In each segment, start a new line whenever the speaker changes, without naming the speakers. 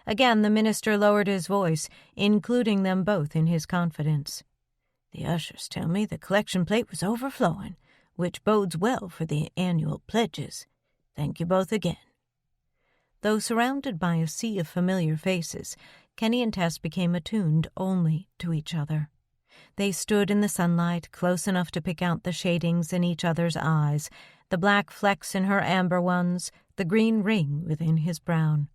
Again the minister lowered his voice, including them both in his confidence. "The ushers tell me the collection plate was overflowing, which bodes well for the annual pledges. Thank you both again." Though surrounded by a sea of familiar faces, Kenny and Tess became attuned only to each other. They stood in the sunlight, close enough to pick out the shadings in each other's eyes, the black flecks in her amber ones, the green ring within his brown.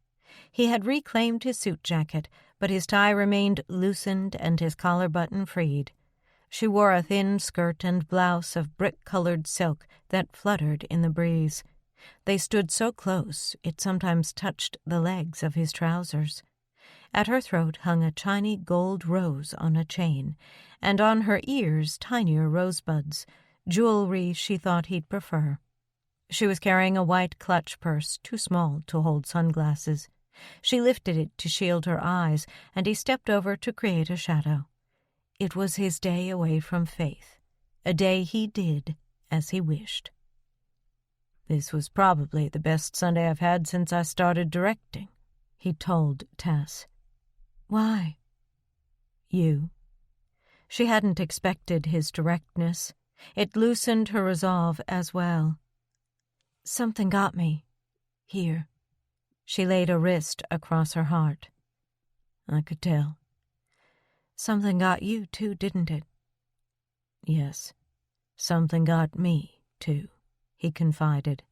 He had reclaimed his suit jacket, but his tie remained loosened and his collar button freed. She wore a thin skirt and blouse of brick-colored silk that fluttered in the breeze. They stood so close it sometimes touched the legs of his trousers. At her throat hung a tiny gold rose on a chain, and on her ears tinier rosebuds, jewelry she thought he'd prefer. She was carrying a white clutch purse, too small to hold sunglasses. She lifted it to shield her eyes, and he stepped over to create a shadow. It was his day away from Faith, a day he did as he wished. "This was probably the best Sunday I've had since I started directing," he told Tess. "Why?" "You." She hadn't expected his directness. It loosened her resolve as well. "Something got me. Here." She laid a wrist across her heart. "I could tell." "Something got you, too, didn't it?" "Yes, something got me, too," he confided.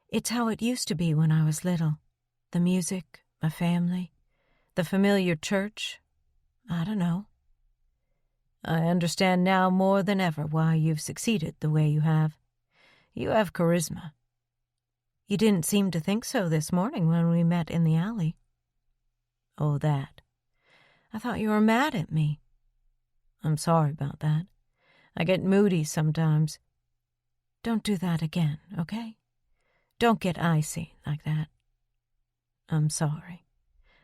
"It's how it used to be when I was little. The music, my family, the familiar church. I don't know." "I understand now more than ever why you've succeeded the way you have. You have charisma." "You didn't seem to think so this morning when we met in the alley." "Oh, that. I thought you were mad at me." "I'm sorry about that. I get moody sometimes." "Don't do that again, okay? Don't get icy like that." "I'm sorry.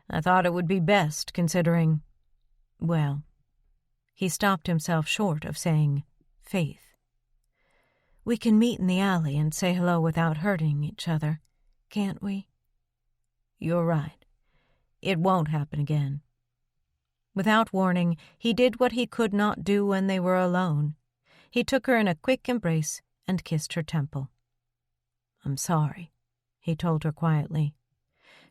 I thought it would be best, considering, well," he stopped himself short of saying Faith. "We can meet in the alley and say hello without hurting each other, can't we?" "You're right. It won't happen again." Without warning, he did what he could not do when they were alone. He took her in a quick embrace and kissed her temple. "I'm sorry," he told her quietly.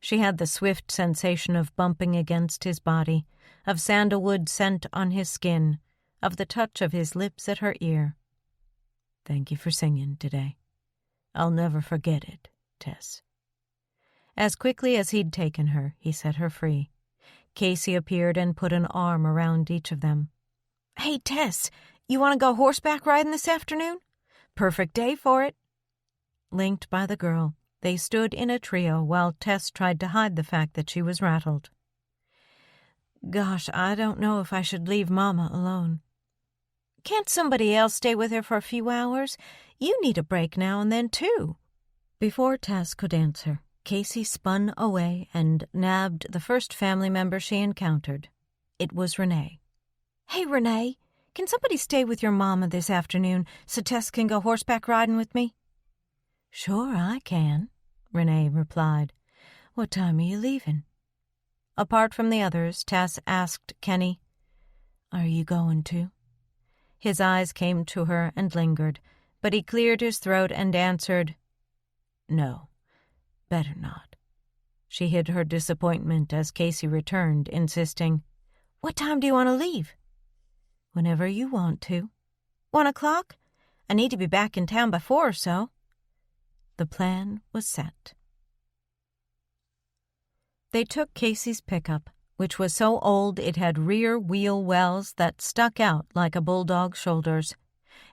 She had the swift sensation of bumping against his body, of sandalwood scent on his skin, of the touch of his lips at her ear. "Thank you for singing today. I'll never forget it, Tess." As quickly as he'd taken her, he set her free. Casey appeared and put an arm around each of them. "Hey, Tess, you want to go horseback riding this afternoon? Perfect day for it." Linked by the girl, they stood in a trio while Tess tried to hide the fact that she was rattled. "Gosh, I don't know if I should leave Mama alone." "Can't somebody else stay with her for a few hours? You need a break now and then, too." Before Tess could answer, Casey spun away and nabbed the first family member she encountered. It was Renee. "Hey, Renee, can somebody stay with your mama this afternoon so Tess can go horseback riding with me?" "Sure, I can," Renee replied. "What time are you leaving?" Apart from the others, Tess asked Kenny, "Are you going too?" His eyes came to her and lingered, but he cleared his throat and answered, "No, better not." She hid her disappointment as Casey returned, insisting, "What time do you want to leave?" "Whenever you want to." 1 o'clock? I need to be back in town by 4 or so. The plan was set. They took Casey's pickup, which was so old it had rear wheel wells that stuck out like a bulldog's shoulders.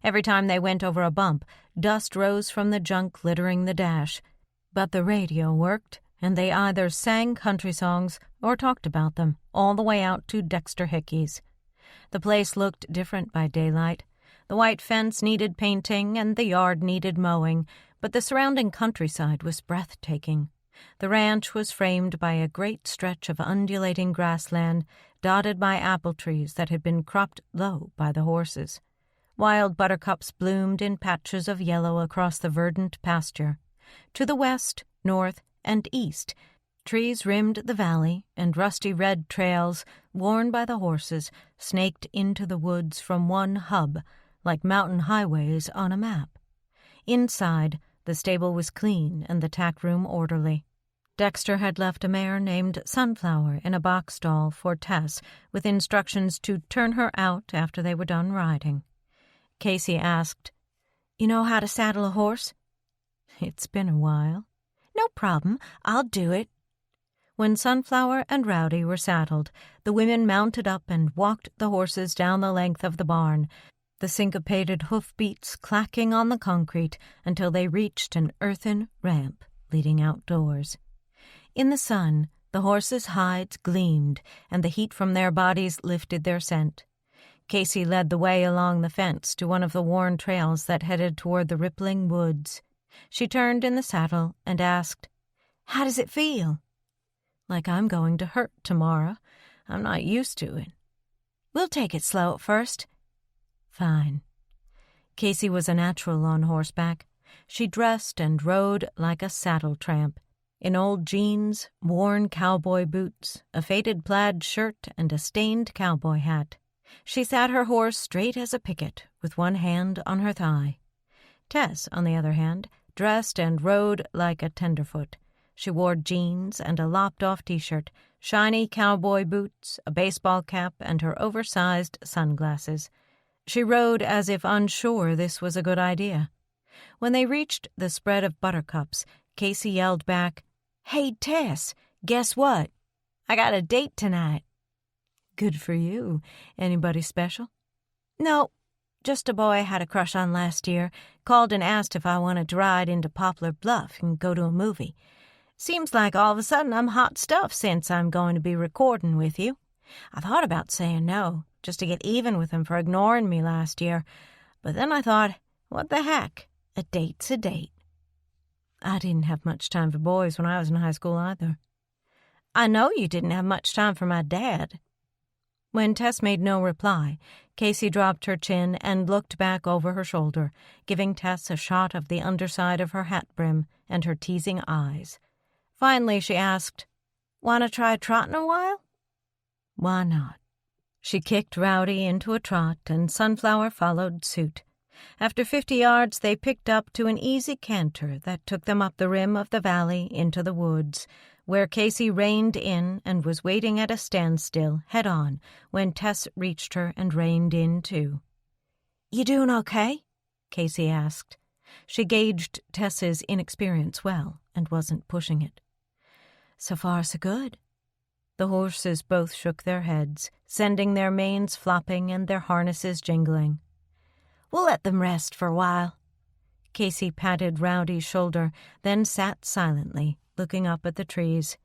Every time they went over a bump, dust rose from the junk littering the dash. But the radio worked, and they either sang country songs or talked about them, all the way out to Dexter Hickey's. The place looked different by daylight. The white fence needed painting and the yard needed mowing, but the surrounding countryside was breathtaking. The ranch was framed by a great stretch of undulating grassland, dotted by apple trees that had been cropped low by the horses. Wild buttercups bloomed in patches of yellow across the verdant pasture. To the west, north, and east, Trees rimmed the valley, and rusty red trails, worn by the horses, snaked into the woods from one hub, like mountain highways on a map. Inside, the stable was clean and the tack room orderly. Dexter had left a mare named Sunflower in a box stall for Tess, with instructions to turn her out after they were done riding. Casey asked, "You know how to saddle a horse?" "It's been a while." "No problem. I'll do it." When Sunflower and Rowdy were saddled, the women mounted up and walked the horses down the length of the barn, the syncopated hoofbeats clacking on the concrete until they reached an earthen ramp leading outdoors. In the sun, the horses' hides gleamed, and the heat from their bodies lifted their scent. Casey led the way along the fence to one of the worn trails that headed toward the rippling woods. She turned in the saddle and asked, "How does it feel?" "Like I'm going to hurt tomorrow. I'm not used to it." "We'll take it slow at first." "Fine." Casey was a natural on horseback. She dressed and rode like a saddle tramp, in old jeans, worn cowboy boots, a faded plaid shirt, and a stained cowboy hat. She sat her horse straight as a picket, with one hand on her thigh. Tess, on the other hand, dressed and rode like a tenderfoot. She wore jeans and a lopped-off T-shirt, shiny cowboy boots, a baseball cap, and her oversized sunglasses. She rode as if unsure this was a good idea. When they reached the spread of buttercups, Casey yelled back, "Hey, Tess, guess what? I got a date tonight." "Good for you. Anybody special?" "No, just a boy I had a crush on last year. Called and asked if I wanted to ride into Poplar Bluff and go to a movie. Seems like all of a sudden I'm hot stuff since I'm going to be recording with you. I thought about saying no, just to get even with him for ignoring me last year. But then I thought, what the heck? A date's a date." "I didn't have much time for boys when I was in high school either." "I know you didn't have much time for my dad." When Tess made no reply, Casey dropped her chin and looked back over her shoulder, giving Tess a shot of the underside of her hat brim and her teasing eyes. Finally she asked, "Want to try trotting a while?" "Why not?" She kicked Rowdy into a trot, and Sunflower followed suit. After 50 yards, they picked up to an easy canter that took them up the rim of the valley into the woods, where Casey reined in and was waiting at a standstill, head-on, when Tess reached her and reined in, too. "You doing okay?" Casey asked. She gauged Tess's inexperience well and wasn't pushing it. "So far, so good." The horses both shook their heads, sending their manes flopping and their harnesses jingling. "We'll let them rest for a while." Casey patted Rowdy's shoulder, then sat silently, looking up at the trees.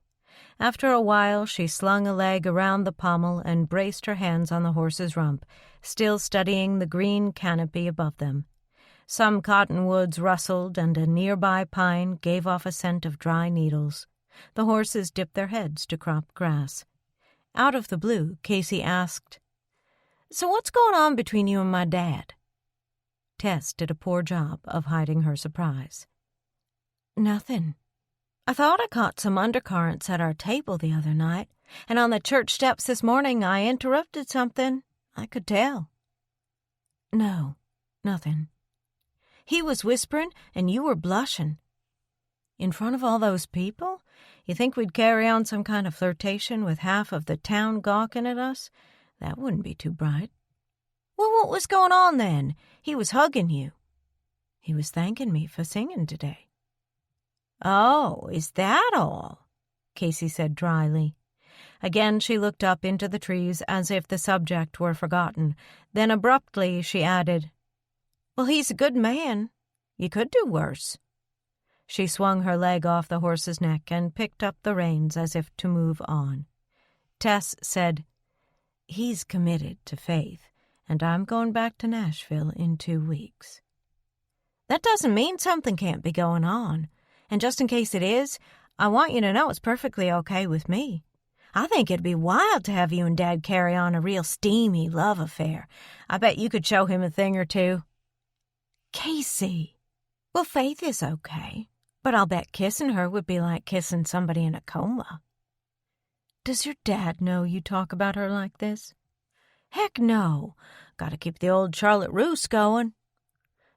After a while, she slung a leg around the pommel and braced her hands on the horse's rump, still studying the green canopy above them. Some cottonwoods rustled, and a nearby pine gave off a scent of dry needles. The horses dipped their heads to crop grass. Out of the blue, Casey asked, "So what's going on between you and my dad?" Tess did a poor job of hiding her surprise. "Nothing. I thought I caught some undercurrents at our table the other night, and on the church steps this morning I interrupted something. I could tell." "No, nothing." "He was whispering, and you were blushing." "In front of all those people? You think we'd carry on some kind of flirtation with half of the town gawking at us? That wouldn't be too bright." "Well, what was going on then? He was hugging you." "He was thanking me for singing today." "Oh, is that all?" Casey said dryly. Again she looked up into the trees as if the subject were forgotten. Then abruptly she added, "Well, he's a good man. You could do worse." She swung her leg off the horse's neck and picked up the reins as if to move on. Tess said, "He's committed to Faith, and I'm going back to Nashville in 2 weeks." "That doesn't mean something can't be going on. And just in case it is, I want you to know it's perfectly okay with me. I think it'd be wild to have you and Dad carry on a real steamy love affair. I bet you could show him a thing or two." "Casey." "Well, Faith is okay. But I'll bet kissing her would be like kissing somebody in a coma. Does your dad know you talk about her like this? Heck no. Gotta keep the old Charlotte Roos going.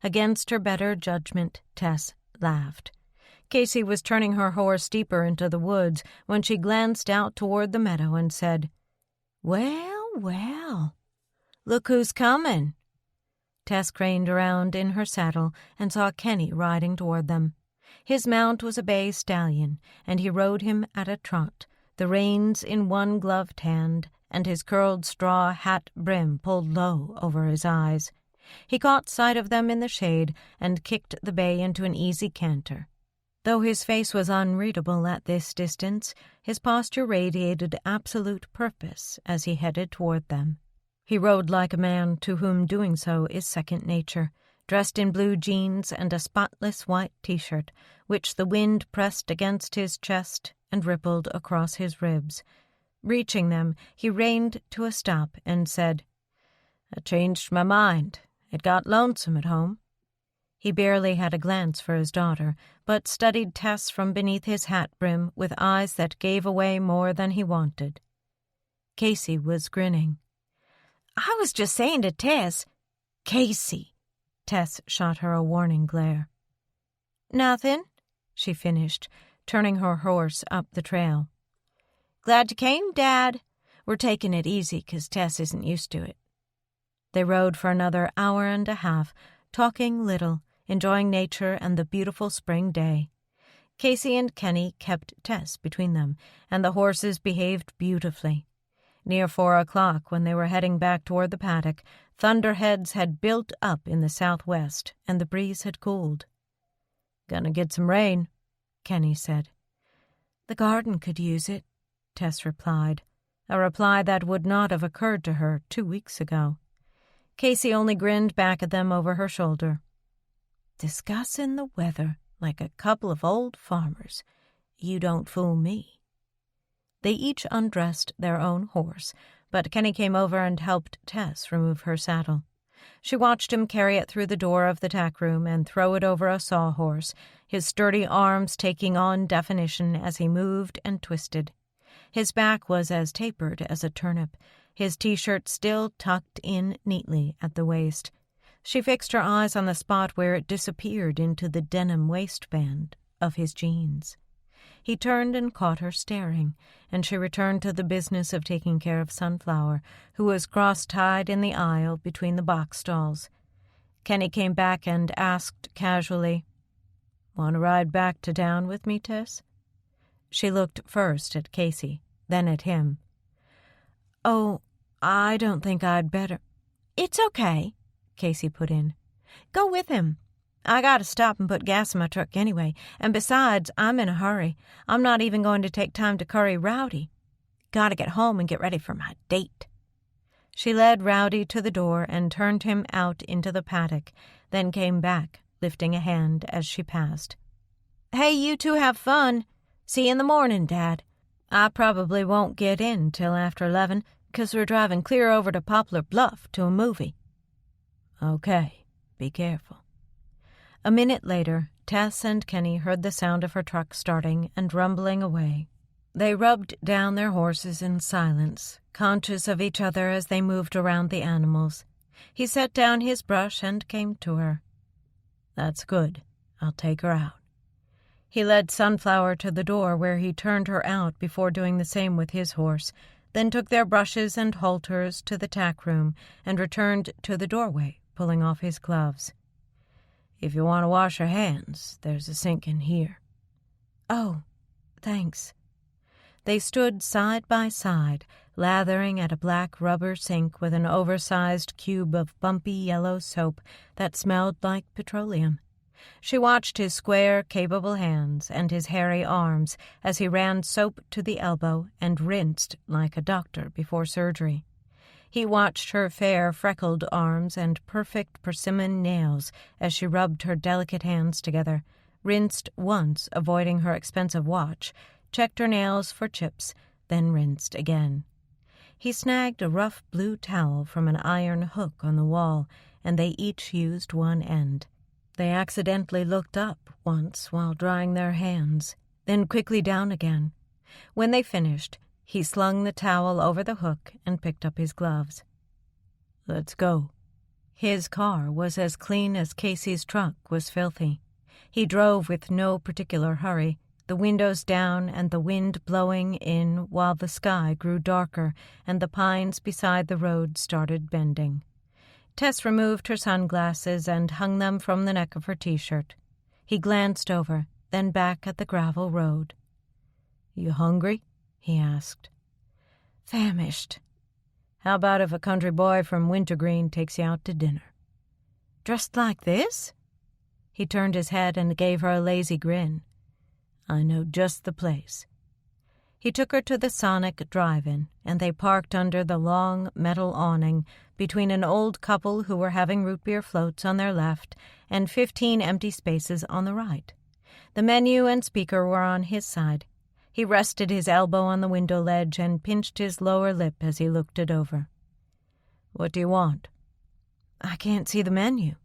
Against her better judgment, Tess laughed. Casey was turning her horse deeper into the woods when she glanced out toward the meadow and said, "Well, well, look who's coming." Tess craned around in her saddle and saw Kenny riding toward them. His mount was a bay stallion, and he rode him at a trot, the reins in one gloved hand and his curled straw hat brim pulled low over his eyes. He caught sight of them in the shade and kicked the bay into an easy canter. Though his face was unreadable at this distance, his posture radiated absolute purpose as he headed toward them. He rode like a man to whom doing so is second nature, dressed in blue jeans and a spotless white T-shirt, which the wind pressed against his chest and rippled across his ribs. Reaching them, he reined to a stop and said, "I changed my mind. It got lonesome at home." He barely had a glance for his daughter, but studied Tess from beneath his hat brim with eyes that gave away more than he wanted. Casey was grinning. "I was just saying to Tess—" "Casey!" Tess shot her a warning glare. "Nothing," she finished, turning her horse up the trail. "Glad you came, Dad. We're taking it easy 'cause Tess isn't used to it." They rode for another hour and a half, talking little, enjoying nature and the beautiful spring day. Casey and Kenny kept Tess between them, and the horses behaved beautifully. Near 4 o'clock, when they were heading back toward the paddock, thunderheads had built up in the southwest, and the breeze had cooled. "Gonna get some rain," Kenny said. "The garden could use it," Tess replied, a reply that would not have occurred to her 2 weeks ago. Casey only grinned back at them over her shoulder. "Discussing the weather like a couple of old farmers. You don't fool me." They each undressed their own horse, but Kenny came over and helped Tess remove her saddle. She watched him carry it through the door of the tack room and throw it over a sawhorse, his sturdy arms taking on definition as he moved and twisted. His back was as tapered as a turnip, his T-shirt still tucked in neatly at the waist. She fixed her eyes on the spot where it disappeared into the denim waistband of his jeans. He turned and caught her staring, and she returned to the business of taking care of Sunflower, who was cross-tied in the aisle between the box stalls. Kenny came back and asked casually, "Want to ride back to town with me, Tess?" She looked first at Casey, then at him. "Oh, I don't think I'd better—" "It's okay," Casey put in. "Go with him. I gotta stop and put gas in my truck anyway, and besides, I'm in a hurry. I'm not even going to take time to curry Rowdy. Gotta get home and get ready for my date." She led Rowdy to the door and turned him out into the paddock, then came back, lifting a hand as she passed. "Hey, you two have fun. See you in the morning, Dad. I probably won't get in till after 11, 'cause we're driving clear over to Poplar Bluff to a movie." "Okay, be careful." A minute later, Tess and Kenny heard the sound of her truck starting and rumbling away. They rubbed down their horses in silence, conscious of each other as they moved around the animals. He set down his brush and came to her. "That's good. I'll take her out." He led Sunflower to the door where he turned her out before doing the same with his horse, then took their brushes and halters to the tack room and returned to the doorway, pulling off his gloves. "If you want to wash your hands, there's a sink in here." "Oh, thanks." They stood side by side, lathering at a black rubber sink with an oversized cube of bumpy yellow soap that smelled like petroleum. She watched his square, capable hands and his hairy arms as he ran soap to the elbow and rinsed like a doctor before surgery. He watched her fair, freckled arms and perfect persimmon nails as she rubbed her delicate hands together, rinsed once, avoiding her expensive watch, checked her nails for chips, then rinsed again. He snagged a rough blue towel from an iron hook on the wall, and they each used one end. They accidentally looked up once while drying their hands, then quickly down again. When they finished, he slung the towel over the hook and picked up his gloves. "Let's go." His car was as clean as Casey's truck was filthy. He drove with no particular hurry, the windows down and the wind blowing in while the sky grew darker and the pines beside the road started bending. Tess removed her sunglasses and hung them from the neck of her T-shirt. He glanced over, then back at the gravel road. "You hungry?" he asked. "Famished." "How about if a country boy from Wintergreen takes you out to dinner?" "Dressed like this?" He turned his head and gave her a lazy grin. "I know just the place." He took her to the Sonic Drive-In, and they parked under the long metal awning between an old couple who were having root beer floats on their left and 15 empty spaces on the right. The menu and speaker were on his side. He rested his elbow on the window ledge and pinched his lower lip as he looked it over. "What do you want?" "I can't see the menu."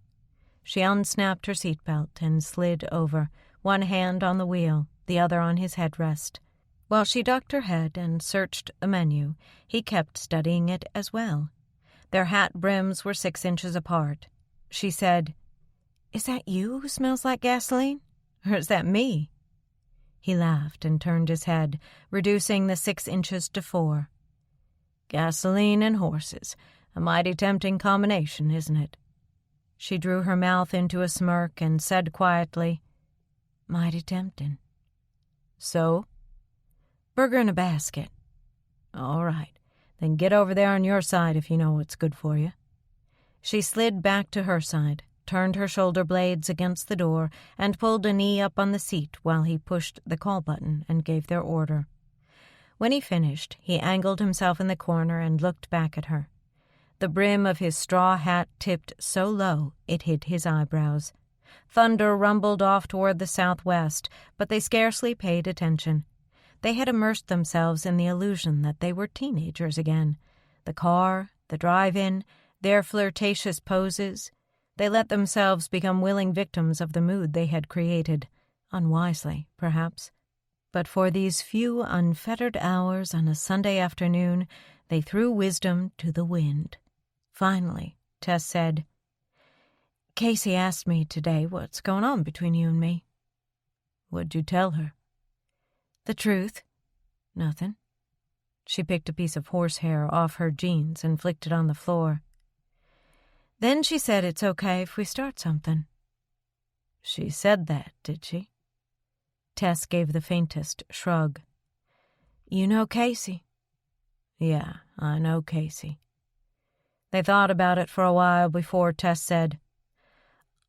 She unsnapped her seatbelt and slid over, one hand on the wheel, the other on his headrest. While she ducked her head and searched the menu, he kept studying it as well. Their hat brims were 6 inches apart. She said, "Is that you who smells like gasoline? Or is that me?" He laughed and turned his head, reducing the 6 inches to 4. "Gasoline and horses. A mighty tempting combination, isn't it?" She drew her mouth into a smirk and said quietly, "Mighty tempting." "So?" "Burger in a basket." "All right. Then get over there on your side if you know what's good for you." She slid back to her side, turned her shoulder blades against the door, and pulled a knee up on the seat while he pushed the call button and gave their order. When he finished, he angled himself in the corner and looked back at her. The brim of his straw hat tipped so low it hid his eyebrows. Thunder rumbled off toward the southwest, but they scarcely paid attention. They had immersed themselves in the illusion that they were teenagers again. The car, the drive-in, their flirtatious poses. They let themselves become willing victims of the mood they had created, unwisely, perhaps. But for these few unfettered hours on a Sunday afternoon, they threw wisdom to the wind. Finally, Tess said, "Casey asked me today what's going on between you and me." "What'd you tell her?" "The truth. Nothing." She picked a piece of horsehair off her jeans and flicked it on the floor. "Then she said it's okay if we start something." "She said that, did she?" Tess gave the faintest shrug. "You know Casey." "Yeah, I know Casey." They thought about it for a while before Tess said,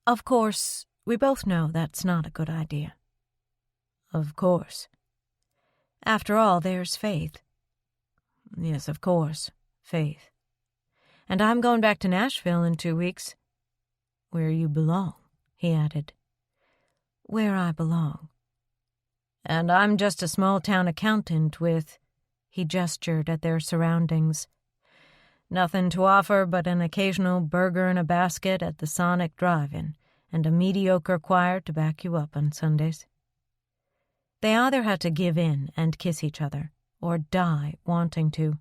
"Of course, we both know that's not a good idea." "Of course." "After all, there's Faith." "Yes, of course, Faith." "And I'm going back to Nashville in 2 weeks." "Where you belong," he added. "Where I belong." "And I'm just a small-town accountant with—" he gestured at their surroundings. "Nothing to offer but an occasional burger in a basket at the Sonic Drive-In and a mediocre choir to back you up on Sundays." They either had to give in and kiss each other, or die wanting to.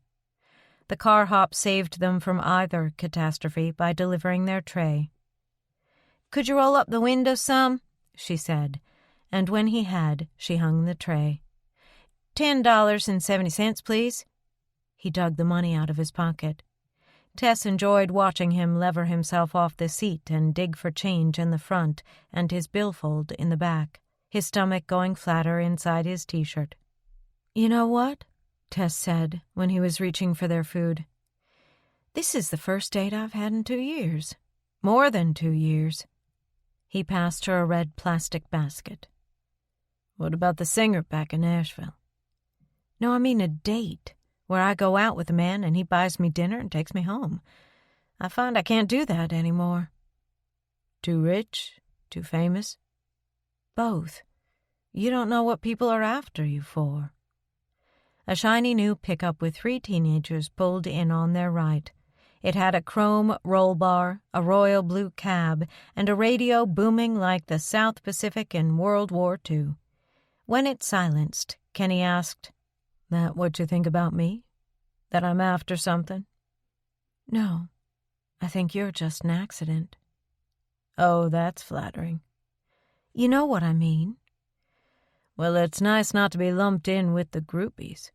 The car hop saved them from either catastrophe by delivering their tray. "Could you roll up the window some?" she said, and when he had, she hung the tray. $10.70, please." He dug the money out of his pocket. Tess enjoyed watching him lever himself off the seat and dig for change in the front and his billfold in the back, his stomach going flatter inside his T-shirt. "You know what?" Tess said when he was reaching for their food. "This is the first date I've had in 2 years. More than 2 years." He passed her a red plastic basket. "What about the singer back in Nashville?" "No, I mean a date, where I go out with a man and he buys me dinner and takes me home. I find I can't do that anymore." "Too rich? Too famous?" "Both. You don't know what people are after you for." A shiny new pickup with 3 teenagers pulled in on their right. It had a chrome roll bar, a royal blue cab, and a radio booming like the South Pacific in World War II. When it silenced, Kenny asked, "That what you think about me? That I'm after something?" "No, I think you're just an accident." "Oh, that's flattering." "You know what I mean." "Well, it's nice not to be lumped in with the groupies."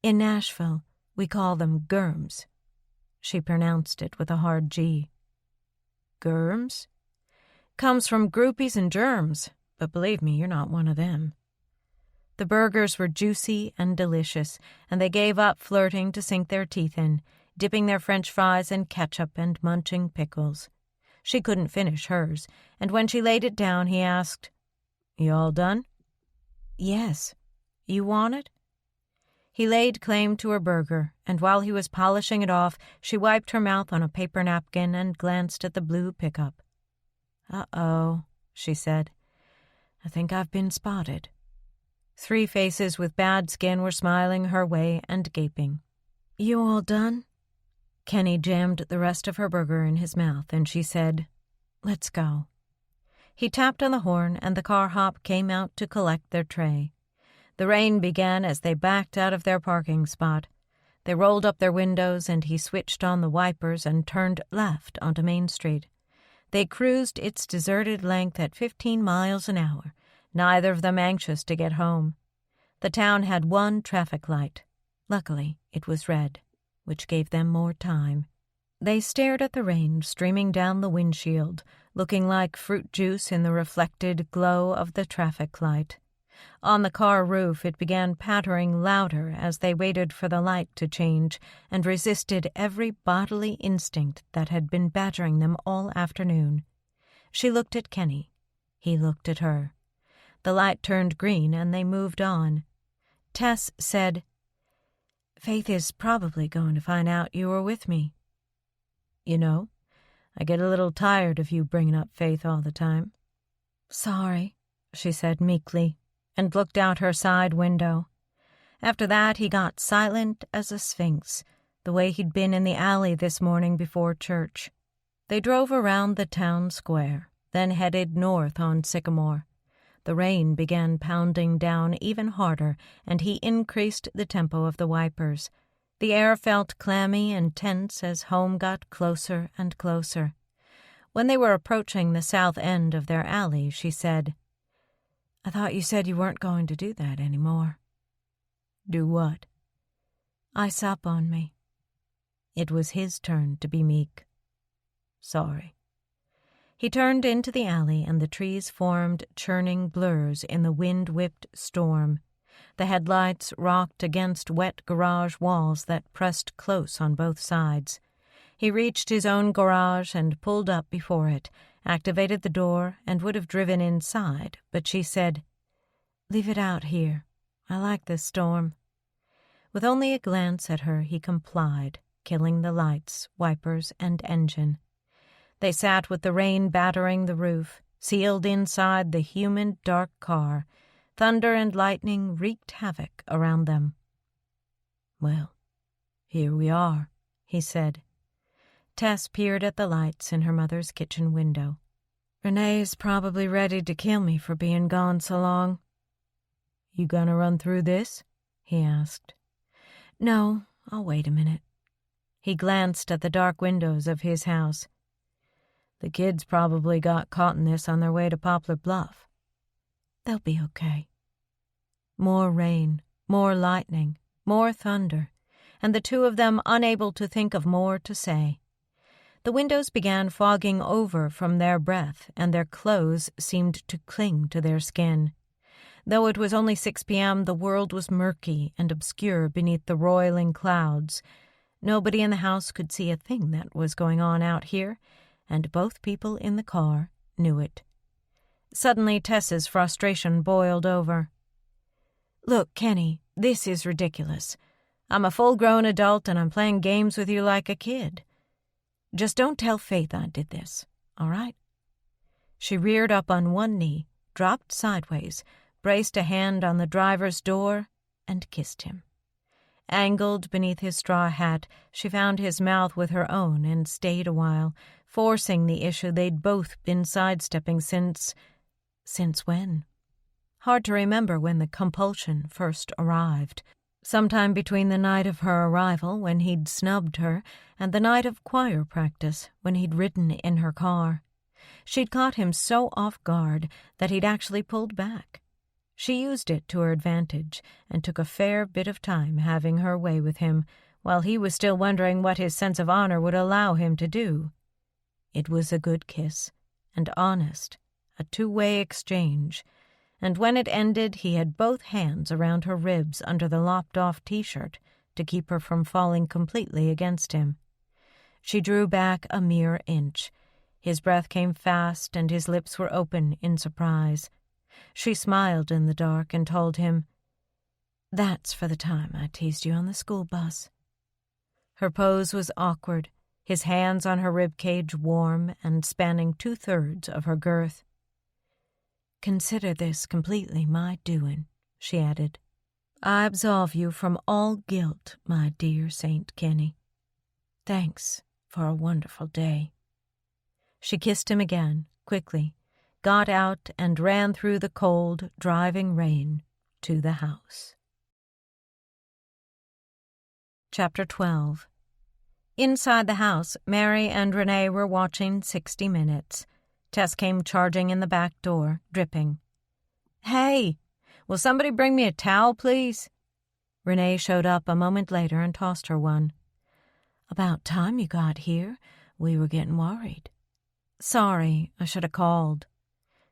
"In Nashville, we call them germs." She pronounced it with a hard G. "Germs?" "Comes from groupies and germs, but believe me, you're not one of them." The burgers were juicy and delicious, and they gave up flirting to sink their teeth in, dipping their French fries in ketchup and munching pickles. She couldn't finish hers, and when she laid it down, he asked, "You all done?" "Yes. You want it?" He laid claim to her burger, and while he was polishing it off, she wiped her mouth on a paper napkin and glanced at the blue pickup. "Uh-oh," she said. "I think I've been spotted." 3 faces with bad skin were smiling her way and gaping. "You all done?" Kenny jammed the rest of her burger in his mouth, and she said, "Let's go." He tapped on the horn, and the car hop came out to collect their tray. The rain began as they backed out of their parking spot. They rolled up their windows, and he switched on the wipers and turned left onto Main Street. They cruised its deserted length at 15 miles an hour, neither of them anxious to get home. The town had 1 traffic light. Luckily, it was red, which gave them more time. They stared at the rain streaming down the windshield, looking like fruit juice in the reflected glow of the traffic light. On the car roof, it began pattering louder as they waited for the light to change and resisted every bodily instinct that had been badgering them all afternoon. She looked at Kenny. He looked at her. The light turned green, and they moved on. Tess said, "Faith is probably going to find out you were with me." "You know, I get a little tired of you bringing up Faith all the time." "Sorry," she said meekly, and looked out her side window. After that, he got silent as a sphinx, the way he'd been in the alley this morning before church. They drove around the town square, then headed north on Sycamore. The rain began pounding down even harder, and he increased the tempo of the wipers. The air felt clammy and tense as home got closer and closer. When they were approaching the south end of their alley, she said, "I thought you said you weren't going to do that anymore." "Do what?" "Ice up on me." It was his turn to be meek. "Sorry." He turned into the alley, and the trees formed churning blurs in the wind-whipped storm. The headlights rocked against wet garage walls that pressed close on both sides. He reached his own garage and pulled up before it, activated the door, and would have driven inside, but she said, "Leave it out here. I like this storm." With only a glance at her, he complied, killing the lights, wipers, and engine. They sat with the rain battering the roof, sealed inside the humid, dark car. Thunder and lightning wreaked havoc around them. "Well, here we are," he said. Tess peered at the lights in her mother's kitchen window. "Renee's probably ready to kill me for being gone so long." "You gonna run through this?" he asked. "No, I'll wait a minute." He glanced at the dark windows of his house. "The kids probably got caught in this on their way to Poplar Bluff." "They'll be okay." More rain, more lightning, more thunder, and the two of them unable to think of more to say. The windows began fogging over from their breath, and their clothes seemed to cling to their skin. Though it was only 6 p.m., the world was murky and obscure beneath the roiling clouds. Nobody in the house could see a thing that was going on out here, and both people in the car knew it. Suddenly, Tess's frustration boiled over. "Look, Kenny, this is ridiculous. I'm a full-grown adult, and I'm playing games with you like a kid. Just don't tell Faith I did this, all right?" She reared up on one knee, dropped sideways, braced a hand on the driver's door, and kissed him. Angled beneath his straw hat, she found his mouth with her own and stayed a while, forcing the issue they'd both been sidestepping since when? Hard to remember when the compulsion first arrived. Sometime between the night of her arrival, when he'd snubbed her, and the night of choir practice, when he'd ridden in her car. She'd caught him so off guard that he'd actually pulled back. She used it to her advantage and took a fair bit of time having her way with him, while he was still wondering what his sense of honor would allow him to do. It was a good kiss, and honest, a two-way exchange, and when it ended he had both hands around her ribs under the lopped-off T-shirt to keep her from falling completely against him. She drew back a mere inch. His breath came fast and his lips were open in surprise. She smiled in the dark and told him, "That's for the time I teased you on the school bus." Her pose was awkward, his hands on her ribcage warm and spanning 2/3 of her girth. "Consider this completely my doing," she added. "I absolve you from all guilt, my dear Saint Kenny. Thanks for a wonderful day." She kissed him again, quickly, got out and ran through the cold, driving rain to the house. Chapter 12. Inside the house, Mary and Renee were watching 60 Minutes. Tess came charging in the back door, dripping. "Hey, will somebody bring me a towel, please?" Renee showed up a moment later and tossed her one. "About time you got here. We were getting worried." "Sorry, I should have called."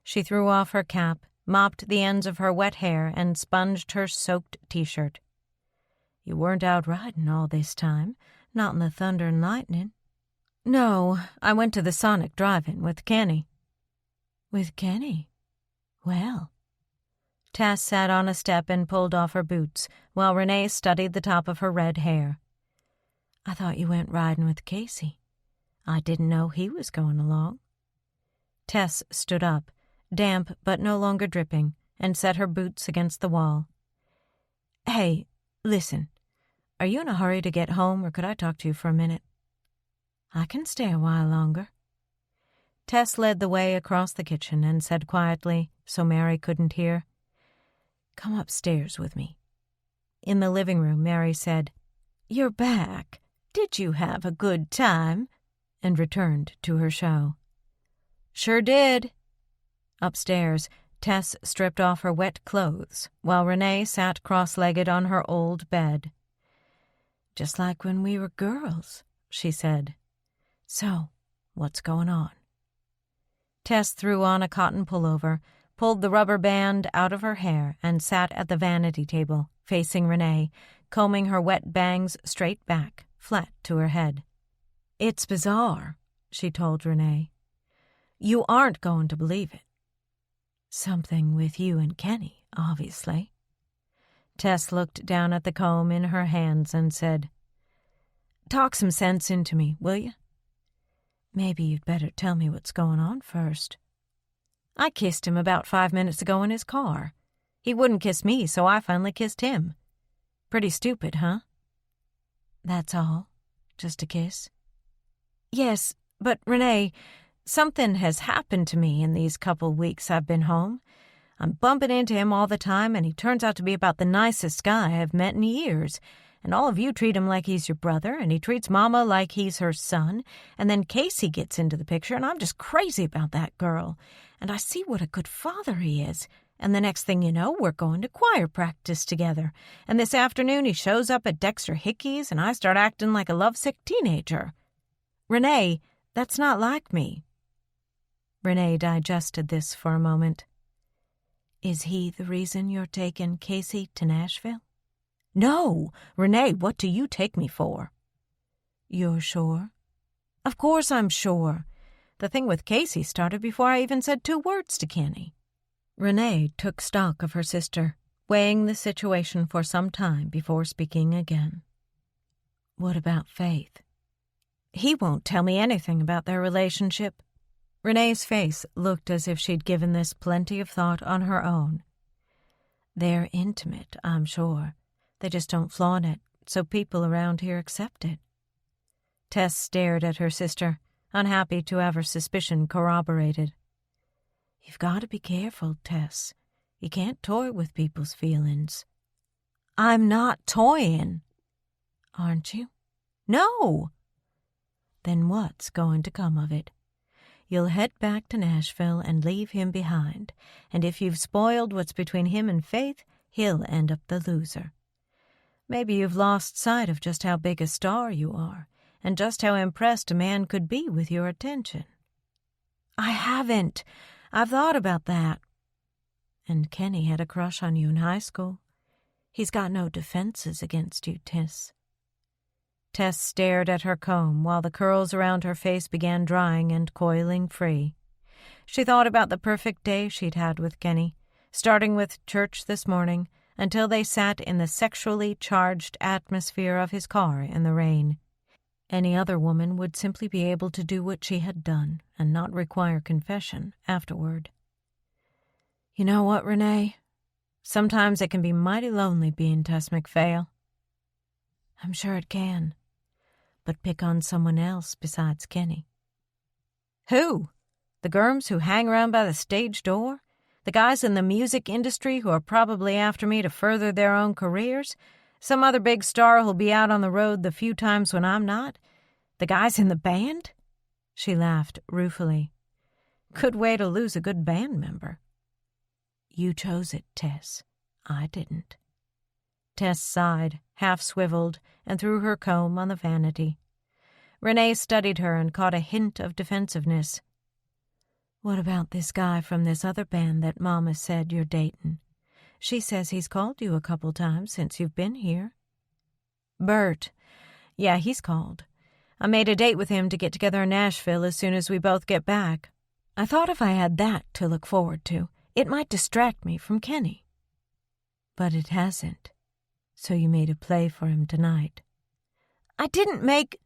She threw off her cap, mopped the ends of her wet hair, and sponged her soaked T-shirt. "You weren't out riding all this time, not in the thunder and lightning." "No, I went to the Sonic Drive-In with Kenny." "With Kenny? Well." Tess sat on a step and pulled off her boots, while Renee studied the top of her red hair. "I thought you went riding with Casey. I didn't know he was going along." Tess stood up, damp but no longer dripping, and set her boots against the wall. "Hey, listen. Are you in a hurry to get home, or could I talk to you for a minute?" "I can stay a while longer." Tess led the way across the kitchen and said quietly, so Mary couldn't hear, "Come upstairs with me." In the living room, Mary said, "You're back. Did you have a good time?" and returned to her show. "Sure did." Upstairs, Tess stripped off her wet clothes, while Renee sat cross-legged on her old bed. "Just like when we were girls," she said. "So, what's going on?" Tess threw on a cotton pullover, pulled the rubber band out of her hair, and sat at the vanity table, facing Renee, combing her wet bangs straight back, flat to her head. "It's bizarre," she told Renee. "You aren't going to believe it." "Something with you and Kenny, obviously." Tess looked down at the comb in her hands and said, "Talk some sense into me, will you?" "Maybe you'd better tell me what's going on first." "I kissed him about 5 minutes ago in his car. He wouldn't kiss me, so I finally kissed him. Pretty stupid, huh?" "That's all? Just a kiss?" "Yes, but Renee, something has happened to me in these couple weeks I've been home. I'm bumping into him all the time, and he turns out to be about the nicest guy I've met in years. And all of you treat him like he's your brother, and he treats Mama like he's her son. And then Casey gets into the picture, and I'm just crazy about that girl. And I see what a good father he is. And the next thing you know, we're going to choir practice together. And this afternoon he shows up at Dexter Hickey's, and I start acting like a lovesick teenager. Renee, that's not like me." Renee digested this for a moment. "Is he the reason you're taking Casey to Nashville?" "No! Renee, what do you take me for?" "You're sure?" "Of course I'm sure. The thing with Casey started before I even said 2 words to Kenny." Renee took stock of her sister, weighing the situation for some time before speaking again. "What about Faith?" "He won't tell me anything about their relationship." Renee's face looked as if she'd given this plenty of thought on her own. "They're intimate, I'm sure. They just don't flaunt it, so people around here accept it." Tess stared at her sister, unhappy to have her suspicion corroborated. "You've got to be careful, Tess. You can't toy with people's feelings." "I'm not toying." "Aren't you?" "No." "Then what's going to come of it? You'll head back to Nashville and leave him behind, and if you've spoiled what's between him and Faith, he'll end up the loser. Maybe you've lost sight of just how big a star you are, and just how impressed a man could be with your attention." "I haven't. I've thought about that." "And Kenny had a crush on you in high school. He's got no defenses against you, Tess." Tess stared at her comb while the curls around her face began drying and coiling free. She thought about the perfect day she'd had with Kenny, starting with church this morning until they sat in the sexually charged atmosphere of his car in the rain. Any other woman would simply be able to do what she had done and not require confession afterward. "You know what, Renee? Sometimes it can be mighty lonely being Tess MacPhail." "I'm sure it can. But pick on someone else besides Kenny." "Who? The germs who hang around by the stage door? The guys in the music industry who are probably after me to further their own careers? Some other big star who'll be out on the road the few times when I'm not? The guys in the band?" She laughed ruefully. "Good way to lose a good band member." "You chose it, Tess. I didn't." Tess sighed, half-swiveled, and threw her comb on the vanity. Renee studied her and caught a hint of defensiveness. "What about this guy from this other band that Mama said you're dating? She says he's called you a couple times since you've been here." "Bert. Yeah, he's called. I made a date with him to get together in Nashville as soon as we both get back. I thought if I had that to look forward to, it might distract me from Kenny." "But it hasn't. So you made a play for him tonight." "I didn't make—"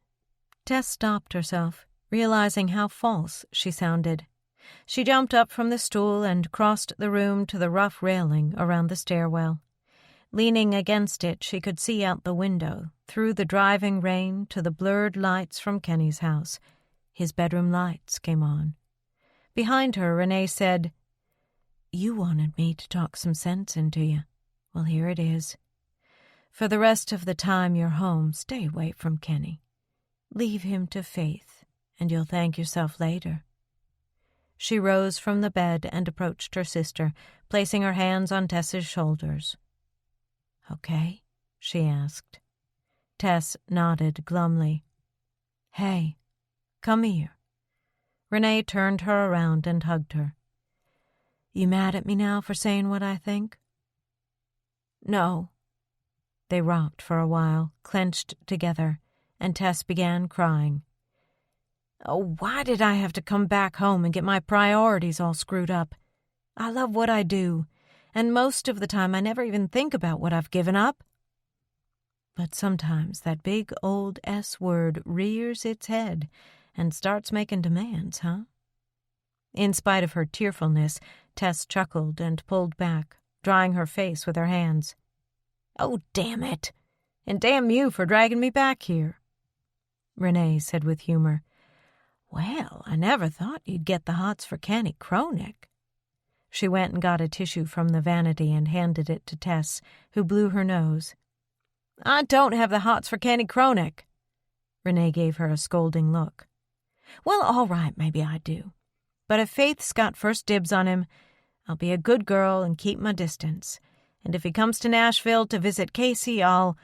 Tess stopped herself, realizing how false she sounded. She jumped up from the stool and crossed the room to the rough railing around the stairwell. Leaning against it, she could see out the window, through the driving rain to the blurred lights from Kenny's house. His bedroom lights came on. Behind her, Renee said, "You wanted me to talk some sense into you. Well, here it is. For the rest of the time you're home, stay away from Kenny. Leave him to Faith, and you'll thank yourself later." She rose from the bed and approached her sister, placing her hands on Tess's shoulders. "Okay?" she asked. Tess nodded glumly. "Hey, come here." Renee turned her around and hugged her. "You mad at me now for saying what I think?" "No." They rocked for a while, clenched together, and Tess began crying. "Oh, why did I have to come back home and get my priorities all screwed up? I love what I do, and most of the time I never even think about what I've given up." But sometimes that big old S word rears its head and starts making demands, huh? In spite of her tearfulness, Tess chuckled and pulled back, drying her face with her hands. "Oh, damn it! And damn you for dragging me back here," Renee said with humor. "Well, I never thought you'd get the hots for Kenny Cronick." She went and got a tissue from the vanity and handed it to Tess, who blew her nose. "I don't have the hots for Kenny Cronick." Renee gave her a scolding look. "Well, all right, maybe I do. But if Faith's got first dibs on him, I'll be a good girl and keep my distance. And if he comes to Nashville to visit Casey, I'll...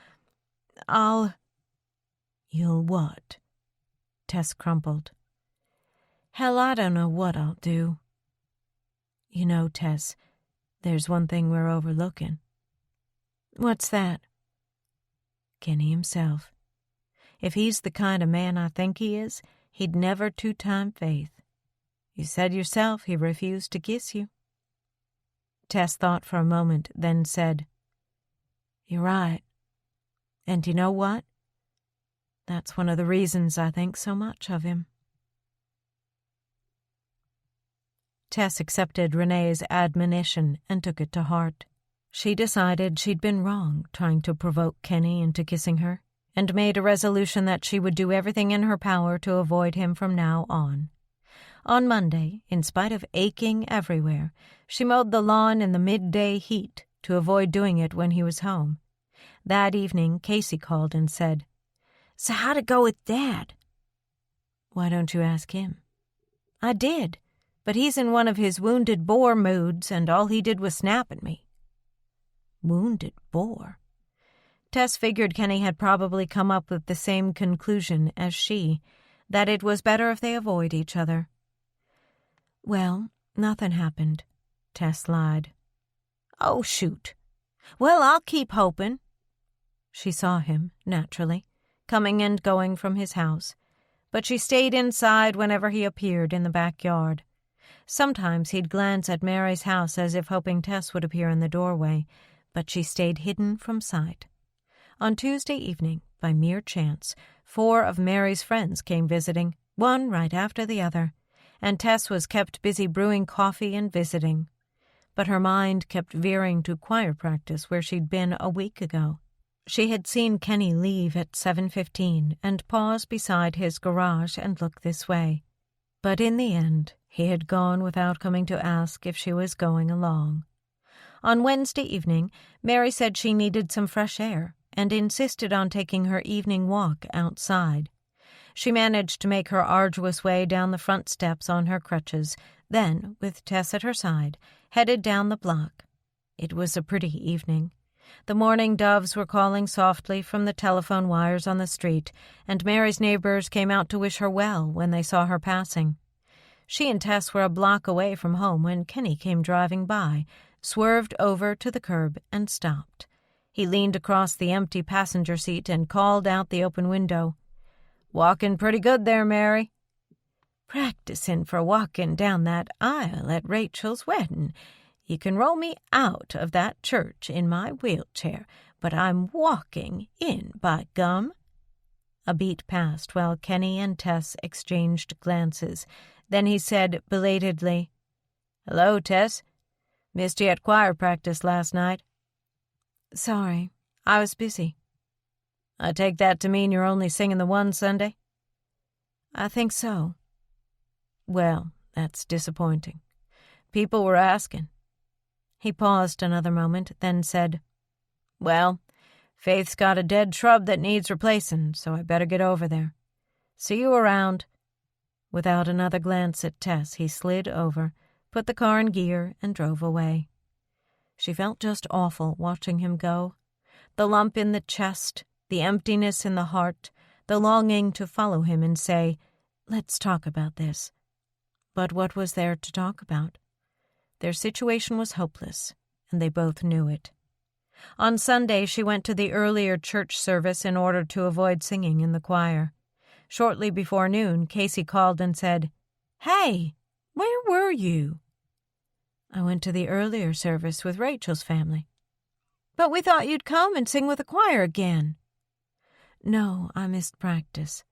"You'll what?" Tess crumpled. "Hell, I don't know what I'll do." "You know, Tess, there's one thing we're overlooking." "What's that?" "Kenny himself. If he's the kind of man I think he is, he'd never two-time Faith. You said yourself he refused to kiss you." Tess thought for a moment, then said, "You're right. And you know what? That's one of the reasons I think so much of him." Tess accepted Renee's admonition and took it to heart. She decided she'd been wrong trying to provoke Kenny into kissing her, and made a resolution that she would do everything in her power to avoid him from now on. On Monday, in spite of aching everywhere, she mowed the lawn in the midday heat to avoid doing it when he was home. That evening, Casey called and said, "So how'd it go with Dad?" "Why don't you ask him?" "I did, but he's in one of his wounded boar moods, and all he did was snap at me." Wounded boar? Tess figured Kenny had probably come up with the same conclusion as she, that it was better if they avoid each other. "Well, nothing happened," Tess lied. "Oh, shoot. Well, I'll keep hoping." She saw him, naturally, coming and going from his house, but she stayed inside whenever he appeared in the backyard. Sometimes he'd glance at Mary's house as if hoping Tess would appear in the doorway, but she stayed hidden from sight. On Tuesday evening, by mere chance, 4 of Mary's friends came visiting, one right after the other, and Tess was kept busy brewing coffee and visiting. But her mind kept veering to choir practice where she'd been a week ago. She had seen Kenny leave at 7:15 and pause beside his garage and look this way. But in the end, he had gone without coming to ask if she was going along. On Wednesday evening, Mary said she needed some fresh air and insisted on taking her evening walk outside. She managed to make her arduous way down the front steps on her crutches, then, with Tess at her side, headed down the block. It was a pretty evening. The morning doves were calling softly from the telephone wires on the street, and Mary's neighbors came out to wish her well when they saw her passing. She and Tess were a block away from home when Kenny came driving by, swerved over to the curb, and stopped. He leaned across the empty passenger seat and called out the open window, "Walking pretty good there, Mary." "Practicing for walking down that aisle at Rachel's wedding. You can roll me out of that church in my wheelchair, but I'm walking in, by gum." A beat passed while Kenny and Tess exchanged glances. Then he said belatedly, "Hello, Tess. Missed you at choir practice last night." "Sorry, I was busy." "I take that to mean you're only singing the one Sunday?" "I think so." "Well, that's disappointing. People were asking." He paused another moment, then said, "Well, Faith's got a dead shrub that needs replacing, so I better get over there. See you around." Without another glance at Tess, he slid over, put the car in gear, and drove away. She felt just awful watching him go. The lump in the chest, the emptiness in the heart, the longing to follow him and say, "Let's talk about this." But what was there to talk about? Their situation was hopeless, and they both knew it. On Sunday, she went to the earlier church service in order to avoid singing in the choir. Shortly before noon, Casey called and said, "Hey, where were you?" "I went to the earlier service with Rachel's family." "But we thought you'd come and sing with the choir again." "No, I missed practice."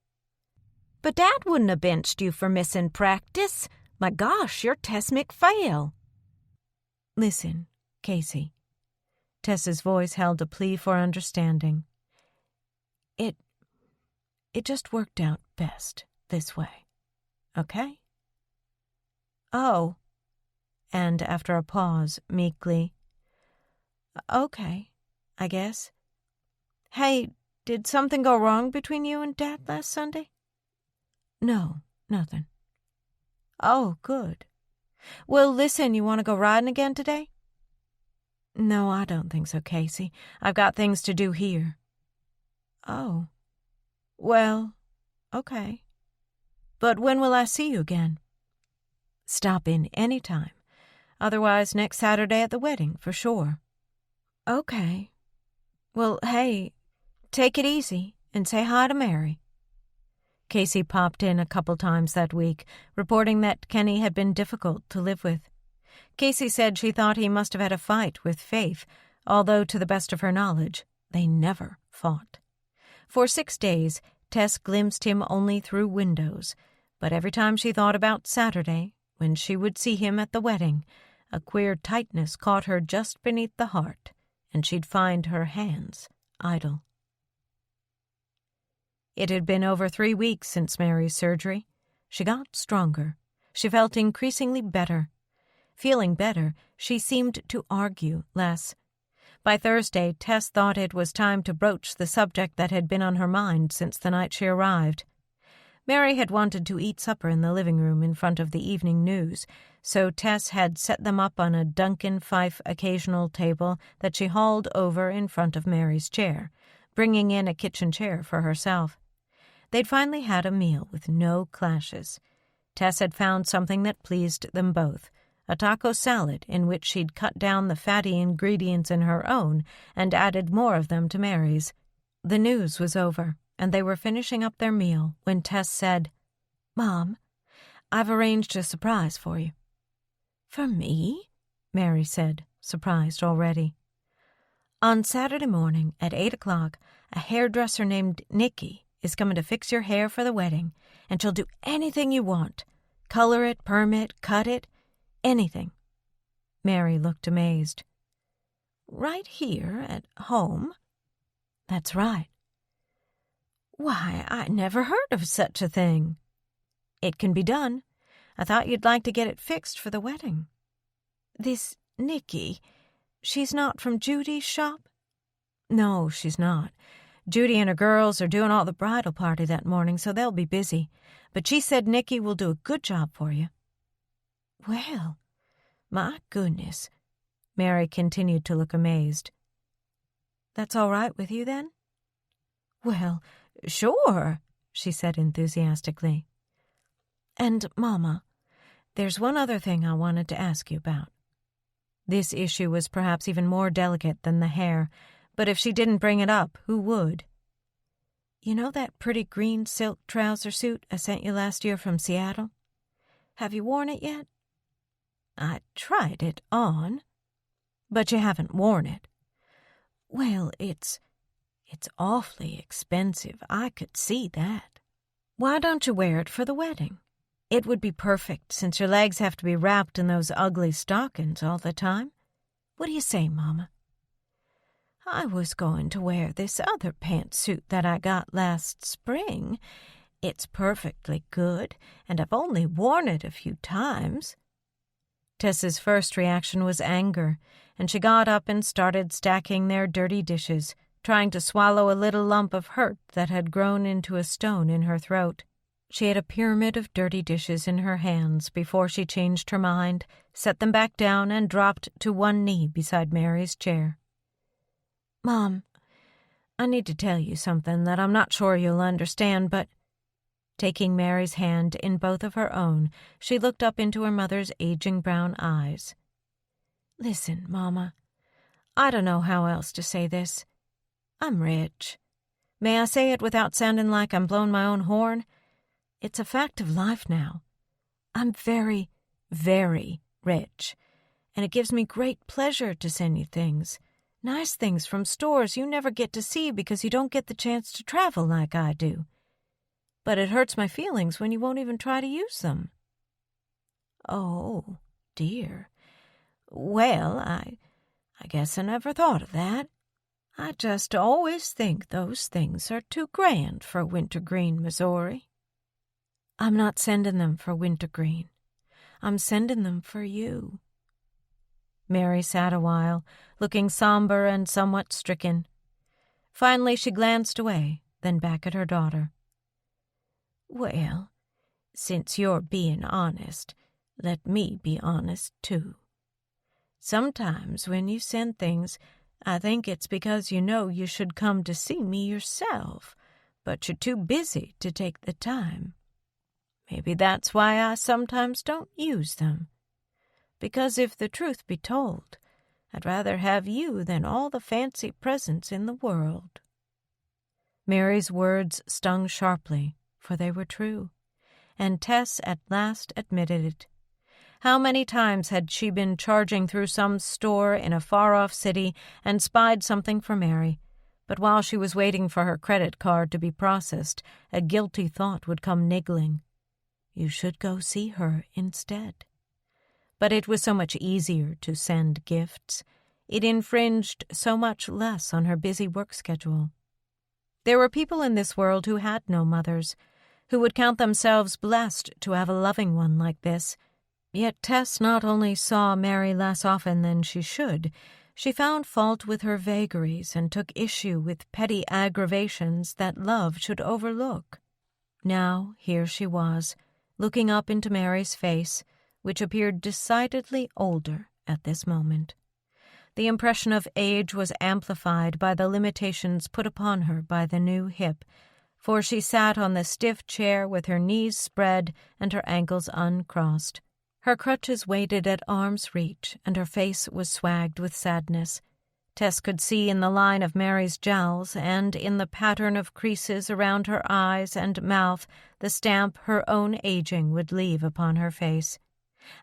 "But Dad wouldn't have benched you for missing practice. My gosh, you're Tess McPhail." "Listen, Casey." Tess's voice held a plea for understanding. It just worked out best this way, okay?" "Oh." And after a pause, meekly, "Okay, I guess. Hey, did something go wrong between you and Dad last Sunday?" "No, nothing." "Oh, good. Well, listen, you want to go riding again today?" "No, I don't think so, Casey. I've got things to do here." "Oh. Well, okay. But when will I see you again?" "Stop in any time. Otherwise, next Saturday at the wedding, for sure." "Okay. Well, hey, take it easy and say hi to Mary." Casey popped in a couple times that week, reporting that Kenny had been difficult to live with. Casey said she thought he must have had a fight with Faith, although to the best of her knowledge, they never fought. For 6 days, Tess glimpsed him only through windows, but every time she thought about Saturday, when she would see him at the wedding, A queer tightness caught her just beneath the heart, and she'd find her hands idle. It had been over 3 weeks since Mary's surgery. She got stronger. She felt increasingly better. Feeling better, she seemed to argue less. By Thursday, Tess thought it was time to broach the subject that had been on her mind since the night she arrived. Mary had wanted to eat supper in the living room in front of the evening news, so Tess had set them up on a Duncan Fife occasional table that she hauled over in front of Mary's chair, bringing in a kitchen chair for herself. They'd finally had a meal with no clashes. Tess had found something that pleased them both, a taco salad in which she'd cut down the fatty ingredients in her own and added more of them to Mary's. The news was over, and they were finishing up their meal when Tess said, "Mom, I've arranged a surprise for you." "For me?" Mary said, surprised already. "On Saturday morning at 8 o'clock, a hairdresser named Nikki is coming to fix your hair for the wedding, and she'll do anything you want. Color it, perm it, cut it, anything." Mary looked amazed. "Right here at home?" "That's right." "Why, I never heard of such a thing." "It can be done. I thought you'd like to get it fixed for the wedding." "This Nikki, she's not from Judy's shop?" "No, she's not. Judy and her girls are doing all the bridal party that morning, so they'll be busy. But she said Nikki will do a good job for you." "Well, my goodness." Mary continued to look amazed. "That's all right with you, then?" "Well, sure," she said enthusiastically. "And, Mama, there's one other thing I wanted to ask you about." This issue was perhaps even more delicate than the hair, but if she didn't bring it up, who would? "You know that pretty green silk trouser suit I sent you last year from Seattle? Have you worn it yet?" "I tried it on." "But you haven't worn it." "Well, it's awfully expensive. I could see that. Why don't you wear it for the wedding? It would be perfect, since your legs have to be wrapped in those ugly stockings all the time. What do you say, Mama?" "I was going to wear this other pantsuit that I got last spring. It's perfectly good, and I've only worn it a few times." Tess's first reaction was anger, and she got up and started stacking their dirty dishes, trying to swallow a little lump of hurt that had grown into a stone in her throat. She had a pyramid of dirty dishes in her hands before she changed her mind, set them back down, and dropped to one knee beside Mary's chair. "Mom, I need to tell you something that I'm not sure you'll understand, but—" Taking Mary's hand in both of her own, she looked up into her mother's aging brown eyes. "Listen, Mama, I don't know how else to say this. I'm rich. May I say it without sounding like I'm blowing my own horn? It's a fact of life now. I'm very, very rich, and it gives me great pleasure to send you things, nice things from stores you never get to see because you don't get the chance to travel like I do. But it hurts my feelings when you won't even try to use them." "Oh, dear. Well, I guess I never thought of that. I just always think those things are too grand for Wintergreen, Missouri." "I'm not sending them for Wintergreen. I'm sending them for you." Mary sat a while, looking somber and somewhat stricken. Finally she glanced away, then back at her daughter. "Well, since you're being honest, let me be honest, too. Sometimes when you send things, I think it's because you know you should come to see me yourself, but you're too busy to take the time. Maybe that's why I sometimes don't use them. Because if the truth be told, I'd rather have you than all the fancy presents in the world." Mary's words stung sharply, for they were true, and Tess at last admitted it. How many times had she been charging through some store in a far-off city and spied something for Mary, but while she was waiting for her credit card to be processed, a guilty thought would come niggling. You should go see her instead. But it was so much easier to send gifts. It infringed so much less on her busy work schedule. There were people in this world who had no mothers, who would count themselves blessed to have a loving one like this. Yet Tess not only saw Mary less often than she should, she found fault with her vagaries and took issue with petty aggravations that love should overlook. Now here she was, looking up into Mary's face, which appeared decidedly older at this moment. The impression of age was amplified by the limitations put upon her by the new hip, for she sat on the stiff chair with her knees spread and her ankles uncrossed. Her crutches waited at arm's reach, and her face was swagged with sadness. Tess could see in the line of Mary's jowls and in the pattern of creases around her eyes and mouth the stamp her own aging would leave upon her face.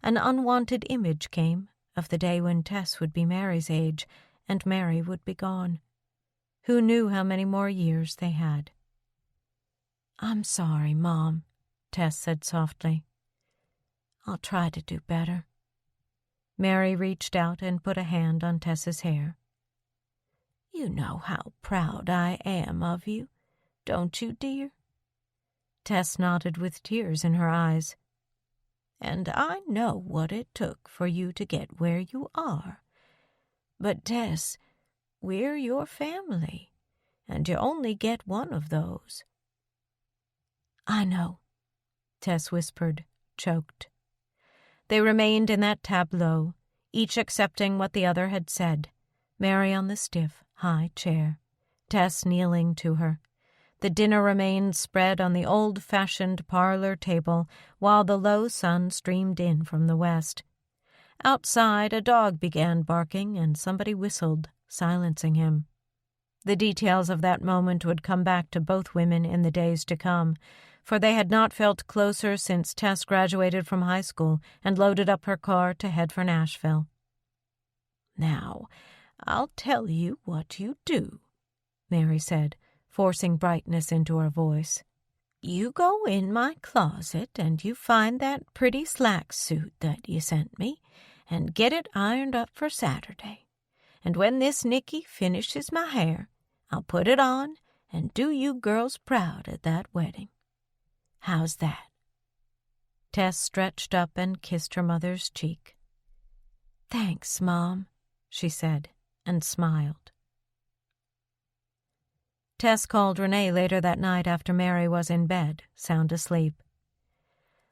An unwanted image came of the day when Tess would be Mary's age, and Mary would be gone. Who knew how many more years they had? "I'm sorry, Mom," Tess said softly. "I'll try to do better." Mary reached out and put a hand on Tess's hair. "You know how proud I am of you, don't you, dear?" Tess nodded with tears in her eyes. "And I know what it took for you to get where you are. But, Tess, we're your family, and you only get one of those." "I know," Tess whispered, choked. They remained in that tableau, each accepting what the other had said, Mary on the stiff, high chair, Tess kneeling to her. The dinner remained spread on the old-fashioned parlor table while the low sun streamed in from the west. Outside, a dog began barking, and somebody whistled, silencing him. The details of that moment would come back to both women in the days to come, for they had not felt closer since Tess graduated from high school and loaded up her car to head for Nashville. "Now, I'll tell you what you do," Mary said, forcing brightness into her voice. "You go in my closet and you find that pretty slack suit that you sent me and get it ironed up for Saturday. And when this Nicky finishes my hair, I'll put it on and do you girls proud at that wedding. How's that?" Tess stretched up and kissed her mother's cheek. "Thanks, Mom," she said, and smiled. Tess called Renee later that night after Mary was in bed, sound asleep.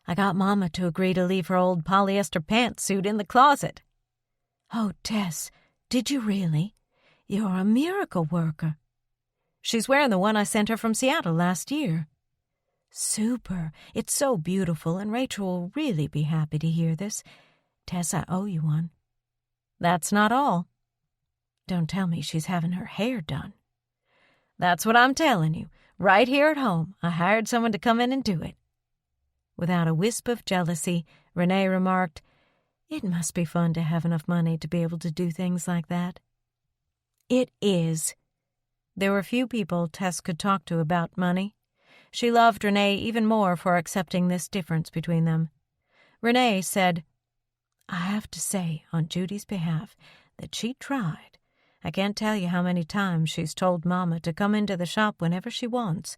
"I got Mama to agree to leave her old polyester pantsuit in the closet." "Oh, Tess, did you really? You're a miracle worker." "She's wearing the one I sent her from Seattle last year." "Super. It's so beautiful, and Rachel will really be happy to hear this. Tess, I owe you one." "That's not all." "Don't tell me she's having her hair done." "That's what I'm telling you. Right here at home, I hired someone to come in and do it." Without a wisp of jealousy, Renee remarked, "It must be fun to have enough money to be able to do things like that." "It is." There were few people Tess could talk to about money. She loved Renee even more for accepting this difference between them. Renee said, "I have to say, on Judy's behalf, that she tried. I can't tell you how many times she's told Mama to come into the shop whenever she wants,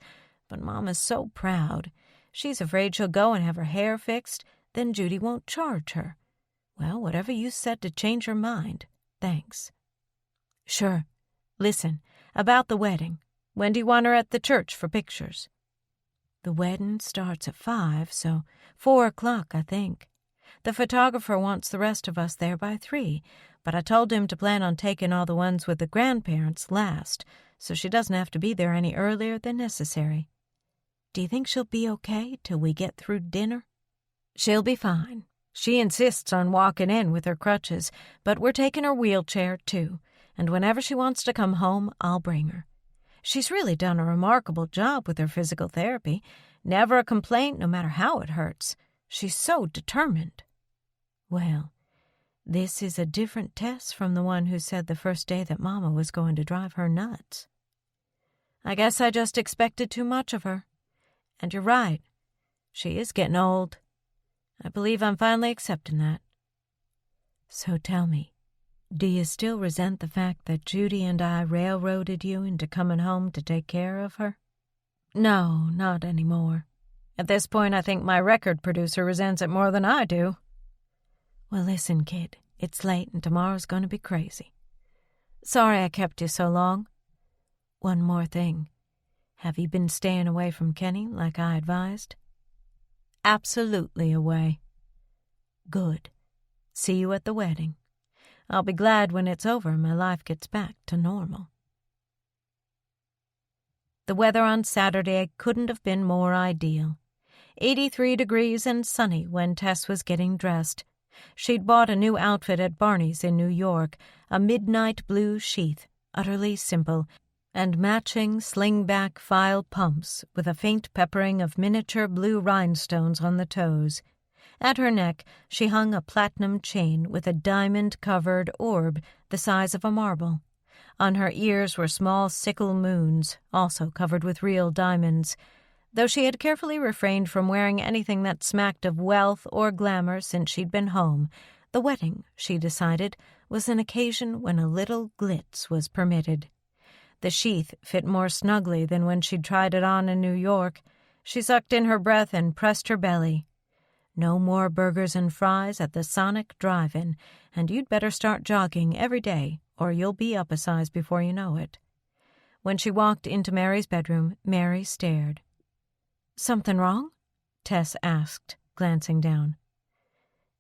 but Mama's so proud. She's afraid she'll go and have her hair fixed, then Judy won't charge her. Well, whatever you said to change her mind, thanks." "Sure. Listen, about the wedding. When do you want her at the church for pictures?" "The wedding starts at 5, so 4 o'clock, I think. The photographer wants the rest of us there by 3, but I told him to plan on taking all the ones with the grandparents last, so she doesn't have to be there any earlier than necessary. Do you think she'll be okay till we get through dinner?" "She'll be fine. She insists on walking in with her crutches, but we're taking her wheelchair, too, and whenever she wants to come home, I'll bring her. She's really done a remarkable job with her physical therapy. Never a complaint, no matter how it hurts. She's so determined." "Well, this is a different Tess from the one who said the first day that Mama was going to drive her nuts." "I guess I just expected too much of her. And you're right. She is getting old. I believe I'm finally accepting that." So tell me, do you still resent the fact that Judy and I railroaded you into coming home to take care of her? No, not anymore. At this point, I think my record producer resents it more than I do. Well, listen, kid, it's late and tomorrow's going to be crazy. Sorry I kept you so long. One more thing. Have you been staying away from Kenny like I advised? Absolutely away. Good. See you at the wedding. I'll be glad when it's over and my life gets back to normal. The weather on Saturday couldn't have been more ideal. 83 degrees and sunny when Tess was getting dressed. She'd bought a new outfit at Barney's in New York, a midnight blue sheath, utterly simple, and matching sling-back file pumps with a faint peppering of miniature blue rhinestones on the toes. At her neck she hung a platinum chain with a diamond-covered orb the size of a marble. On her ears were small sickle moons, also covered with real diamonds. Though she had carefully refrained from wearing anything that smacked of wealth or glamour since she'd been home, the wedding, she decided, was an occasion when a little glitz was permitted. The sheath fit more snugly than when she'd tried it on in New York. She sucked in her breath and pressed her belly. No more burgers and fries at the Sonic Drive-In, and you'd better start jogging every day, or you'll be up a size before you know it. When she walked into Mary's bedroom, Mary stared. Something wrong? Tess asked, glancing down.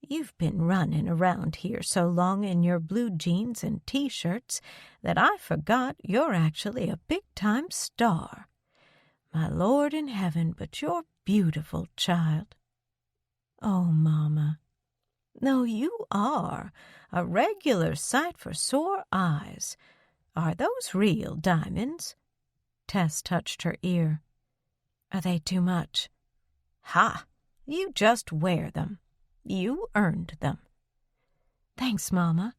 You've been running around here so long in your blue jeans and T-shirts that I forgot you're actually a big-time star. My Lord in heaven, but you're beautiful, child. Oh, Mama. No, you are. A regular sight for sore eyes. Are those real diamonds? Tess touched her ear. Are they too much? Ha! You just wear them. You earned them. Thanks, Mama.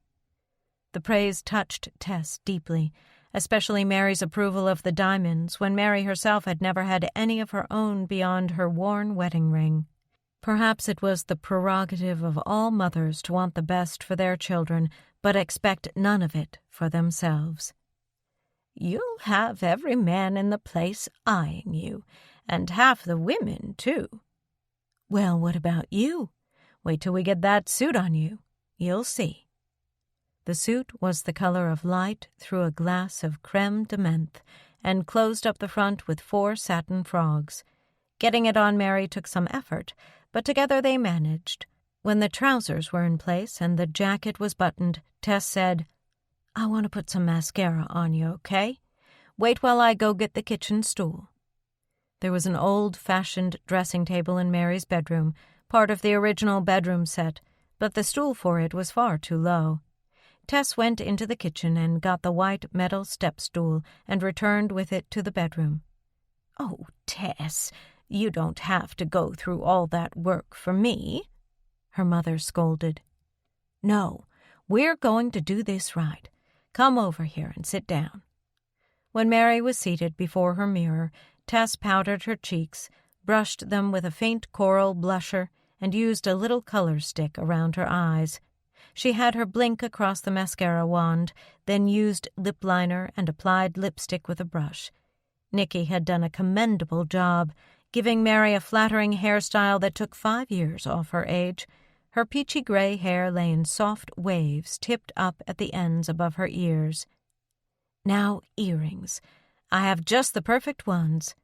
The praise touched Tess deeply, especially Mary's approval of the diamonds when Mary herself had never had any of her own beyond her worn wedding ring. Perhaps it was the prerogative of all mothers to want the best for their children, but expect none of it for themselves. You'll have every man in the place eyeing you, and half the women, too. Well, what about you? Wait till we get that suit on you. You'll see. The suit was the color of light through a glass of creme de menthe, and closed up the front with 4 satin frogs. Getting it on Mary took some effort, but together they managed. When the trousers were in place and the jacket was buttoned, Tess said, I want to put some mascara on you, okay? Wait while I go get the kitchen stool. There was an old-fashioned dressing table in Mary's bedroom, part of the original bedroom set, but the stool for it was far too low. Tess went into the kitchen and got the white metal step stool and returned with it to the bedroom. Oh, Tess, you don't have to go through all that work for me, her mother scolded. No, we're going to do this right. Come over here and sit down. When Mary was seated before her mirror, Tess powdered her cheeks, brushed them with a faint coral blusher, and used a little color stick around her eyes. She had her blink across the mascara wand, then used lip liner and applied lipstick with a brush. Nicky had done a commendable job, giving Mary a flattering hairstyle that took 5 years off her age. Her peachy gray hair lay in soft waves tipped up at the ends above her ears. Now earrings. I have just the perfect ones.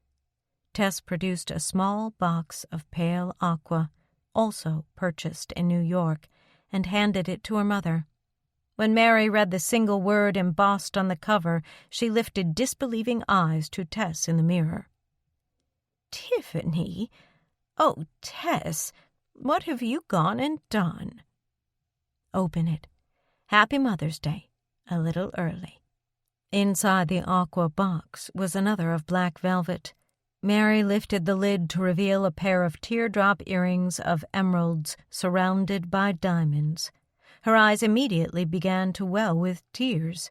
Tess produced a small box of pale aqua, also purchased in New York, and handed it to her mother. When Mary read the single word embossed on the cover, she lifted disbelieving eyes to Tess in the mirror. Tiffany? Oh, Tess, what have you gone and done? Open it. Happy Mother's Day, a little early. Inside the aqua box was another of black velvet. Mary lifted the lid to reveal a pair of teardrop earrings of emeralds surrounded by diamonds. Her eyes immediately began to well with tears.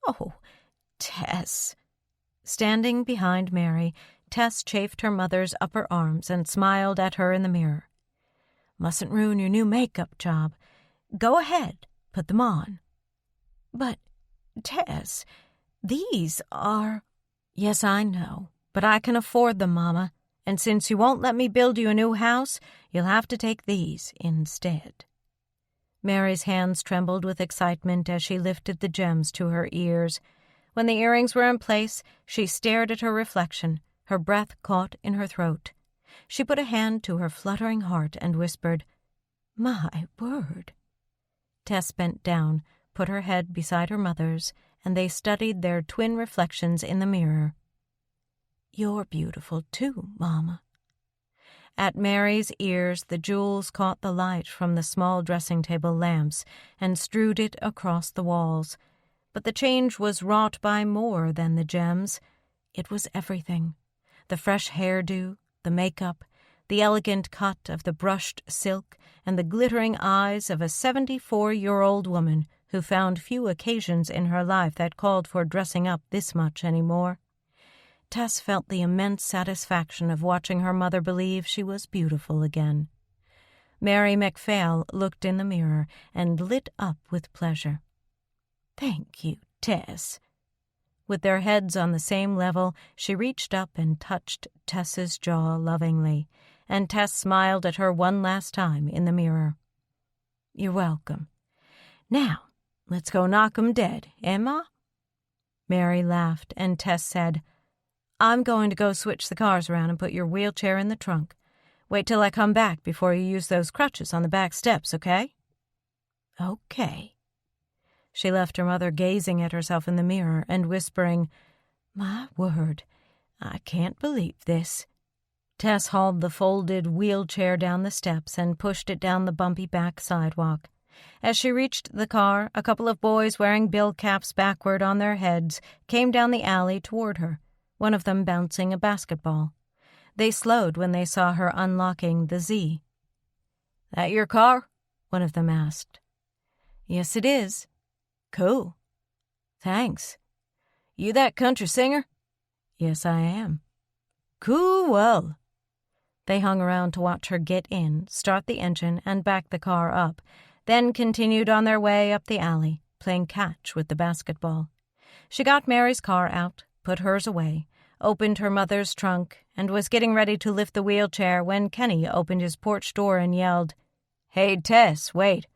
Oh, Tess. Standing behind Mary, Tess chafed her mother's upper arms and smiled at her in the mirror. Mustn't ruin your new makeup job. Go ahead, put them on." "But, Tess, these are—" "Yes, I know, but I can afford them, Mama, and since you won't let me build you a new house, you'll have to take these instead." Mary's hands trembled with excitement as she lifted the gems to her ears. When the earrings were in place, she stared at her reflection, her breath caught in her throat. She put a hand to her fluttering heart and whispered, "My word." Tess bent down, put her head beside her mother's, and they studied their twin reflections in the mirror. "You're beautiful too, Mama." At Mary's ears the jewels caught the light from the small dressing-table lamps and strewed it across the walls. But the change was wrought by more than the gems. It was everything. The fresh hairdo, the makeup, the elegant cut of the brushed silk, and the glittering eyes of a 74-year-old woman who found few occasions in her life that called for dressing up this much anymore. Tess felt the immense satisfaction of watching her mother believe she was beautiful again. Mary MacPhail looked in the mirror and lit up with pleasure. "Thank you, Tess." With their heads on the same level, she reached up and touched Tess's jaw lovingly, and Tess smiled at her one last time in the mirror. "You're welcome. Now, let's go knock 'em dead, eh, Ma?" Mary laughed, and Tess said, "I'm going to go switch the cars around and put your wheelchair in the trunk. Wait till I come back before you use those crutches on the back steps, okay?" "Okay." She left her mother gazing at herself in the mirror and whispering, "My word, I can't believe this." Tess hauled the folded wheelchair down the steps and pushed it down the bumpy back sidewalk. As she reached the car, a couple of boys wearing bill caps backward on their heads came down the alley toward her, one of them bouncing a basketball. They slowed when they saw her unlocking the Z. "That your car?" one of them asked. "Yes, it is." "Cool. Thanks. You that country singer?" "Yes, I am." "Cool." They hung around to watch her get in, start the engine, and back the car up, then continued on their way up the alley, playing catch with the basketball. She got Mary's car out, put hers away, opened her mother's trunk, and was getting ready to lift the wheelchair when Kenny opened his porch door and yelled, "Hey, Tess, wait.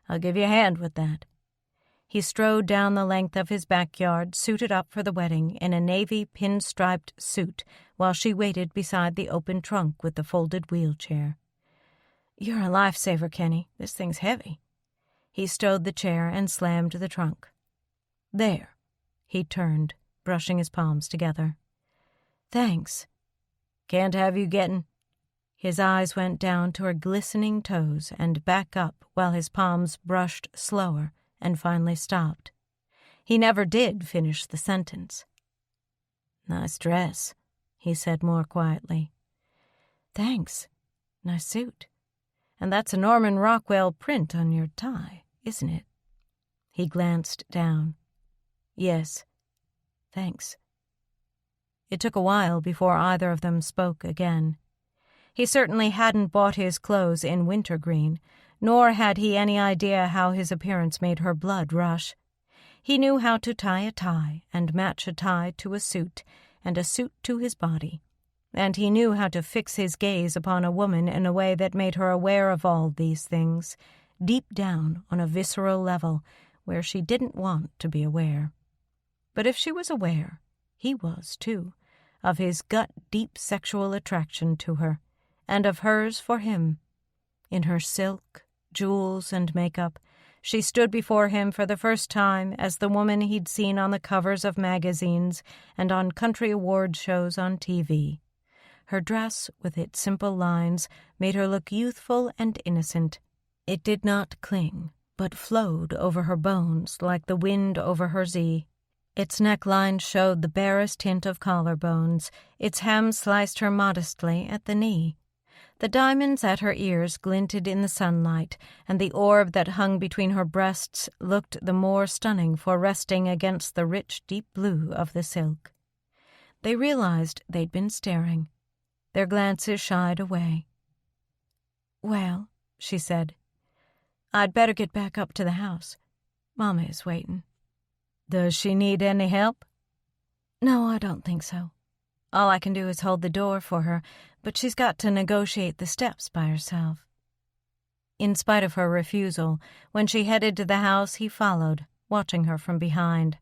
I'll give you a hand with that." He strode down the length of his backyard, suited up for the wedding in a navy pinstriped suit, while she waited beside the open trunk with the folded wheelchair. "You're a lifesaver, Kenny. This thing's heavy." He stowed the chair and slammed the trunk. "There." He turned, brushing his palms together. "Thanks." "Can't have you getting—" His eyes went down to her glistening toes and back up while his palms brushed slower and finally stopped. He never did finish the sentence. "Nice dress," he said more quietly. "Thanks. Nice suit. And that's a Norman Rockwell print on your tie, isn't it?" He glanced down. "Yes. Thanks." It took a while before either of them spoke again. He certainly hadn't bought his clothes in wintergreen, nor had he any idea how his appearance made her blood rush. He knew how to tie a tie and match a tie to a suit and a suit to his body, and he knew how to fix his gaze upon a woman in a way that made her aware of all these things, deep down on a visceral level where she didn't want to be aware. But if she was aware, he was too, of his gut-deep sexual attraction to her, and of hers for him. In her silk, jewels, and makeup, she stood before him for the first time as the woman he'd seen on the covers of magazines and on country award shows on TV. Her dress, with its simple lines, made her look youthful and innocent. It did not cling, but flowed over her bones like the wind over her Z. Its neckline showed the barest hint of collarbones. Its hem sliced her modestly at the knee. The diamonds at her ears glinted in the sunlight, and the orb that hung between her breasts looked the more stunning for resting against the rich, deep blue of the silk. They realized they'd been staring. Their glances shied away. "Well," she said, I'd better get back up to the house. Mama is waiting." "Does she need any help?" "No, I don't think so. All I can do is hold the door for her, but she's got to negotiate the steps by herself." In spite of her refusal, when she headed to the house, he followed, watching her from behind.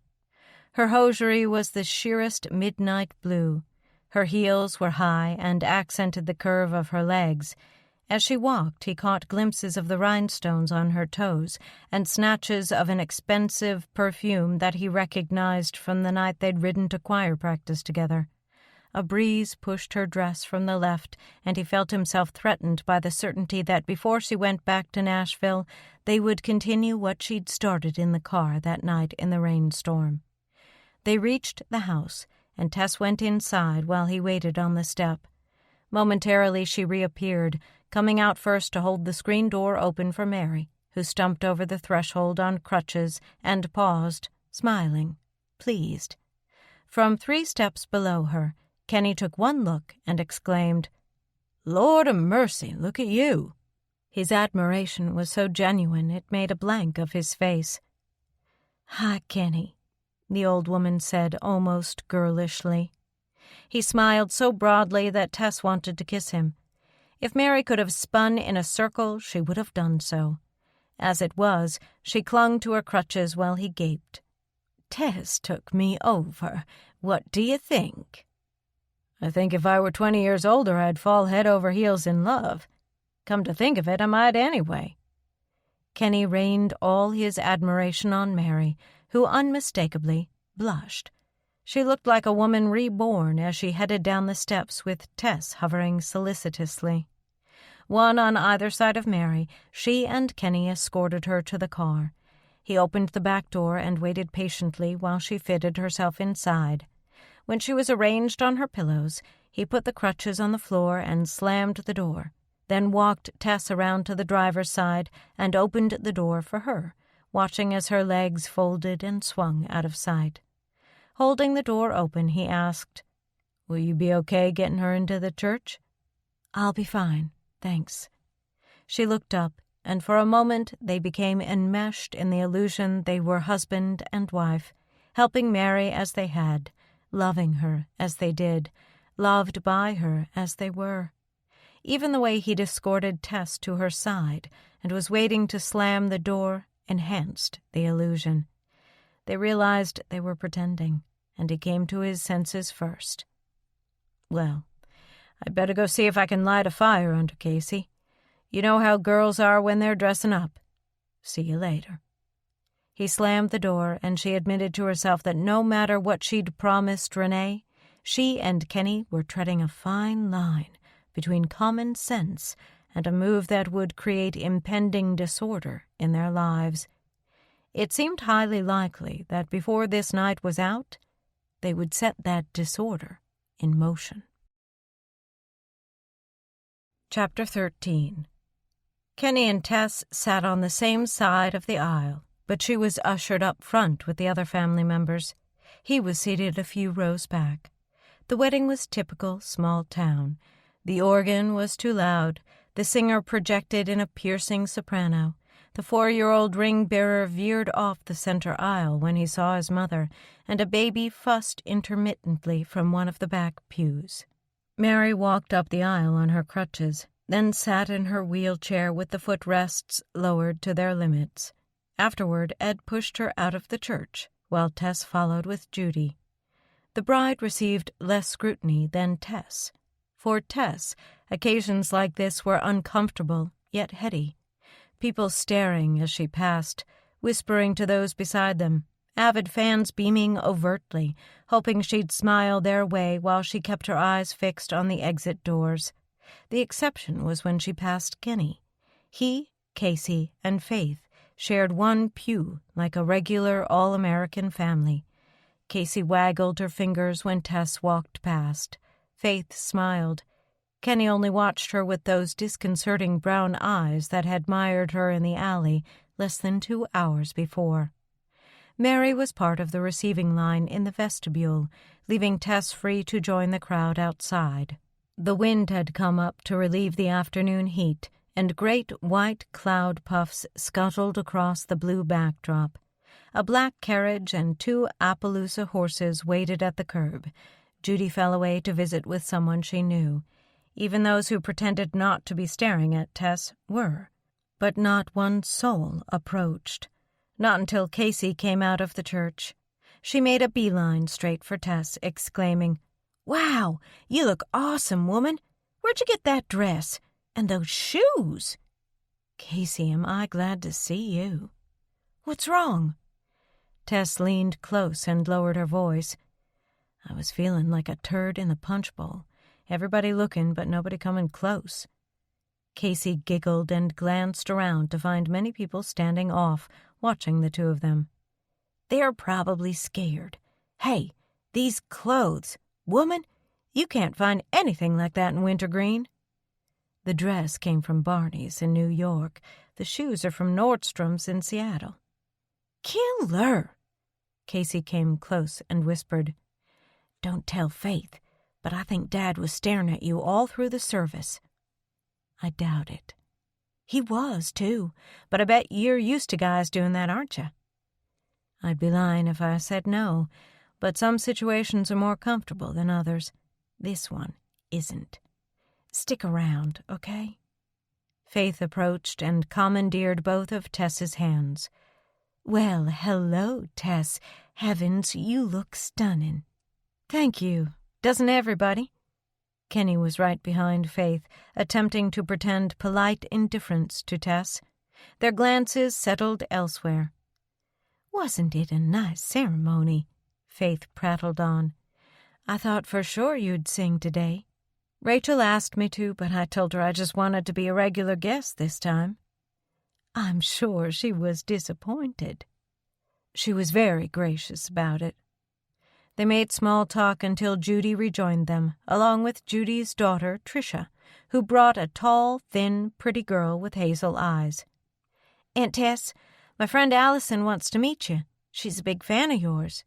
Her hosiery was the sheerest midnight blue. Her heels were high and accented the curve of her legs. As she walked, he caught glimpses of the rhinestones on her toes and snatches of an expensive perfume that he recognized from the night they'd ridden to choir practice together. A breeze pushed her dress from the left, and he felt himself threatened by the certainty that before she went back to Nashville, they would continue what she'd started in the car that night in the rainstorm. They reached the house, and Tess went inside while he waited on the step. Momentarily she reappeared, coming out first to hold the screen door open for Mary, who stumped over the threshold on crutches and paused, smiling, pleased. From 3 steps below her, Kenny took one look and exclaimed, "Lord of mercy, look at you!" His admiration was so genuine it made a blank of his face. "Hi, Kenny," the old woman said almost girlishly. He smiled so broadly that Tess wanted to kiss him. If Mary could have spun in a circle, she would have done so. As it was, she clung to her crutches while he gaped. "Tess took me over. What do you think?" "I think if I were 20 years older, I'd fall head over heels in love. Come to think of it, I might anyway." Kenny rained all his admiration on Mary, who unmistakably blushed. She looked like a woman reborn as she headed down the steps with Tess hovering solicitously. One on either side of Mary, she and Kenny escorted her to the car. He opened the back door and waited patiently while she fitted herself inside. When she was arranged on her pillows, he put the crutches on the floor and slammed the door, then walked Tess around to the driver's side and opened the door for her, watching as her legs folded and swung out of sight. Holding the door open, he asked, "Will you be okay getting her into the church?" "I'll be fine, thanks." She looked up, and for a moment they became enmeshed in the illusion they were husband and wife, helping Mary as they had, loving her as they did, loved by her as they were. Even the way he'd escorted Tess to her side and was waiting to slam the door enhanced the illusion. They realized they were pretending, and he came to his senses first. "Well, I'd better go see if I can light a fire under Casey. You know how girls are when they're dressing up. See you later." He slammed the door, and she admitted to herself that no matter what she'd promised Renee, she and Kenny were treading a fine line between common sense and a move that would create impending disorder in their lives. It seemed highly likely that before this night was out, they would set that disorder in motion. Chapter 13. Kenny and Tess sat on the same side of the aisle, but she was ushered up front with the other family members. He was seated a few rows back. The wedding was typical small town. The organ was too loud. The singer projected in a piercing soprano. The 4-year-old ring-bearer veered off the center aisle when he saw his mother, and a baby fussed intermittently from one of the back pews. Mary walked up the aisle on her crutches, then sat in her wheelchair with the footrests lowered to their limits. Afterward, Ed pushed her out of the church, while Tess followed with Judy. The bride received less scrutiny than Tess. For Tess, occasions like this were uncomfortable, yet heady. People staring as she passed, whispering to those beside them, avid fans beaming overtly, hoping she'd smile their way while she kept her eyes fixed on the exit doors. The exception was when she passed Kenny. He, Casey, and Faith shared one pew like a regular all-American family. Casey waggled her fingers when Tess walked past. Faith smiled. Kenny only watched her with those disconcerting brown eyes that had mired her in the alley less than 2 hours before. Mary was part of the receiving line in the vestibule, leaving Tess free to join the crowd outside. The wind had come up to relieve the afternoon heat, and great white cloud puffs scuttled across the blue backdrop. A black carriage and 2 Appaloosa horses waited at the curb. Judy fell away to visit with someone she knew. Even those who pretended not to be staring at Tess were. But not one soul approached. Not until Casey came out of the church. She made a beeline straight for Tess, exclaiming, "Wow, you look awesome, woman. Where'd you get that dress? And those shoes?" "Casey, am I glad to see you." "What's wrong?" Tess leaned close and lowered her voice. "I was feeling like a turd in the punch bowl. Everybody looking, but nobody coming close." Casey giggled and glanced around to find many people standing off, watching the two of them. "They're probably scared. Hey, these clothes. Woman, you can't find anything like that in Wintergreen." "The dress came from Barney's in New York. The shoes are from Nordstrom's in Seattle." "Killer!" Casey came close and whispered, "Don't tell Faith, but I think Dad was staring at you all through the service." "I doubt it." "He was, too, but I bet you're used to guys doing that, aren't you?" "I'd be lying if I said no, but some situations are more comfortable than others. This one isn't. Stick around, okay?" Faith approached and commandeered both of Tess's hands. "Well, hello, Tess. Heavens, you look stunning." "Thank you. Doesn't everybody?" Kenny was right behind Faith, attempting to pretend polite indifference to Tess. Their glances settled elsewhere. "Wasn't it a nice ceremony?" Faith prattled on. "I thought for sure you'd sing today. Rachel asked me to, but I told her I just wanted to be a regular guest this time." "I'm sure she was disappointed." "She was very gracious about it." They made small talk until Judy rejoined them, along with Judy's daughter, Tricia, who brought a tall, thin, pretty girl with hazel eyes. "Aunt Tess, my friend Allison wants to meet you. She's a big fan of yours."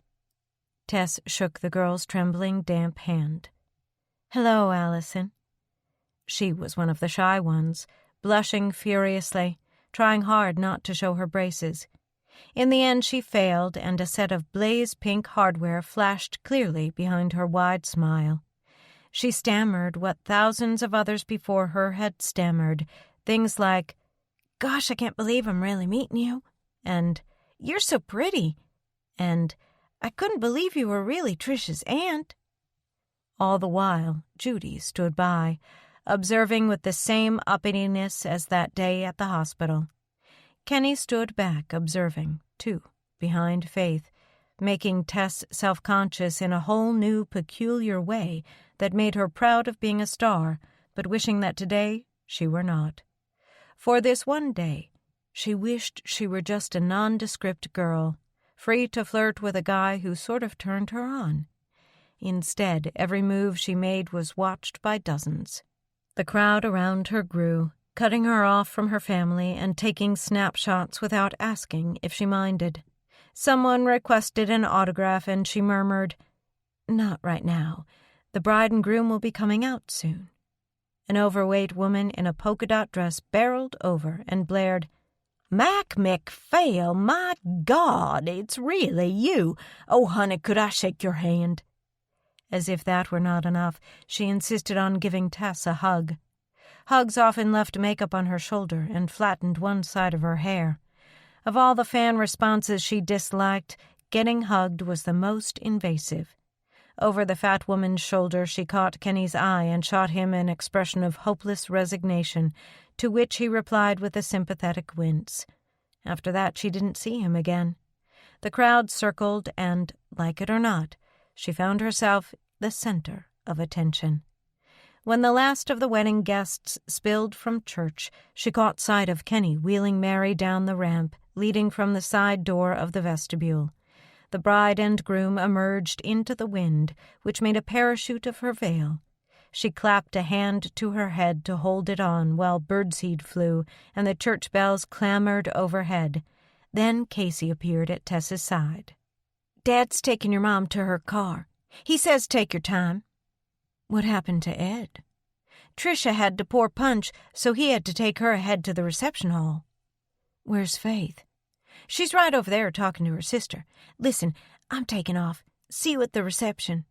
Tess shook the girl's trembling, damp hand. "Hello, Allison." She was one of the shy ones, blushing furiously, trying hard not to show her braces. In the end she failed, and a set of blaze-pink hardware flashed clearly behind her wide smile. She stammered what thousands of others before her had stammered, things like, "Gosh, I can't believe I'm really meeting you," and "You're so pretty," and "I couldn't believe you were really Tricia's aunt." All the while, Judy stood by, observing with the same uppityness as that day at the hospital. Kenny stood back, observing, too, behind Faith, making Tess self-conscious in a whole new, peculiar way that made her proud of being a star, but wishing that today she were not. For this one day, she wished she were just a nondescript girl, free to flirt with a guy who sort of turned her on. Instead, every move she made was watched by dozens. The crowd around her grew, cutting her off from her family and taking snapshots without asking if she minded. Someone requested an autograph and she murmured, "Not right now. The bride and groom will be coming out soon." An overweight woman in a polka-dot dress barreled over and blared, "Mac McPhail, my God, it's really you. Oh, honey, could I shake your hand?" As if that were not enough, she insisted on giving Tess a hug. Hugs often left makeup on her shoulder and flattened one side of her hair. Of all the fan responses she disliked, getting hugged was the most invasive. Over the fat woman's shoulder she caught Kenny's eye and shot him an expression of hopeless resignation, to which he replied with a sympathetic wince. After that she didn't see him again. The crowd circled and, like it or not, she found herself the center of attention. When the last of the wedding guests spilled from church, she caught sight of Kenny wheeling Mary down the ramp leading from the side door of the vestibule. The bride and groom emerged into the wind, which made a parachute of her veil. She clapped a hand to her head to hold it on while birdseed flew and the church bells clamored overhead. Then Casey appeared at Tess's side. "Dad's taking your mom to her car. He says take your time." "What happened to Ed?" Tricia had to pour punch, so he had to take her ahead to the reception hall." "Where's Faith?" "She's right over there talking to her sister. Listen, I'm taking off. See you at the reception."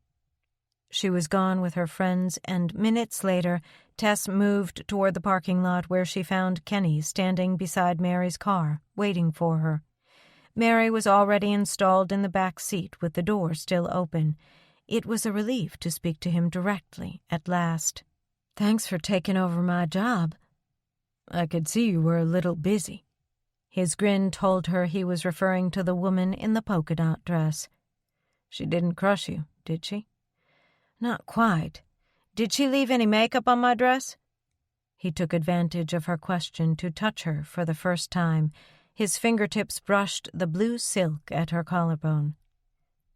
She was gone with her friends, and minutes later, Tess moved toward the parking lot where she found Kenny standing beside Mary's car, waiting for her. Mary was already installed in the back seat with the door still open. It was a relief to speak to him directly at last. "Thanks for taking over my job." "I could see you were a little busy." His grin told her he was referring to the woman in the polka dot dress. "She didn't crush you, did she?" "Not quite. Did she leave any makeup on my dress?" He took advantage of her question to touch her for the first time. His fingertips brushed the blue silk at her collarbone.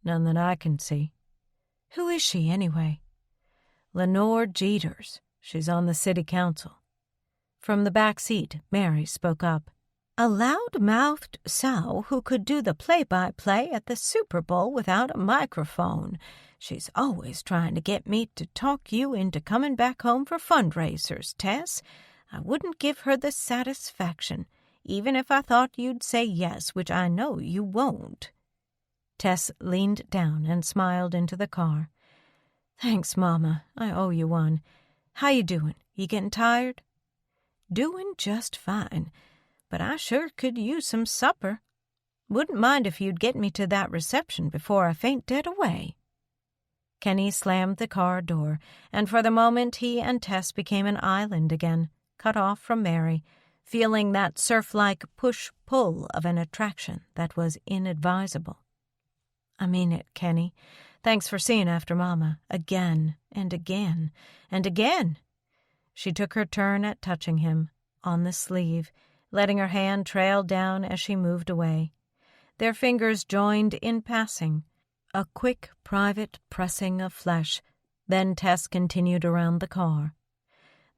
"None that I can see." "Who is she, anyway?" "Lenore Jeters. She's on the city council." From the back seat, Mary spoke up. "A loud-mouthed sow who could do the play-by-play at the Super Bowl without a microphone. She's always trying to get me to talk you into coming back home for fundraisers, Tess. I wouldn't give her the satisfaction, even if I thought you'd say yes, which I know you won't." Tess leaned down and smiled into the car. "Thanks, Mama. I owe you one. How you doing? You getting tired?" "Doing just fine, but I sure could use some supper. Wouldn't mind if you'd get me to that reception before I faint dead away." Kenny slammed the car door, and for the moment he and Tess became an island again, cut off from Mary, feeling that surf-like push-pull of an attraction that was inadvisable. "I mean it, Kenny. Thanks for seeing after Mama, again and again and again." She took her turn at touching him, on the sleeve, letting her hand trail down as she moved away. Their fingers joined in passing, a quick, private pressing of flesh. Then Tess continued around the car.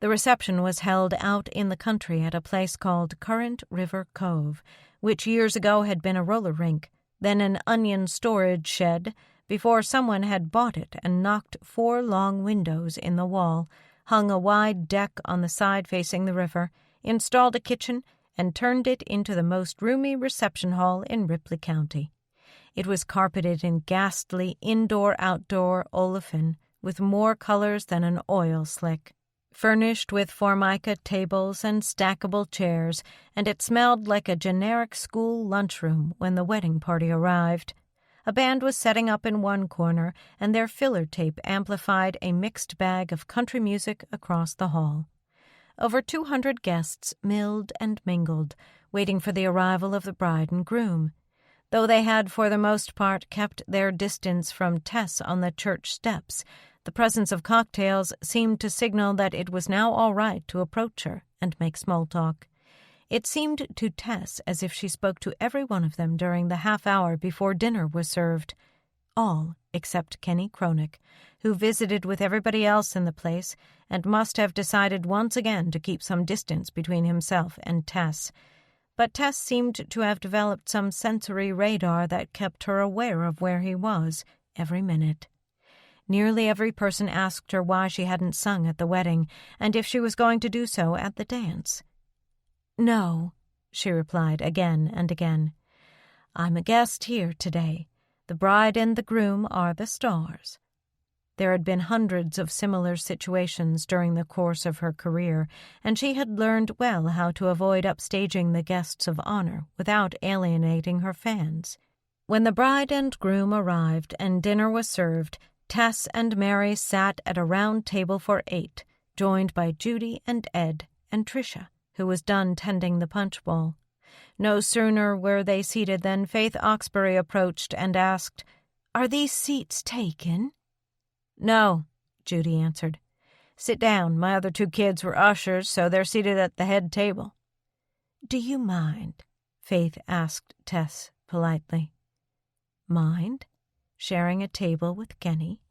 The reception was held out in the country at a place called Current River Cove, which years ago had been a roller rink, then an onion storage shed, before someone had bought it and knocked 4 long windows in the wall, hung a wide deck on the side facing the river, installed a kitchen, and turned it into the most roomy reception hall in Ripley County. It was carpeted in ghastly indoor-outdoor olefin with more colors than an oil slick, furnished with formica tables and stackable chairs, and it smelled like a generic school lunchroom when the wedding party arrived. A band was setting up in one corner, and their filler tape amplified a mixed bag of country music across the hall. Over 200 guests milled and mingled, waiting for the arrival of the bride and groom. Though they had for the most part kept their distance from Tess on the church steps, the presence of cocktails seemed to signal that it was now all right to approach her and make small talk. It seemed to Tess as if she spoke to every one of them during the half-hour before dinner was served. All except Kenny Cronick, who visited with everybody else in the place and must have decided once again to keep some distance between himself and Tess. But Tess seemed to have developed some sensory radar that kept her aware of where he was every minute. Nearly every person asked her why she hadn't sung at the wedding, and if she was going to do so at the dance. "No," she replied again and again. "I'm a guest here today. The bride and the groom are the stars." There had been hundreds of similar situations during the course of her career, and she had learned well how to avoid upstaging the guests of honor without alienating her fans. When the bride and groom arrived and dinner was served, Tess and Mary sat at a round table for 8, joined by Judy and Ed and Tricia, who was done tending the punch bowl. No sooner were they seated than Faith Oxbury approached and asked, "Are these seats taken?" "No," Judy answered. "Sit down. My other 2 kids were ushers, so they're seated at the head table." "Do you mind?" Faith asked Tess politely. Mind? Sharing a table with Kenny?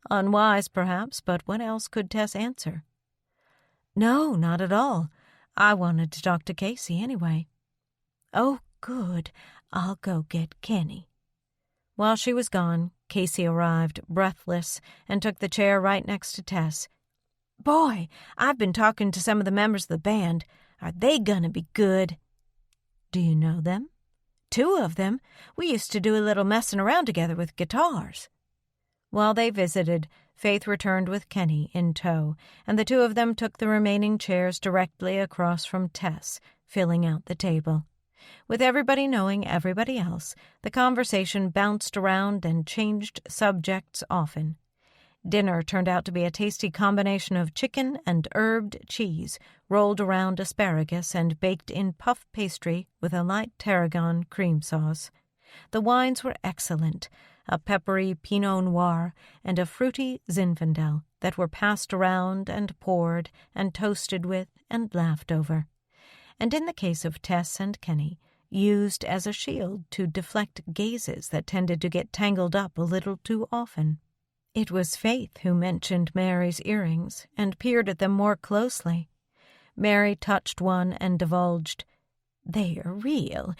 Unwise, perhaps, but what else could Tess answer? "No, not at all. I wanted to talk to Casey anyway." "Oh, good. I'll go get Kenny." While she was gone, Casey arrived, breathless, and took the chair right next to Tess. Boy, I've been talking to some of the members of the band. Are they gonna be good? Do you know them? 2 of them. We used to do a little messing around together with guitars. While they visited, Faith returned with Kenny in tow, and the 2 of them took the remaining chairs directly across from Tess, filling out the table. With everybody knowing everybody else, the conversation bounced around and changed subjects often. Dinner turned out to be a tasty combination of chicken and herbed cheese, rolled around asparagus and baked in puff pastry with a light tarragon cream sauce. The wines were excellent, a peppery Pinot Noir and a fruity Zinfandel that were passed around and poured and toasted with and laughed over. And in the case of Tess and Kenny, used as a shield to deflect gazes that tended to get tangled up a little too often. It was Faith who mentioned Mary's earrings and peered at them more closely. Mary touched one and divulged, "They are real.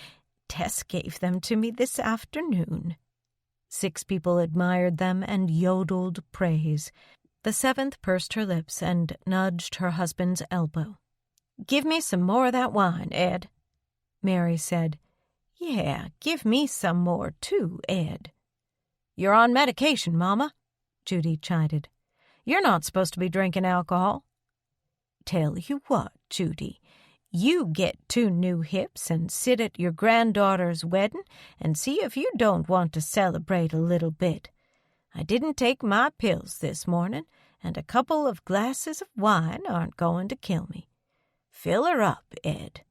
Tess gave them to me this afternoon." 6 people admired them and yodeled praise. The 7th pursed her lips and nudged her husband's elbow. "Give me some more of that wine, Ed." Mary said, "Yeah, give me some more too, Ed." "You're on medication, Mama," Judy chided. "You're not supposed to be drinking alcohol." "Tell you what, Judy, you get 2 new hips and sit at your granddaughter's wedding and see if you don't want to celebrate a little bit. I didn't take my pills this morning, and a couple of glasses of wine aren't going to kill me. Fill her up, Ed."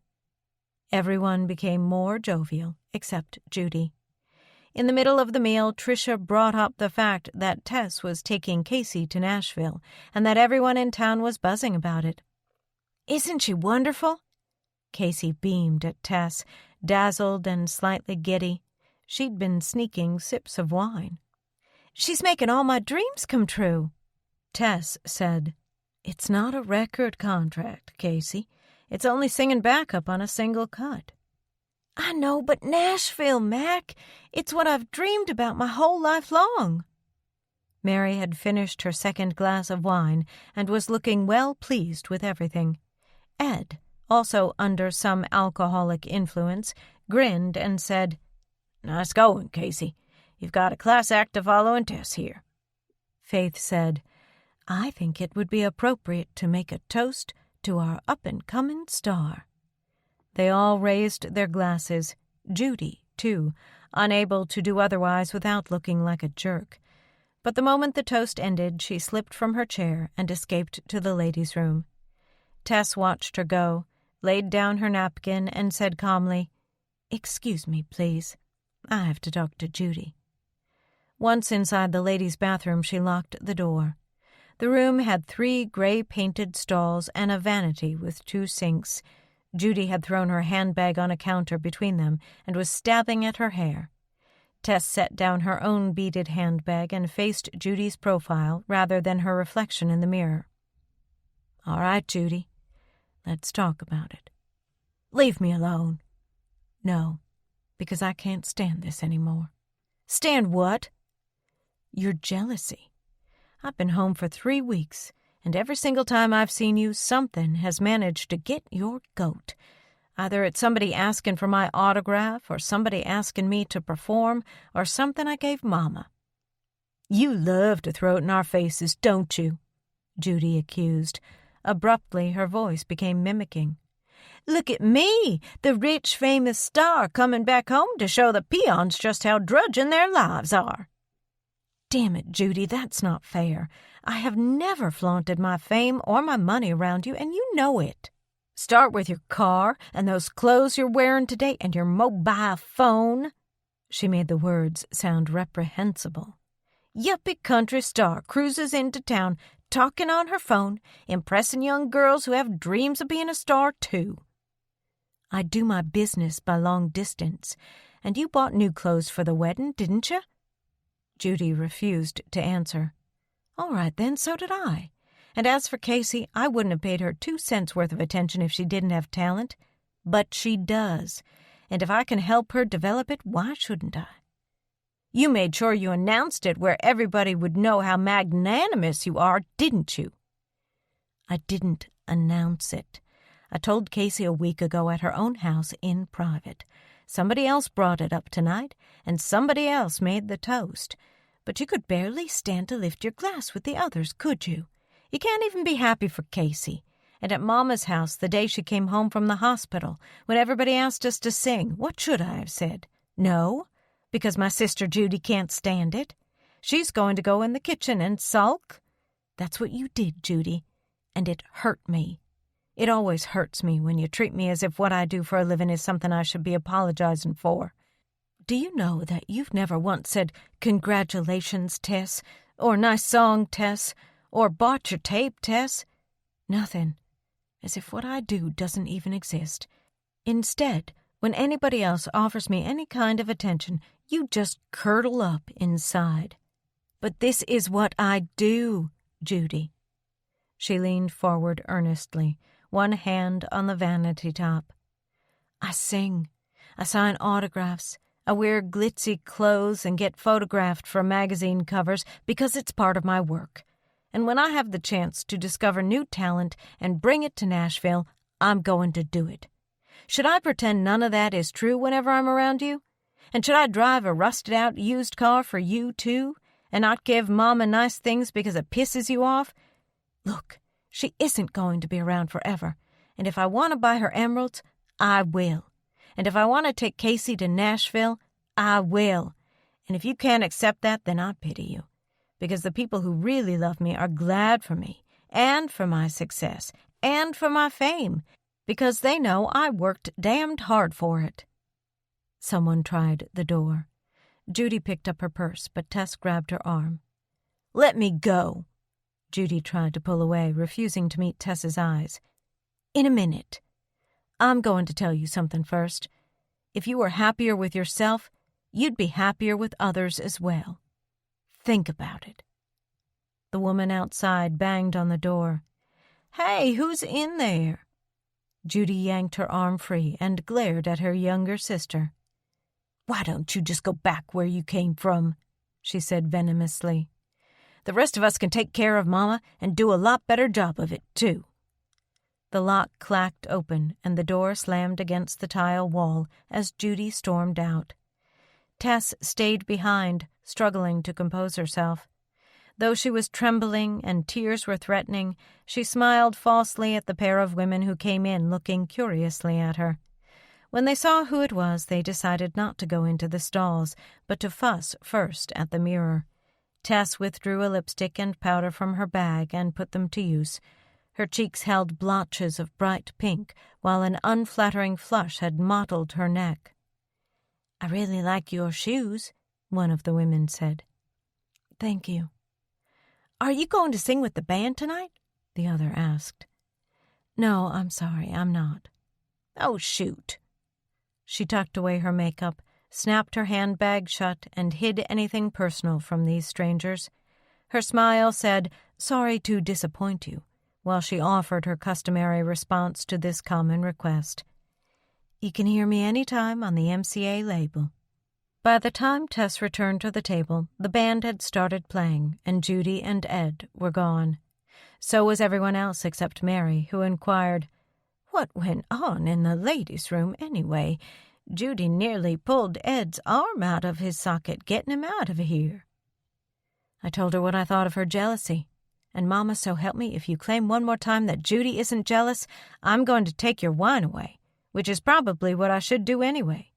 Everyone became more jovial, except Judy. In the middle of the meal, Tricia brought up the fact that Tess was taking Casey to Nashville, and that everyone in town was buzzing about it. "Isn't she wonderful?" Casey beamed at Tess, dazzled and slightly giddy. She'd been sneaking sips of wine. "She's making all my dreams come true." Tess said, "It's not a record contract, Casey. It's only singing backup on a single cut." "I know, but Nashville, Mac, it's what I've dreamed about my whole life long." Mary had finished her 2nd glass of wine and was looking well pleased with everything. Ed, also under some alcoholic influence, grinned and said, "Nice going, Casey. You've got a class act to follow and Tess here." Faith said, "I think it would be appropriate to make a toast to our up-and-coming star." They all raised their glasses, Judy, too, unable to do otherwise without looking like a jerk. But the moment the toast ended, she slipped from her chair and escaped to the ladies' room. Tess watched her go, laid down her napkin, and said calmly, "Excuse me, please. I have to talk to Judy." Once inside the ladies' bathroom, she locked the door. The room had 3 gray-painted stalls and a vanity with 2 sinks. Judy had thrown her handbag on a counter between them and was stabbing at her hair. Tess set down her own beaded handbag and faced Judy's profile rather than her reflection in the mirror. "All right, Judy. Let's talk about it." "Leave me alone." "No, because I can't stand this anymore." "Stand what?" "Your jealousy. I've been home for 3 weeks, and every single time I've seen you, something has managed to get your goat. Either it's somebody asking for my autograph, or somebody asking me to perform, or something I gave Mama." "You love to throw it in our faces, don't you?" Judy accused. Abruptly, her voice became mimicking. "Look at me, the rich, famous star coming back home to show the peons just how drudging their lives are." "Damn it, Judy, that's not fair. I have never flaunted my fame or my money around you, and you know it. Start with your car and those clothes you're wearing today and your mobile phone." She made the words sound reprehensible. "Yuppie country star cruises into town, talking on her phone, impressing young girls who have dreams of being a star, too." "I do my business by long distance, and you bought new clothes for the wedding, didn't you?" Judy refused to answer. "All right, then, so did I. And as for Casey, I wouldn't have paid her 2 cents worth of attention if she didn't have talent. But she does, and if I can help her develop it, why shouldn't I?" "You made sure you announced it where everybody would know how magnanimous you are, didn't you?" I didn't announce it. I told Casey a week ago at her own house in private. Somebody else brought it up tonight, and somebody else made the toast. But you could barely stand to lift your glass with the others, could you? You can't even be happy for Casey. And at Mama's house the day she came home from the hospital, when everybody asked us to sing, what should I have said? No, because my sister Judy can't stand it. She's going to go in the kitchen and sulk. That's what you did, Judy, and it hurt me. It always hurts me when you treat me as if what I do for a living is something I should be apologizing for. Do you know that you've never once said, "Congratulations, Tess," or "Nice song, Tess," or "Bought your tape, Tess"? Nothing. As if what I do doesn't even exist. Instead, when anybody else offers me any kind of attention, you just curdle up inside. But this is what I do, Judy. She leaned forward earnestly, one hand on the vanity top. I sing. I sign autographs. I wear glitzy clothes and get photographed for magazine covers because it's part of my work. And when I have the chance to discover new talent and bring it to Nashville, I'm going to do it. Should I pretend none of that is true whenever I'm around you? And should I drive a rusted-out used car for you, too, and not give Mama nice things because it pisses you off? Look, she isn't going to be around forever, and if I want to buy her emeralds, I will. And if I want to take Casey to Nashville, I will. And if you can't accept that, then I pity you. Because the people who really love me are glad for me, and for my success, and for my fame, because they know I worked damned hard for it. Someone tried the door. Judy picked up her purse, but Tess grabbed her arm. Let me go. Judy tried to pull away, refusing to meet Tess's eyes. In a minute. I'm going to tell you something first. If you were happier with yourself, you'd be happier with others as well. Think about it. The woman outside banged on the door. Hey, who's in there? Judy yanked her arm free and glared at her younger sister. Why don't you just go back where you came from? She said venomously. The rest of us can take care of Mama and do a lot better job of it, too. The lock clacked open and the door slammed against the tile wall as Judy stormed out. Tess stayed behind, struggling to compose herself. Though she was trembling and tears were threatening, she smiled falsely at the pair of women who came in looking curiously at her. When they saw who it was, they decided not to go into the stalls, but to fuss first at the mirror. Tess withdrew a lipstick and powder from her bag and put them to use. Her cheeks held blotches of bright pink, while an unflattering flush had mottled her neck. I really like your shoes, one of the women said. Thank you. Are you going to sing with the band tonight? The other asked. No, I'm sorry, I'm not. Oh, shoot. She tucked away her makeup, snapped her handbag shut, and hid anything personal from these strangers. Her smile said, sorry to disappoint you, while she offered her customary response to this common request. You can hear me any time on the MCA label. By the time Tess returned to the table, the band had started playing, and Judy and Ed were gone. So was everyone else except Mary, who inquired, What went on in the ladies' room anyway? Judy nearly pulled Ed's arm out of his socket, getting him out of here. I told her what I thought of her jealousy. And Mama, so help me, if you claim one more time that Judy isn't jealous, I'm going to take your wine away, which is probably what I should do anyway.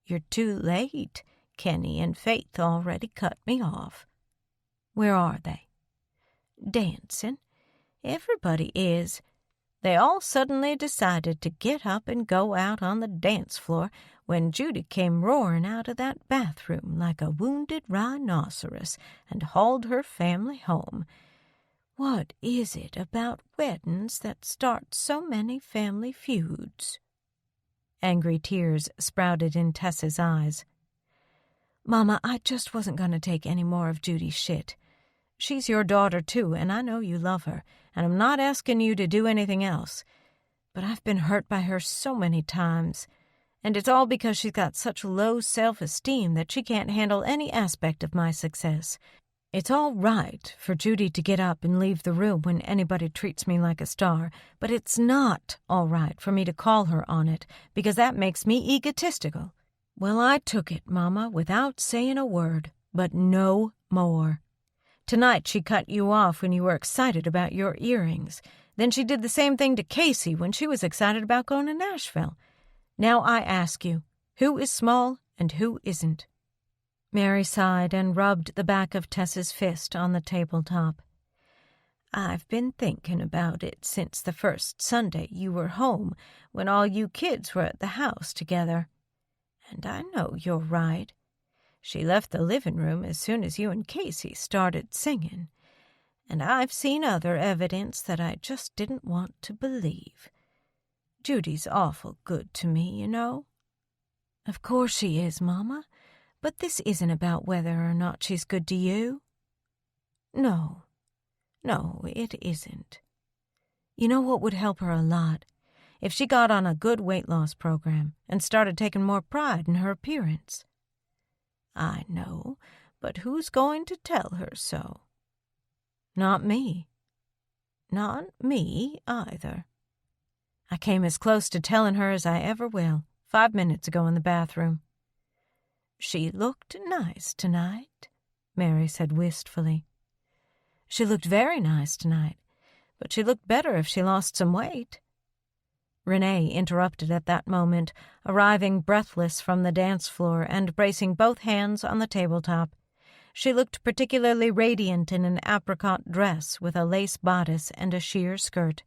You're too late. Kenny and Faith already cut me off. Where are they? Dancing. Everybody is. They all suddenly decided to get up and go out on the dance floor when Judy came roaring out of that bathroom like a wounded rhinoceros and hauled her family home. What is it about weddings that start so many family feuds? Angry tears sprouted in Tess's eyes. Mama, I just wasn't going to take any more of Judy's shit. She's your daughter, too, and I know you love her, and I'm not asking you to do anything else. But I've been hurt by her so many times, and it's all because she's got such low self-esteem that she can't handle any aspect of my success. It's all right for Judy to get up and leave the room when anybody treats me like a star, but it's not all right for me to call her on it, because that makes me egotistical. Well, I took it, Mama, without saying a word, but no more. Tonight she cut you off when you were excited about your earrings. Then she did the same thing to Casey when she was excited about going to Nashville. Now I ask you, who is small and who isn't? Mary sighed and rubbed the back of Tess's fist on the tabletop. I've been thinking about it since the first Sunday you were home, when all you kids were at the house together. And I know you're right. She left the living room as soon as you and Casey started singing. And I've seen other evidence that I just didn't want to believe. Judy's awful good to me, you know. Of course she is, Mama. But this isn't about whether or not she's good to you. No, it isn't. You know what would help her a lot? If she got on a good weight loss program and started taking more pride in her appearance. I know, but who's going to tell her so? Not me. Not me either. I came as close to telling her as I ever will, 5 minutes ago in the bathroom. She looked nice tonight, Mary said wistfully. She looked very nice tonight, but she looked better if she lost some weight. Renee interrupted at that moment, arriving breathless from the dance floor and bracing both hands on the tabletop. She looked particularly radiant in an apricot dress with a lace bodice and a sheer skirt.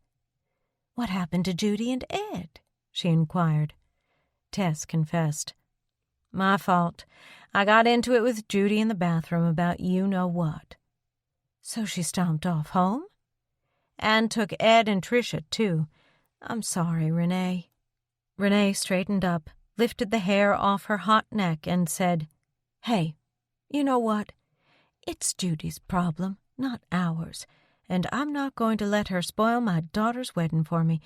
"What happened to Judy and Ed?" she inquired. Tess confessed. "My fault. I got into it with Judy in the bathroom about you-know-what." "So she stomped off home?" "And took Ed and Tricia, too. I'm sorry, Renee." Renee straightened up, lifted the hair off her hot neck, and said, "Hey, you know what? It's Judy's problem, not ours, and I'm not going to let her spoil my daughter's wedding for me.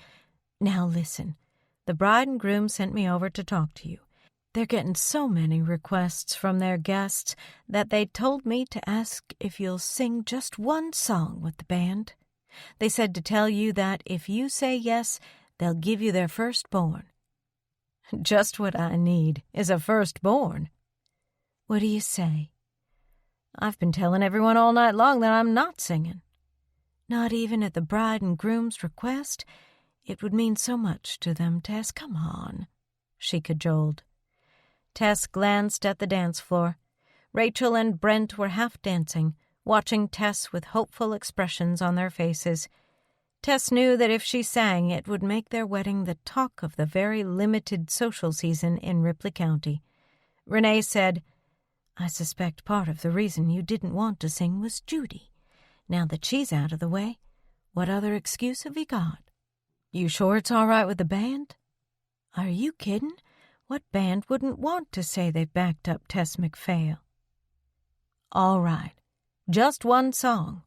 Now listen, the bride and groom sent me over to talk to you. They're getting so many requests from their guests that they told me to ask if you'll sing just one song with the band. They said to tell you that if you say yes, they'll give you their firstborn." "Just what I need is a firstborn." "What do you say?" "I've been telling everyone all night long that I'm not singing." "Not even at the bride and groom's request? It would mean so much to them, Tess. Come on," she cajoled. Tess glanced at the dance floor. Rachel and Brent were half dancing, watching Tess with hopeful expressions on their faces. Tess knew that if she sang, it would make their wedding the talk of the very limited social season in Ripley County. Renee said, "I suspect part of the reason you didn't want to sing was Judy. Now that she's out of the way, what other excuse have you got? You sure it's all right with the band?" "Are you kidding? What band wouldn't want to say they backed up Tess MacPhail?" "All right. Just one song."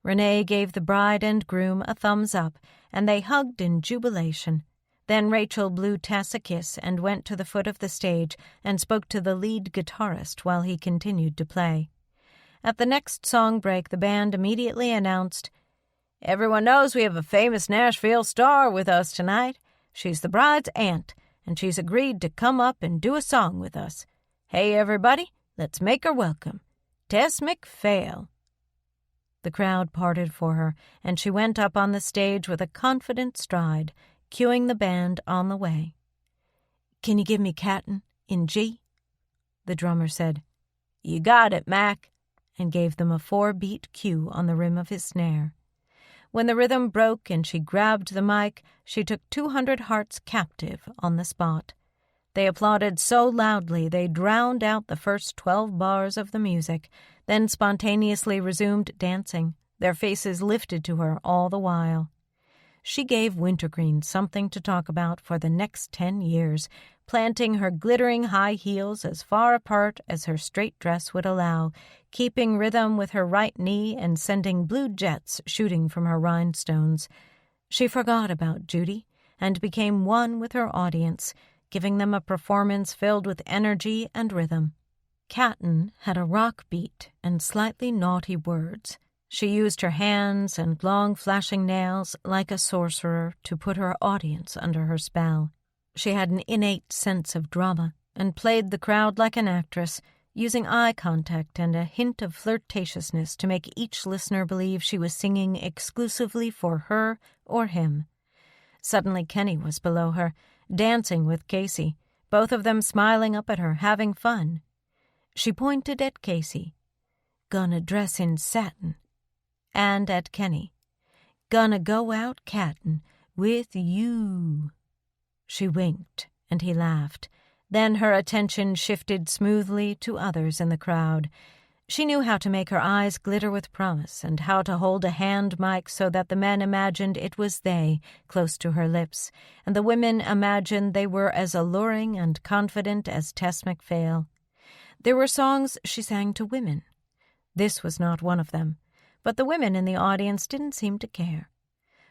Renee gave the bride and groom a thumbs up, and they hugged in jubilation. Then Rachel blew Tess a kiss and went to the foot of the stage and spoke to the lead guitarist while he continued to play. At the next song break, the band immediately announced, "Everyone knows we have a famous Nashville star with us tonight. She's the bride's aunt, and she's agreed to come up and do a song with us. Hey, everybody, let's make her welcome. Tess MacPhail." The crowd parted for her, and she went up on the stage with a confident stride, cueing the band on the way. "Can you give me Cattin' in G?" The drummer said, "You got it, Mac," and gave them a 4-beat cue on the rim of his snare. When the rhythm broke and she grabbed the mic, she took 200 hearts captive on the spot. They applauded so loudly they drowned out the first 12 bars of the music, then spontaneously resumed dancing, their faces lifted to her all the while. She gave Wintergreen something to talk about for the next 10 years, planting her glittering high heels as far apart as her straight dress would allow, keeping rhythm with her right knee and sending blue jets shooting from her rhinestones. She forgot about Judy and became one with her audience, giving them a performance filled with energy and rhythm. Catton had a rock beat and slightly naughty words. She used her hands and long flashing nails like a sorcerer to put her audience under her spell. She had an innate sense of drama and played the crowd like an actress, using eye contact and a hint of flirtatiousness to make each listener believe she was singing exclusively for her or him. Suddenly Kenny was below her, dancing with Casey, both of them smiling up at her, having fun. She pointed at Casey. "Gonna dress in satin." And at Kenny. "Gonna go out cattin' with you." She winked, and he laughed. Then her attention shifted smoothly to others in the crowd. She knew how to make her eyes glitter with promise and how to hold a hand mic so that the men imagined it was they close to her lips, and the women imagined they were as alluring and confident as Tess MacPhail. There were songs she sang to women. This was not one of them, but the women in the audience didn't seem to care.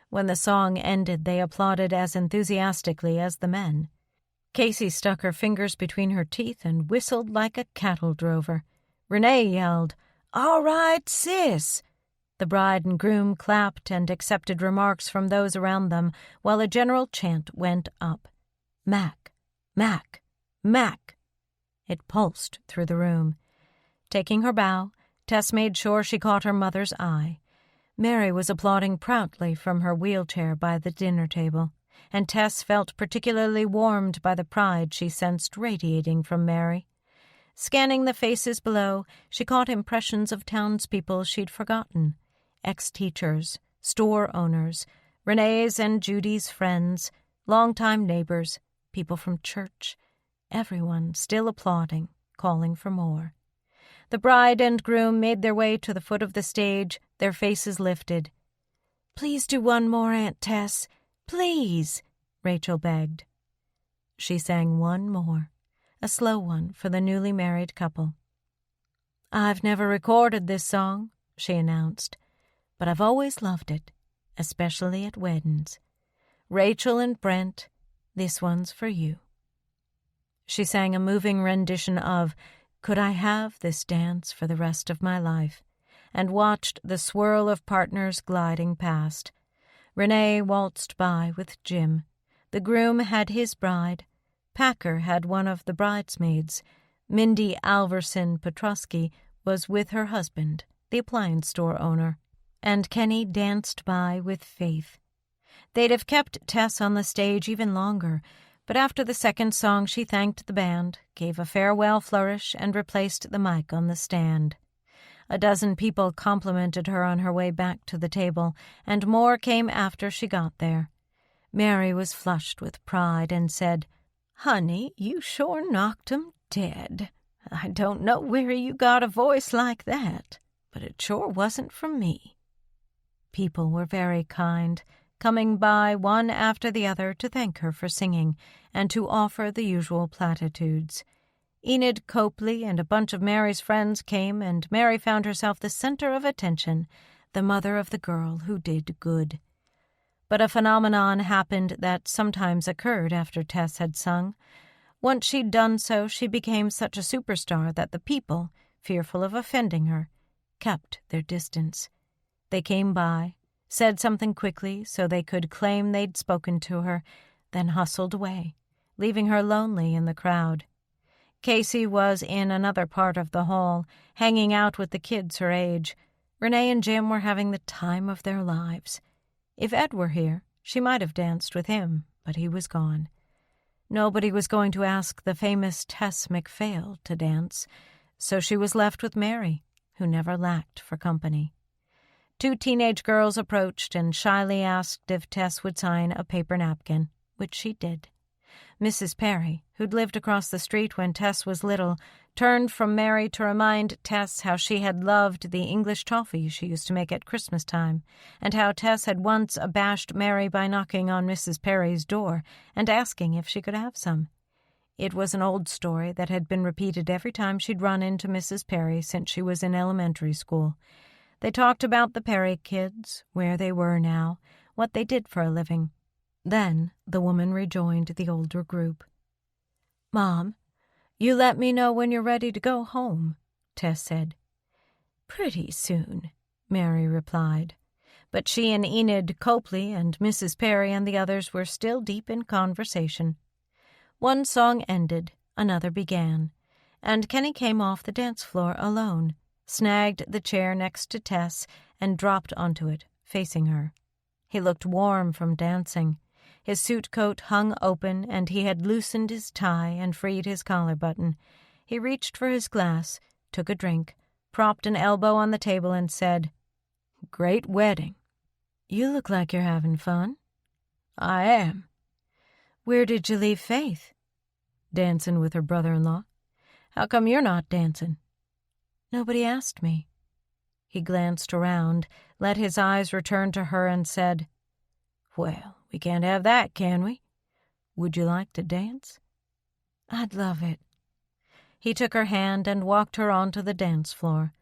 When the song ended, they applauded as enthusiastically as the men. Casey stuck her fingers between her teeth and whistled like a cattle drover. Renee yelled, "All right, sis!" The bride and groom clapped and accepted remarks from those around them, while a general chant went up. "Mac! Mac! Mac!" It pulsed through the room. Taking her bow, Tess made sure she caught her mother's eye. Mary was applauding proudly from her wheelchair by the dinner table, and Tess felt particularly warmed by the pride she sensed radiating from Mary. Scanning the faces below, she caught impressions of townspeople she'd forgotten, ex-teachers, store owners, Renee's and Judy's friends, longtime neighbors, people from church, everyone still applauding, calling for more. The bride and groom made their way to the foot of the stage, their faces lifted. "Please do one more, Aunt Tess. Please," Rachel begged. She sang one more, a slow one for the newly married couple. "I've never recorded this song," she announced, "but I've always loved it, especially at weddings. Rachel and Brent, this one's for you." She sang a moving rendition of "Could I Have This Dance for the Rest of My Life?" and watched the swirl of partners gliding past. Renee waltzed by with Jim. The groom had his bride. Packer had one of the bridesmaids. Mindy Alverson Petrosky was with her husband, the appliance store owner. And Kenny danced by with Faith. They'd have kept Tess on the stage even longer, but after the second song she thanked the band, gave a farewell flourish, and replaced the mic on the stand. A dozen people complimented her on her way back to the table, and more came after she got there. Mary was flushed with pride and said, "Honey, you sure knocked 'em dead. I don't know where you got a voice like that, but it sure wasn't from me." People were very kind, coming by one after the other to thank her for singing and to offer the usual platitudes. Enid Copley and a bunch of Mary's friends came, and Mary found herself the center of attention, the mother of the girl who did good. But a phenomenon happened that sometimes occurred after Tess had sung. Once she'd done so, she became such a superstar that the people, fearful of offending her, kept their distance. They came by, said something quickly so they could claim they'd spoken to her, then hustled away, leaving her lonely in the crowd. Casey was in another part of the hall, hanging out with the kids her age. Renee and Jim were having the time of their lives. If Ed were here, she might have danced with him, but he was gone. Nobody was going to ask the famous Tess MacPhail to dance, so she was left with Mary, who never lacked for company. 2 teenage girls approached and shyly asked if Tess would sign a paper napkin, which she did. Mrs. Perry, who'd lived across the street when Tess was little, turned from Mary to remind Tess how she had loved the English toffee she used to make at Christmas time, and how Tess had once abashed Mary by knocking on Mrs. Perry's door and asking if she could have some. It was an old story that had been repeated every time she'd run into Mrs. Perry since she was in elementary school. They talked about the Perry kids, where they were now, what they did for a living. Then the woman rejoined the older group. "Mom, You let me know when you're ready to go home, Tess said. Pretty soon, Mary replied. But she and Enid Copley and Mrs. Perry and the others were still deep in conversation. One song ended, another began, and Kenny came off the dance floor alone, snagged the chair next to Tess, and dropped onto it, facing her. He looked warm from dancing. His suit coat hung open, and he had loosened his tie and freed his collar button. He reached for his glass, took a drink, propped an elbow on the table, and said, "Great wedding." "You look like you're having fun." "I am." "Where did you leave Faith?" "Dancing with her brother-in-law." "How come you're not dancing?" "Nobody asked me." He glanced around, let his eyes return to her, and said, "Well, we can't have that, can we? Would you like to dance?" "I'd love it." He took her hand and walked her onto the dance floor.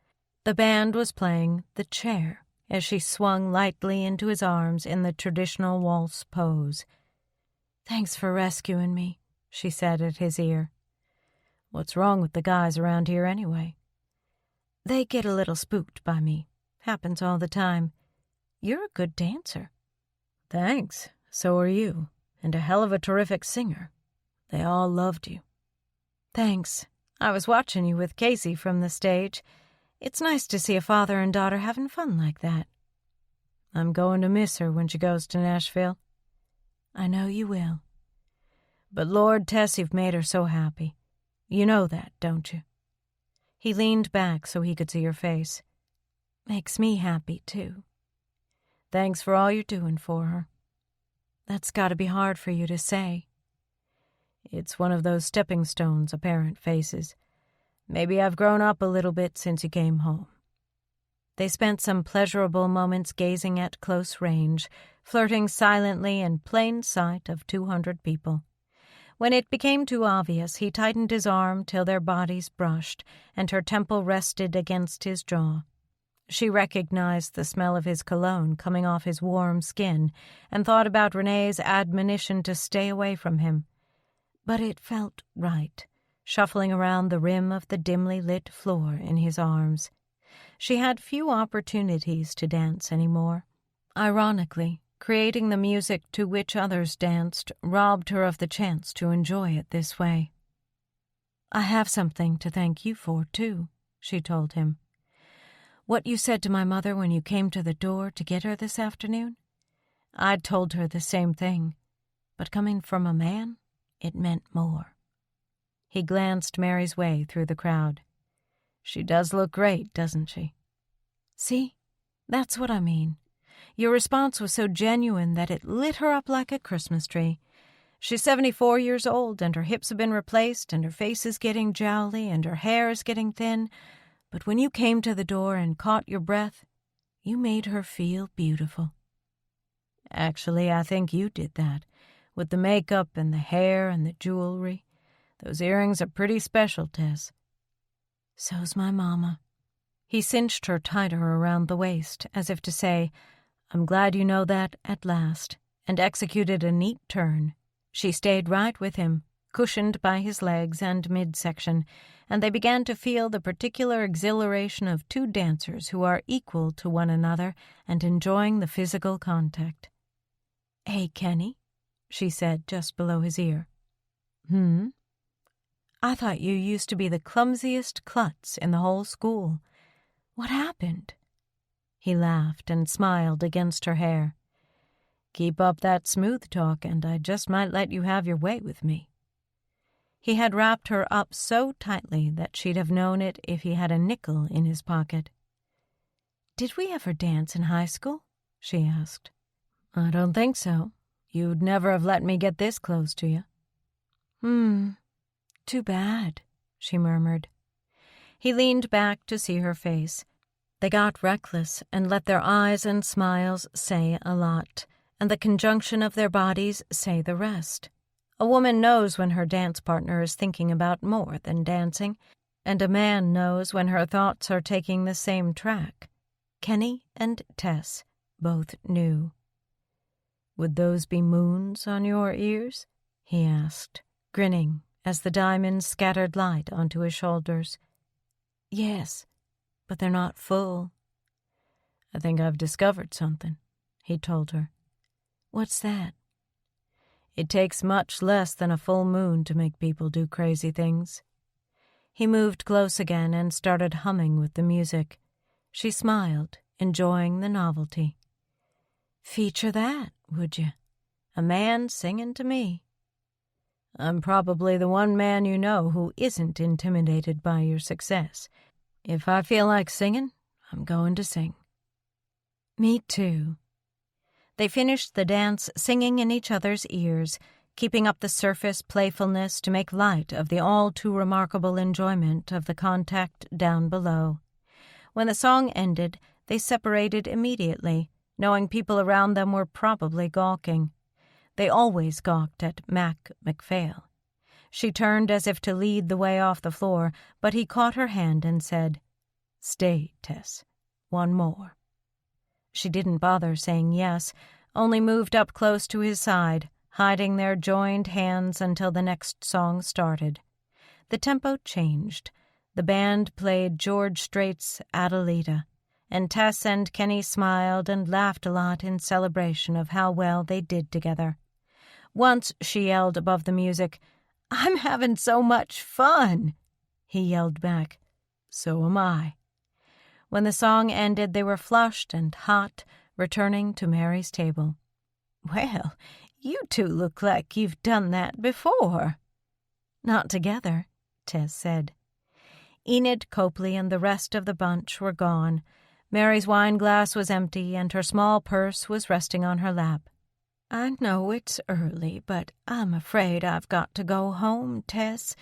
The band was playing "The Chair" as she swung lightly into his arms in the traditional waltz pose. "Thanks for rescuing me," she said at his ear. "What's wrong with the guys around here anyway?" "They get a little spooked by me. Happens all the time. You're a good dancer." "Thanks. So are you. And a hell of a terrific singer. They all loved you." "Thanks. I was watching you with Casey from the stage. It's nice to see a father and daughter having fun like that." "I'm going to miss her when she goes to Nashville." "I know you will." "But Lord, Tess, you've made her so happy. You know that, don't you?" He leaned back so he could see her face. "Makes me happy, too." "Thanks for all you're doing for her." "That's got to be hard for you to say." "It's one of those stepping stones a parent faces. Maybe I've grown up a little bit since you came home." They spent some pleasurable moments gazing at close range, flirting silently in plain sight of 200 people. When it became too obvious, he tightened his arm till their bodies brushed, and her temple rested against his jaw. She recognized the smell of his cologne coming off his warm skin and thought about Renee's admonition to stay away from him. But it felt right, shuffling around the rim of the dimly lit floor in his arms. She had few opportunities to dance anymore. Ironically, creating the music to which others danced robbed her of the chance to enjoy it this way. "I have something to thank you for, too," she told him. "What you said to my mother when you came to the door to get her this afternoon? I'd told her the same thing, but coming from a man, it meant more." He glanced Mary's way through the crowd. "She does look great, doesn't she?" "See? That's what I mean. Your response was so genuine that it lit her up like a Christmas tree. She's 74 years old, and her hips have been replaced, and her face is getting jowly, and her hair is getting thin. But when you came to the door and caught your breath, you made her feel beautiful." "Actually, I think you did that, with the makeup and the hair and the jewelry. Those earrings are pretty special, Tess." "So's my mama." He cinched her tighter around the waist, as if to say, "I'm glad you know that at last," and executed a neat turn. She stayed right with him, cushioned by his legs and midsection, and they began to feel the particular exhilaration of two dancers who are equal to one another and enjoying the physical contact. "Hey, Kenny," she said just below his ear. "I thought you used to be the clumsiest klutz in the whole school. What happened?" He laughed and smiled against her hair. "Keep up that smooth talk, and I just might let you have your way with me." He had wrapped her up so tightly that she'd have known it if he had a nickel in his pocket. "Did we ever dance in high school?" she asked. "I don't think so. You'd never have let me get this close to you." Too bad," she murmured. He leaned back to see her face. They got reckless and let their eyes and smiles say a lot, and the conjunction of their bodies say the rest. A woman knows when her dance partner is thinking about more than dancing, and a man knows when her thoughts are taking the same track. Kenny and Tess both knew. "Would those be moons on your ears?" he asked, grinning as the diamonds scattered light onto his shoulders. "Yes, but they're not full." "I think I've discovered something," he told her. "What's that?" "It takes much less than a full moon to make people do crazy things." He moved close again and started humming with the music. She smiled, enjoying the novelty. "Feature that, would you? A man singing to me." "I'm probably the one man you know who isn't intimidated by your success. If I feel like singing, I'm going to sing." "Me too." They finished the dance singing in each other's ears, keeping up the surface playfulness to make light of the all-too-remarkable enjoyment of the contact down below. When the song ended, they separated immediately, knowing people around them were probably gawking. They always gawked at Mac MacPhail. She turned as if to lead the way off the floor, but he caught her hand and said, "Stay, Tess. One more." She didn't bother saying yes, only moved up close to his side, hiding their joined hands until the next song started. The tempo changed. The band played George Strait's Adelita, and Tess and Kenny smiled and laughed a lot in celebration of how well they did together. Once she yelled above the music, "I'm having so much fun!" He yelled back, "So am I." When the song ended, they were flushed and hot, returning to Mary's table. "Well, you two look like you've done that before." "Not together," Tess said. Enid Copley and the rest of the bunch were gone. Mary's wine glass was empty, and her small purse was resting on her lap. "I know it's early, but I'm afraid I've got to go home, Tess.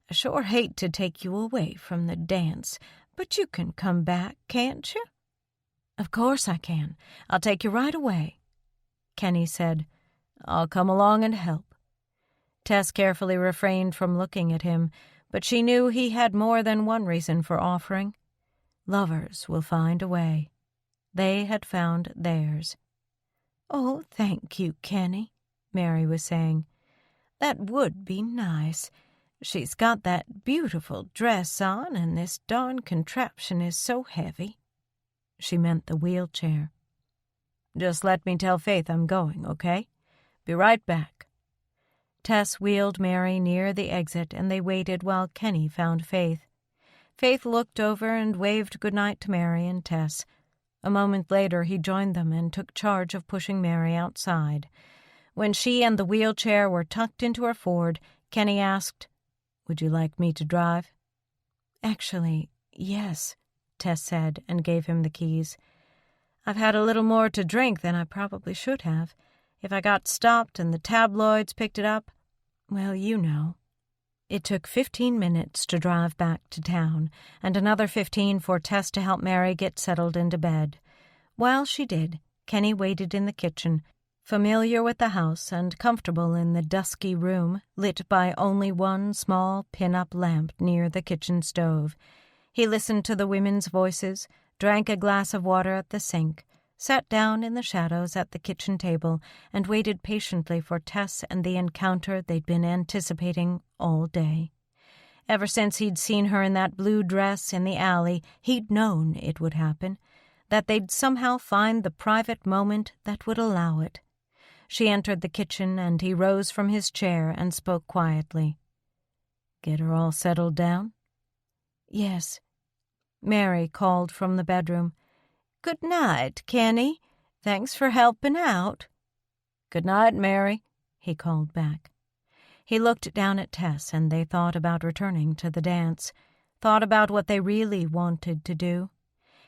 I sure hate to take you away from the dance, but you can come back, can't you?" "Of course I can. I'll take you right away." Kenny said, "I'll come along and help." Tess carefully refrained from looking at him, but she knew he had more than one reason for offering. Lovers will find a way. They had found theirs. "Oh, thank you, Kenny," Mary was saying. "That would be nice. She's got that beautiful dress on, and this darn contraption is so heavy." She meant the wheelchair. "Just let me tell Faith I'm going, okay? Be right back." Tess wheeled Mary near the exit, and they waited while Kenny found Faith. Faith looked over and waved goodnight to Mary and Tess. A moment later he joined them and took charge of pushing Mary outside. When she and the wheelchair were tucked into her Ford, Kenny asked, "Would you like me to drive?" "Actually, yes," Tess said, and gave him the keys. "I've had a little more to drink than I probably should have. If I got stopped and the tabloids picked it up, well, you know." It took 15 minutes to drive back to town, and another 15 for Tess to help Mary get settled into bed. While she did, Kenny waited in the kitchen, familiar with the house and comfortable in the dusky room, lit by only one small pin-up lamp near the kitchen stove. He listened to the women's voices, drank a glass of water at the sink, sat down in the shadows at the kitchen table, and waited patiently for Tess and the encounter they'd been anticipating all day. Ever since he'd seen her in that blue dress in the alley, he'd known it would happen, that they'd somehow find the private moment that would allow it. She entered the kitchen, and he rose from his chair and spoke quietly. "Get her all settled down?" "Yes." Mary called from the bedroom. "Good night, Kenny. Thanks for helping out." "Good night, Mary," he called back. He looked down at Tess, and they thought about returning to the dance, thought about what they really wanted to do.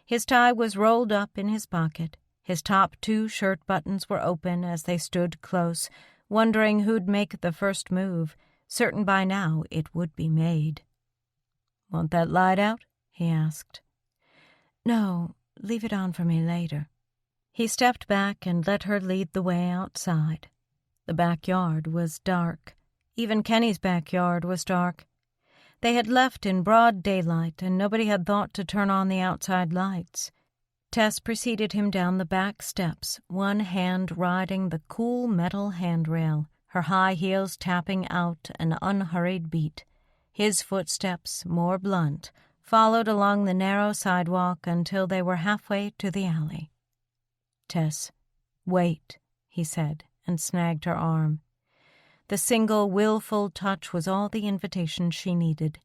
His tie was rolled up in his pocket. His top 2 shirt buttons were open as they stood close, wondering who'd make the first move, certain by now it would be made. "Want that light out?" he asked. "No, leave it on for me later." He stepped back and let her lead the way outside. The backyard was dark. Even Kenny's backyard was dark. They had left in broad daylight, and nobody had thought to turn on the outside lights. Tess preceded him down the back steps, one hand riding the cool metal handrail, her high heels tapping out an unhurried beat. His footsteps, more blunt, followed along the narrow sidewalk until they were halfway to the alley. "Tess, wait," he said, and snagged her arm. The single, willful touch was all the invitation she needed.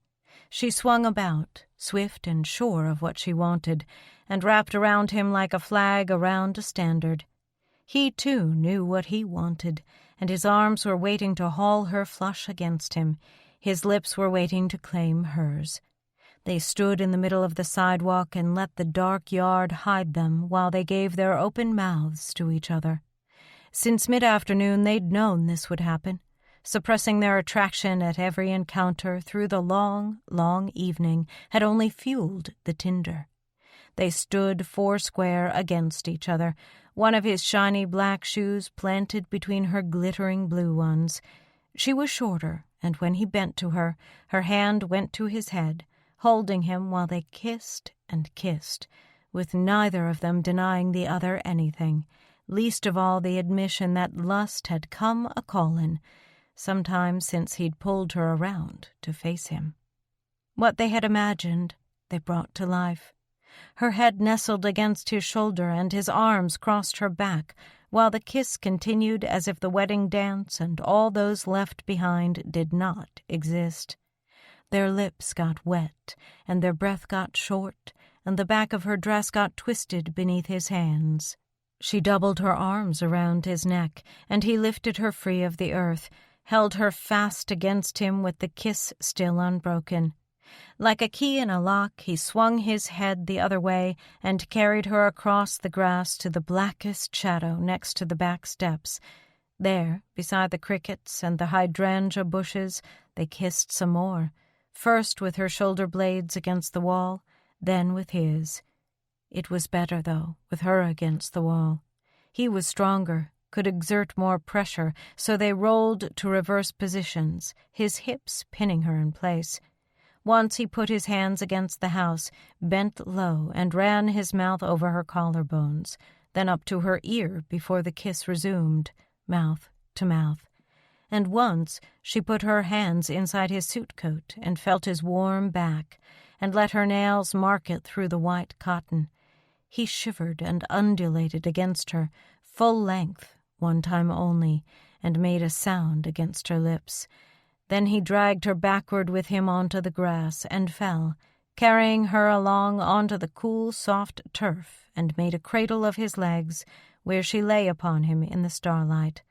She swung about, swift and sure of what she wanted, and wrapped around him like a flag around a standard. He, too, knew what he wanted, and his arms were waiting to haul her flush against him. His lips were waiting to claim hers. They stood in the middle of the sidewalk and let the dark yard hide them while they gave their open mouths to each other. Since mid-afternoon they'd known this would happen, suppressing their attraction at every encounter through the long, long evening had only fueled the tinder. They stood foursquare against each other, one of his shiny black shoes planted between her glittering blue ones. She was shorter, and when he bent to her, her hand went to his head, holding him while they kissed and kissed, with neither of them denying the other anything, least of all the admission that lust had come a-callin', sometime since he'd pulled her around to face him. What they had imagined, they brought to life. Her head nestled against his shoulder and his arms crossed her back, while the kiss continued as if the wedding dance and all those left behind did not exist. Their lips got wet, and their breath got short, and the back of her dress got twisted beneath his hands. She doubled her arms around his neck, and he lifted her free of the earth, held her fast against him with the kiss still unbroken. Like a key in a lock, he swung his head the other way and carried her across the grass to the blackest shadow next to the back steps. There, beside the crickets and the hydrangea bushes, they kissed some more, first with her shoulder blades against the wall, then with his. It was better, though, with her against the wall. He was stronger, could exert more pressure, so they rolled to reverse positions, his hips pinning her in place. Once he put his hands against the house, bent low, and ran his mouth over her collarbones, then up to her ear before the kiss resumed, mouth to mouth. And once she put her hands inside his suit coat and felt his warm back, and let her nails mark it through the white cotton. He shivered and undulated against her, full length, one time only, and made a sound against her lips. Then he dragged her backward with him onto the grass and fell, carrying her along onto the cool, soft turf, and made a cradle of his legs, where she lay upon him in the starlight.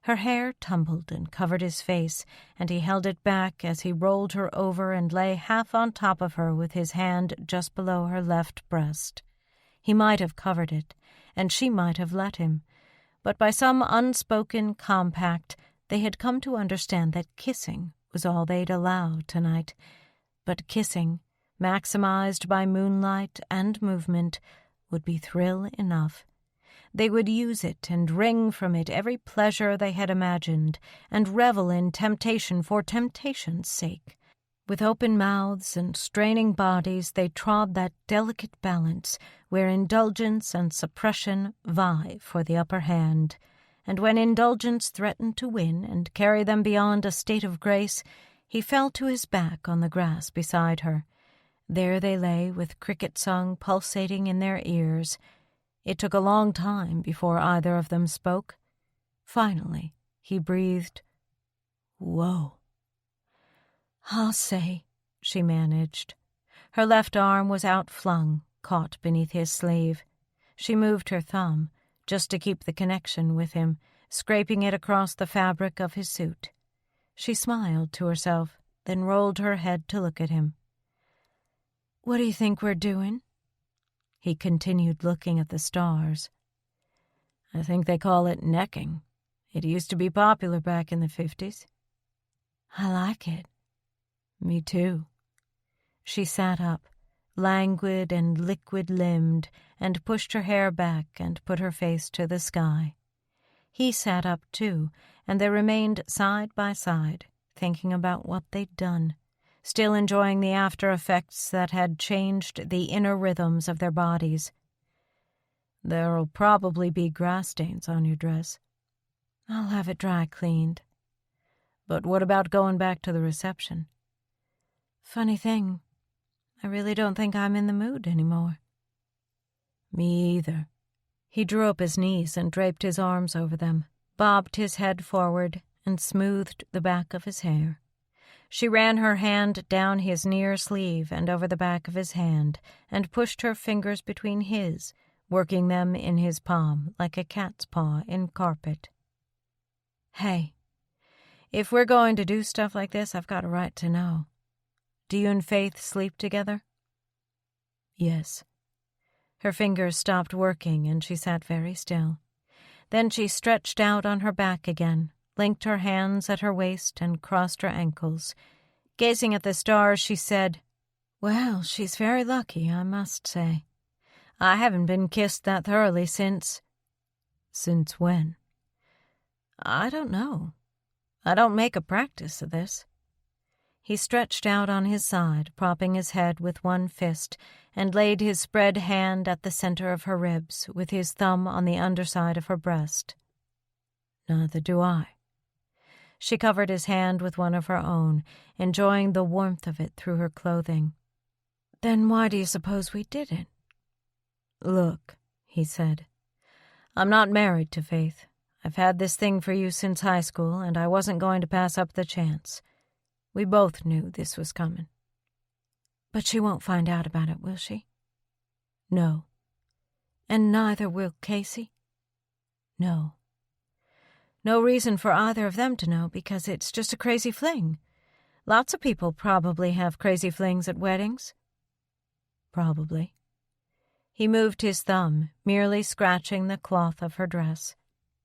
Her hair tumbled and covered his face, and he held it back as he rolled her over and lay half on top of her with his hand just below her left breast. He might have covered it, and she might have let him, but by some unspoken compact they had come to understand that kissing was all they'd allow tonight. But kissing, maximized by moonlight and movement, would be thrill enough. They would use it and wring from it every pleasure they had imagined, and revel in temptation for temptation's sake. With open mouths and straining bodies they trod that delicate balance where indulgence and suppression vie for the upper hand. And when indulgence threatened to win and carry them beyond a state of grace, he fell to his back on the grass beside her. There they lay with cricket song pulsating in their ears. It took a long time before either of them spoke. Finally, he breathed, "Whoa." "I'll say," she managed. Her left arm was outflung, caught beneath his sleeve. She moved her thumb, just to keep the connection with him, scraping it across the fabric of his suit. She smiled to herself, then rolled her head to look at him. "What do you think we're doing?" He continued looking at the stars. "I think they call it necking. It used to be popular back in the 50s. "I like it." "Me too." She sat up, languid and liquid-limbed, and pushed her hair back and put her face to the sky. He sat up too, and they remained side by side, thinking about what they'd done, still enjoying the after-effects that had changed the inner rhythms of their bodies. "There'll probably be grass stains on your dress." "I'll have it dry cleaned. But what about going back to the reception? Funny thing, I really don't think I'm in the mood anymore. Me either. He drew up his knees and draped his arms over them, bobbed his head forward, and smoothed the back of his hair. She ran her hand down his near sleeve and over the back of his hand, and pushed her fingers between his, working them in his palm like a cat's paw in carpet. Hey, if we're going to do stuff like this, I've got a right to know. Do you and Faith sleep together? Yes. Her fingers stopped working, and she sat very still. Then she stretched out on her back again, linked her hands at her waist, and crossed her ankles. Gazing at the stars, she said, Well, she's very lucky, I must say. I haven't been kissed that thoroughly since... Since when? I don't know. I don't make a practice of this. He stretched out on his side, propping his head with one fist, and laid his spread hand at the center of her ribs, with his thumb on the underside of her breast. Neither do I. She covered his hand with one of her own, enjoying the warmth of it through her clothing. Then why do you suppose we did it? Look, he said, I'm not married to Faith. I've had this thing for you since high school, and I wasn't going to pass up the chance. We both knew this was coming. But she won't find out about it, will she? No. And neither will Casey? No. No reason for either of them to know, because it's just a crazy fling. Lots of people probably have crazy flings at weddings. Probably. He moved his thumb, merely scratching the cloth of her dress.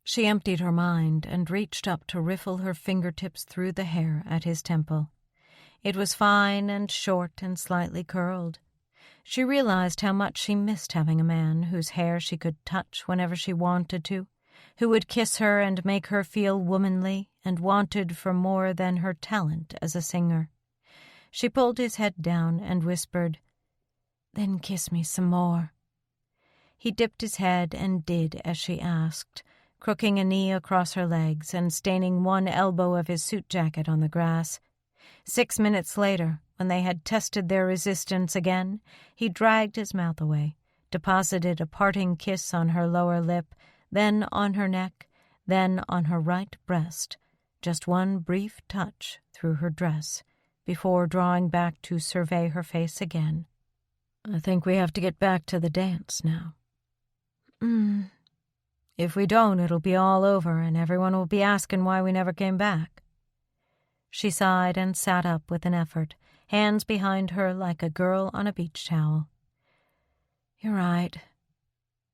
She emptied her mind and reached up to riffle her fingertips through the hair at his temple. It was fine and short and slightly curled. She realized how much she missed having a man whose hair she could touch whenever she wanted to, who would kiss her and make her feel womanly and wanted for more than her talent as a singer. She pulled his head down and whispered, Then kiss me some more. He dipped his head and did as she asked, crooking a knee across her legs and staining one elbow of his suit jacket on the grass. 6 minutes later, when they had tested their resistance again, he dragged his mouth away, deposited a parting kiss on her lower lip, then on her neck, then on her right breast, just one brief touch through her dress, before drawing back to survey her face again. I think we have to get back to the dance now. If we don't, it'll be all over, and everyone will be asking why we never came back. She sighed and sat up with an effort, hands behind her like a girl on a beach towel. You're right.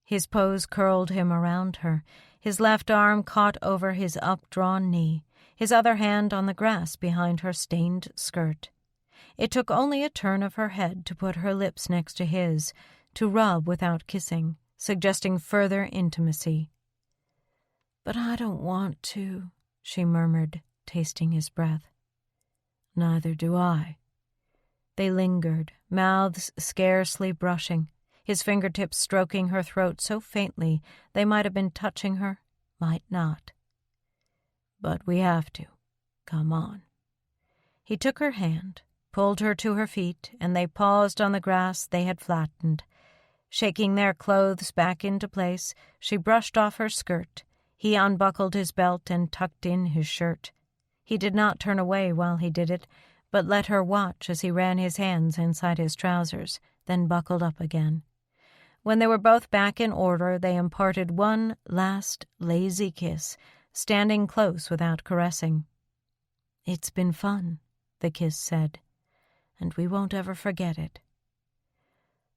His pose curled him around her, his left arm caught over his up-drawn knee, his other hand on the grass behind her stained skirt. It took only a turn of her head to put her lips next to his, to rub without kissing, suggesting further intimacy. But I don't want to, she murmured, tasting his breath. Neither do I. They lingered, mouths scarcely brushing, his fingertips stroking her throat so faintly they might have been touching her, might not. But we have to. Come on. He took her hand, pulled her to her feet, and they paused on the grass they had flattened. Shaking their clothes back into place, she brushed off her skirt. He unbuckled his belt and tucked in his shirt. He did not turn away while he did it, but let her watch as he ran his hands inside his trousers, then buckled up again. When they were both back in order, they imparted one last lazy kiss, standing close without caressing. It's been fun, the kiss said, and we won't ever forget it.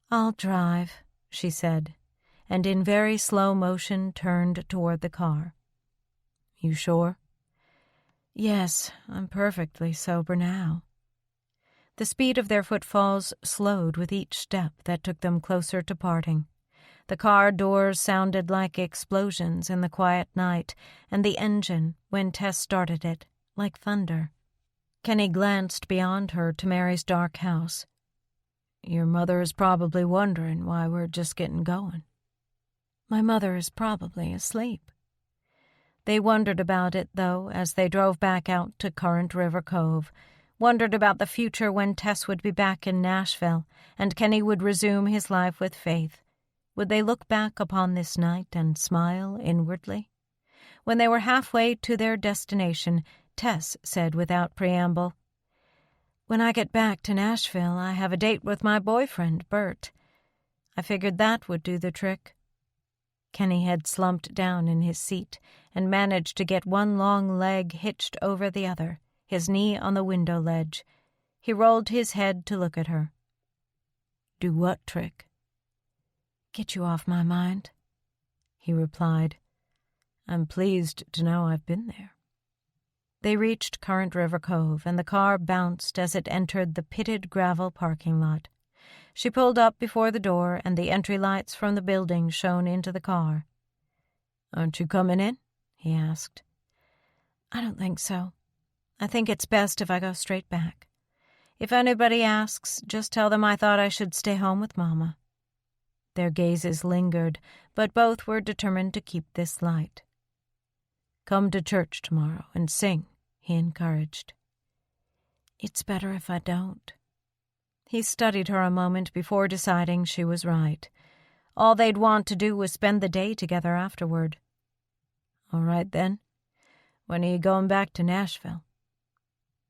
I'll drive, she said, and in very slow motion turned toward the car. You sure? Yes, I'm perfectly sober now. The speed of their footfalls slowed with each step that took them closer to parting. The car doors sounded like explosions in the quiet night, and the engine, when Tess started it, like thunder. Kenny glanced beyond her to Mary's dark house. Your mother is probably wondering why we're just getting going. My mother is probably asleep. They wondered about it, though, as they drove back out to Current River Cove, wondered about the future when Tess would be back in Nashville and Kenny would resume his life with Faith. Would they look back upon this night and smile inwardly? When they were halfway to their destination, Tess said without preamble, "When I get back to Nashville, I have a date with my boyfriend, Bert. I figured that would do the trick." Kenny had slumped down in his seat and managed to get one long leg hitched over the other, his knee on the window ledge. He rolled his head to look at her. "Do what trick?" "Get you off my mind," he replied. "I'm pleased to know I've been there." They reached Current River Cove, and the car bounced as it entered the pitted gravel parking lot. She pulled up before the door, and the entry lights from the building shone into the car. "Aren't you coming in?" he asked. "I don't think so. I think it's best if I go straight back. If anybody asks, just tell them I thought I should stay home with Mama." Their gazes lingered, but both were determined to keep this light. "Come to church tomorrow and sing," he encouraged. "It's better if I don't." He studied her a moment before deciding she was right. All they'd want to do was spend the day together afterward. "All right, then. When are you going back to Nashville?"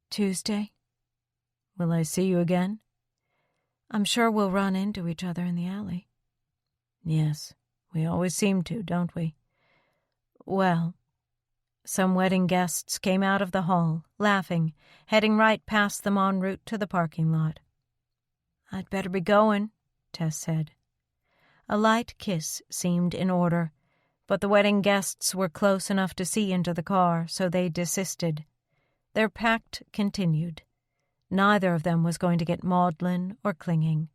"Tuesday." "Will I see you again?" "I'm sure we'll run into each other in the alley." "Yes, we always seem to, don't we?" "Well..." Some wedding guests came out of the hall, laughing, heading right past them en route to the parking lot. "I'd better be going," Tess said. A light kiss seemed in order, but the wedding guests were close enough to see into the car, so they desisted. Their pact continued. Neither of them was going to get maudlin or clinging.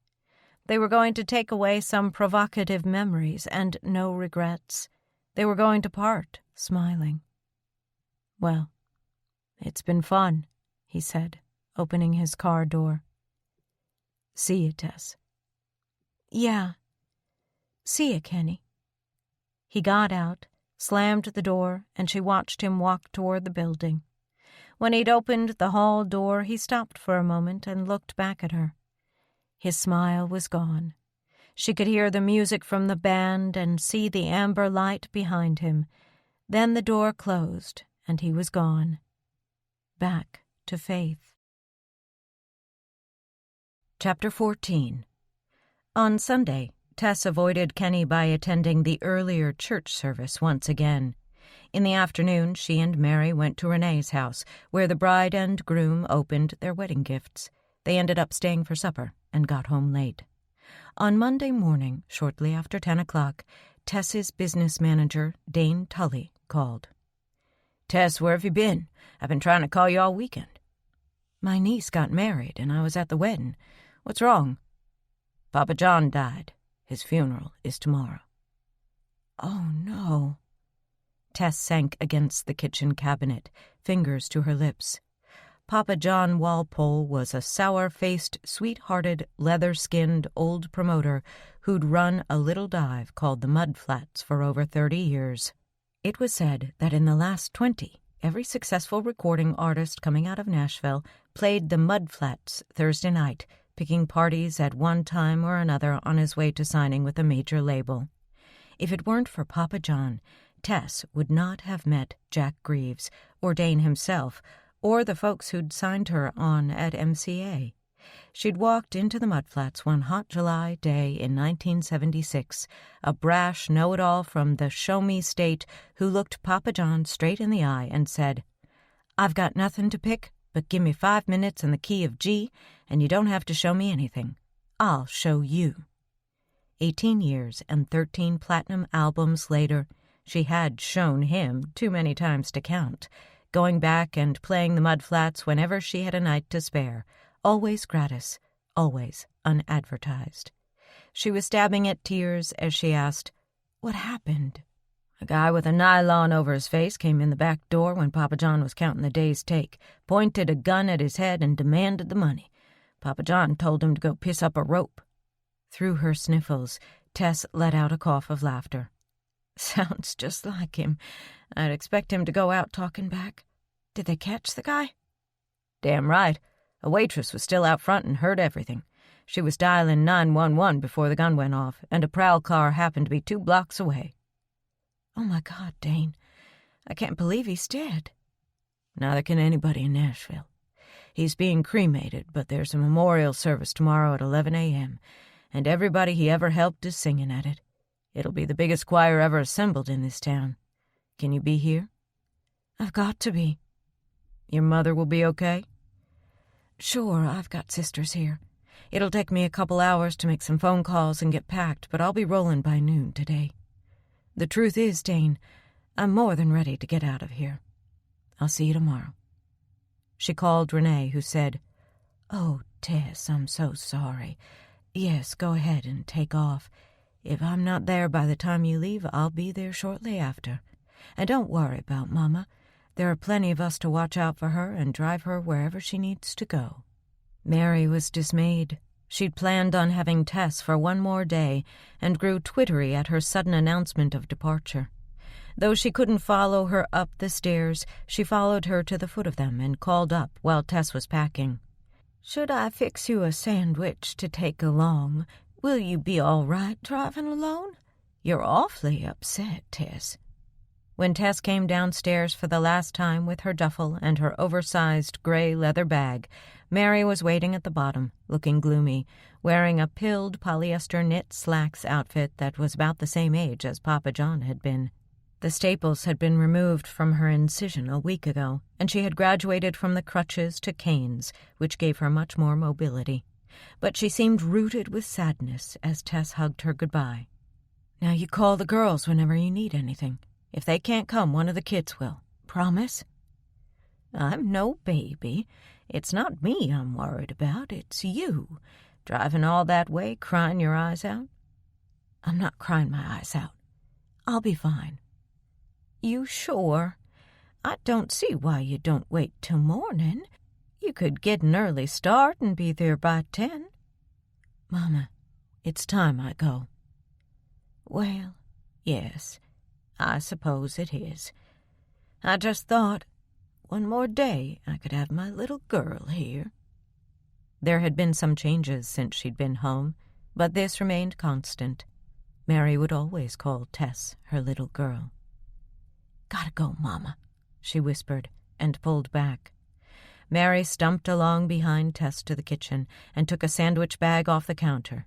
They were going to take away some provocative memories and no regrets. They were going to part, smiling. "Well, it's been fun," he said, opening his car door. "See you, Tess." "Yeah. See you, Kenny." He got out, slammed the door, and she watched him walk toward the building. When he'd opened the hall door, he stopped for a moment and looked back at her. His smile was gone. She could hear the music from the band and see the amber light behind him. Then the door closed, and he was gone. Back to Faith. Chapter 14. On Sunday, Tess avoided Kenny by attending the earlier church service once again. In the afternoon, she and Mary went to Renee's house, where the bride and groom opened their wedding gifts. They ended up staying for supper and got home late. On Monday morning, shortly after 10 o'clock, Tess's business manager, Dane Tully, called. "Tess, where have you been? I've been trying to call you all weekend." "My niece got married, and I was at the wedding. What's wrong?" "Papa John died. His funeral is tomorrow." "Oh, no." Tess sank against the kitchen cabinet, fingers to her lips. Papa John Walpole was a sour-faced, sweet-hearted, leather-skinned old promoter who'd run a little dive called the Mud Flats for over 30 years. It was said that in the last 20, every successful recording artist coming out of Nashville played the Mud Flats Thursday night, picking parties at one time or another on his way to signing with a major label. If it weren't for Papa John, Tess would not have met Jack Greaves, or Dane himself, or the folks who'd signed her on at MCA. She'd walked into the Mudflats one hot July day in 1976, a brash know-it-all from the show-me state who looked Papa John straight in the eye and said, "I've got nothing to pick, but give me 5 minutes in the key of G, and you don't have to show me anything. I'll show you." 18 years and 13 platinum albums later, she had shown him too many times to count, going back and playing the Mudflats whenever she had a night to spare, always gratis, always unadvertised. She was stabbing at tears as she asked, "What happened?" "A guy with a nylon over his face came in the back door when Papa John was counting the day's take, pointed a gun at his head and demanded the money. Papa John told him to go piss up a rope." Through her sniffles, Tess let out a cough of laughter. Sounds just like him. I'd expect him to go out talking back. Did they catch the guy? Damn right. A waitress was still out front and heard everything. She was dialing 911 before the gun went off, and a prowl car happened to be 2 blocks away. Oh, my God, Dane. I can't believe he's dead. Neither can anybody in Nashville. He's being cremated, but there's a memorial service tomorrow at 11 a.m., and everybody he ever helped is singing at it. It'll be the biggest choir ever assembled in this town. Can you be here? I've got to be. Your mother will be okay? Sure, I've got sisters here. It'll take me a couple hours to make some phone calls and get packed, but I'll be rolling by noon today. The truth is, Dane, I'm more than ready to get out of here. I'll see you tomorrow. She called Renee, who said, Oh, Tess, I'm so sorry. Yes, go ahead and take off. If I'm not there by the time you leave, I'll be there shortly after. And don't worry about Mama. There are plenty of us to watch out for her and drive her wherever she needs to go. Mary was dismayed. She'd planned on having Tess for one more day and grew twittery at her sudden announcement of departure. Though she couldn't follow her up the stairs, she followed her to the foot of them and called up while Tess was packing. Should I fix you a sandwich to take along? Will you be all right driving alone? You're awfully upset, Tess. When Tess came downstairs for the last time with her duffel and her oversized gray leather bag, Mary was waiting at the bottom, looking gloomy, wearing a pilled polyester knit slacks outfit that was about the same age as Papa John had been. The staples had been removed from her incision a week ago, and she had graduated from the crutches to canes, which gave her much more mobility. But she seemed rooted with sadness as Tess hugged her goodbye. Now you call the girls whenever you need anything. If they can't come, one of the kids will. Promise? I'm no baby. It's not me I'm worried about. It's you. Driving all that way, crying your eyes out? I'm not crying my eyes out. I'll be fine. You sure? I don't see why you don't wait till morning. You could get an early start and be there by 10. Mama, it's time I go. Well, yes, I suppose it is. I just thought, one more day I could have my little girl here. There had been some changes since she'd been home, but this remained constant. Mary would always call Tess her little girl. Gotta go, Mama, she whispered, and pulled back. Mary stumped along behind Tess to the kitchen and took a sandwich bag off the counter.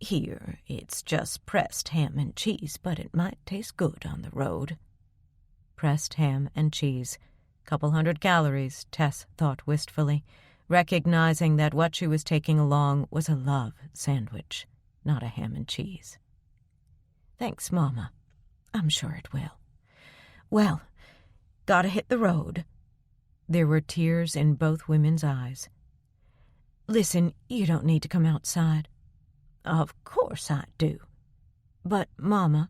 Here, it's just pressed ham and cheese, but it might taste good on the road. Pressed ham and cheese. 200 calories, Tess thought wistfully, recognizing that what she was taking along was a love sandwich, not a ham and cheese. Thanks, Mama. I'm sure it will. Well, gotta hit the road. There were tears in both women's eyes. Listen, you don't need to come outside. Of course I do. But, Mama...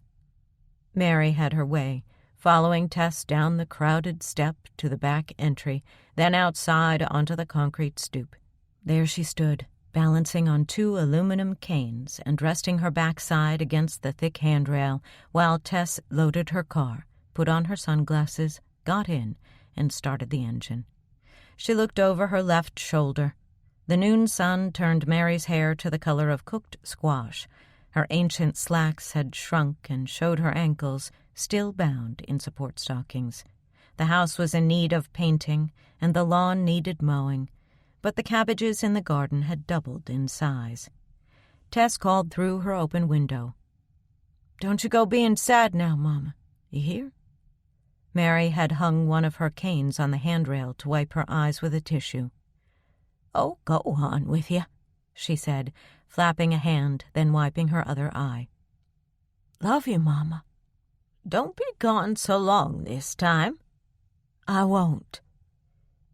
Mary had her way, following Tess down the crowded step to the back entry, then outside onto the concrete stoop. There she stood, balancing on 2 aluminum canes and resting her backside against the thick handrail while Tess loaded her car, put on her sunglasses, got in, and started the engine. She looked over her left shoulder. The noon sun turned Mary's hair to the color of cooked squash. Her ancient slacks had shrunk and showed her ankles, still bound in support stockings. The house was in need of painting, and the lawn needed mowing, but the cabbages in the garden had doubled in size. Tess called through her open window. Don't you go being sad now, Mama. You hear? Mary had hung one of her canes on the handrail to wipe her eyes with a tissue. Oh, go on with you, she said, flapping a hand, then wiping her other eye. Love you, Mama. Don't be gone so long this time. I won't.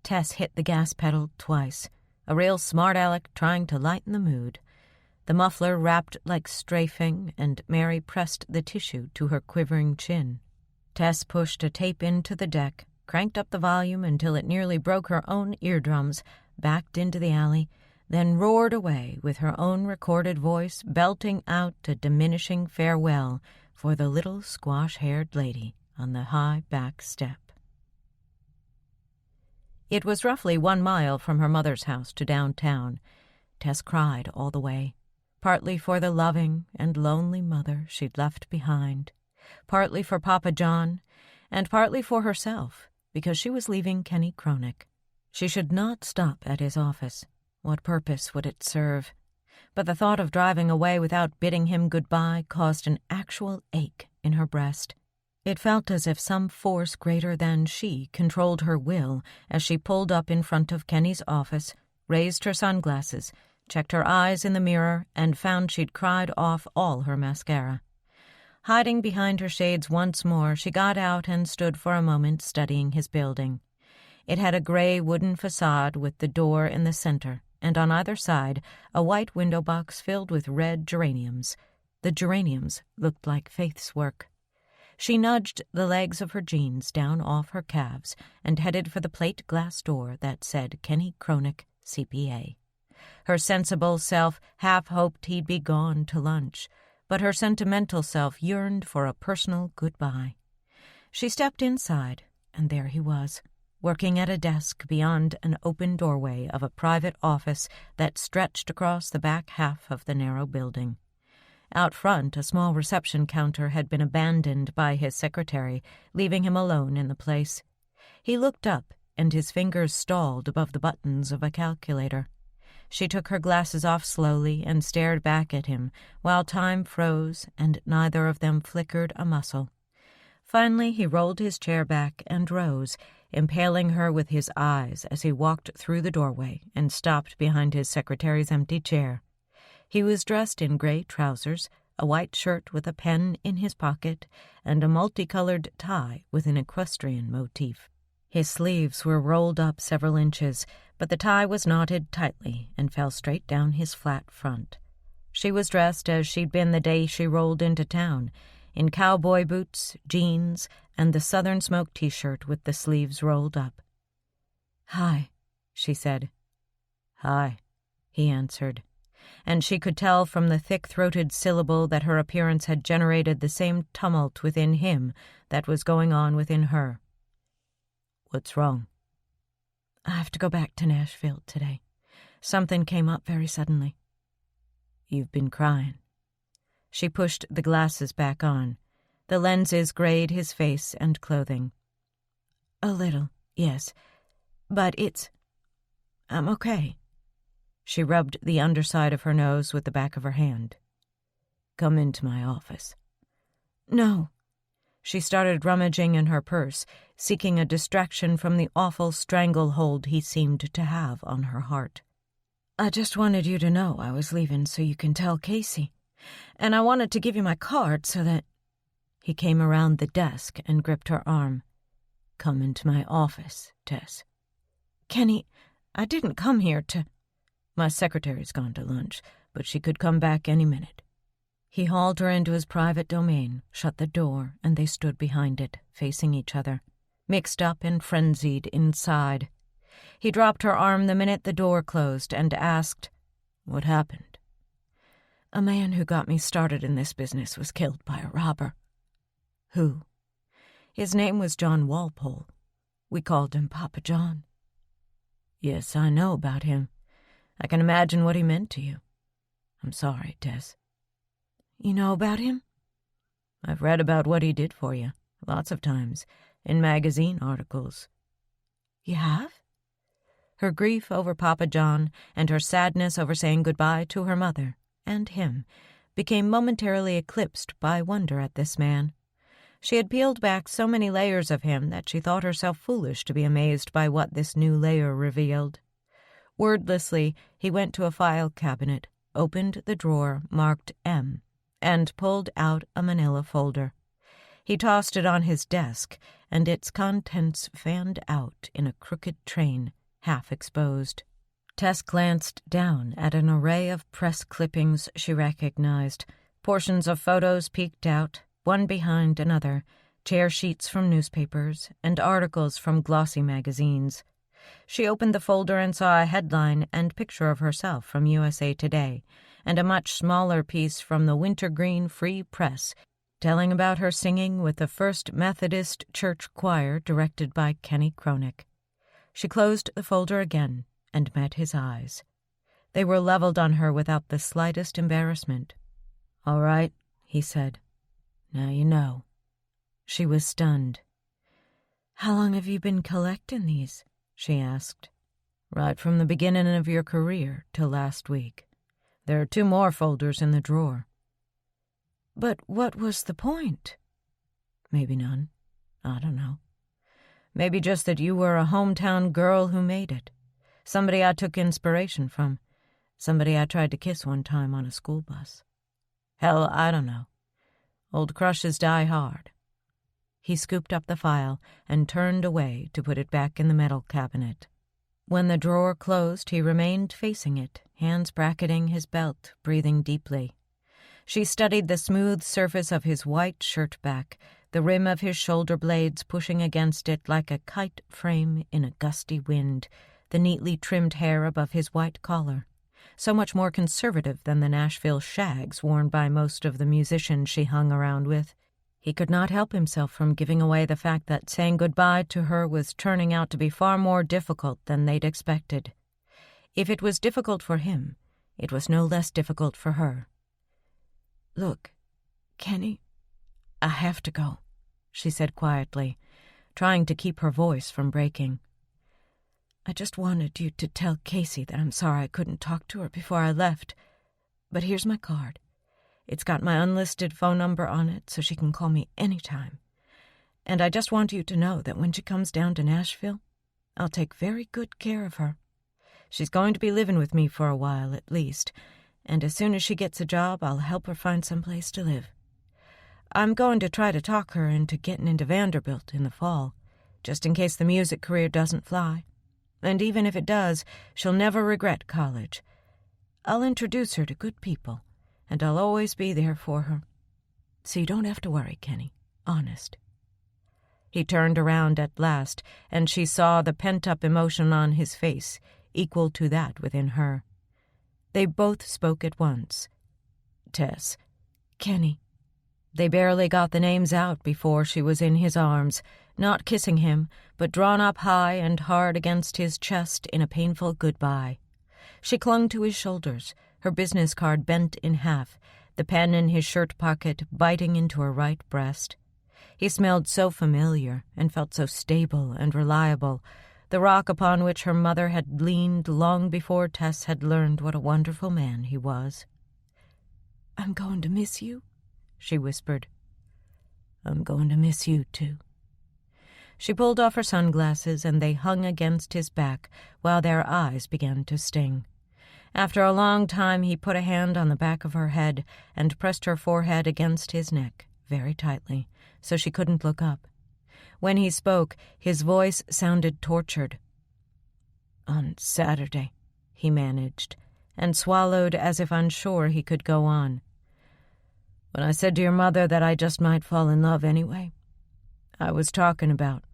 Tess hit the gas pedal twice, a real smart aleck trying to lighten the mood. The muffler rapped like strafing, and Mary pressed the tissue to her quivering chin. Tess pushed a tape into the deck, cranked up the volume until it nearly broke her own eardrums, backed into the alley, then roared away with her own recorded voice belting out a diminishing farewell for the little squash-haired lady on the high back step. It was roughly 1 mile from her mother's house to downtown. Tess cried all the way, partly for the loving and lonely mother she'd left behind, partly for Papa John, and partly for herself, because she was leaving Kenny Cronick. She should not stop at his office. What purpose would it serve? But the thought of driving away without bidding him goodbye caused an actual ache in her breast. It felt as if some force greater than she controlled her will as she pulled up in front of Kenny's office, raised her sunglasses, checked her eyes in the mirror, and found she'd cried off all her mascara. Hiding behind her shades once more, she got out and stood for a moment studying his building. It had a gray wooden facade with the door in the center, and on either side a white window box filled with red geraniums. The geraniums looked like Faith's work. She nudged the legs of her jeans down off her calves and headed for the plate glass door that said Kenny Cronick, CPA. Her sensible self half hoped he'd be gone to lunch, but her sentimental self yearned for a personal goodbye. She stepped inside, and there he was, working at a desk beyond an open doorway of a private office that stretched across the back half of the narrow building. Out front, a small reception counter had been abandoned by his secretary, leaving him alone in the place. He looked up, and his fingers stalled above the buttons of a calculator. She took her glasses off slowly and stared back at him, while time froze and neither of them flickered a muscle. Finally, he rolled his chair back and rose, impaling her with his eyes as he walked through the doorway and stopped behind his secretary's empty chair. He was dressed in gray trousers, a white shirt with a pen in his pocket, and a multicolored tie with an equestrian motif. His sleeves were rolled up several inches, but the tie was knotted tightly and fell straight down his flat front. She was dressed as she'd been the day she rolled into town, in cowboy boots, jeans, and the Southern Smoke T-shirt with the sleeves rolled up. "Hi," she said. "Hi," he answered, and she could tell from the thick-throated syllable that her appearance had generated the same tumult within him that was going on within her. "What's wrong?" "I have to go back to Nashville today. Something came up very suddenly." "You've been crying." She pushed the glasses back on. The lenses grayed his face and clothing. "A little, yes. But I'm okay." She rubbed the underside of her nose with the back of her hand. "Come into my office." "No." She started rummaging in her purse, seeking a distraction from the awful stranglehold he seemed to have on her heart. "I just wanted you to know I was leaving so you can tell Casey. And I wanted to give you my card so that—" He came around the desk and gripped her arm. "Come into my office, Tess." "Kenny, I didn't come here to—" "My secretary's gone to lunch, but she could come back any minute." He hauled her into his private domain, shut the door, and they stood behind it, facing each other, mixed up and frenzied inside. He dropped her arm the minute the door closed and asked, "What happened?" "A man who got me started in this business was killed by a robber." "Who?" "His name was John Walpole. We called him Papa John." "Yes, I know about him. I can imagine what he meant to you. I'm sorry, Tess." "You know about him?" "I've read about what he did for you, lots of times, in magazine articles." "You have?" Her grief over Papa John and her sadness over saying goodbye to her mother and him became momentarily eclipsed by wonder at this man. She had peeled back so many layers of him that she thought herself foolish to be amazed by what this new layer revealed. Wordlessly, he went to a file cabinet, opened the drawer marked M, and pulled out a manila folder. He tossed it on his desk, and its contents fanned out in a crooked train, half exposed. Tess glanced down at an array of press clippings she recognized. Portions of photos peeked out, one behind another, chair sheets from newspapers, and articles from glossy magazines. She opened the folder and saw a headline and picture of herself from USA Today, and a much smaller piece from the Wintergreen Free Press, telling about her singing with the First Methodist Church Choir directed by Kenny Cronick. She closed the folder again and met his eyes. They were leveled on her without the slightest embarrassment. "All right," he said. "Now you know." She was stunned. "How long have you been collecting these?" she asked. "Right from the beginning of your career till last week. There are 2 more folders in the drawer." "But what was the point?" "Maybe none. I don't know. Maybe just that you were a hometown girl who made it. Somebody I took inspiration from. Somebody I tried to kiss one time on a school bus. Hell, I don't know. Old crushes die hard." He scooped up the file and turned away to put it back in the metal cabinet. When the drawer closed, he remained facing it, hands bracketing his belt, breathing deeply. She studied the smooth surface of his white shirt back, the rim of his shoulder blades pushing against it like a kite frame in a gusty wind, the neatly trimmed hair above his white collar, so much more conservative than the Nashville shags worn by most of the musicians she hung around with. He could not help himself from giving away the fact that saying goodbye to her was turning out to be far more difficult than they'd expected. If it was difficult for him, it was no less difficult for her. "Look, Kenny, I have to go," she said quietly, trying to keep her voice from breaking. "I just wanted you to tell Casey that I'm sorry I couldn't talk to her before I left. But here's my card. It's got my unlisted phone number on it, so she can call me anytime. And I just want you to know that when she comes down to Nashville, I'll take very good care of her. She's going to be living with me for a while at least, and as soon as she gets a job, I'll help her find some place to live. I'm going to try to talk her into getting into Vanderbilt in the fall, just in case the music career doesn't fly. And even if it does, she'll never regret college. I'll introduce her to good people, and I'll always be there for her. So you don't have to worry, Kenny. Honest." He turned around at last, and she saw the pent-up emotion on his face, equal to that within her. They both spoke at once. "Tess." "Kenny." They barely got the names out before she was in his arms, not kissing him, but drawn up high and hard against his chest in a painful goodbye. She clung to his shoulders, her business card bent in half, the pen in his shirt pocket biting into her right breast. He smelled so familiar and felt so stable and reliable, the rock upon which her mother had leaned long before Tess had learned what a wonderful man he was. "I'm going to miss you," she whispered. "I'm going to miss you, too." She pulled off her sunglasses, and they hung against his back while their eyes began to sting. After a long time, he put a hand on the back of her head and pressed her forehead against his neck very tightly, so she couldn't look up. When he spoke, his voice sounded tortured. "On Saturday," he managed, and swallowed as if unsure he could go on. "When I said to your mother that I just might fall in love anyway, I was talking about—"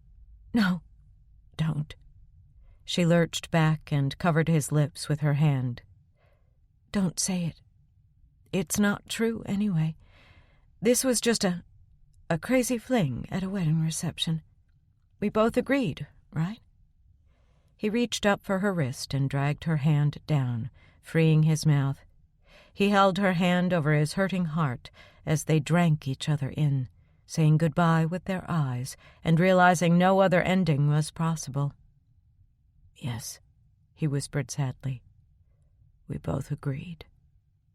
"No, don't." She lurched back and covered his lips with her hand. "Don't say it. It's not true, anyway. This was just a crazy fling at a wedding reception. We both agreed, right?" He reached up for her wrist and dragged her hand down, freeing his mouth. He held her hand over his hurting heart as they drank each other in, saying goodbye with their eyes and realizing no other ending was possible. "Yes," he whispered sadly. "We both agreed."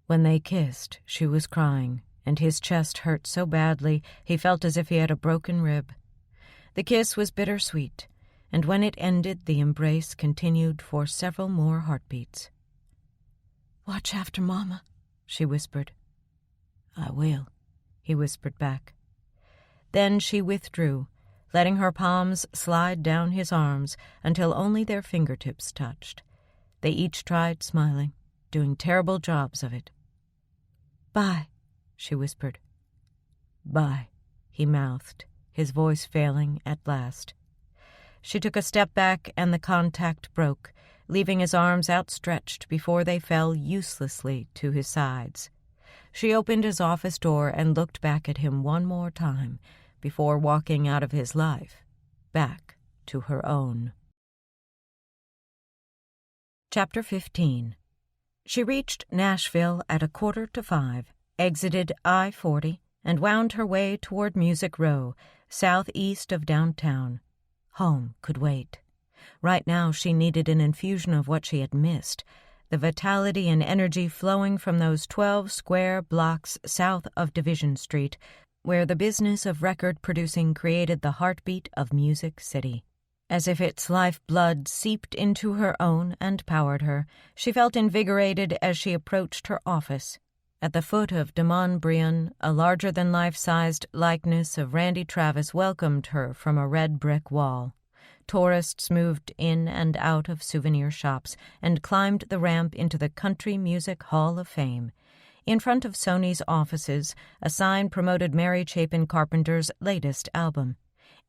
When they kissed, she was crying, and his chest hurt so badly he felt as if he had a broken rib. The kiss was bittersweet, and when it ended, the embrace continued for several more heartbeats. "Watch after Mama," she whispered. "I will," he whispered back. Then she withdrew, letting her palms slide down his arms until only their fingertips touched. They each tried smiling, doing terrible jobs of it. "Bye," she whispered. "Bye," he mouthed, his voice failing at last. She took a step back and the contact broke, leaving his arms outstretched before they fell uselessly to his sides. She opened his office door and looked back at him one more time before walking out of his life, back to her own. Chapter 15. She reached Nashville at 4:45, exited I-40, and wound her way toward Music Row, southeast of downtown. Home could wait. Right now she needed an infusion of what she had missed, the vitality and energy flowing from those 12 square blocks south of Division Street, where the business of record-producing created the heartbeat of Music City. As if its lifeblood seeped into her own and powered her, she felt invigorated as she approached her office. At the foot of de Montbriand, a larger-than-life-sized likeness of Randy Travis welcomed her from a red brick wall. Tourists moved in and out of souvenir shops and climbed the ramp into the Country Music Hall of Fame. In front of Sony's offices, a sign promoted Mary Chapin Carpenter's latest album.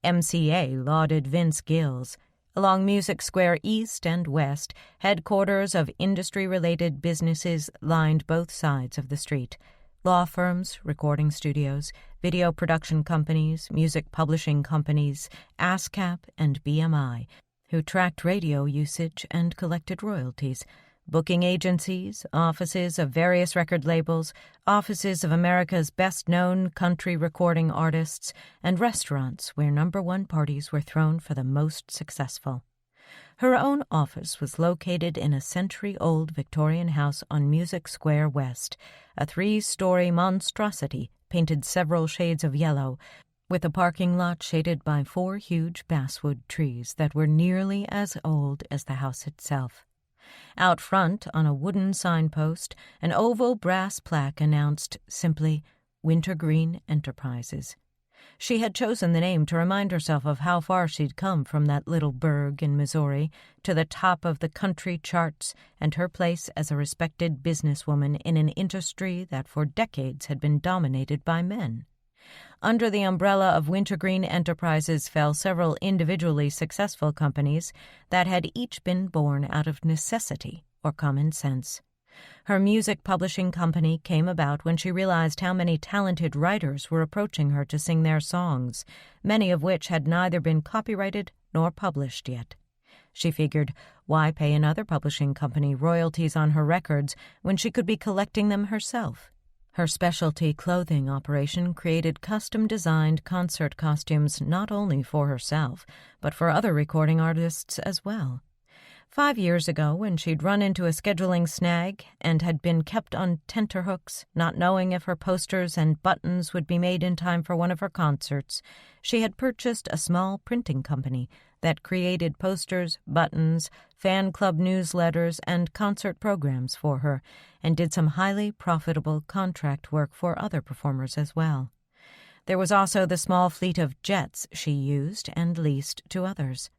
MCA lauded Vince Gill's. Along Music Square East and West, headquarters of industry-related businesses lined both sides of the street. Law firms, recording studios, video production companies, music publishing companies, ASCAP and BMI, who tracked radio usage and collected royalties, booking agencies, offices of various record labels, offices of America's best-known country recording artists, and restaurants where #1 parties were thrown for the most successful. Her own office was located in a century-old Victorian house on Music Square West, a 3-story monstrosity painted several shades of yellow, with a parking lot shaded by 4 huge basswood trees that were nearly as old as the house itself. Out front, on a wooden signpost, an oval brass plaque announced simply, Wintergreen Enterprises. She had chosen the name to remind herself of how far she'd come from that little burg in Missouri to the top of the country charts and her place as a respected businesswoman in an industry that for decades had been dominated by men. Under the umbrella of Wintergreen Enterprises fell several individually successful companies that had each been born out of necessity or common sense. Her music publishing company came about when she realized how many talented writers were approaching her to sing their songs, many of which had neither been copyrighted nor published yet. She figured, why pay another publishing company royalties on her records when she could be collecting them herself? Her specialty clothing operation created custom-designed concert costumes not only for herself, but for other recording artists as well. 5 years ago, when she'd run into a scheduling snag and had been kept on tenterhooks, not knowing if her posters and buttons would be made in time for one of her concerts, she had purchased a small printing company that created posters, buttons, fan club newsletters, and concert programs for her, and did some highly profitable contract work for other performers as well. There was also the small fleet of jets she used and leased to others.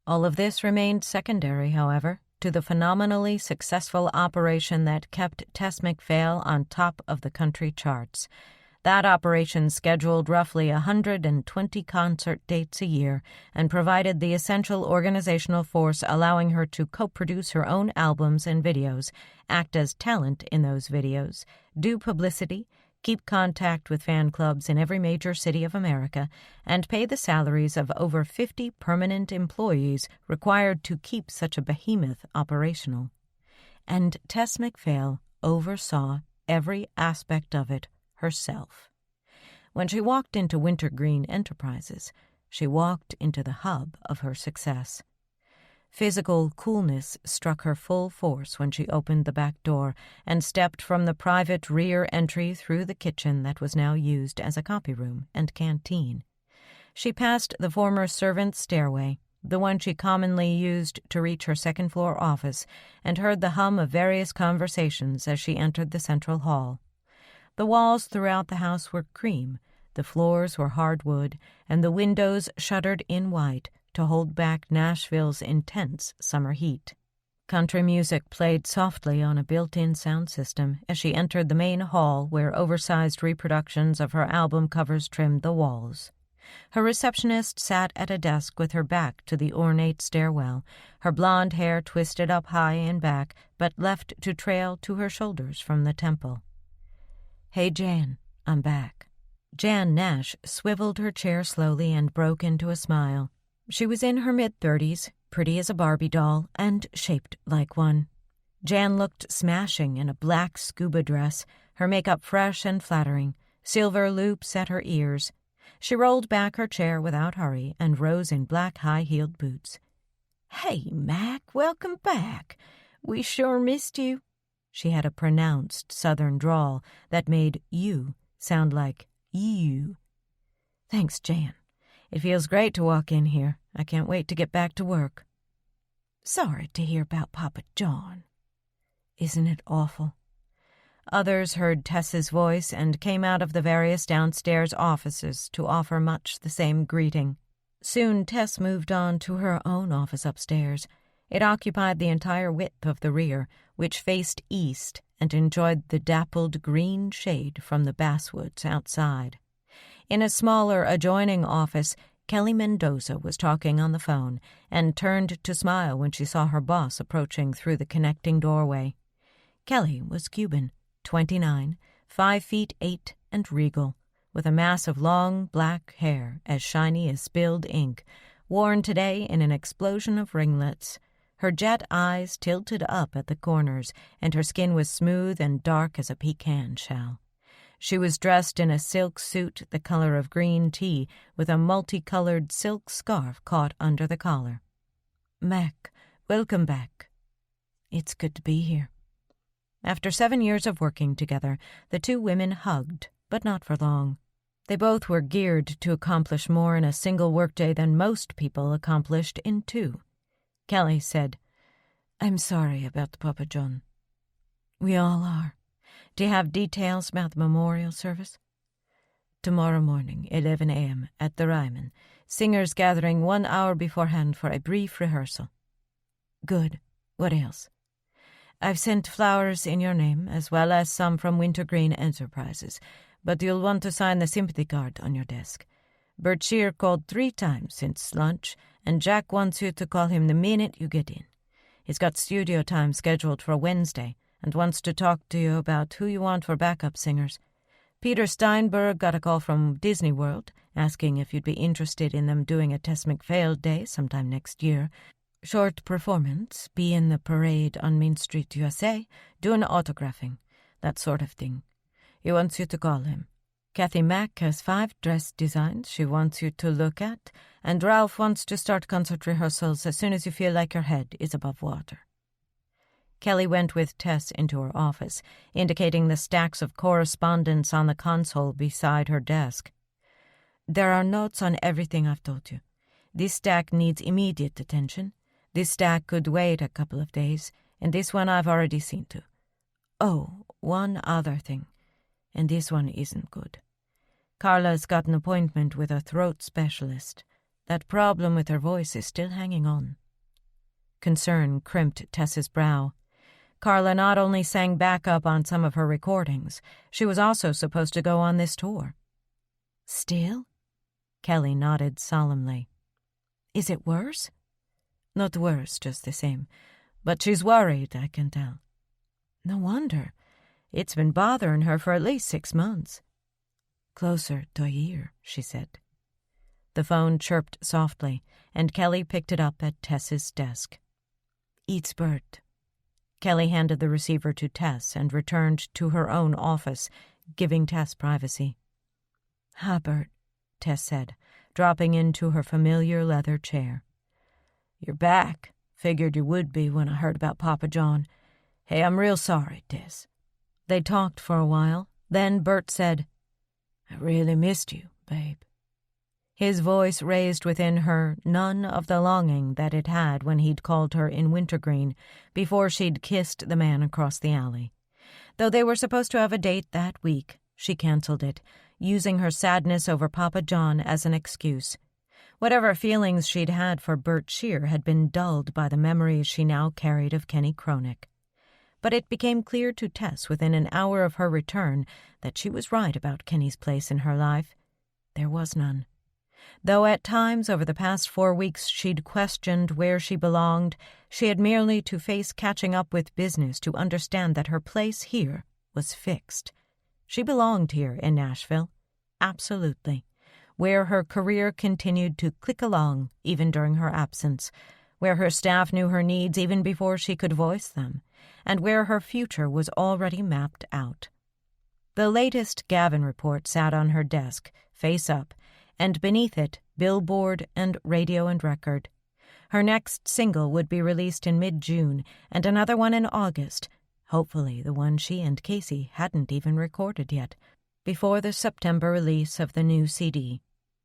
All of this remained secondary, however, to the phenomenally successful operation that kept Tess MacPhail on top of the country charts. That operation scheduled roughly 120 concert dates a year and provided the essential organizational force allowing her to co-produce her own albums and videos, act as talent in those videos, do publicity, keep contact with fan clubs in every major city of America, and pay the salaries of over 50 permanent employees required to keep such a behemoth operational. And Tess MacPhail oversaw every aspect of it herself. When she walked into Wintergreen Enterprises, she walked into the hub of her success. Physical coolness struck her full force when she opened the back door and stepped from the private rear entry through the kitchen that was now used as a copy room and canteen. She passed the former servants' stairway, the one she commonly used to reach her second-floor office, and heard the hum of various conversations as she entered the central hall. The walls throughout the house were cream, the floors were hardwood, and the windows shuttered in white to hold back Nashville's intense summer heat. Country music played softly on a built-in sound system as she entered the main hall where oversized reproductions of her album covers trimmed the walls. Her receptionist sat at a desk with her back to the ornate stairwell, her blonde hair twisted up high and back but left to trail to her shoulders from the temple. "Hey, Jan, I'm back." Jan Nash swiveled her chair slowly and broke into a smile. She was in her mid-30s, pretty as a Barbie doll, and shaped like one. Jan looked smashing in a black scuba dress, her makeup fresh and flattering, silver loops at her ears. She rolled back her chair without hurry and rose in black high-heeled boots. "Hey, Mac, welcome back. We sure missed you." She had a pronounced southern drawl that made you sound like you. "Thanks, Jan. It feels great to walk in here. I can't wait to get back to work." "Sorry to hear about Papa John." "Isn't it awful?" Others heard Tess's voice and came out of the various downstairs offices to offer much the same greeting. Soon Tess moved on to her own office upstairs. It occupied the entire width of the rear, which faced east and enjoyed the dappled green shade from the basswoods outside. In a smaller adjoining office, Kelly Mendoza was talking on the phone and turned to smile when she saw her boss approaching through the connecting doorway. Kelly was Cuban, 29, 5'8" and regal, with a mass of long black hair as shiny as spilled ink, worn today in an explosion of ringlets. Her jet eyes tilted up at the corners, and her skin was smooth and dark as a pecan shell. She was dressed in a silk suit the color of green tea, with a multicolored silk scarf caught under the collar. "Mac, welcome back." "It's good to be here." After 7 years of working together, the two women hugged, but not for long. They both were geared to accomplish more in a single workday than most people accomplished in 2. Kelly said, "I'm sorry about Papa John." "We all are. Do you have details about the memorial service?" "Tomorrow morning, 11 a.m., at the Ryman. Singers gathering 1 hour beforehand for a brief rehearsal." "Good. What else?" "I've sent flowers in your name, as well as some from Wintergreen Enterprises, but you'll want to sign the sympathy card on your desk. Bert Shear called 3 times since lunch, and Jack wants you to call him the minute you get in. He's got studio time scheduled for Wednesday and wants to talk to you about who you want for backup singers. Peter Steinberg got a call from Disney World asking if you'd be interested in them doing a Tess McPhail Day sometime next year. Short performance, be in the parade on Main Street, USA, doing autographing, that sort of thing. He wants you to call him. Kathy Mack has 5 dress designs she wants you to look at, and Ralph wants to start concert rehearsals as soon as you feel like your head is above water." Kelly went with Tess into her office, indicating the stacks of correspondence on the console beside her desk. "There are notes on everything I've told you. This stack needs immediate attention. This stack could wait a couple of days, and this one I've already seen to. Oh, one other thing, and this one isn't good. Carla's got an appointment with a throat specialist. That problem with her voice is still hanging on." Concern crimped Tess's brow. Carla not only sang backup on some of her recordings, she was also supposed to go on this tour. "Still?" Kelly nodded solemnly. "Is it worse?" "Not worse, just the same. But she's worried, I can tell." "No wonder. It's been bothering her for at least 6 months." "Closer to a year," she said. The phone chirped softly, and Kelly picked it up at Tess's desk. "It's Bert." Kelly handed the receiver to Tess and returned to her own office, giving Tess privacy. "Hi, Bert," Tess said, dropping into her familiar leather chair. "You're back. Figured you would be when I heard about Papa John. Hey, I'm real sorry, Tess." They talked for a while. Then Bert said, "I really missed you, babe." His voice raised within her none of the longing that it had when he'd called her in Wintergreen before she'd kissed the man across the alley. Though they were supposed to have a date that week, she canceled it, using her sadness over Papa John as an excuse. Whatever feelings she'd had for Bert Shear had been dulled by the memories she now carried of Kenny Cronick. But it became clear to Tess within an hour of her return that she was right about Kenny's place in her life. There was none. Though at times over the past 4 weeks she'd questioned where she belonged, she had merely to face catching up with business to understand that her place here was fixed. She belonged here in Nashville. Absolutely. Where her career continued to click along even during her absence, where her staff knew her needs even before she could voice them, and where her future was already mapped out. The latest Gavin report sat on her desk, face up, and beneath it, billboard and radio and record. Her next single would be released in mid-June, and another one in August, hopefully the one she and Casey hadn't even recorded yet, before the September release of the new CD.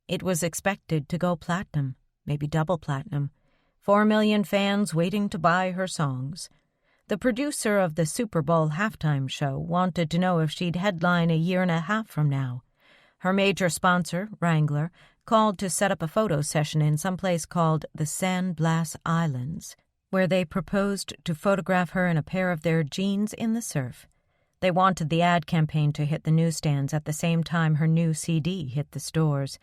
It was expected to go platinum, maybe double platinum. 4 million fans waiting to buy her songs. The producer of the Super Bowl halftime show wanted to know if she'd headline a year and a half from now. Her major sponsor, Wrangler, called to set up a photo session in some place called the San Blas Islands, where they proposed to photograph her in a pair of their jeans in the surf. They wanted the ad campaign to hit the newsstands at the same time her new CD hit the stores.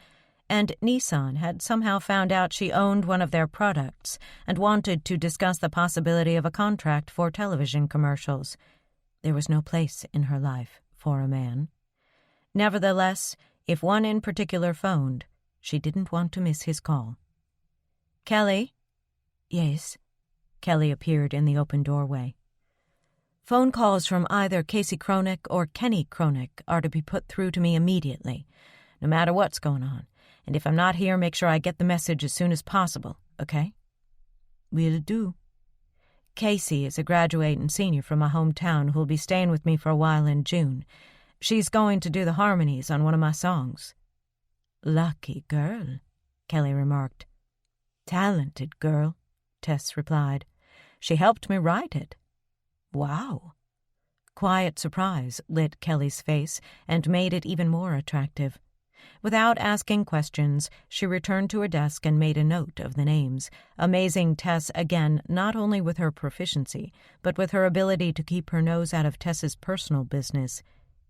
And Nissan had somehow found out she owned one of their products and wanted to discuss the possibility of a contract for television commercials. There was no place in her life for a man. Nevertheless, if one in particular phoned, she didn't want to miss his call. "Kelly?" "Yes." Kelly appeared in the open doorway. "Phone calls from either Casey Cronick or Kenny Cronick are to be put through to me immediately, no matter what's going on. And if I'm not here, make sure I get the message as soon as possible, okay?" "Will do." "Casey is a graduating senior from my hometown who'll be staying with me for a while in June. She's going to do the harmonies on one of my songs." "Lucky girl," Kelly remarked. "Talented girl," Tess replied. "She helped me write it." "Wow." Quiet surprise lit Kelly's face and made it even more attractive. Without asking questions, she returned to her desk and made a note of the names, amazing Tess again not only with her proficiency, but with her ability to keep her nose out of Tess's personal business.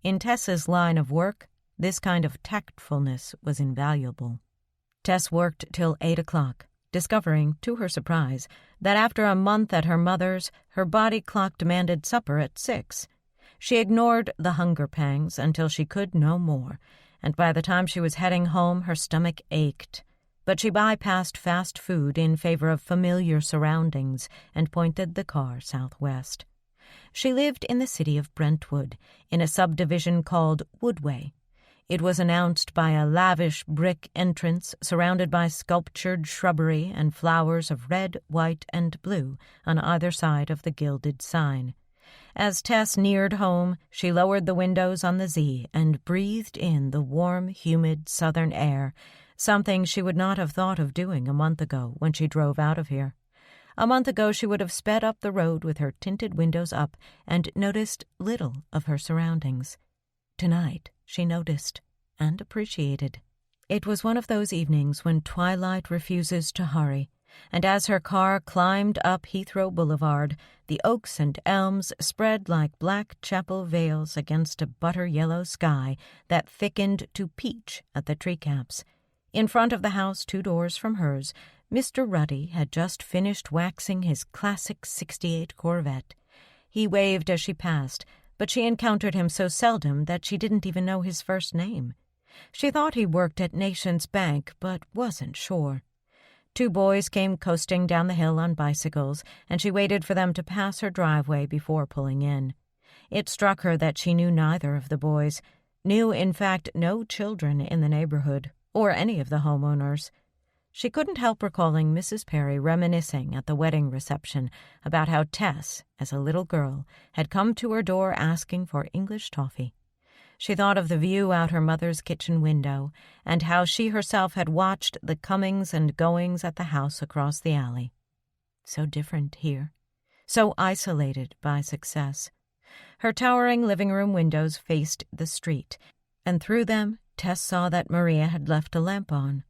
In Tess's line of work, this kind of tactfulness was invaluable. Tess worked till 8 o'clock, discovering, to her surprise, that after a month at her mother's, her body clock demanded supper at 6. She ignored the hunger pangs until she could no more, and by the time she was heading home, her stomach ached. But she bypassed fast food in favor of familiar surroundings and pointed the car southwest. She lived in the city of Brentwood, in a subdivision called Woodway. It was announced by a lavish brick entrance surrounded by sculptured shrubbery and flowers of red, white, and blue on either side of the gilded sign. As Tess neared home, she lowered the windows on the Z and breathed in the warm, humid southern air, something she would not have thought of doing a month ago when she drove out of here. A month ago she would have sped up the road with her tinted windows up and noticed little of her surroundings. Tonight she noticed and appreciated. It was one of those evenings when twilight refuses to hurry, and as her car climbed up Heathrow Boulevard, the oaks and elms spread like black chapel veils against a butter-yellow sky that thickened to peach at the tree-caps. In front of the house 2 doors from hers, Mr. Ruddy had just finished waxing his classic '68 Corvette. He waved as she passed, but she encountered him so seldom that she didn't even know his first name. She thought he worked at Nations Bank, but wasn't sure. 2 boys came coasting down the hill on bicycles, and she waited for them to pass her driveway before pulling in. It struck her that she knew neither of the boys, knew, in fact, no children in the neighborhood, or any of the homeowners. She couldn't help recalling Mrs. Perry reminiscing at the wedding reception about how Tess, as a little girl, had come to her door asking for English toffee. She thought of the view out her mother's kitchen window, and how she herself had watched the comings and goings at the house across the alley. So different here, so isolated by success. Her towering living room windows faced the street, and through them Tess saw that Maria had left a lamp on.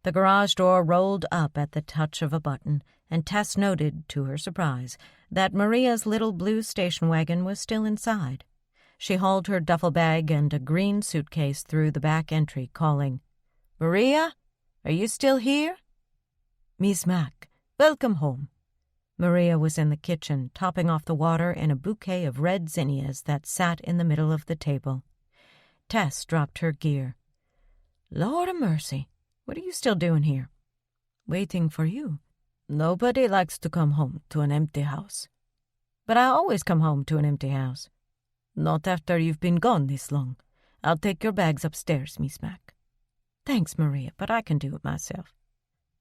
The garage door rolled up at the touch of a button, and Tess noted, to her surprise, that Maria's little blue station wagon was still inside. She hauled her duffel bag and a green suitcase through the back entry, calling, "Maria, are you still here?" "Miss Mac, welcome home." Maria was in the kitchen, topping off the water in a bouquet of red zinnias that sat in the middle of the table. Tess dropped her gear. Lord of mercy, what are you still doing here? Waiting for you. Nobody likes to come home to an empty house. But I always come home to an empty house. Not after you've been gone this long. I'll take your bags upstairs, Miss Mac. Thanks, Maria, but I can do it myself.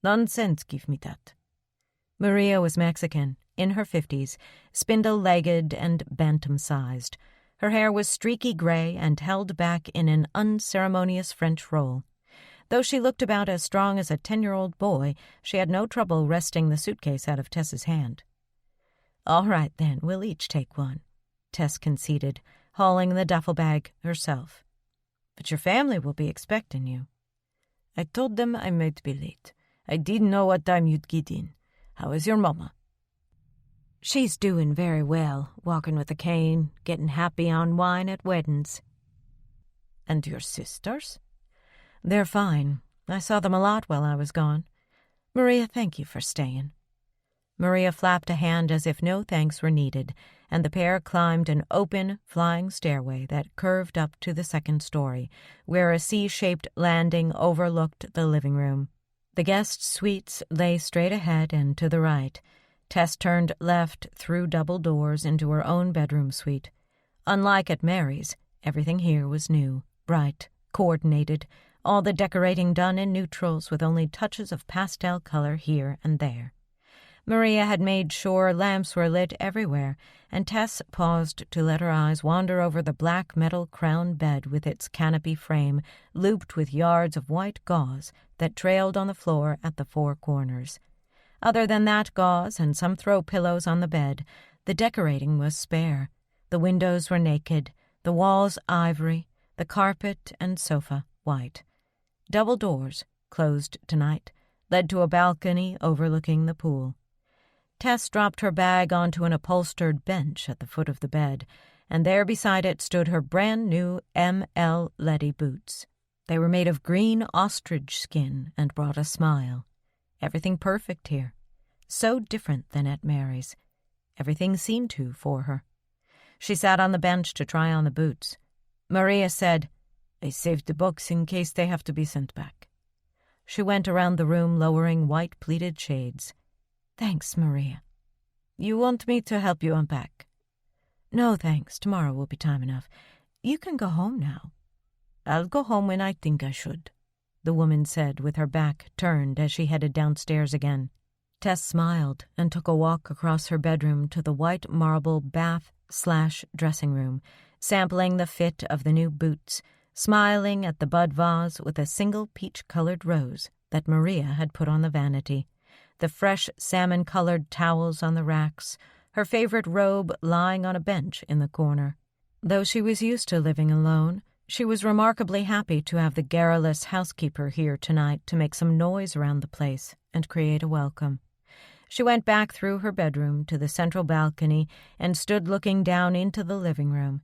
Nonsense, give me that. Maria was Mexican, in her 50s, spindle-legged and bantam-sized. Her hair was streaky gray and held back in an unceremonious French roll. Though she looked about as strong as a 10-year-old boy, she had no trouble wresting the suitcase out of Tess's hand. All right, then, we'll each take one, Tess conceded, hauling the duffel bag herself. But your family will be expecting you. I told them I might be late. I didn't know what time you'd get in. How is your mama? She's doing very well, walking with a cane, getting happy on wine at weddings. And your sisters? They're fine. I saw them a lot while I was gone. Maria, thank you for staying. Maria flapped a hand as if no thanks were needed, and the pair climbed an open, flying stairway that curved up to the second story, where a C-shaped landing overlooked the living room. The guest suites lay straight ahead and to the right. Tess turned left through double doors into her own bedroom suite. Unlike at Mary's, everything here was new, bright, coordinated, all the decorating done in neutrals with only touches of pastel color here and there. Maria had made sure lamps were lit everywhere, and Tess paused to let her eyes wander over the black metal crown bed with its canopy frame looped with yards of white gauze that trailed on the floor at the four corners. Other than that gauze and some throw pillows on the bed, the decorating was spare. The windows were naked, the walls ivory, the carpet and sofa white. Double doors, closed tonight, led to a balcony overlooking the pool. Tess dropped her bag onto an upholstered bench at the foot of the bed, and there beside it stood her brand-new M.L. Letty boots. They were made of green ostrich skin and brought a smile. Everything perfect here. So different than at Mary's. Everything seemed to for her. She sat on the bench to try on the boots. Maria said, I saved the box in case they have to be sent back. She went around the room lowering white pleated shades. Thanks, Maria. You want me to help you unpack? No, thanks. Tomorrow will be time enough. You can go home now. I'll go home when I think I should, the woman said with her back turned as she headed downstairs again. Tess smiled and took a walk across her bedroom to the white marble bath/dressing room, sampling the fit of the new boots, smiling at the bud vase with a single peach-colored rose that Maria had put on the vanity, the fresh salmon-colored towels on the racks, her favorite robe lying on a bench in the corner. Though she was used to living alone, she was remarkably happy to have the garrulous housekeeper here tonight to make some noise around the place and create a welcome. She went back through her bedroom to the central balcony and stood looking down into the living room.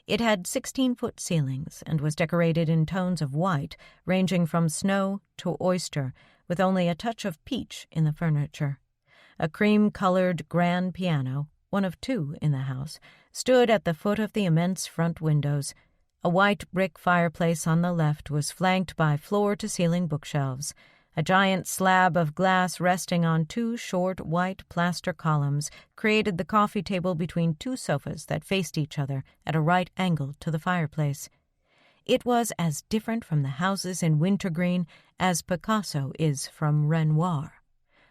It had 16-foot ceilings and was decorated in tones of white, ranging from snow to oyster, with only a touch of peach in the furniture. A cream-colored grand piano, one of two in the house, stood at the foot of the immense front windows. A white brick fireplace on the left was flanked by floor-to-ceiling bookshelves. A giant slab of glass resting on two short white plaster columns created the coffee table between two sofas that faced each other at a right angle to the fireplace. It was as different from the houses in Wintergreen as Picasso is from Renoir.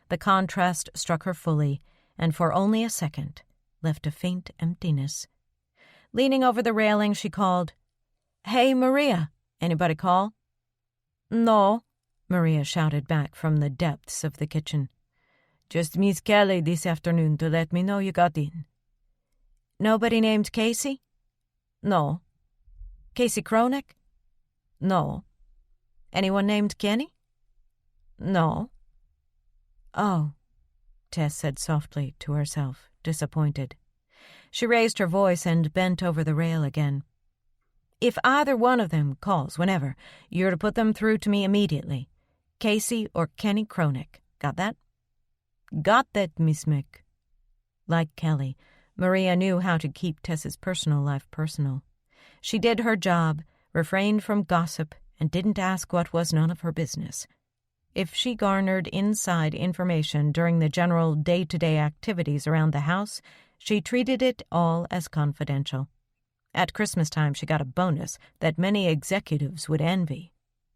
The contrast struck her fully, and for only a second left a faint emptiness. Leaning over the railing, she called, "Hey, Maria, anybody call?" "No," Maria shouted back from the depths of the kitchen. "Just Miss Kelly this afternoon to let me know you got in." "Nobody named Casey?" "No." "Casey Cronick?" "No." "Anyone named Kenny?" "No." "Oh," Tess said softly to herself, disappointed. She raised her voice and bent over the rail again. "If either one of them calls whenever, you're to put them through to me immediately. Casey or Kenny Cronick. Got that?" "Got that, Miss Mick." Like Kelly, Maria knew how to keep Tess's personal life personal. She did her job, refrained from gossip, and didn't ask what was none of her business. If she garnered inside information during the general day-to-day activities around the house, she treated it all as confidential. At Christmas time, she got a bonus that many executives would envy.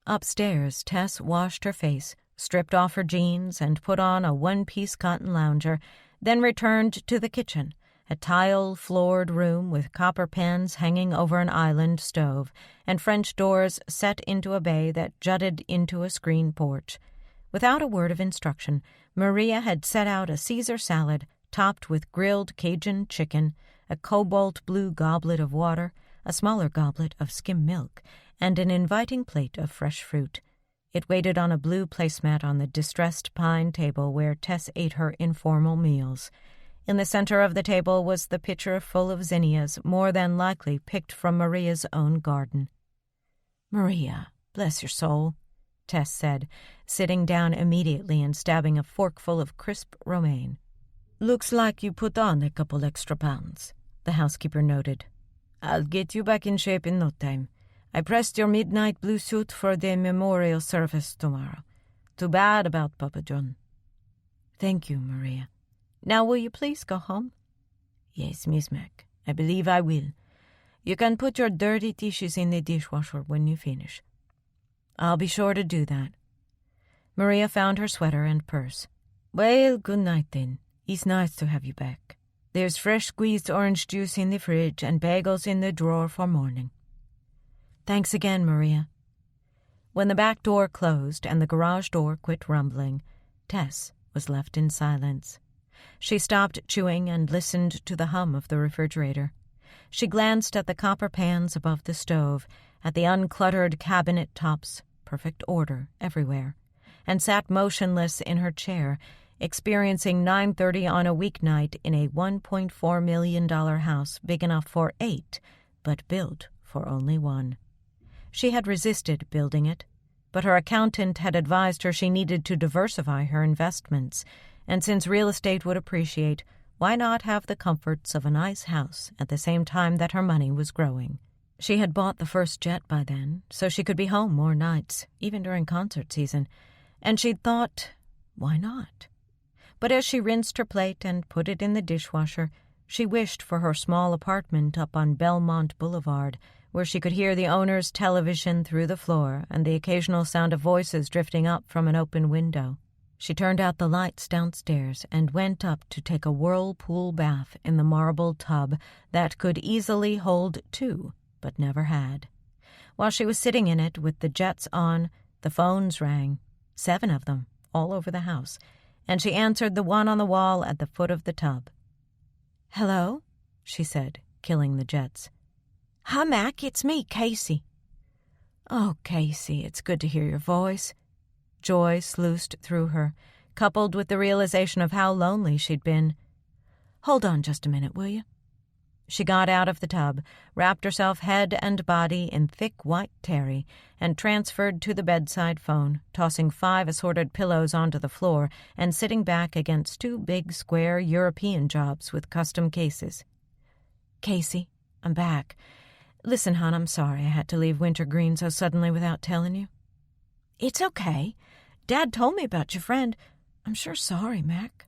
Upstairs, Tess washed her face, stripped off her jeans, and put on a one-piece cotton lounger, then returned to the kitchen, a tile-floored room with copper pans hanging over an island stove and French doors set into a bay that jutted into a screen porch. Without a word of instruction, Maria had set out a Caesar salad topped with grilled Cajun chicken, a cobalt-blue goblet of water, a smaller goblet of skim milk, and an inviting plate of fresh fruit. It waited on a blue placemat on the distressed pine table where Tess ate her informal meals. In the center of the table was the pitcher full of zinnias, more than likely picked from Maria's own garden. "Maria, bless your soul," Tess said, sitting down immediately and stabbing a forkful of crisp romaine. "Looks like you put on a couple extra pounds," the housekeeper noted. "I'll get you back in shape in no time. I pressed your midnight blue suit for the memorial service tomorrow. Too bad about Papa John." "Thank you, Maria. Now will you please go home?" "Yes, Miss Mac, I believe I will. You can put your dirty dishes in the dishwasher when you finish." "I'll be sure to do that." Maria found her sweater and purse. "Well, good night then. It's nice to have you back. There's fresh squeezed orange juice in the fridge and bagels in the drawer for morning." "Thanks again, Maria." When the back door closed and the garage door quit rumbling, Tess was left in silence. She stopped chewing and listened to the hum of the refrigerator. She glanced at the copper pans above the stove, at the uncluttered cabinet tops, perfect order everywhere, and sat motionless in her chair, experiencing 9:30 on a weeknight in a $1.4 million house big enough for 8, but built for only 1. She had resisted building it, but her accountant had advised her she needed to diversify her investments, and since real estate would appreciate, why not have the comforts of a nice house at the same time that her money was growing? She had bought the first jet by then, so she could be home more nights, even during concert season, and she'd thought, why not? But as she rinsed her plate and put it in the dishwasher, she wished for her small apartment up on Belmont Boulevard, where she could hear the owner's television through the floor and the occasional sound of voices drifting up from an open window. She turned out the lights downstairs and went up to take a whirlpool bath in the marble tub that could easily hold 2, but never had. While she was sitting in it with the jets on, the phones rang, 7 of them, all over the house, and she answered the one on the wall at the foot of the tub. "Hello?" she said, killing the jets. "Hi, Mac, it's me, Casey." "Oh, Casey, it's good to hear your voice." Joy sluiced through her, coupled with the realization of how lonely she'd been. "Hold on just a minute, will you?" She got out of the tub, wrapped herself head and body in thick white terry, and transferred to the bedside phone, tossing 5 assorted pillows onto the floor and sitting back against 2 big square European jobs with custom cases. "Casey, I'm back. Listen, hon, I'm sorry I had to leave Wintergreen so suddenly without telling you." "It's okay. Dad told me about your friend. I'm sure sorry, Mac."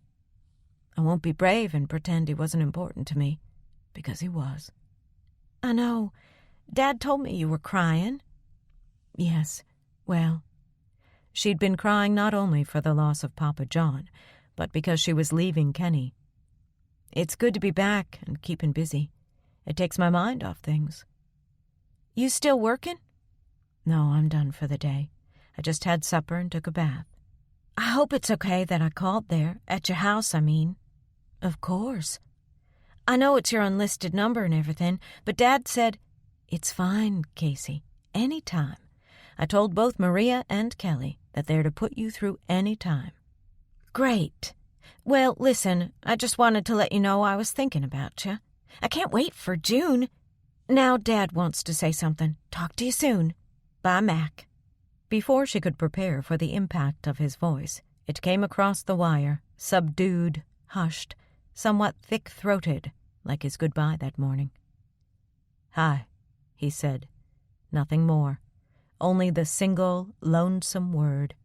"I won't be brave and pretend he wasn't important to me, because he was." "I know. Dad told me you were crying." "Yes, well." She'd been crying not only for the loss of Papa John, but because she was leaving Kenny. "It's good to be back and keeping busy. It takes my mind off things." "You still working?" "No, I'm done for the day. I just had supper and took a bath." "I hope it's okay that I called there, at your house, I mean." "Of course. I know it's your unlisted number and everything, but Dad said—" "It's fine, Casey. Any time. I told both Maria and Kelly that they're to put you through any time." "Great. Well, listen, I just wanted to let you know I was thinking about you. I can't wait for June. Now Dad wants to say something. Talk to you soon. Bye, Mac." Before she could prepare for the impact of his voice, it came across the wire, subdued, hushed, somewhat thick-throated, like his goodbye that morning. "Hi," he said. Nothing more. Only the single, lonesome word.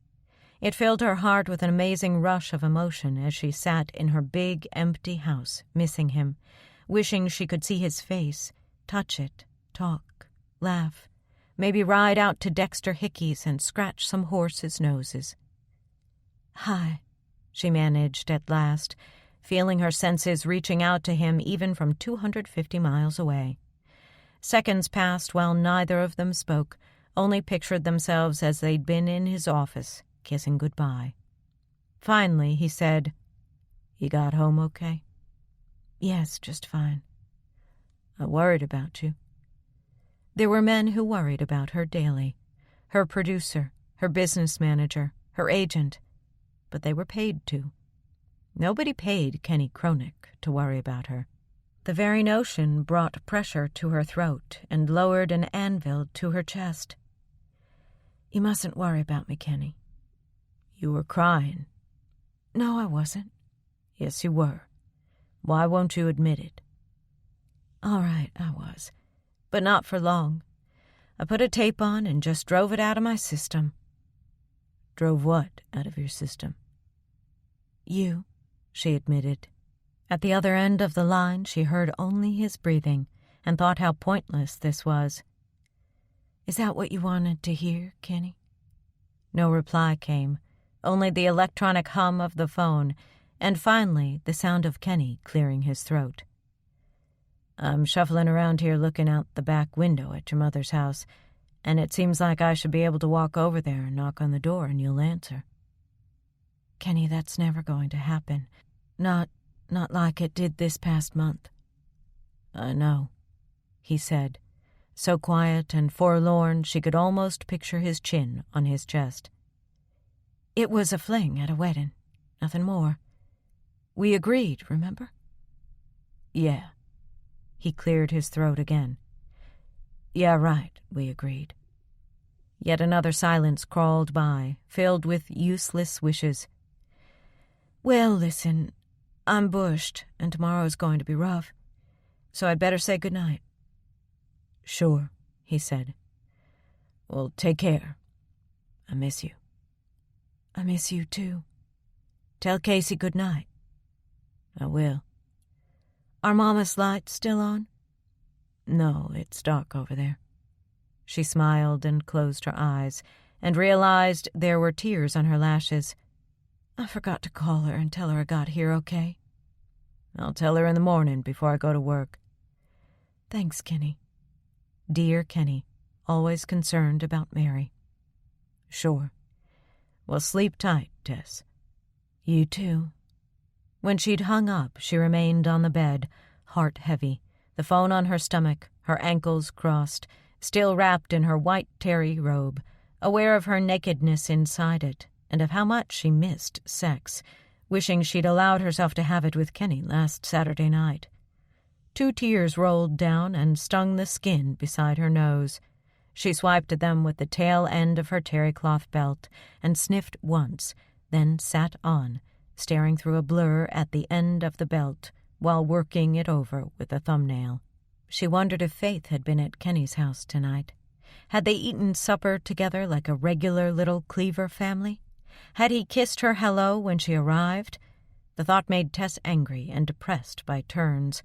It filled her heart with an amazing rush of emotion as she sat in her big, empty house, missing him, wishing she could see his face, touch it, talk, laugh, maybe ride out to Dexter Hickey's and scratch some horses' noses. "Hi," she managed at last, feeling her senses reaching out to him even from 250 miles away. Seconds passed while neither of them spoke, only pictured themselves as they'd been in his office, kissing goodbye. Finally, he said, "You got home okay?" "Yes, just fine." "I worried about you." There were men who worried about her daily. Her producer, her business manager, her agent. But they were paid to. Nobody paid Kenny Cronick to worry about her. The very notion brought pressure to her throat and lowered an anvil to her chest. "You mustn't worry about me, Kenny." "You were crying." "No, I wasn't." "Yes, you were. Why won't you admit it?" "All right, I was. But not for long. I put a tape on and just drove it out of my system." "Drove what out of your system?" "You," she admitted. At the other end of the line, she heard only his breathing and thought how pointless this was. "Is that what you wanted to hear, Kenny?" No reply came, only the electronic hum of the phone, and finally the sound of Kenny clearing his throat. "I'm shuffling around here looking out the back window at your mother's house, and it seems like I should be able to walk over there and knock on the door and you'll answer." "Kenny, that's never going to happen. Not like it did this past month." "I know," he said, so quiet and forlorn she could almost picture his chin on his chest. "It was a fling at a wedding, nothing more. We agreed, remember?" "Yeah." He cleared his throat again. "Yeah, right, we agreed." Yet another silence crawled by, filled with useless wishes. "Well, listen, I'm bushed, and tomorrow's going to be rough, so I'd better say goodnight." "Sure," he said. "Well, take care. I miss you." "I miss you, too. Tell Casey goodnight." "I will." "Are Mama's lights still on?" "No, it's dark over there." She smiled and closed her eyes, and realized there were tears on her lashes. "I forgot to call her and tell her I got here okay." "I'll tell her in the morning before I go to work." "Thanks, Kenny." Dear Kenny, always concerned about Mary. "Sure. Well, sleep tight, Tess." "You too." When she'd hung up, she remained on the bed, heart heavy, the phone on her stomach, her ankles crossed, still wrapped in her white terry robe, aware of her nakedness inside it, and of how much she missed sex, wishing she'd allowed herself to have it with Kenny last Saturday night. 2 tears rolled down and stung the skin beside her nose. She swiped at them with the tail end of her terry cloth belt and sniffed once, then sat on, staring through a blur at the end of the belt while working it over with a thumbnail. She wondered if Faith had been at Kenny's house tonight. Had they eaten supper together like a regular little Cleaver family? Had he kissed her hello when she arrived? The thought made Tess angry and depressed by turns.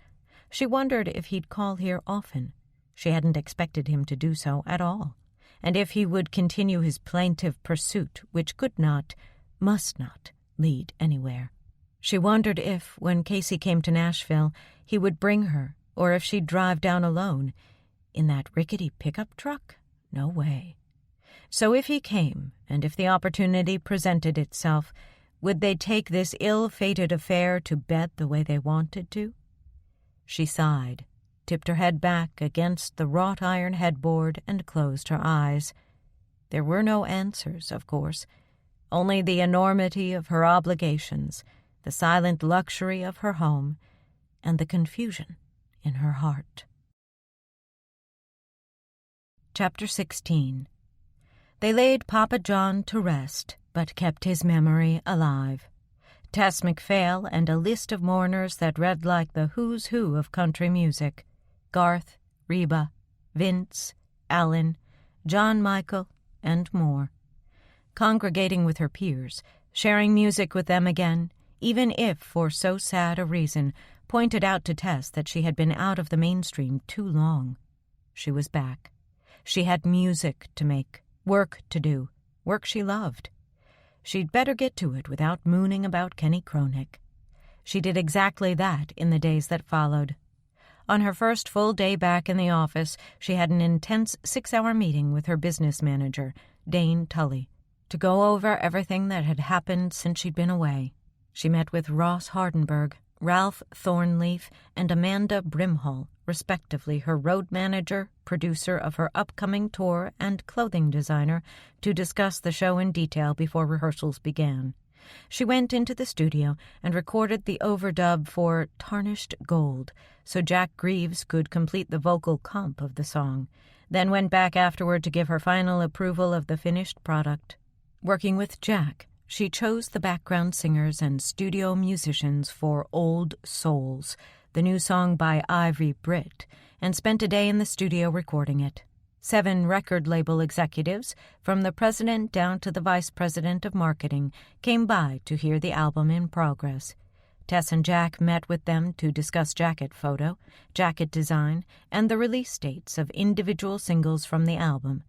She wondered if he'd call here often. She hadn't expected him to do so at all, and if he would continue his plaintive pursuit, which could not, must not, lead anywhere. She wondered if, when Casey came to Nashville, he would bring her, or if she'd drive down alone. In that rickety pickup truck? No way. So if he came, and if the opportunity presented itself, would they take this ill-fated affair to bed the way they wanted to? She sighed, tipped her head back against the wrought-iron headboard, and closed her eyes. There were no answers, of course, only the enormity of her obligations, the silent luxury of her home, and the confusion in her heart. Chapter 16. They laid Papa John to rest, but kept his memory alive. Tess MacPhail and a list of mourners that read like the who's who of country music. Garth, Reba, Vince, Alan, John Michael, and more. Congregating with her peers, sharing music with them again, even if for so sad a reason, pointed out to Tess that she had been out of the mainstream too long. She was back. She had music to make, work to do, work she loved. She'd better get to it without mooning about Kenny Cronick. She did exactly that in the days that followed. On her first full day back in the office, she had an intense 6-hour meeting with her business manager, Dane Tully, to go over everything that had happened since she'd been away. She met with Ross Hardenberg, Ralph Thornleaf, and Amanda Brimhall, respectively her road manager, producer of her upcoming tour, and clothing designer, to discuss the show in detail before rehearsals began. She went into the studio and recorded the overdub for Tarnished Gold, so Jack Greaves could complete the vocal comp of the song, then went back afterward to give her final approval of the finished product. Working with Jack, she chose the background singers and studio musicians for Old Souls, the new song by Ivory Britt, and spent a day in the studio recording it. 7 record label executives, from the president down to the vice president of marketing, came by to hear the album in progress. Tess and Jack met with them to discuss jacket photo, jacket design, and the release dates of individual singles from the album.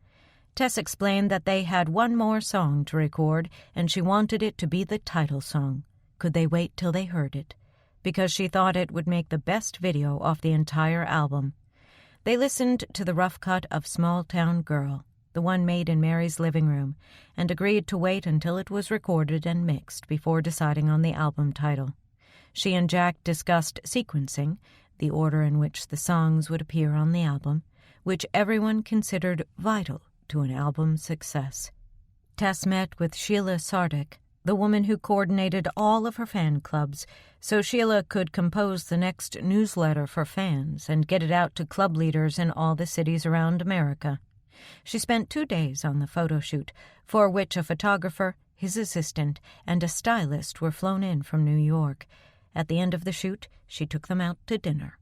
Tess explained that they had one more song to record, and she wanted it to be the title song. Could they wait till they heard it? Because she thought it would make the best video off the entire album. They listened to the rough cut of Small Town Girl, the one made in Mary's living room, and agreed to wait until it was recorded and mixed before deciding on the album title. She and Jack discussed sequencing, the order in which the songs would appear on the album, which everyone considered vital to an album's success. Tess met with Sheila Sardick, the woman who coordinated all of her fan clubs, so Sheila could compose the next newsletter for fans and get it out to club leaders in all the cities around America. She spent 2 days on the photo shoot, for which a photographer, his assistant, and a stylist were flown in from New York. At the end of the shoot, she took them out to dinner.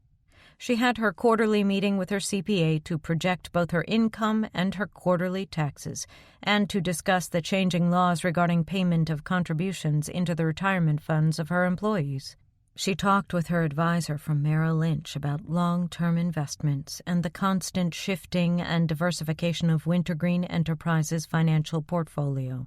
She had her quarterly meeting with her CPA to project both her income and her quarterly taxes, and to discuss the changing laws regarding payment of contributions into the retirement funds of her employees. She talked with her advisor from Merrill Lynch about long-term investments and the constant shifting and diversification of Wintergreen Enterprises' financial portfolio.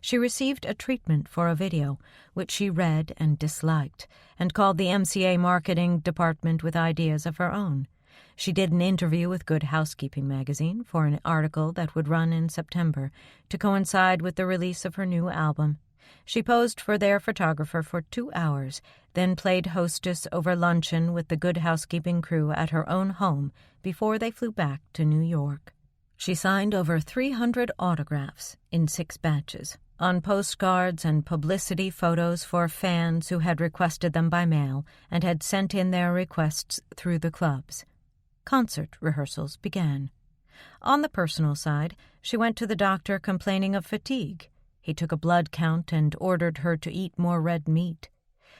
She received a treatment for a video, which she read and disliked, and called the MCA marketing department with ideas of her own. She did an interview with Good Housekeeping magazine for an article that would run in September to coincide with the release of her new album. She posed for their photographer for 2 hours, then played hostess over luncheon with the Good Housekeeping crew at her own home before they flew back to New York. She signed over 300 autographs in 6 batches, on postcards and publicity photos for fans who had requested them by mail and had sent in their requests through the clubs. Concert rehearsals began. On the personal side, she went to the doctor complaining of fatigue. He took a blood count and ordered her to eat more red meat.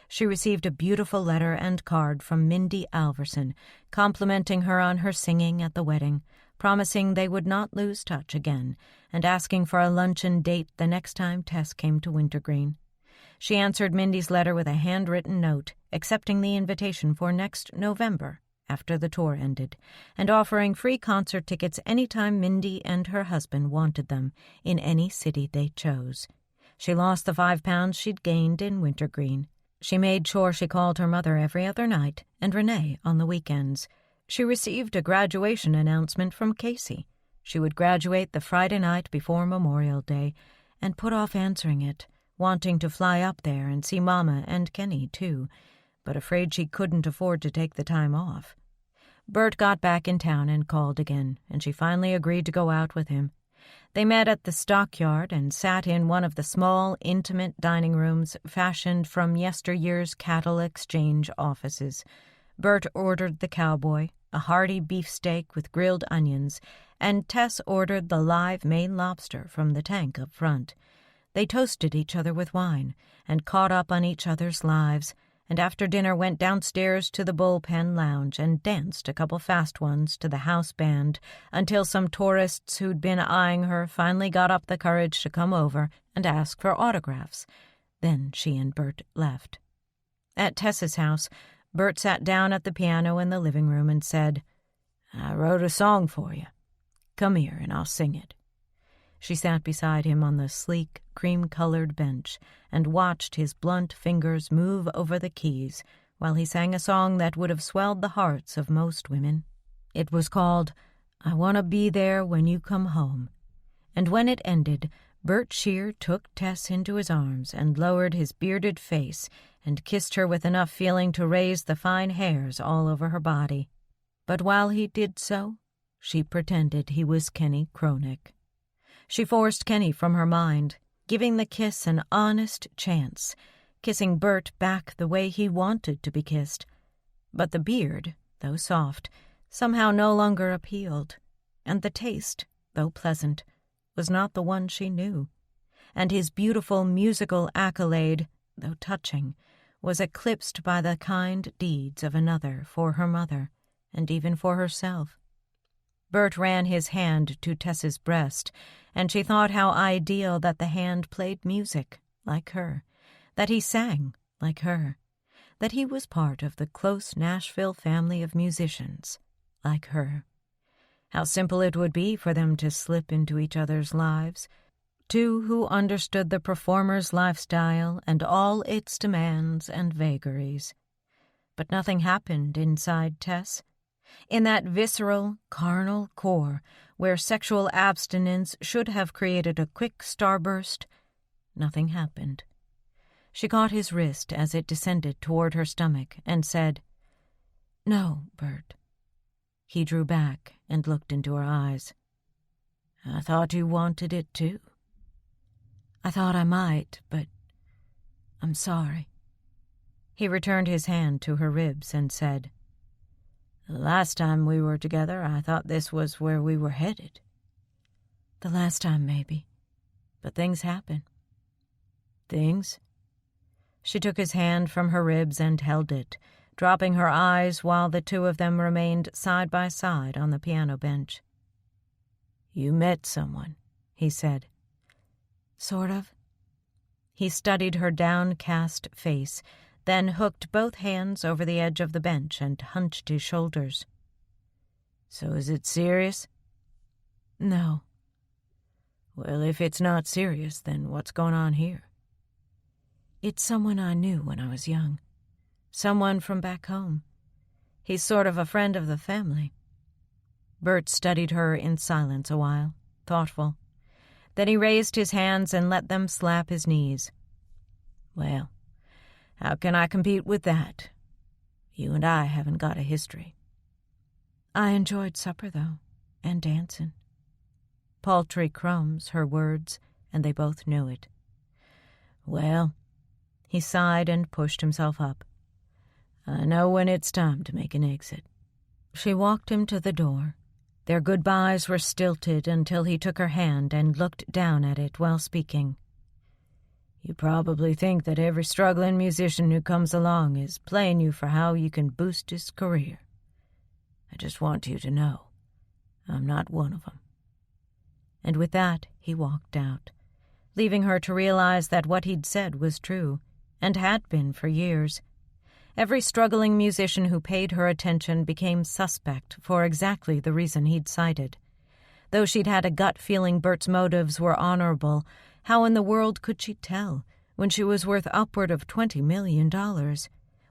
She received a beautiful letter and card from Mindy Alverson, complimenting her on her singing at the wedding, promising they would not lose touch again, and asking for a luncheon date the next time Tess came to Wintergreen. She answered Mindy's letter with a handwritten note, accepting the invitation for next November, after the tour ended, and offering free concert tickets any time Mindy and her husband wanted them, in any city they chose. She lost the 5 pounds she'd gained in Wintergreen. She made sure she called her mother every other night, and Renee on the weekends. She received a graduation announcement from Casey. She would graduate the Friday night before Memorial Day, and put off answering it, wanting to fly up there and see Mama and Kenny, too, but afraid she couldn't afford to take the time off. Bert got back in town and called again, and she finally agreed to go out with him. They met at the stockyard and sat in one of the small, intimate dining rooms fashioned from yesteryear's cattle exchange offices. Bert ordered the cowboy, a hearty beefsteak with grilled onions, and Tess ordered the live Maine lobster from the tank up front. They toasted each other with wine and caught up on each other's lives, and after dinner went downstairs to the bullpen lounge and danced a couple fast ones to the house band until some tourists who'd been eyeing her finally got up the courage to come over and ask for autographs. Then she and Bert left. At Tess's house, Bert sat down at the piano in the living room and said, "I wrote a song for you. Come here and I'll sing it." She sat beside him on the sleek, cream-colored bench and watched his blunt fingers move over the keys while he sang a song that would have swelled the hearts of most women. It was called "I Want to Be There When You Come Home," and when it ended, Bert Shear took Tess into his arms and lowered his bearded face and kissed her with enough feeling to raise the fine hairs all over her body. But while he did so, she pretended he was Kenny Cronick. She forced Kenny from her mind, giving the kiss an honest chance, kissing Bert back the way he wanted to be kissed. But the beard, though soft, somehow no longer appealed, and the taste, though pleasant, was not the one she knew, and his beautiful musical accolade, though touching, was eclipsed by the kind deeds of another for her mother, and even for herself. Bert ran his hand to Tess's breast, and she thought how ideal that the hand played music, like her, that he sang, like her, that he was part of the close Nashville family of musicians, like her. How simple it would be for them to slip into each other's lives, two who understood the performer's lifestyle and all its demands and vagaries. But nothing happened inside Tess. In that visceral, carnal core where sexual abstinence should have created a quick starburst, nothing happened. She caught his wrist as it descended toward her stomach and said, "No, Bert." He drew back and looked into her eyes. "I thought you wanted it too." "I thought I might, but I'm sorry." He returned his hand to her ribs and said, "The last time we were together, I thought this was where we were headed." "The last time, maybe. But things happen." "Things?" She took his hand from her ribs and held it, dropping her eyes while the two of them remained side by side on the piano bench. "You met someone," he said. "Sort of." He studied her downcast face, then hooked both hands over the edge of the bench and hunched his shoulders. "So is it serious?" "No." "Well, if it's not serious, then what's going on here?" "It's someone I knew when I was young. Someone from back home. He's sort of a friend of the family." Bert studied her in silence a while, thoughtful. Then he raised his hands and let them slap his knees. "Well, how can I compete with that? You and I haven't got a history." "I enjoyed supper, though, and dancing." Paltry crumbs, her words, and they both knew it. "Well," he sighed and pushed himself up. "I know when it's time to make an exit." She walked him to the door. Their goodbyes were stilted until he took her hand and looked down at it while speaking. "You probably think that every struggling musician who comes along is playing you for how you can boost his career. I just want you to know I'm not one of them." And with that, he walked out, leaving her to realize that what he'd said was true, and had been for years. Every struggling musician who paid her attention became suspect for exactly the reason he'd cited. Though she'd had a gut feeling Bert's motives were honorable, how in the world could she tell, when she was worth upward of $20 million,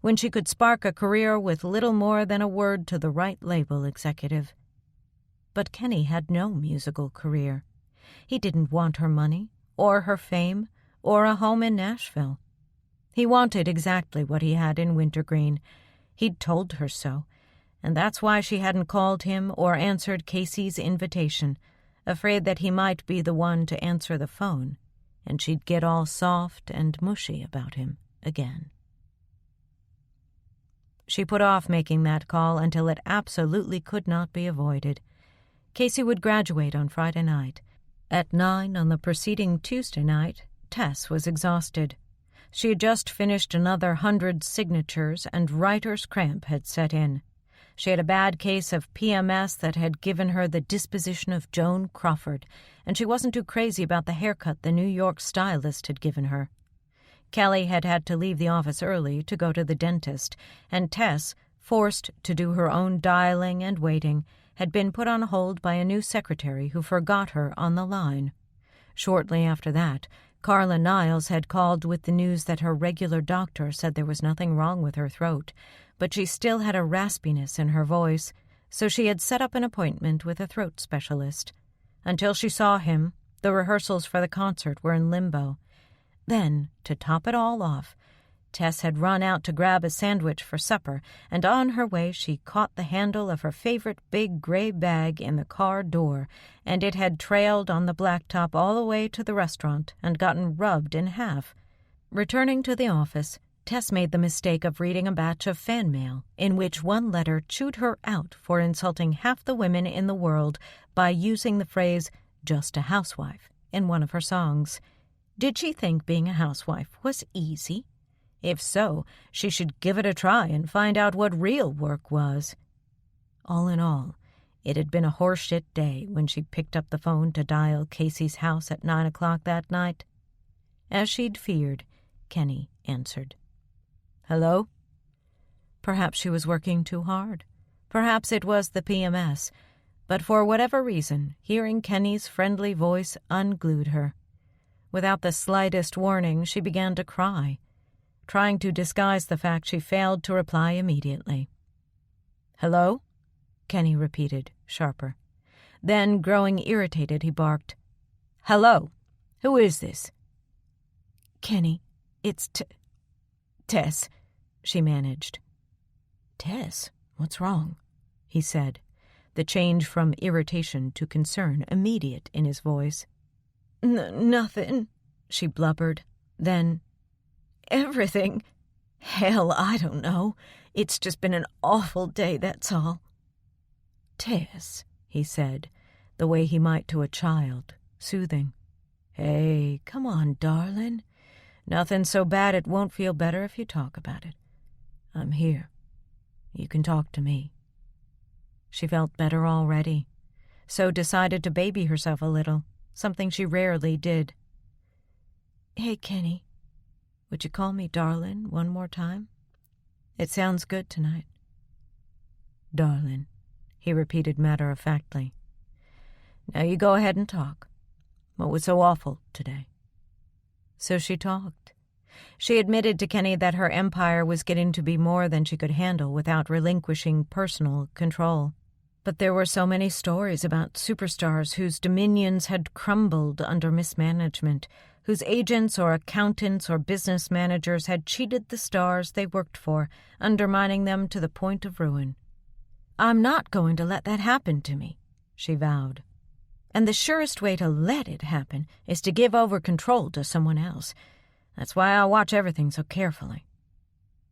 when she could spark a career with little more than a word to the right label executive? But Kenny had no musical career. He didn't want her money, or her fame, or a home in Nashville. He wanted exactly what he had in Wintergreen. He'd told her so, and that's why she hadn't called him or answered Casey's invitation, afraid that he might be the one to answer the phone, and she'd get all soft and mushy about him again. She put off making that call until it absolutely could not be avoided. Casey would graduate on Friday night. At 9 on the preceding Tuesday night, Tess was exhausted. She had just finished another 100 signatures, and writer's cramp had set in. She had a bad case of PMS that had given her the disposition of Joan Crawford, and she wasn't too crazy about the haircut the New York stylist had given her. Kelly had had to leave the office early to go to the dentist, and Tess, forced to do her own dialing and waiting, had been put on hold by a new secretary who forgot her on the line. Shortly after that, Carla Niles had called with the news that her regular doctor said there was nothing wrong with her throat, but she still had a raspiness in her voice, so she had set up an appointment with a throat specialist. Until she saw him, the rehearsals for the concert were in limbo. Then, to top it all off, Tess had run out to grab a sandwich for supper, and on her way she caught the handle of her favorite big gray bag in the car door, and it had trailed on the blacktop all the way to the restaurant and gotten rubbed in half. Returning to the office, Tess made the mistake of reading a batch of fan mail in which one letter chewed her out for insulting half the women in the world by using the phrase, "just a housewife," in one of her songs. Did she think being a housewife was easy? If so, she should give it a try and find out what real work was. All in all, it had been a horseshit day when she picked up the phone to dial Casey's house at 9 o'clock that night. As she'd feared, Kenny answered. "Hello?" Perhaps she was working too hard. Perhaps it was the PMS. But for whatever reason, hearing Kenny's friendly voice unglued her. Without the slightest warning, she began to cry. Trying to disguise the fact, she failed to reply immediately. "Hello?" Kenny repeated, sharper. Then, growing irritated, he barked, "Hello? Who is this?" "Kenny, it's Tess," she managed. "Tess, what's wrong?" he said, the change from irritation to concern immediate in his voice. Nothing," she blubbered. Then, "Everything. Hell, I don't know. It's just been an awful day, that's all." "Tess," he said, the way he might to a child, soothing. "Hey, come on, darling. Nothing so bad it won't feel better if you talk about it. I'm here. You can talk to me." She felt better already, so decided to baby herself a little, something she rarely did. "Hey, Kenny, would you call me darling one more time? It sounds good tonight." "Darling," he repeated matter-of-factly. "Now you go ahead and talk. What was so awful today?" So she talked. She admitted to Kenny that her empire was getting to be more than she could handle without relinquishing personal control. But there were so many stories about superstars whose dominions had crumbled under mismanagement, whose agents or accountants or business managers had cheated the stars they worked for, undermining them to the point of ruin. "I'm not going to let that happen to me," she vowed. "And the surest way to let it happen is to give over control to someone else. That's why I watch everything so carefully."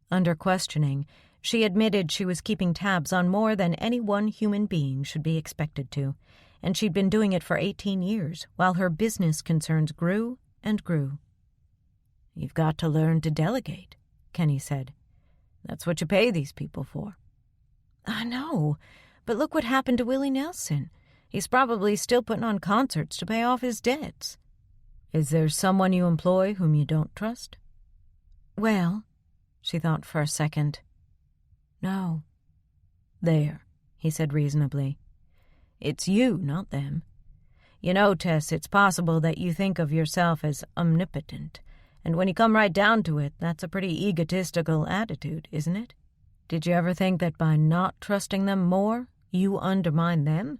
Under questioning, she admitted she was keeping tabs on more than any one human being should be expected to, and she'd been doing it for 18 years, while her business concerns grew and grew. "You've got to learn to delegate," Kenny said. "That's what you pay these people for." "I know, but look what happened to Willie Nelson. He's probably still putting on concerts to pay off his debts." "Is there someone you employ whom you don't trust?" "Well," she thought for a second. "No." "There," he said reasonably. "It's you, not them. You know, Tess, it's possible that you think of yourself as omnipotent, and when you come right down to it, that's a pretty egotistical attitude, isn't it? Did you ever think that by not trusting them more, you undermine them?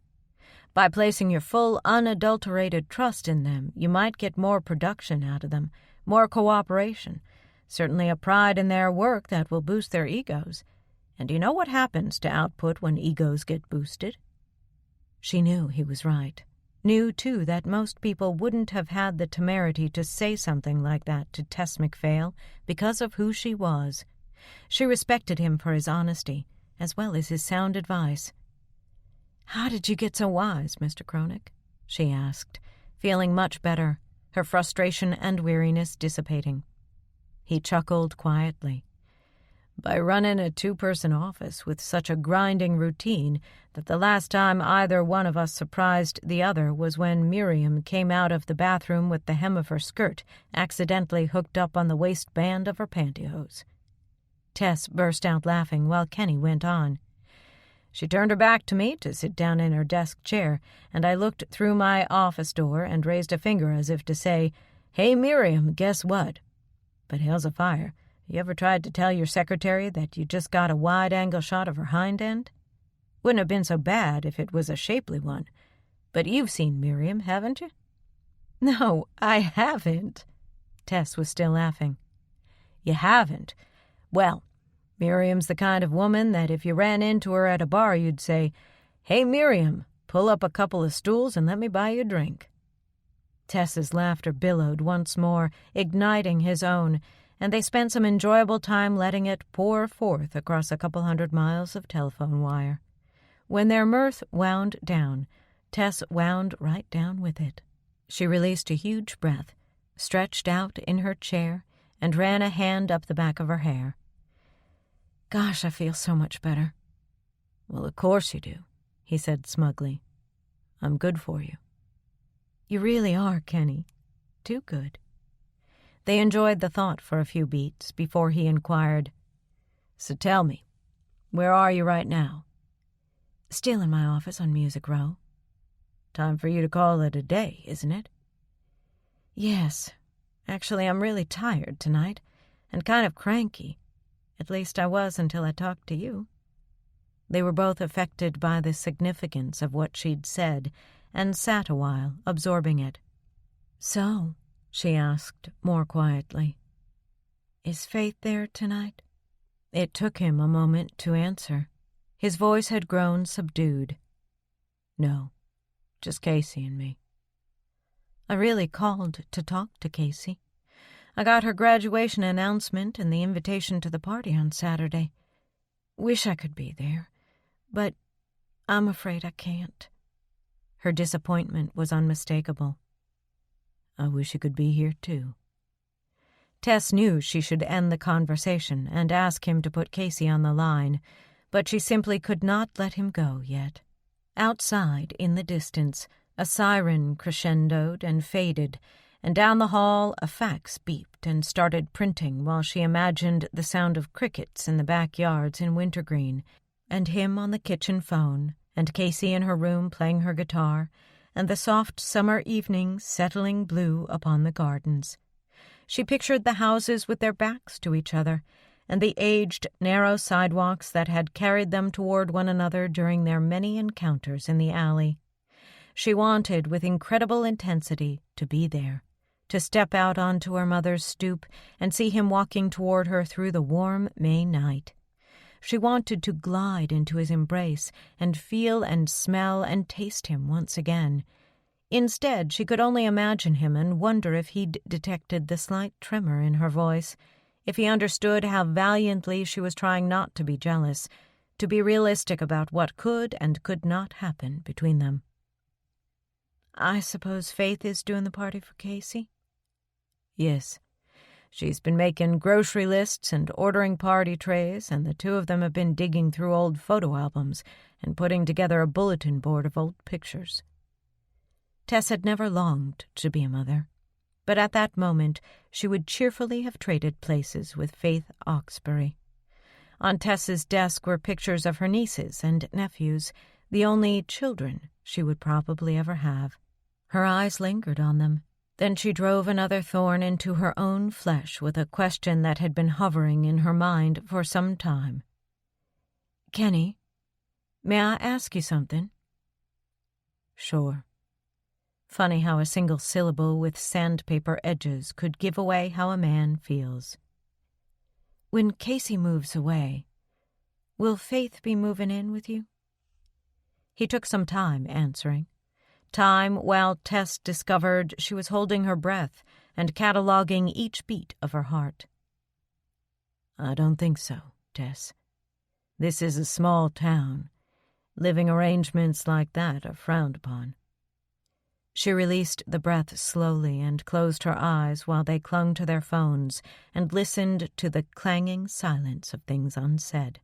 By placing your full, unadulterated trust in them, you might get more production out of them, more cooperation, certainly a pride in their work that will boost their egos. And you know what happens to output when egos get boosted?" She knew he was right. Knew, too, that most people wouldn't have had the temerity to say something like that to Tess MacPhail because of who she was. She respected him for his honesty, as well as his sound advice. "How did you get so wise, Mr. Cronick?" she asked, feeling much better, her frustration and weariness dissipating. He chuckled quietly. By running a two-person office with such a grinding routine that the last time either one of us surprised the other was when Miriam came out of the bathroom with the hem of her skirt accidentally hooked up on the waistband of her pantyhose. Tess burst out laughing while Kenny went on. She turned her back to me to sit down in her desk chair, and I looked through my office door and raised a finger as if to say, "Hey, Miriam, guess what?" But hell's a fire. You ever tried to tell your secretary that you just got a wide-angle shot of her hind end? Wouldn't have been so bad if it was a shapely one. But you've seen Miriam, haven't you? No, I haven't. Tess was still laughing. You haven't? Well, Miriam's the kind of woman that if you ran into her at a bar, you'd say, "Hey, Miriam, pull up a couple of stools and let me buy you a drink." Tess's laughter billowed once more, igniting his own, and they spent some enjoyable time letting it pour forth across a couple 100 miles of telephone wire. When their mirth wound down, Tess wound right down with it. She released a huge breath, stretched out in her chair, and ran a hand up the back of her hair. "Gosh, I feel so much better." "Well, of course you do," he said smugly. "I'm good for you." "You really are, Kenny. Too good." They enjoyed the thought for a few beats before he inquired, "So tell me, where are you right now?" "Still in my office on Music Row." "Time for you to call it a day, isn't it?" "Yes. Actually, I'm really tired tonight, and kind of cranky. At least I was until I talked to you." They were both affected by the significance of what she'd said, and sat a while, absorbing it. "So," she asked more quietly, "is Faith there tonight?" It took him a moment to answer. His voice had grown subdued. "No, just Casey and me." "I really called to talk to Casey. I got her graduation announcement and the invitation to the party on Saturday. Wish I could be there, but I'm afraid I can't." Her disappointment was unmistakable. "I wish you could be here, too." Tess knew she should end the conversation and ask him to put Casey on the line, but she simply could not let him go yet. Outside, in the distance, a siren crescendoed and faded, and down the hall a fax beeped and started printing while she imagined the sound of crickets in the backyards in Wintergreen, and him on the kitchen phone, and Casey in her room playing her guitar, and the soft summer evenings settling blue upon the gardens. She pictured the houses with their backs to each other, and the aged, narrow sidewalks that had carried them toward one another during their many encounters in the alley. She wanted, with incredible intensity, to be there, to step out onto her mother's stoop and see him walking toward her through the warm May night. She wanted to glide into his embrace and feel and smell and taste him once again. Instead, she could only imagine him and wonder if he'd detected the slight tremor in her voice, if he understood how valiantly she was trying not to be jealous, to be realistic about what could and could not happen between them. "I suppose Faith is doing the party for Casey?" "Yes. She's been making grocery lists and ordering party trays, and the two of them have been digging through old photo albums and putting together a bulletin board of old pictures." Tess had never longed to be a mother, but at that moment she would cheerfully have traded places with Faith Oxbury. On Tess's desk were pictures of her nieces and nephews, the only children she would probably ever have. Her eyes lingered on them. Then she drove another thorn into her own flesh with a question that had been hovering in her mind for some time. "Kenny, may I ask you something?" "Sure." Funny how a single syllable with sandpaper edges could give away how a man feels. "When Casey moves away, will Faith be moving in with you?" He took some time answering. Time while Tess discovered she was holding her breath and cataloging each beat of her heart. "I don't think so, Tess. This is a small town. Living arrangements like that are frowned upon." She released the breath slowly and closed her eyes while they clung to their phones and listened to the clanging silence of things unsaid.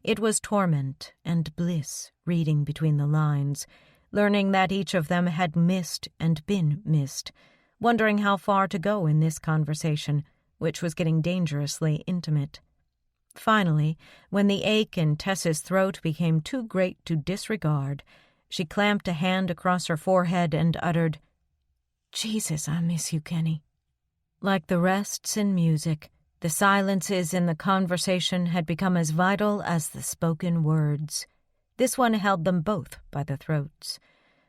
It was torment and bliss reading between the lines, learning that each of them had missed and been missed, wondering how far to go in this conversation, which was getting dangerously intimate. Finally, when the ache in Tess's throat became too great to disregard, she clamped a hand across her forehead and uttered, "Jesus, I miss you, Kenny." Like the rests in music, the silences in the conversation had become as vital as the spoken words. This one held them both by the throats.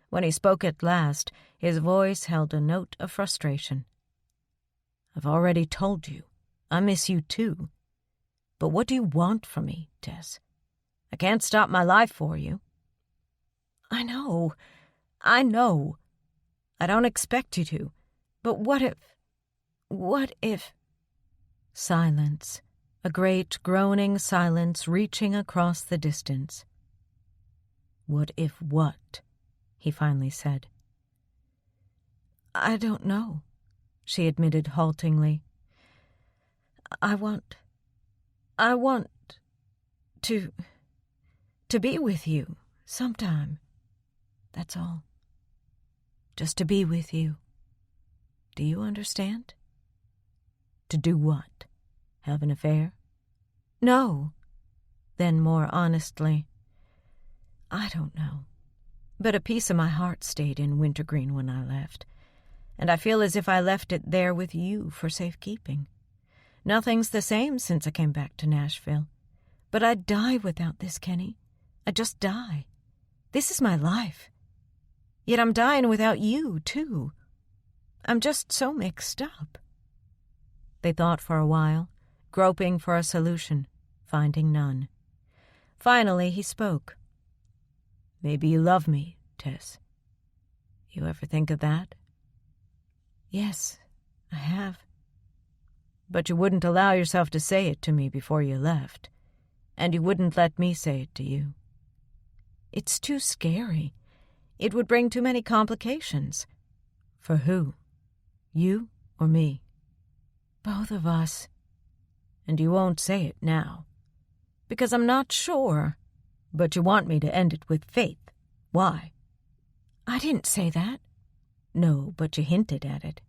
When he spoke at last, his voice held a note of frustration. "I've already told you. I miss you too. But what do you want from me, Tess? I can't stop my life for you." I know. I don't expect you to. But what if... Silence. A great groaning silence reaching across the distance. "What if what?" he finally said. "I don't know," she admitted haltingly. I want to be with you sometime. That's all. Just to be with you. Do you understand?" "To do what? Have an affair?" "No." Then more honestly, "I don't know. But a piece of my heart stayed in Wintergreen when I left, and I feel as if I left it there with you for safekeeping. Nothing's the same since I came back to Nashville. But I'd die without this, Kenny. I'd just die. This is my life. Yet I'm dying without you, too. I'm just so mixed up." They thought for a while, groping for a solution, finding none. Finally, he spoke. "Maybe you love me, Tess. You ever think of that?" "Yes, I have." "But you wouldn't allow yourself to say it to me before you left, and you wouldn't let me say it to you." "It's too scary. It would bring too many complications." "For who? You or me?" "Both of us." "And you won't say it now?" "Because I'm not sure." "But you want me to end it with Faith. Why?" "I didn't say that." "No, but you hinted at it.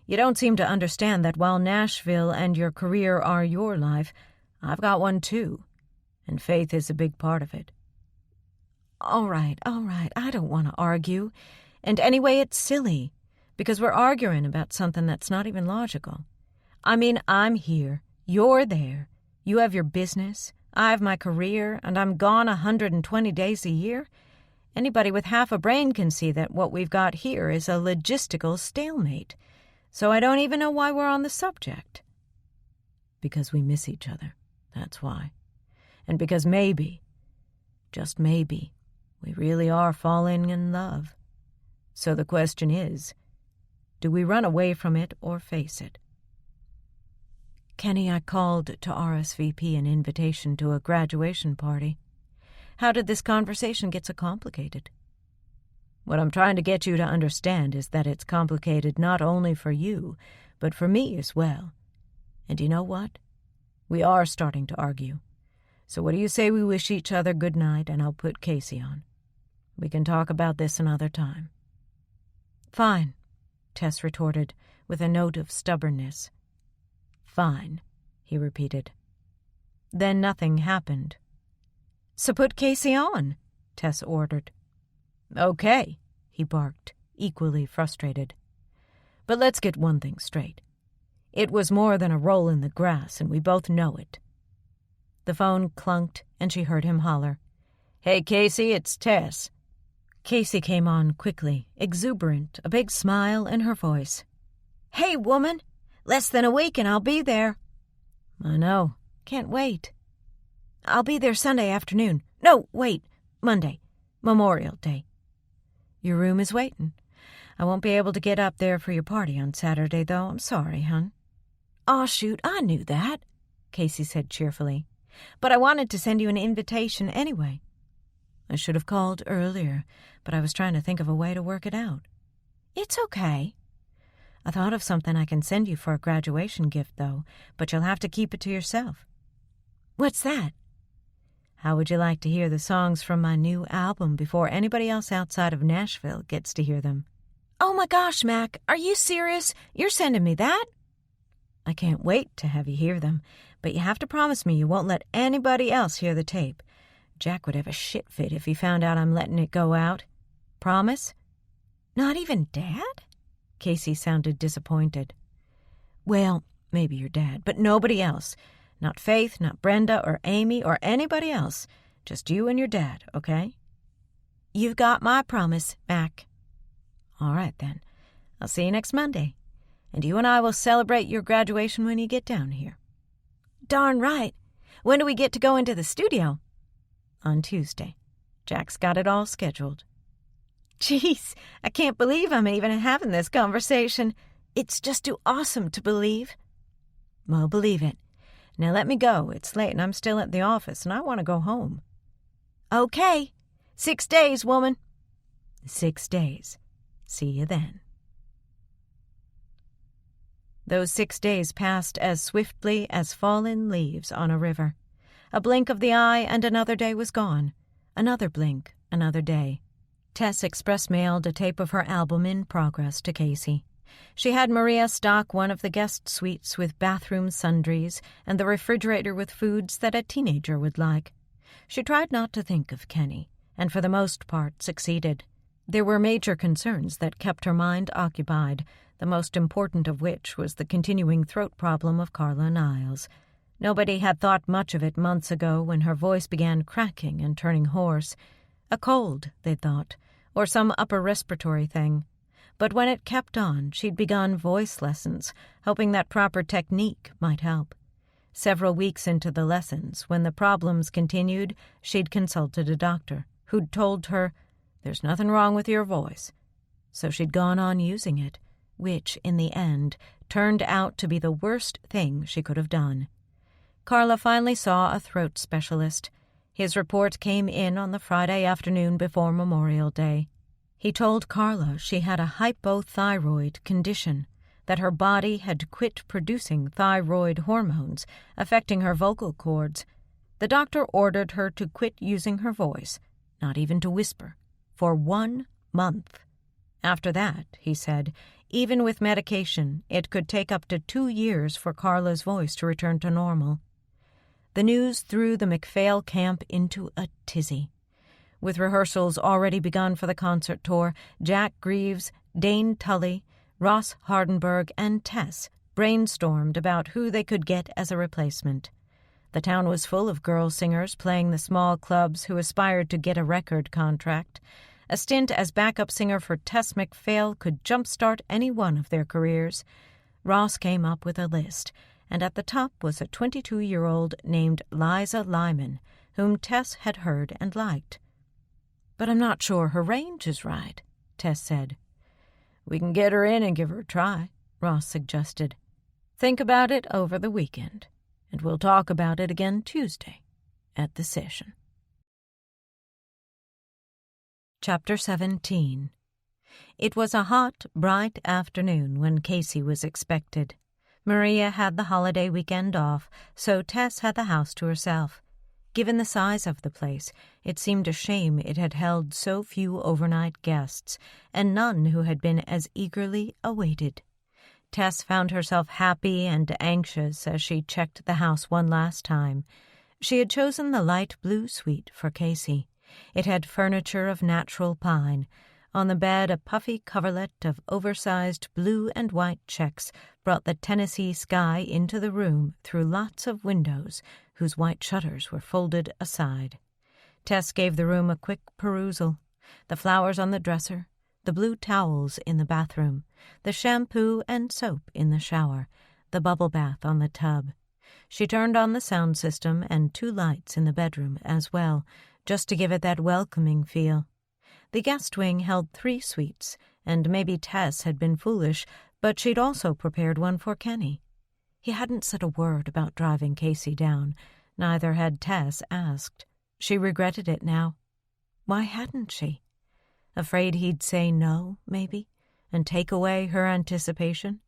You don't seem to understand that while Nashville and your career are your life, I've got one too, and Faith is a big part of it." All right, I don't want to argue. And anyway, it's silly, because we're arguing about something that's not even logical. I mean, I'm here, you're there, you have your business, I have my career, and I'm gone 120 days a year. Anybody with half a brain can see that what we've got here is a logistical stalemate. So I don't even know why we're on the subject. Because we miss each other, that's why. And because maybe, just maybe, we really are falling in love. So the question is, do we run away from it or face it? Kenny, I called to RSVP an invitation to a graduation party. How did this conversation get so complicated? What I'm trying to get you to understand is that it's complicated not only for you, but for me as well. And you know what? We are starting to argue. So what do you say we wish each other good night, and I'll put Casey on. We can talk about this another time. Fine, Tess retorted, with a note of stubbornness. Fine, he repeated. Then nothing happened. So put Casey on, Tess ordered. Okay, he barked, equally frustrated. But let's get one thing straight. It was more than a roll in the grass, and we both know it. The phone clunked, and she heard him holler. Hey, Casey, it's Tess. Casey came on quickly, exuberant, a big smile in her voice. Hey, woman! Less than a week and I'll be there. I know. Can't wait. I'll be there Sunday afternoon. No, wait, Monday. Memorial Day. Your room is waiting. I won't be able to get up there for your party on Saturday, though. I'm sorry, hon. Aw, shoot, I knew that, Casey said cheerfully. But I wanted to send you an invitation anyway. I should have called earlier, but I was trying to think of a way to work it out. It's okay. I thought of something I can send you for a graduation gift, though, but you'll have to keep it to yourself. What's that? How would you like to hear the songs from my new album before anybody else outside of Nashville gets to hear them? Oh my gosh, Mac, are you serious? You're sending me that? I can't wait to have you hear them, but you have to promise me you won't let anybody else hear the tape. Jack would have a shit fit if he found out I'm letting it go out. Promise? Not even Dad? Casey sounded disappointed. Well, maybe your dad, but nobody else. Not Faith, not Brenda or Amy or anybody else. Just you and your dad, okay? You've got my promise, Mac. All right, then. I'll see you next Monday. And you and I will celebrate your graduation when you get down here. Darn right. When do we get to go into the studio? On Tuesday. Jack's got it all scheduled. Jeez, I can't believe I'm even having this conversation. It's just too awesome to believe. Well, believe it. Now let me go. It's late and I'm still at the office and I want to go home. Okay. 6 days, woman. 6 days. See you then. Those 6 days passed as swiftly as fallen leaves on a river. A blink of the eye and another day was gone. Another blink, another day. Tess express-mailed a tape of her album in progress to Casey. She had Maria stock one of the guest suites with bathroom sundries and the refrigerator with foods that a teenager would like. She tried not to think of Kenny, and for the most part succeeded. There were major concerns that kept her mind occupied, the most important of which was the continuing throat problem of Carla Niles. Nobody had thought much of it months ago when her voice began cracking and turning hoarse. A cold, they thought, or some upper respiratory thing. But when it kept on, she'd begun voice lessons, hoping that proper technique might help. Several weeks into the lessons, when the problems continued, she'd consulted a doctor, who'd told her, "There's nothing wrong with your voice." So she'd gone on using it, which, in the end, turned out to be the worst thing she could have done. Carla finally saw a throat specialist. His report came in on the Friday afternoon before Memorial Day. He told Carla she had a hypothyroid condition, that her body had quit producing thyroid hormones, affecting her vocal cords. The doctor ordered her to quit using her voice, not even to whisper, for 1 month. After that, he said, even with medication, it could take up to 2 years for Carla's voice to return to normal. The news threw the MacPhail camp into a tizzy. With rehearsals already begun for the concert tour, Jack Greaves, Dane Tully, Ross Hardenberg, and Tess brainstormed about who they could get as a replacement. The town was full of girl singers playing the small clubs who aspired to get a record contract. A stint as backup singer for Tess MacPhail could jumpstart any one of their careers. Ross came up with a list, and at the top was a 22-year-old named Liza Lyman, whom Tess had heard and liked. "But I'm not sure her range is right," Tess said. "We can get her in and give her a try," Ross suggested. "Think about it over the weekend, and we'll talk about it again Tuesday at the session." Chapter 17. It was a hot, bright afternoon when Casey was expected. Maria had the holiday weekend off, so Tess had the house to herself. Given the size of the place, it seemed a shame it had held so few overnight guests, and none who had been as eagerly awaited. Tess found herself happy and anxious as she checked the house one last time. She had chosen the light blue suite for Casey. It had furniture of natural pine. On the bed, a puffy coverlet of oversized blue and white checks brought the Tennessee sky into the room through lots of windows whose white shutters were folded aside. Tess gave the room a quick perusal. The flowers on the dresser, the blue towels in the bathroom, the shampoo and soap in the shower, the bubble bath on the tub. She turned on the sound system and 2 lights in the bedroom as well, just to give it that welcoming feel. The guest wing held 3 suites, and maybe Tess had been foolish, but she'd also prepared one for Kenny. He hadn't said a word about driving Casey down. Neither had Tess asked. She regretted it now. Why hadn't she? Afraid he'd say no, maybe, and take away her anticipation?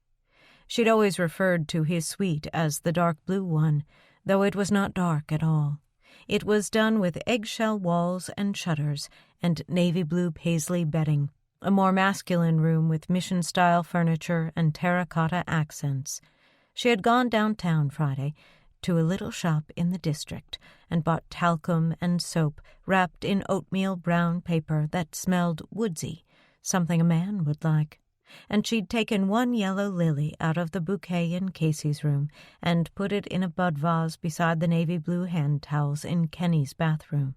She'd always referred to his suite as the dark blue one, though it was not dark at all. It was done with eggshell walls and shutters and navy blue paisley bedding, a more masculine room with mission-style furniture and terracotta accents. She had gone downtown Friday to a little shop in the district and bought talcum and soap wrapped in oatmeal brown paper that smelled woodsy, something a man would like. And she'd taken one yellow lily out of the bouquet in Casey's room and put it in a bud vase beside the navy blue hand towels in Kenny's bathroom.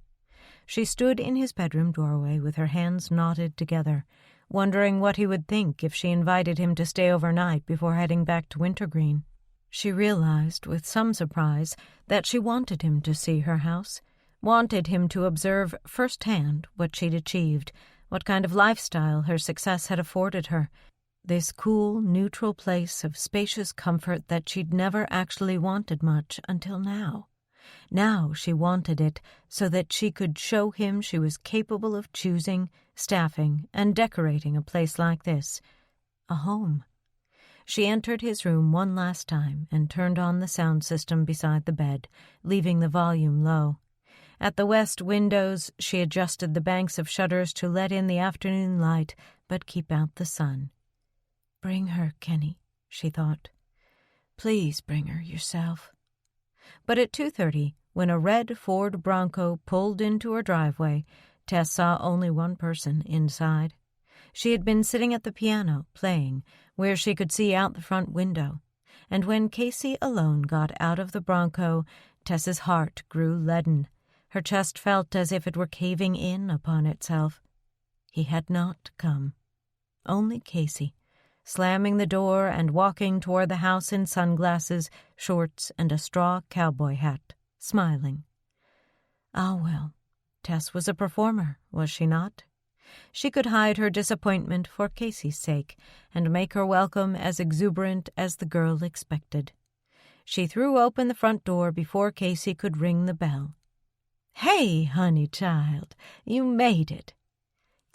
She stood in his bedroom doorway with her hands knotted together, wondering what he would think if she invited him to stay overnight before heading back to Wintergreen. She realized with some surprise that she wanted him to see her house, wanted him to observe firsthand what she'd achieved, what kind of lifestyle her success had afforded her, this cool, neutral place of spacious comfort that she'd never actually wanted much until now. Now she wanted it so that she could show him she was capable of choosing, staffing, and decorating a place like this, a home. She entered his room one last time and turned on the sound system beside the bed, leaving the volume low. At the west windows, she adjusted the banks of shutters to let in the afternoon light, but keep out the sun. "Bring her, Kenny," she thought. "Please bring her yourself." But at 2:30, when a red Ford Bronco pulled into her driveway, Tess saw only one person inside. She had been sitting at the piano, playing, where she could see out the front window, and when Casey alone got out of the Bronco, Tess's heart grew leaden. Her chest felt as if it were caving in upon itself. He had not come. Only Casey, slamming the door and walking toward the house in sunglasses, shorts, and a straw cowboy hat, smiling. Ah, well, Tess was a performer, was she not? She could hide her disappointment for Casey's sake and make her welcome as exuberant as the girl expected. She threw open the front door before Casey could ring the bell. "Hey, honey child, you made it."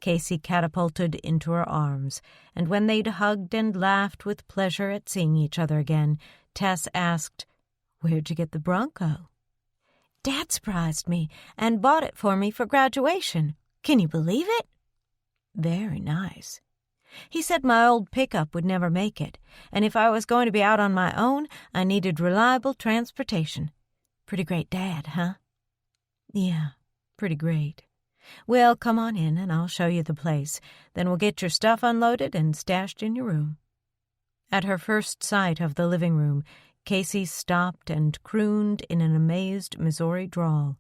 Casey catapulted into her arms, and when they'd hugged and laughed with pleasure at seeing each other again, Tess asked, "Where'd you get the Bronco?" "Dad surprised me and bought it for me for graduation. Can you believe it?" "Very nice." "He said my old pickup would never make it, and if I was going to be out on my own, I needed reliable transportation. Pretty great dad, huh?" "Yeah, pretty great. Well, come on in and I'll show you the place. Then we'll get your stuff unloaded and stashed in your room." At her first sight of the living room, Casey stopped and crooned in an amazed Missouri drawl.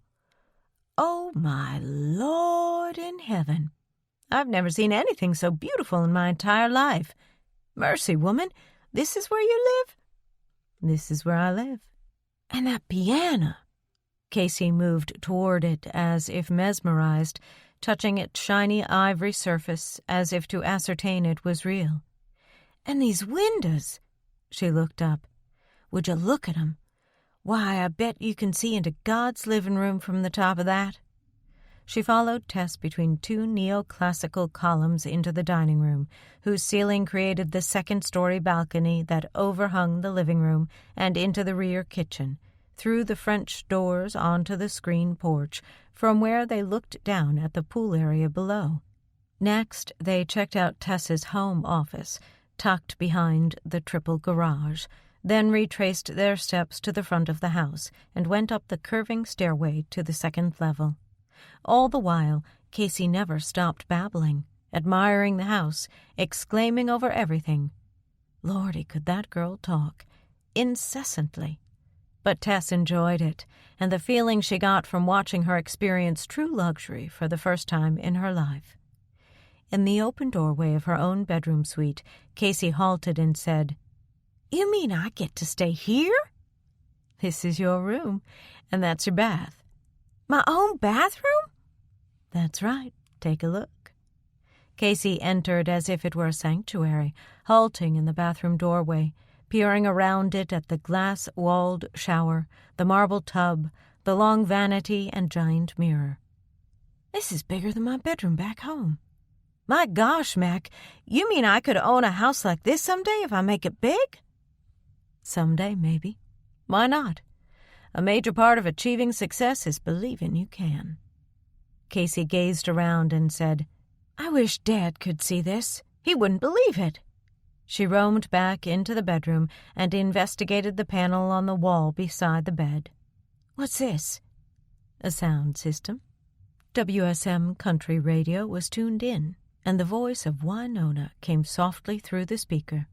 "Oh, my Lord in heaven. I've never seen anything so beautiful in my entire life. Mercy, woman, this is where you live?" "This is where I live." "And that piano." Casey moved toward it as if mesmerized, touching its shiny ivory surface as if to ascertain it was real. "And these windows." She looked up. "Would you look at 'em? Why, I bet you can see into God's living room from the top of that." She followed Tess between two neoclassical columns into the dining room, whose ceiling created the second-story balcony that overhung the living room and into the rear kitchen, through the French doors onto the screen porch, from where they looked down at the pool area below. Next, they checked out Tess's home office, tucked behind the triple garage, then retraced their steps to the front of the house and went up the curving stairway to the second level. All the while, Casey never stopped babbling, admiring the house, exclaiming over everything. Lordy, could that girl talk, incessantly. But Tess enjoyed it, and the feeling she got from watching her experience true luxury for the first time in her life. In the open doorway of her own bedroom suite, Casey halted and said, "You mean I get to stay here?" "This is your room, and that's your bath." "My own bathroom?" "That's right. Take a look." Casey entered as if it were a sanctuary, halting in the bathroom doorway, peering around it at the glass-walled shower, the marble tub, the long vanity and giant mirror. This is bigger than my bedroom back home. My gosh, Mac, you mean I could own a house like this someday if I make it big? Someday, maybe. Why not? A major part of achieving success is believing you can. Casey gazed around and said, I wish Dad could see this. He wouldn't believe it. She roamed back into the bedroom and investigated the panel on the wall beside the bed. What's this? A sound system. WSM Country Radio was tuned in, and the voice of Winona came softly through the speaker.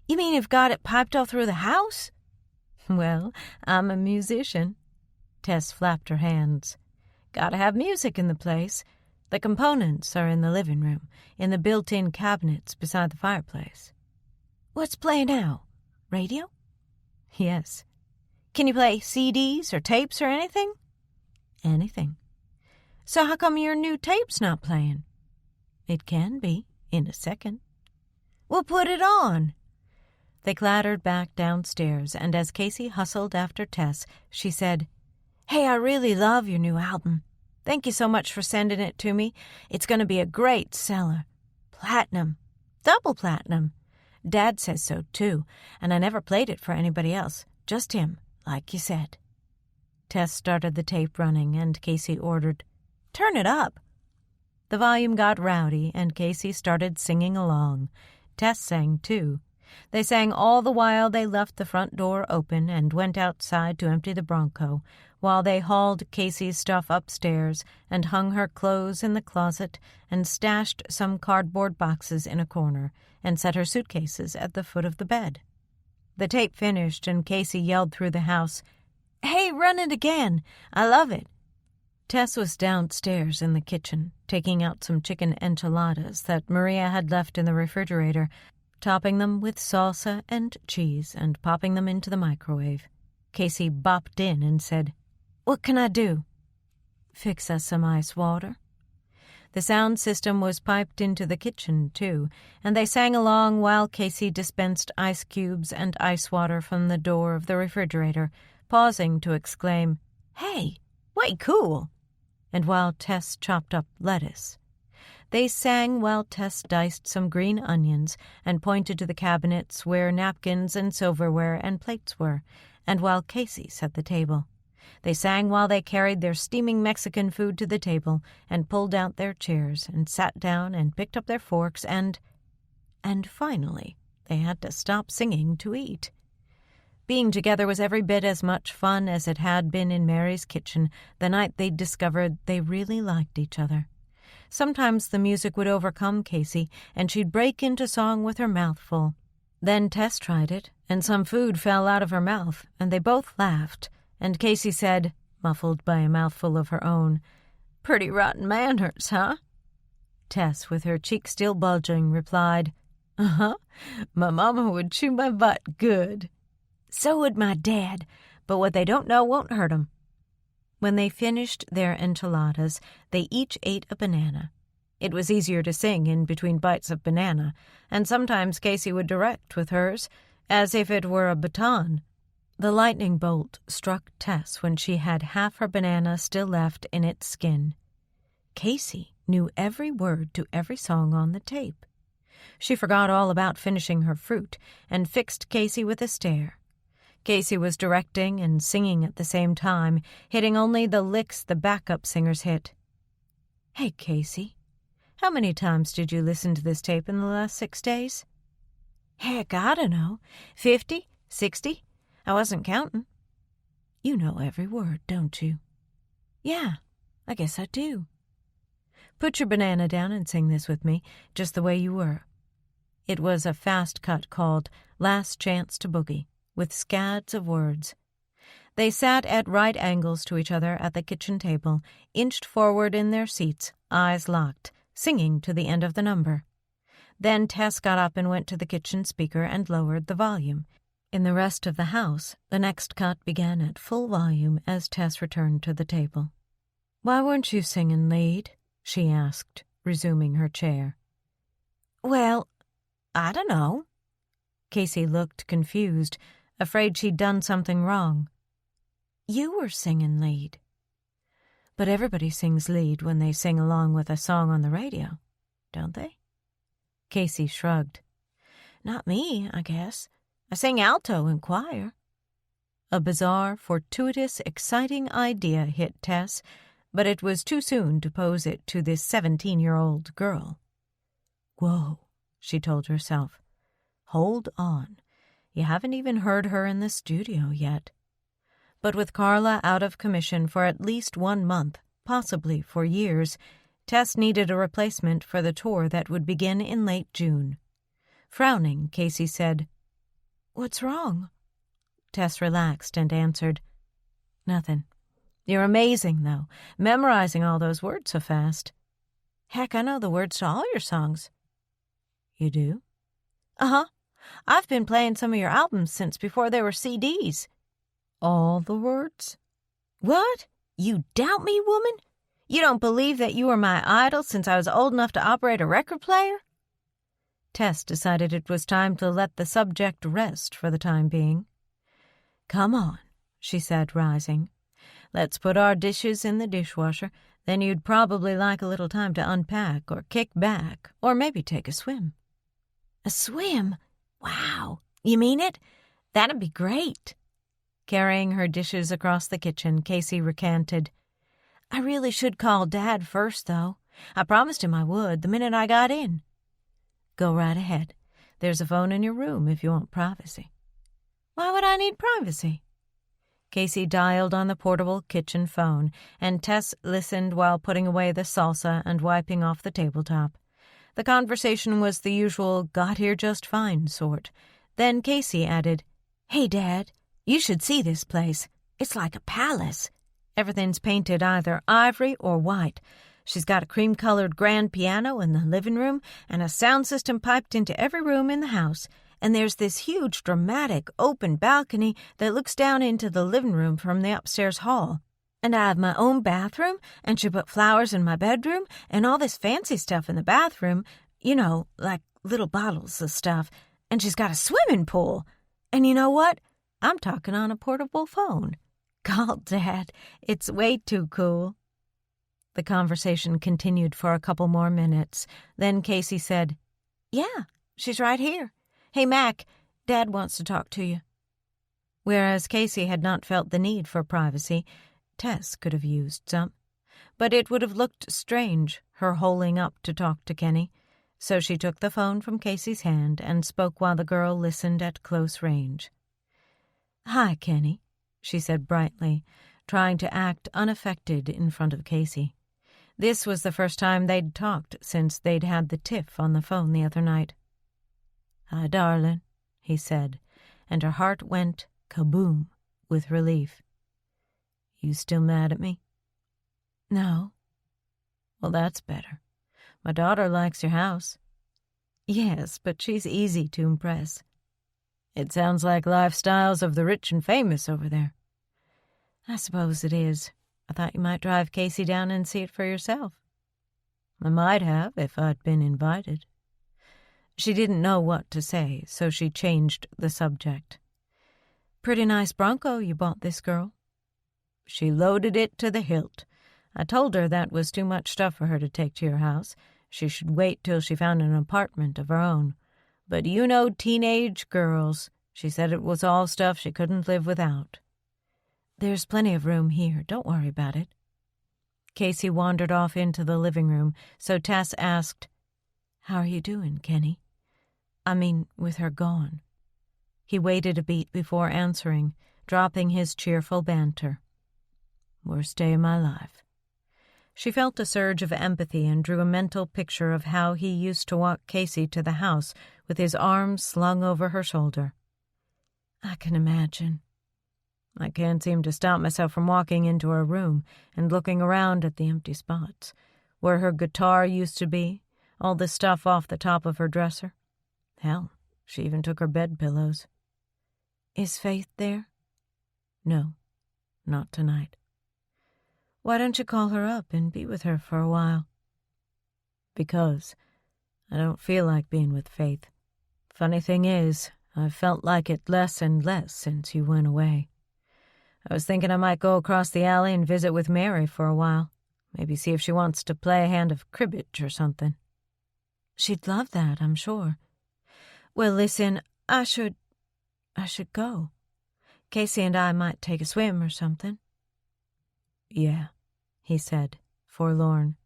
You mean you've got it piped all through the house? Well, I'm a musician. Tess flapped her hands. Gotta have music in the place. The components are in the living room, in the built-in cabinets beside the fireplace. What's playing now? Radio? Yes. Can you play CDs or tapes or anything? Anything. So how come your new tape's not playing? It can be, in a second. Well, put it on. They clattered back downstairs, and as Casey hustled after Tess, she said, Hey, I really love your new album. Thank you so much for sending it to me. It's going to be a great seller. Platinum. Double platinum. Dad says so, too, and I never played it for anybody else. Just him, like you said. Tess started the tape running, and Casey ordered, Turn it up. The volume got rowdy, and Casey started singing along. Tess sang, too. They sang all the while they left the front door open and went outside to empty the Bronco, while they hauled Casey's stuff upstairs and hung her clothes in the closet and stashed some cardboard boxes in a corner and set her suitcases at the foot of the bed. The tape finished, and Casey yelled through the house, Hey, run it again! I love it! Tess was downstairs in the kitchen, taking out some chicken enchiladas that Maria had left in the refrigerator, topping them with salsa and cheese and popping them into the microwave. Casey bopped in and said, What can I do? Fix us some ice water. The sound system was piped into the kitchen, too, and they sang along while Casey dispensed ice cubes and ice water from the door of the refrigerator, pausing to exclaim, Hey, way cool! And while Tess chopped up lettuce. They sang while Tess diced some green onions and pointed to the cabinets where napkins and silverware and plates were, and while Casey set the table. They sang while they carried their steaming Mexican food to the table and pulled out their chairs and sat down and picked up their forks and finally they had to stop singing to eat. Being together was every bit as much fun as it had been in Mary's kitchen the night they'd discovered they really liked each other. Sometimes the music would overcome Casey, and she'd break into song with her mouth full. Then Tess tried it, and some food fell out of her mouth, and they both laughed, and Casey said, muffled by a mouthful of her own, Pretty rotten manners, huh? Tess, with her cheek still bulging, replied, Uh-huh, my mama would chew my butt good. So would my dad, but what they don't know won't hurt 'em. When they finished their enchiladas, they each ate a banana. It was easier to sing in between bites of banana, and sometimes Casey would direct with hers, as if it were a baton. The lightning bolt struck Tess when she had half her banana still left in its skin. Casey knew every word to every song on the tape. She forgot all about finishing her fruit and fixed Casey with a stare. Casey was directing and singing at the same time, hitting only the licks the backup singers hit. Hey, Casey, how many times did you listen to this tape in the last 6 days? Heck, I don't know. 50? 60? I wasn't counting. You know every word, don't you? Yeah, I guess I do. Put your banana down and sing this with me, just the way you were. It was a fast cut called Last Chance to Boogie, with scads of words. They sat at right angles to each other at the kitchen table, inched forward in their seats, eyes locked, singing to the end of the number. Then Tess got up and went to the kitchen speaker and lowered the volume. In the rest of the house, the next cut began at full volume as Tess returned to the table. Why weren't you singing lead? She asked, resuming her chair. Well, I don't know. Casey looked confused, afraid she'd done something wrong. You were singing lead. But everybody sings lead when they sing along with a song on the radio, don't they? Casey shrugged. Not me, I guess. I sing alto in choir. A bizarre, fortuitous, exciting idea hit Tess, but it was too soon to pose it to this 17-year-old girl. Whoa, she told herself. Hold on. You haven't even heard her in the studio yet. But with Carla out of commission for at least 1 month, possibly for years, Tess needed a replacement for the tour that would begin in late June. Frowning, Casey said, What's wrong? Tess relaxed and answered, Nothing. You're amazing, though, memorizing all those words so fast. Heck, I know the words to all your songs. You do? Uh-huh. I've been playing some of your albums since before they were CDs. All the words? What? You doubt me, woman? You don't believe that you were my idol since I was old enough to operate a record player? Tess decided it was time to let the subject rest for the time being. Come on, she said, rising. Let's put our dishes in the dishwasher. Then you'd probably like a little time to unpack or kick back or maybe take a swim. A swim? Wow. You mean it? That'd be great. Carrying her dishes across the kitchen, Casey recanted. I really should call Dad first, though. I promised him I would the minute I got in. Go right ahead. There's a phone in your room if you want privacy. Why would I need privacy? Casey dialed on the portable kitchen phone, and Tess listened while putting away the salsa and wiping off the tabletop. The conversation was the usual got here just fine sort. Then Casey added, Hey, Dad, you should see this place. It's like a palace. Everything's painted either ivory or white. She's got a cream-colored grand piano in the living room and a sound system piped into every room in the house. And there's this huge, dramatic, open balcony that looks down into the living room from the upstairs hall. And I have my own bathroom, and she put flowers in my bedroom, and all this fancy stuff in the bathroom, you know, like little bottles of stuff. And she's got a swimming pool. And you know what? I'm talking on a portable phone. God, Dad, it's way too cool. The conversation continued for a couple more minutes. Then Casey said, Yeah, she's right here. Hey, Mac, Dad wants to talk to you. Whereas Casey had not felt the need for privacy, Tess could have used some. But it would have looked strange, her holing up to talk to Kenny. So she took the phone from Casey's hand and spoke while the girl listened at close range. Hi, Kenny, she said brightly, trying to act unaffected in front of Casey. This was the first time they'd talked since they'd had the tiff on the phone the other night. Hi, darling, he said, and her heart went kaboom with relief. You still mad at me? No. Well, that's better. My daughter likes your house. Yes, but she's easy to impress. It sounds like lifestyles of the rich and famous over there. I suppose it is. I thought you might drive Casey down and see it for yourself. I might have if I'd been invited. She didn't know what to say, so she changed the subject. Pretty nice Bronco you bought this girl. She loaded it to the hilt. I told her that was too much stuff for her to take to your house. She should wait till she found an apartment of her own. But you know teenage girls. She said it was all stuff she couldn't live without. There's plenty of room here. Don't worry about it. Casey wandered off into the living room, so Tess asked, How are you doing, Kenny? I mean, with her gone. He waited a beat before answering, dropping his cheerful banter. Worst day of my life. She felt a surge of empathy and drew a mental picture of how he used to walk Casey to the house with his arms slung over her shoulder. I can imagine. I can't seem to stop myself from walking into her room and looking around at the empty spots, where her guitar used to be, all the stuff off the top of her dresser. Hell, she even took her bed pillows. Is Faith there? No, not tonight. Why don't you call her up and be with her for a while? Because I don't feel like being with Faith. Funny thing is, I've felt like it less and less since you went away. I was thinking I might go across the alley and visit with Mary for a while. Maybe see if she wants to play a hand of cribbage or something." "She'd love that, I'm sure." "Well, listen, I should go. Casey and I might take a swim or something." "Yeah," he said, forlorn.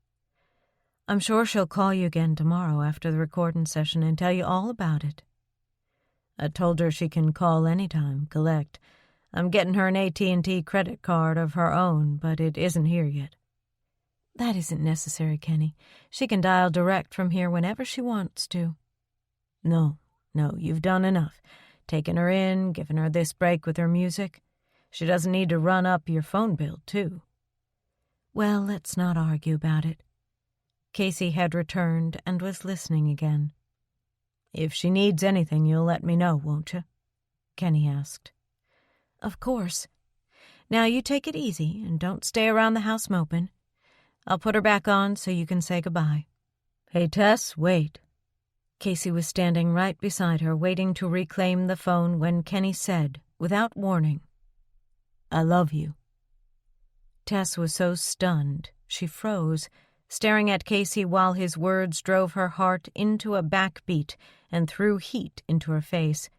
"I'm sure she'll call you again tomorrow after the recording session and tell you all about it." "I told her she can call anytime, collect. I'm getting her an AT&T credit card of her own, but it isn't here yet." "That isn't necessary, Kenny. She can dial direct from here whenever she wants to." No, you've done enough. Taking her in, giving her this break with her music. She doesn't need to run up your phone bill, too." "Well, let's not argue about it." Casey had returned and was listening again. "If she needs anything, you'll let me know, won't you?" Kenny asked. "Of course. Now you take it easy and don't stay around the house moping. I'll put her back on so you can say goodbye." "Hey, Tess, wait." Casey was standing right beside her, waiting to reclaim the phone when Kenny said, without warning, "I love you." Tess was so stunned, she froze, staring at Casey while his words drove her heart into a backbeat and threw heat into her face.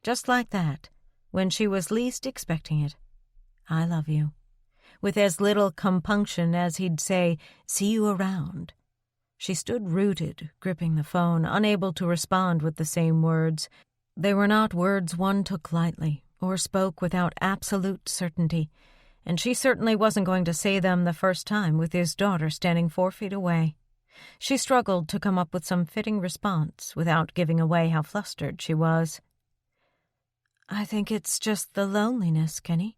Just like that, when she was least expecting it. "I love you." With as little compunction as he'd say, "See you around." She stood rooted, gripping the phone, unable to respond with the same words. They were not words one took lightly, or spoke without absolute certainty, and she certainly wasn't going to say them the first time with his daughter standing 4 feet away. She struggled to come up with some fitting response without giving away how flustered she was. "I think it's just the loneliness, Kenny.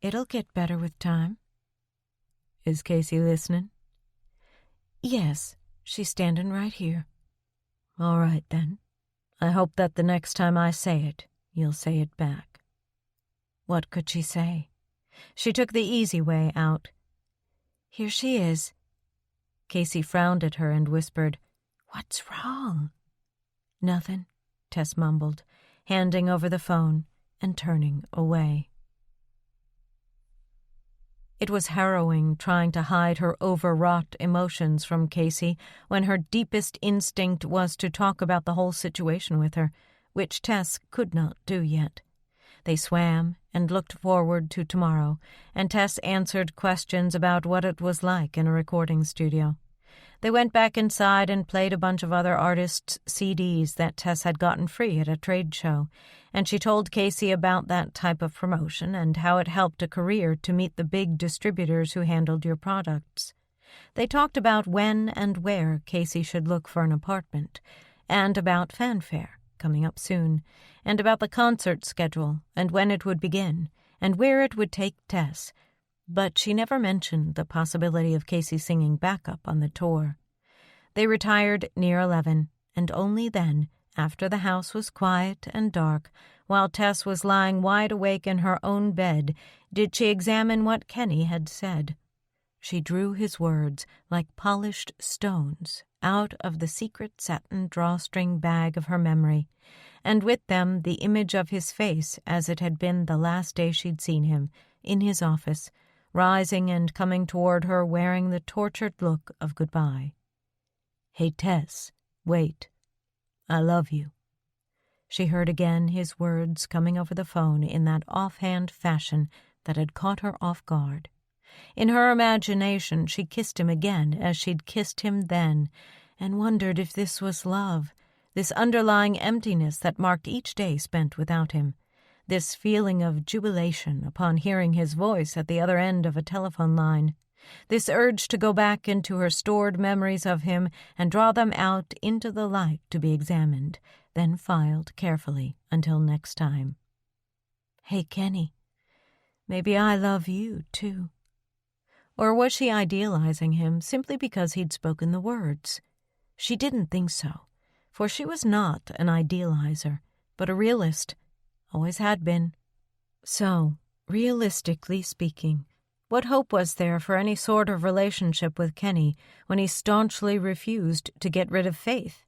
It'll get better with time." "Is Casey listening?" "Yes, she's standing right here." "All right, then. I hope that the next time I say it, you'll say it back." What could she say? She took the easy way out. "Here she is." Casey frowned at her and whispered, "What's wrong?" "Nothing," Tess mumbled, handing over the phone and turning away. It was harrowing trying to hide her overwrought emotions from Casey when her deepest instinct was to talk about the whole situation with her, which Tess could not do yet. They swam and looked forward to tomorrow, and Tess answered questions about what it was like in a recording studio. They went back inside and played a bunch of other artists' CDs that Tess had gotten free at a trade show, and she told Casey about that type of promotion and how it helped a career to meet the big distributors who handled your products. They talked about when and where Casey should look for an apartment, and about fanfare, coming up soon, and about the concert schedule and when it would begin, and where it would take Tess, but she never mentioned the possibility of Casey singing backup on the tour. They retired near 11, and only then, after the house was quiet and dark, while Tess was lying wide awake in her own bed, did she examine what Kenny had said. She drew his words, like polished stones, out of the secret satin drawstring bag of her memory, and with them the image of his face as it had been the last day she'd seen him, in his office, rising and coming toward her wearing the tortured look of goodbye. "Hey, Tess, wait. I love you." She heard again his words coming over the phone in that offhand fashion that had caught her off guard. In her imagination she kissed him again as she'd kissed him then, and wondered if this was love, this underlying emptiness that marked each day spent without him, this feeling of jubilation upon hearing his voice at the other end of a telephone line, this urge to go back into her stored memories of him and draw them out into the light to be examined, then filed carefully until next time. "Hey, Kenny, maybe I love you, too." Or was she idealizing him simply because he'd spoken the words? She didn't think so, for she was not an idealizer, but a realist. Always had been. So, realistically speaking, what hope was there for any sort of relationship with Kenny when he staunchly refused to get rid of Faith?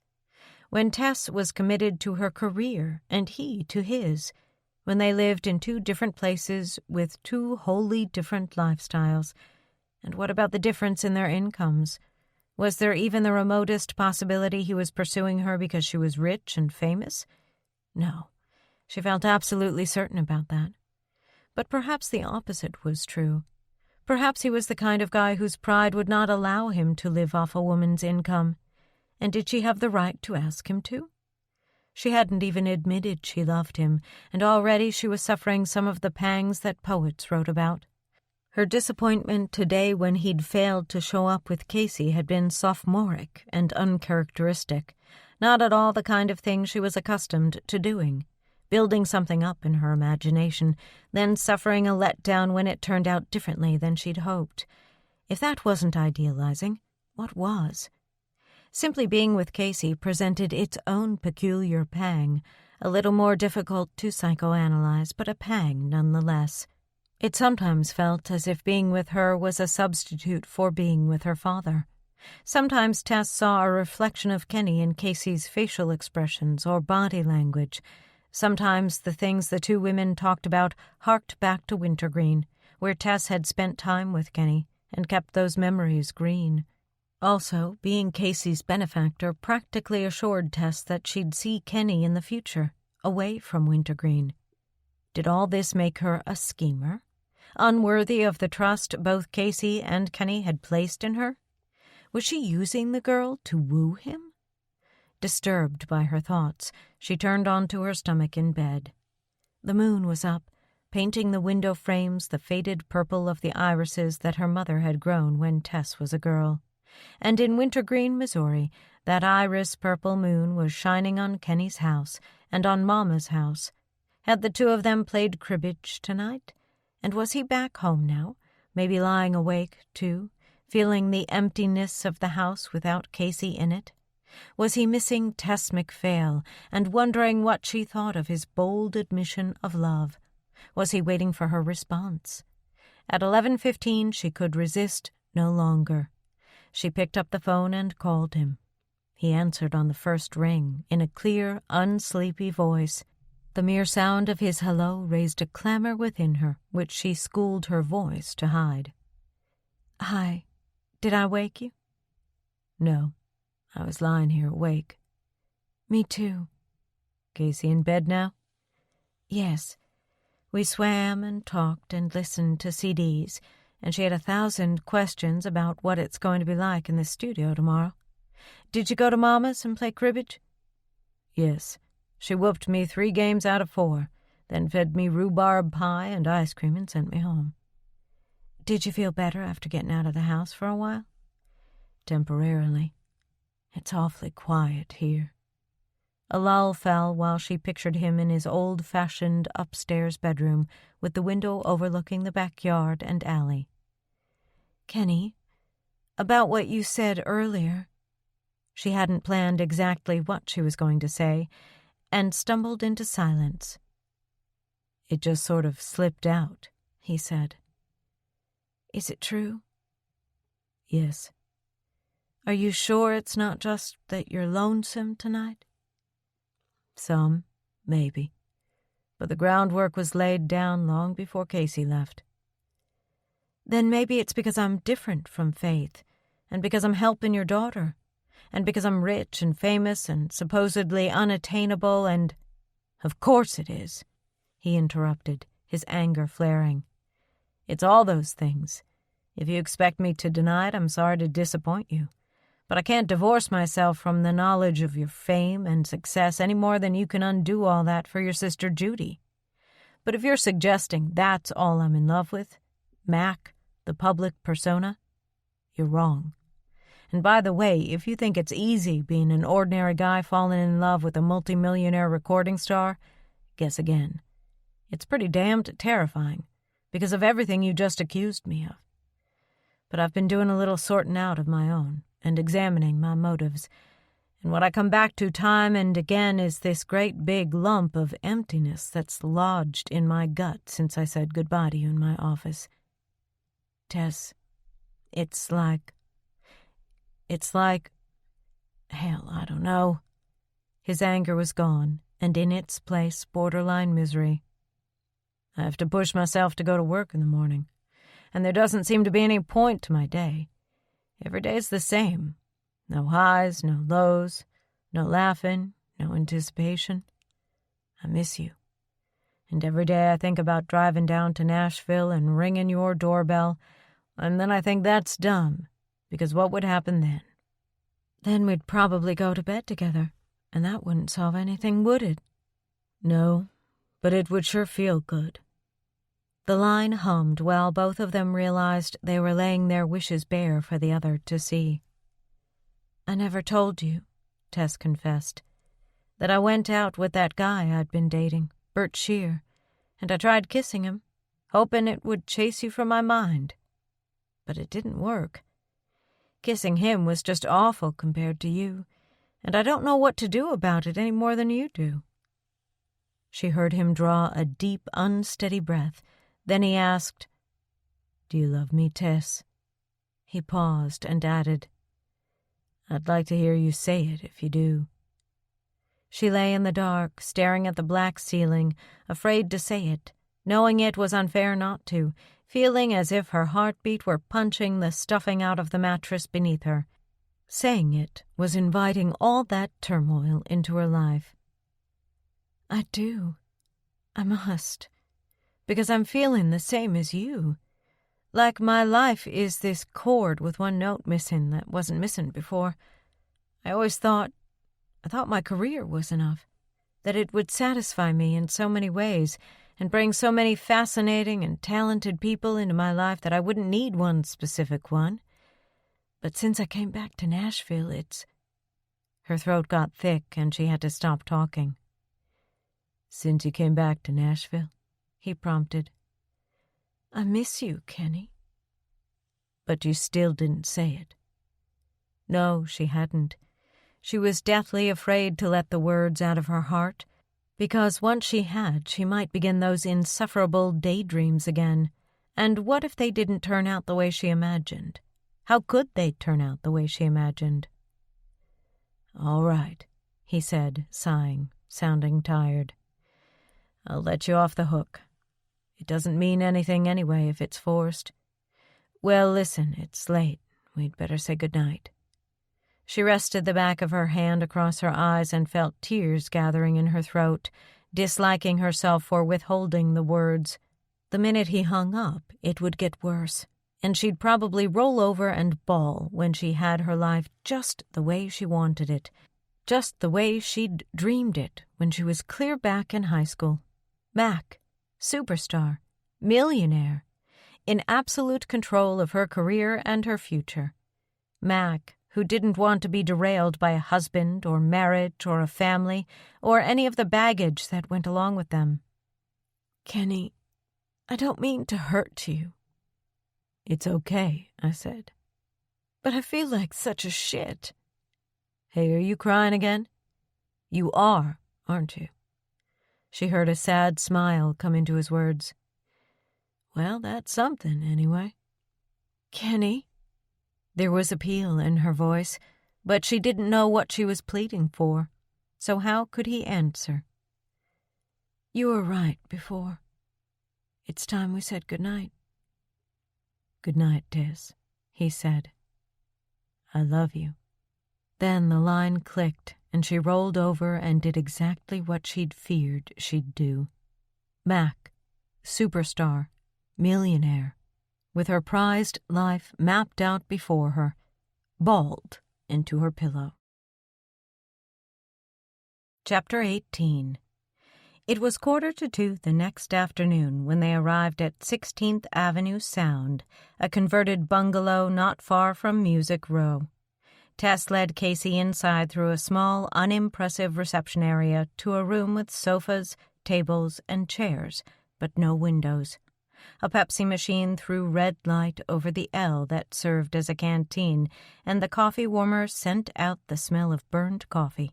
When Tess was committed to her career and he to his? when they lived in 2 different places with 2 wholly different lifestyles? And what about the difference in their incomes? Was there even the remotest possibility he was pursuing her because she was rich and famous? No, she felt absolutely certain about that. But perhaps the opposite was true. Perhaps he was the kind of guy whose pride would not allow him to live off a woman's income. And did she have the right to ask him to? She hadn't even admitted she loved him, and already she was suffering some of the pangs that poets wrote about. Her disappointment today when he'd failed to show up with Casey had been sophomoric and uncharacteristic, not at all the kind of thing she was accustomed to doing, building something up in her imagination, then suffering a letdown when it turned out differently than she'd hoped. If that wasn't idealizing, what was? Simply being with Casey presented its own peculiar pang, a little more difficult to psychoanalyze, but a pang nonetheless. It sometimes felt as if being with her was a substitute for being with her father. Sometimes Tess saw a reflection of Kenny in Casey's facial expressions or body language. Sometimes the things the 2 women talked about harked back to Wintergreen, where Tess had spent time with Kenny and kept those memories green. Also, being Casey's benefactor practically assured Tess that she'd see Kenny in the future, away from Wintergreen. Did all this make her a schemer? Unworthy of the trust both Casey and Kenny had placed in her? Was she using the girl to woo him? Disturbed by her thoughts, she turned onto her stomach in bed. The moon was up, painting the window frames the faded purple of the irises that her mother had grown when Tess was a girl. And in Wintergreen, Missouri, that iris-purple moon was shining on Kenny's house and on Mama's house. Had the 2 of them played cribbage tonight? And was he back home now, maybe lying awake, too, feeling the emptiness of the house without Casey in it? Was he missing Tess MacPhail and wondering what she thought of his bold admission of love? Was he waiting for her response? At 11:15 she could resist no longer. She picked up the phone and called him. He answered on the first ring in a clear, unsleepy voice. The mere sound of his hello raised a clamor within her, which she schooled her voice to hide. "Hi. Did I wake you?" "No. I was lying here awake." "Me too." "Casey in bed now?" "Yes. We swam and talked and listened to CDs, and she had 1,000 questions about what it's going to be like in the studio tomorrow. Did you go to Mama's and play cribbage?" "Yes. She whooped me 3 games out of 4, then fed me rhubarb pie and ice cream and sent me home." "Did you feel better after getting out of the house for a while?" "Temporarily. It's awfully quiet here." A lull fell while she pictured him in his old-fashioned upstairs bedroom with the window overlooking the backyard and alley. "Kenny, about what you said earlier." She hadn't planned exactly what she was going to say, and stumbled into silence. "It just sort of slipped out," he said. "Is it true?" "Yes." "Are you sure it's not just that you're lonesome tonight?" "Some, maybe. But the groundwork was laid down long before Casey left." "Then maybe it's because I'm different from Faith, and because I'm helping your daughter, and because I'm rich and famous and supposedly unattainable and—" "Of course it is," he interrupted, his anger flaring. "It's all those things. If you expect me to deny it, I'm sorry to disappoint you. But I can't divorce myself from the knowledge of your fame and success any more than you can undo all that for your sister Judy. But if you're suggesting that's all I'm in love with, Mac, the public persona, you're wrong. And by the way, if you think it's easy being an ordinary guy falling in love with a multimillionaire recording star, guess again. It's pretty damned terrifying, because of everything you just accused me of. But I've been doing a little sorting out of my own, and examining my motives, and what I come back to time and again is this great big lump of emptiness that's lodged in my gut since I said goodbye to you in my office. Tess, it's like, hell, I don't know." His anger was gone, and in its place borderline misery. I have to push myself to go to work in the morning, and there doesn't seem to be any point to my day. Every day's the same. No highs, no lows, no laughing, no anticipation. I miss you. And every day I think about driving down to Nashville and ringing your doorbell, and then I think that's dumb, because what would happen then? Then we'd probably go to bed together, and that wouldn't solve anything, would it? No, but it would sure feel good. The line hummed while both of them realized they were laying their wishes bare for the other to see. I never told you, Tess confessed, that I went out with that guy I'd been dating, Bert Shear, and I tried kissing him, hoping it would chase you from my mind. But it didn't work. Kissing him was just awful compared to you, and I don't know what to do about it any more than you do. She heard him draw a deep, unsteady breath. Then he asked, "Do you love me, Tess?" He paused and added, "I'd like to hear you say it if you do." She lay in the dark, staring at the black ceiling, afraid to say it, knowing it was unfair not to, feeling as if her heartbeat were punching the stuffing out of the mattress beneath her. Saying it was inviting all that turmoil into her life. I do. I must. Because I'm feeling the same as you. Like my life is this chord with one note missing that wasn't missing before. I thought my career was enough, that it would satisfy me in so many ways and bring so many fascinating and talented people into my life that I wouldn't need one specific one. But since I came back to Nashville, Her throat got thick and she had to stop talking. "Since you came back to Nashville?" he prompted. "I miss you, Kenny." But you still didn't say it. No, she hadn't. She was deathly afraid to let the words out of her heart, because once she had, she might begin those insufferable daydreams again. And what if they didn't turn out the way she imagined? How could they turn out the way she imagined? "All right," he said, sighing, sounding tired. "I'll let you off the hook. It doesn't mean anything anyway if it's forced. Well, listen, it's late. We'd better say goodnight." She rested the back of her hand across her eyes and felt tears gathering in her throat, disliking herself for withholding the words. The minute he hung up, it would get worse, and she'd probably roll over and bawl when she had her life just the way she wanted it, just the way she'd dreamed it when she was clear back in high school. Mac, superstar, millionaire, in absolute control of her career and her future. Mac, who didn't want to be derailed by a husband or marriage or a family or any of the baggage that went along with them. "Kenny, I don't mean to hurt you." "It's okay," I said. "But I feel like such a shit." "Hey, are you crying again?" "You are, aren't you?" She heard a sad smile come into his words. "Well, that's something, anyway." "Kenny?" There was appeal in her voice, but she didn't know what she was pleading for, so how could he answer? "You were right before. It's time we said goodnight." "Good night, Tess," he said. "I love you." Then the line clicked, and she rolled over and did exactly what she'd feared she'd do. Mac, superstar, millionaire, with her prized life mapped out before her, bawled into her pillow. Chapter 18. It was 1:45 the next afternoon when they arrived at 16th Avenue Sound, a converted bungalow not far from Music Row. Tess led Casey inside through a small, unimpressive reception area to a room with sofas, tables, and chairs, but no windows. A Pepsi machine threw red light over the L that served as a canteen, and the coffee warmer sent out the smell of burned coffee.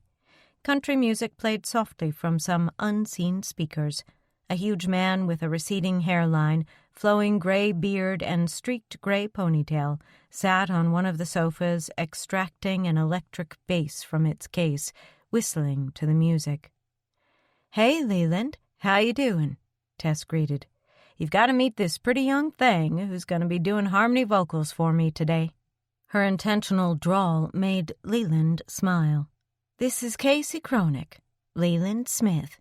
Country music played softly from some unseen speakers. A huge man with a receding hairline, flowing gray beard, and streaked gray ponytail sat on one of the sofas, extracting an electric bass from its case, whistling to the music. "Hey, Leland, how you doing?" Tess greeted. You've got to meet this pretty young thing who's going to be doing harmony vocals for me today." Her intentional drawl made Leland smile. "This is Casey Cronick, Leland Smith."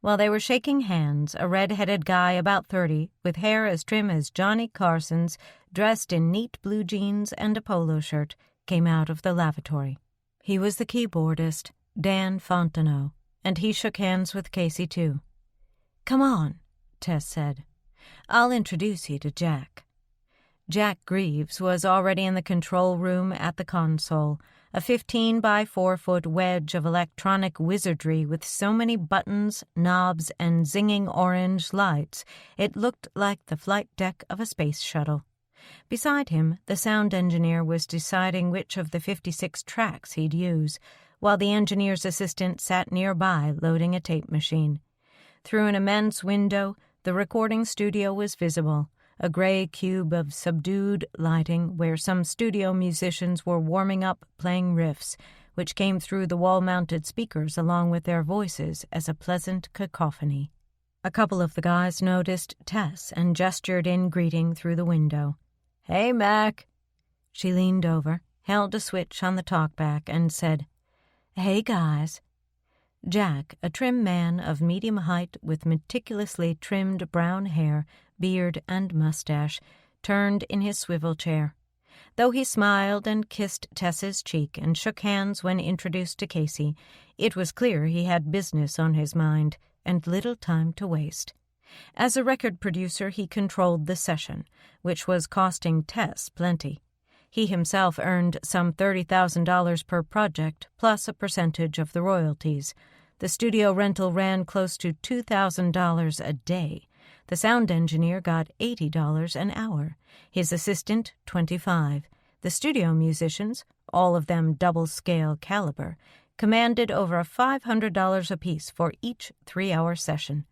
While they were shaking hands, a red-headed guy about 30, with hair as trim as Johnny Carson's, dressed in neat blue jeans and a polo shirt, came out of the lavatory. He was the keyboardist, Dan Fontenot, and he shook hands with Casey, too. "Come on," Tess said. "I'll introduce you to Jack." Jack Greaves was already in the control room at the console, a 15-by-4-foot wedge of electronic wizardry with so many buttons, knobs, and zinging orange lights it looked like the flight deck of a space shuttle. Beside him, the sound engineer was deciding which of the 56 tracks he'd use, while the engineer's assistant sat nearby loading a tape machine. Through an immense window, the recording studio was visible, a gray cube of subdued lighting where some studio musicians were warming up playing riffs, which came through the wall-mounted speakers along with their voices as a pleasant cacophony. A couple of the guys noticed Tess and gestured in greeting through the window. "Hey, Mac." She leaned over, held a switch on the talkback, and said, "Hey, guys." Jack, a trim man of medium height with meticulously trimmed brown hair, beard, and mustache, turned in his swivel chair. Though he smiled and kissed Tess's cheek and shook hands when introduced to Casey, it was clear he had business on his mind and little time to waste. As a record producer, he controlled the session, which was costing Tess plenty. He himself earned some $30,000 per project, plus a percentage of the royalties. The studio rental ran close to $2,000 a day. The sound engineer got $80 an hour, his assistant $25. The studio musicians, all of them double-scale caliber, commanded over $500 apiece for each 3-hour session.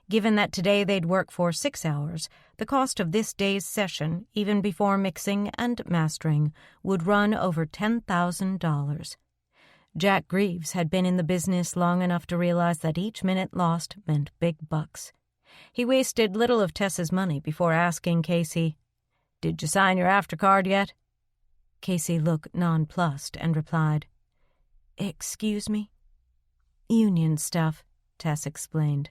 Given that today they'd work for 6 hours, the cost of this day's session, even before mixing and mastering, would run over $10,000. Jack Greaves had been in the business long enough to realize that each minute lost meant big bucks. He wasted little of Tess's money before asking Casey, "Did you sign your aftercard yet?" Casey looked nonplussed and replied, "Excuse me?" "Union stuff," Tess explained.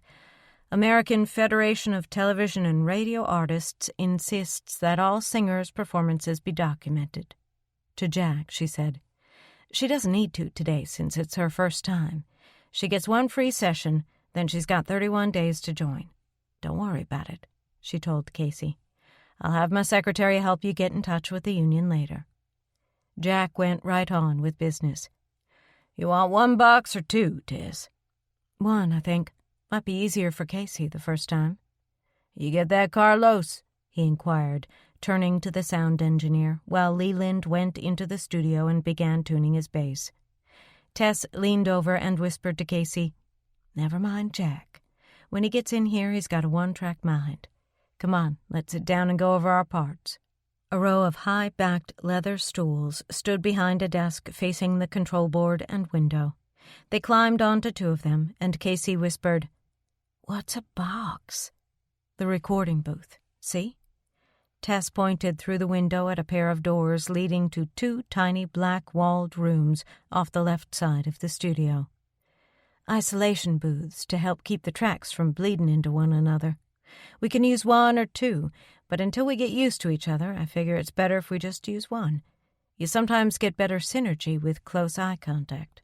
"American Federation of Television and Radio Artists insists that all singers' performances be documented." To Jack, she said, "She doesn't need to today since it's her first time. She gets one free session, then she's got 31 days to join. Don't worry about it," she told Casey. "I'll have my secretary help you get in touch with the union later." Jack went right on with business. "You want one box or two, Tess?" "One, I think. Might be easier for Casey the first time." "You get that, Carlos?" he inquired, turning to the sound engineer, while Leland went into the studio and began tuning his bass. Tess leaned over and whispered to Casey, "Never mind Jack. When he gets in here, he's got a one-track mind. Come on, let's sit down and go over our parts." A row of high-backed leather stools stood behind a desk facing the control board and window. They climbed onto 2 of them, and Casey whispered, "What's a box?" "The recording booth. See?" Tess pointed through the window at a pair of doors leading to 2 tiny black-walled rooms off the left side of the studio. "Isolation booths to help keep the tracks from bleeding into one another. We can use 1 or 2, but until we get used to each other, I figure it's better if we just use 1. You sometimes get better synergy with close eye contact."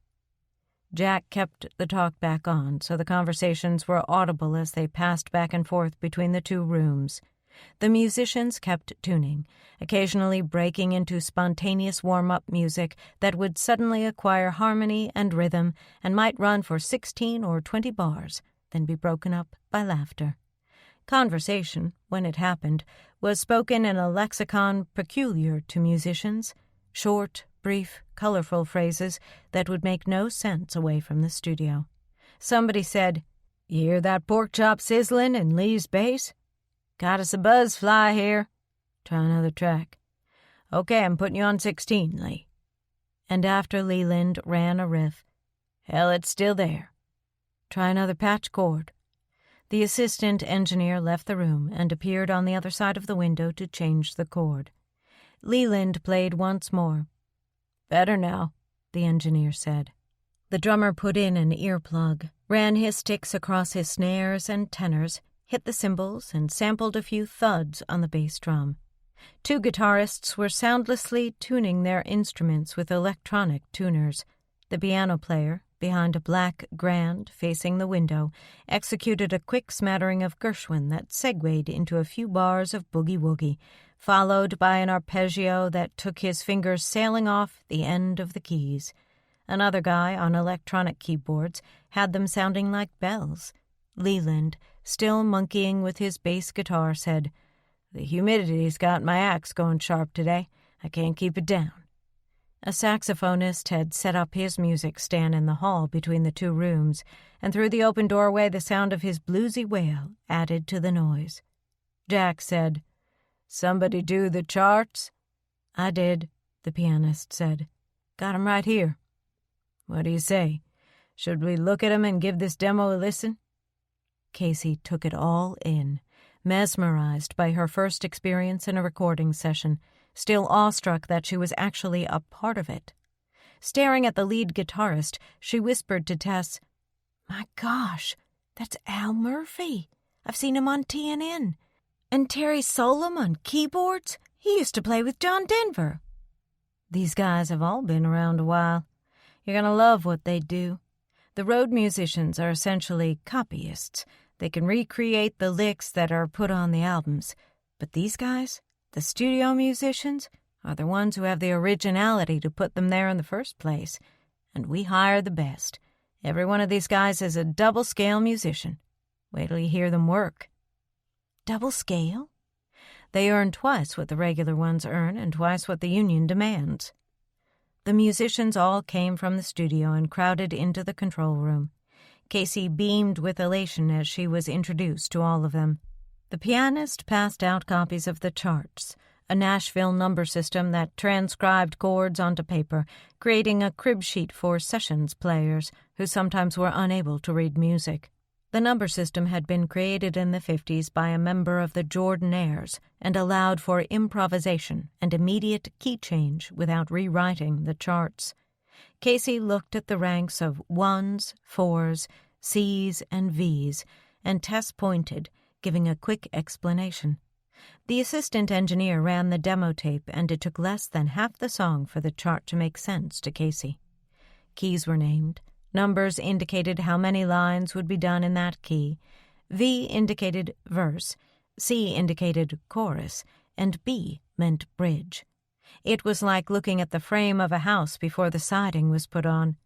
Jack kept the talk back on, so the conversations were audible as they passed back and forth between the 2 rooms. The musicians kept tuning, occasionally breaking into spontaneous warm-up music that would suddenly acquire harmony and rhythm and might run for 16 or 20 bars, then be broken up by laughter. Conversation, when it happened, was spoken in a lexicon peculiar to musicians, short, brief, colorful phrases that would make no sense away from the studio. Somebody said, "You hear that pork chop sizzling in Lee's bass? Got us a buzz fly here. Try another track. Okay, I'm putting you on 16, Lee." And after Leland ran a riff, "Hell, it's still there. Try another patch chord." The assistant engineer left the room and appeared on the other side of the window to change the chord. Leland played once more. "Better now," the engineer said. The drummer put in an earplug, ran his sticks across his snares and tenors, hit the cymbals, and sampled a few thuds on the bass drum. Two guitarists were soundlessly tuning their instruments with electronic tuners. The piano player, behind a black grand facing the window, executed a quick smattering of Gershwin that segued into a few bars of boogie-woogie, followed by an arpeggio that took his fingers sailing off the end of the keys. Another guy on electronic keyboards had them sounding like bells. Leland, still monkeying with his bass guitar, said, "The humidity's got my axe going sharp today. I can't keep it down." A saxophonist had set up his music stand in the hall between the two rooms, and through the open doorway the sound of his bluesy wail added to the noise. Jack said, "Somebody do the charts?" "I did," the pianist said. "Got 'em right here." "What do you say? Should we look at 'em and give this demo a listen?" Casey took it all in, mesmerized by her first experience in a recording session, still awestruck that she was actually a part of it. Staring at the lead guitarist, she whispered to Tess, "My gosh, that's Al Murphy. I've seen him on TNN. And Terry Solom on keyboards? He used to play with John Denver." "These guys have all been around a while. You're going to love what they do. The road musicians are essentially copyists. They can recreate the licks that are put on the albums. But these guys, the studio musicians, are the ones who have the originality to put them there in the first place. And we hire the best. Every one of these guys is a double-scale musician. Wait till you hear them work." "Double scale?" "They earn twice what the regular ones earn and twice what the union demands." The musicians all came from the studio and crowded into the control room. Casey beamed with elation as she was introduced to all of them. The pianist passed out copies of the charts, a Nashville number system that transcribed chords onto paper, creating a crib sheet for sessions players who sometimes were unable to read music. The number system had been created in the 50s by a member of the Jordanaires and allowed for improvisation and immediate key change without rewriting the charts. Casey looked at the ranks of 1s, 4s, Cs, and Vs, and Tess pointed, giving a quick explanation. The assistant engineer ran the demo tape, and it took less than half the song for the chart to make sense to Casey. Keys were named. Numbers indicated how many lines would be done in that key. V indicated verse, C indicated chorus, and B meant bridge. It was like looking at the frame of a house before the siding was put on.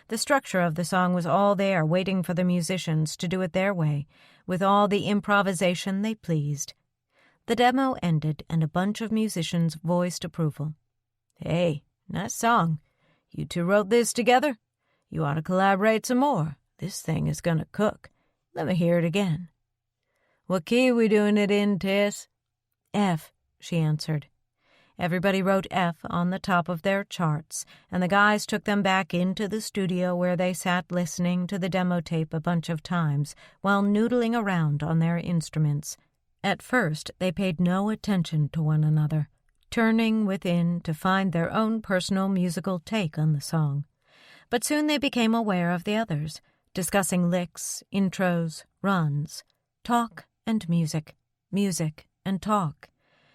The structure of the song was all there, waiting for the musicians to do it their way, with all the improvisation they pleased. The demo ended, and a bunch of musicians voiced approval. "Hey, nice song. You two wrote this together? You ought to collaborate some more. This thing is going to cook. Let me hear it again." "What key are we doing it in, Tess?" "F," she answered. Everybody wrote F on the top of their charts, and the guys took them back into the studio where they sat listening to the demo tape a bunch of times while noodling around on their instruments. At first, they paid no attention to one another, turning within to find their own personal musical take on the song. But soon they became aware of the others, discussing licks, intros, runs, talk and music, music and talk.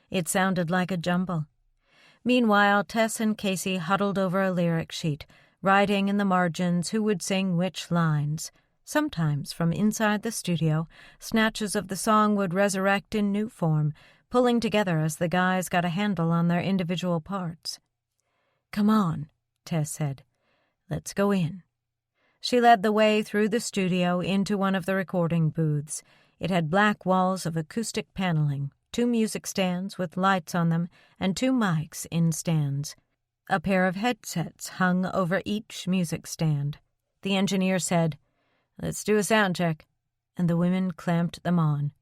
It sounded like a jumble. Meanwhile, Tess and Casey huddled over a lyric sheet, writing in the margins who would sing which lines. Sometimes, from inside the studio, snatches of the song would resurrect in new form, pulling together as the guys got a handle on their individual parts. "Come on," Tess said. "Let's go in." She led the way through the studio into one of the recording booths. It had black walls of acoustic paneling, 2 music stands with lights on them, and 2 mics in stands. A pair of headsets hung over each music stand. The engineer said, "Let's do a sound check," and the women clamped them on.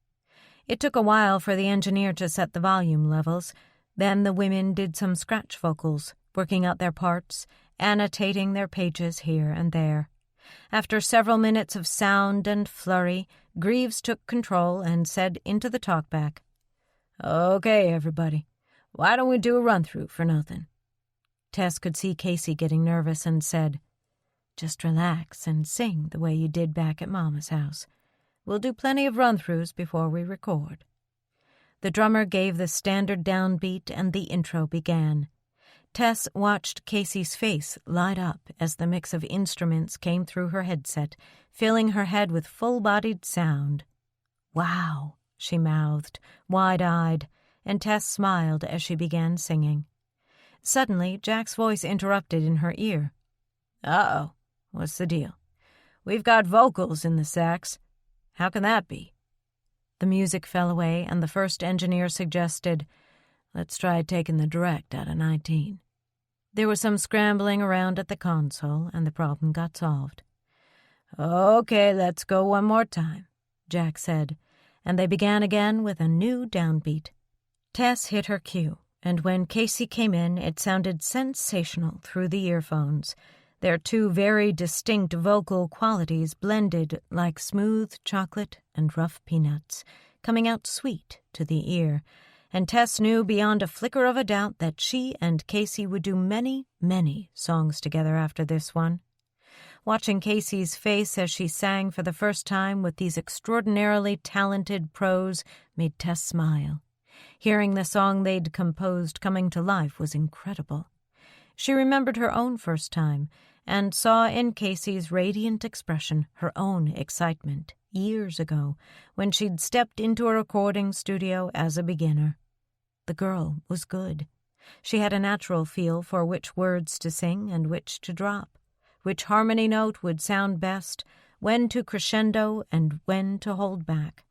It took a while for the engineer to set the volume levels. Then the women did some scratch vocals, working out their parts, annotating their pages here and there. After several minutes of sound and flurry, Greaves took control and said into the talkback, "Okay, everybody, why don't we do a run-through for nothing?" Tess could see Casey getting nervous and said, "Just relax and sing the way you did back at Mama's house. We'll do plenty of run-throughs before we record." The drummer gave the standard downbeat and the intro began. Tess watched Casey's face light up as the mix of instruments came through her headset, filling her head with full-bodied sound. "Wow," she mouthed, wide-eyed, and Tess smiled as she began singing. Suddenly, Jack's voice interrupted in her ear. "Uh-oh, what's the deal? We've got vocals in the sax. How can that be?" The music fell away, and the first engineer suggested, "Let's try taking the direct out of 19. There was some scrambling around at the console, and the problem got solved. "Okay, let's go one more time," Jack said, and they began again with a new downbeat. Tess hit her cue, and when Casey came in, it sounded sensational through the earphones. Their two very distinct vocal qualities blended like smooth chocolate and rough peanuts, coming out sweet to the ear, and Tess knew beyond a flicker of a doubt that she and Casey would do many, many songs together after this one. Watching Casey's face as she sang for the first time with these extraordinarily talented pros made Tess smile. Hearing the song they'd composed coming to life was incredible. She remembered her own first time and saw in Casey's radiant expression her own excitement years ago when she'd stepped into a recording studio as a beginner. The girl was good. She had a natural feel for which words to sing and which to drop, which harmony note would sound best, when to crescendo and when to hold back.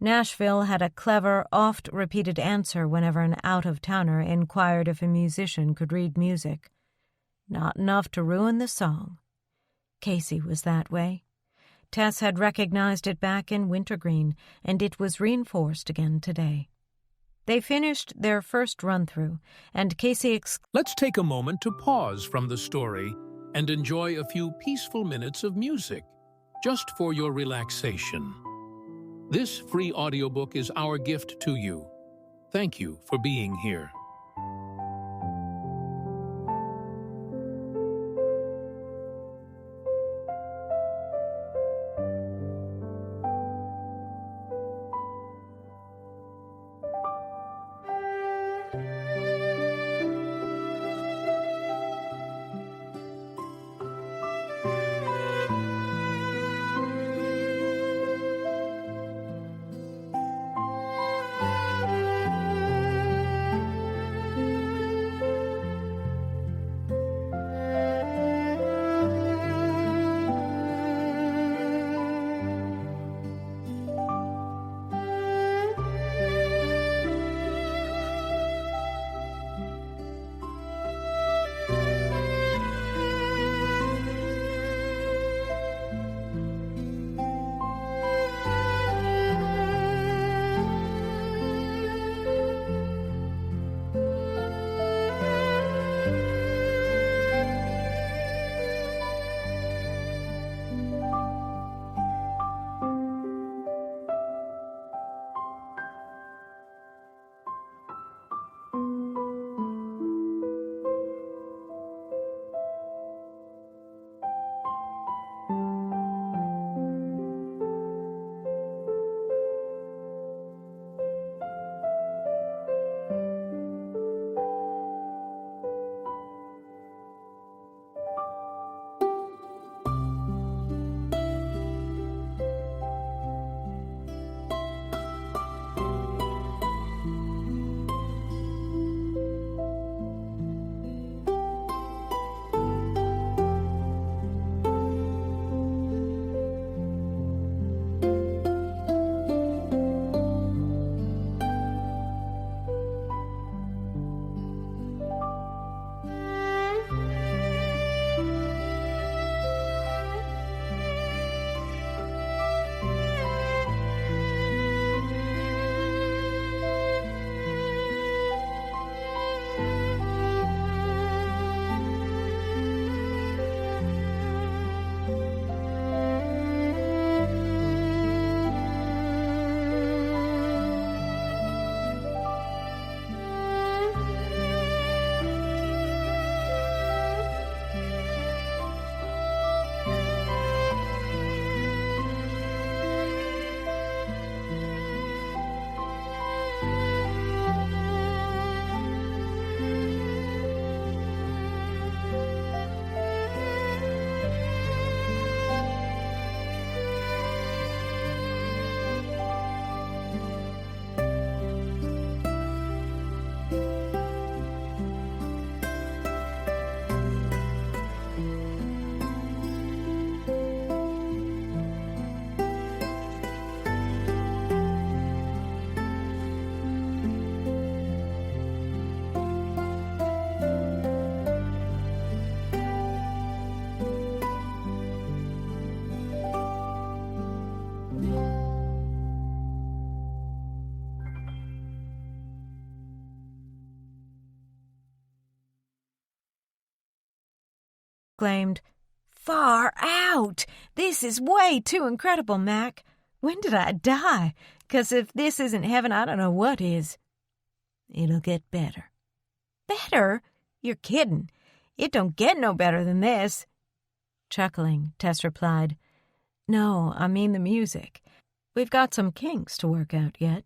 Nashville had a clever, oft-repeated answer whenever an out-of-towner inquired if a musician could read music. Not enough to ruin the song. Casey was that way. Tess had recognized it back in Wintergreen, and it was reinforced again today. They finished their first run-through, and Casey
Let's take a moment to pause from the story and enjoy a few peaceful minutes of music, just for your relaxation. This free audiobook is our gift to you. Thank you for being here.
exclaimed, "Far out! This is way too incredible, Mac. When did I die? 'Cause if this isn't heaven, I don't know what is." "It'll get better." "Better? You're kidding. It don't get no better than this." Chuckling, Tess replied, "No, I mean the music. We've got some kinks to work out yet.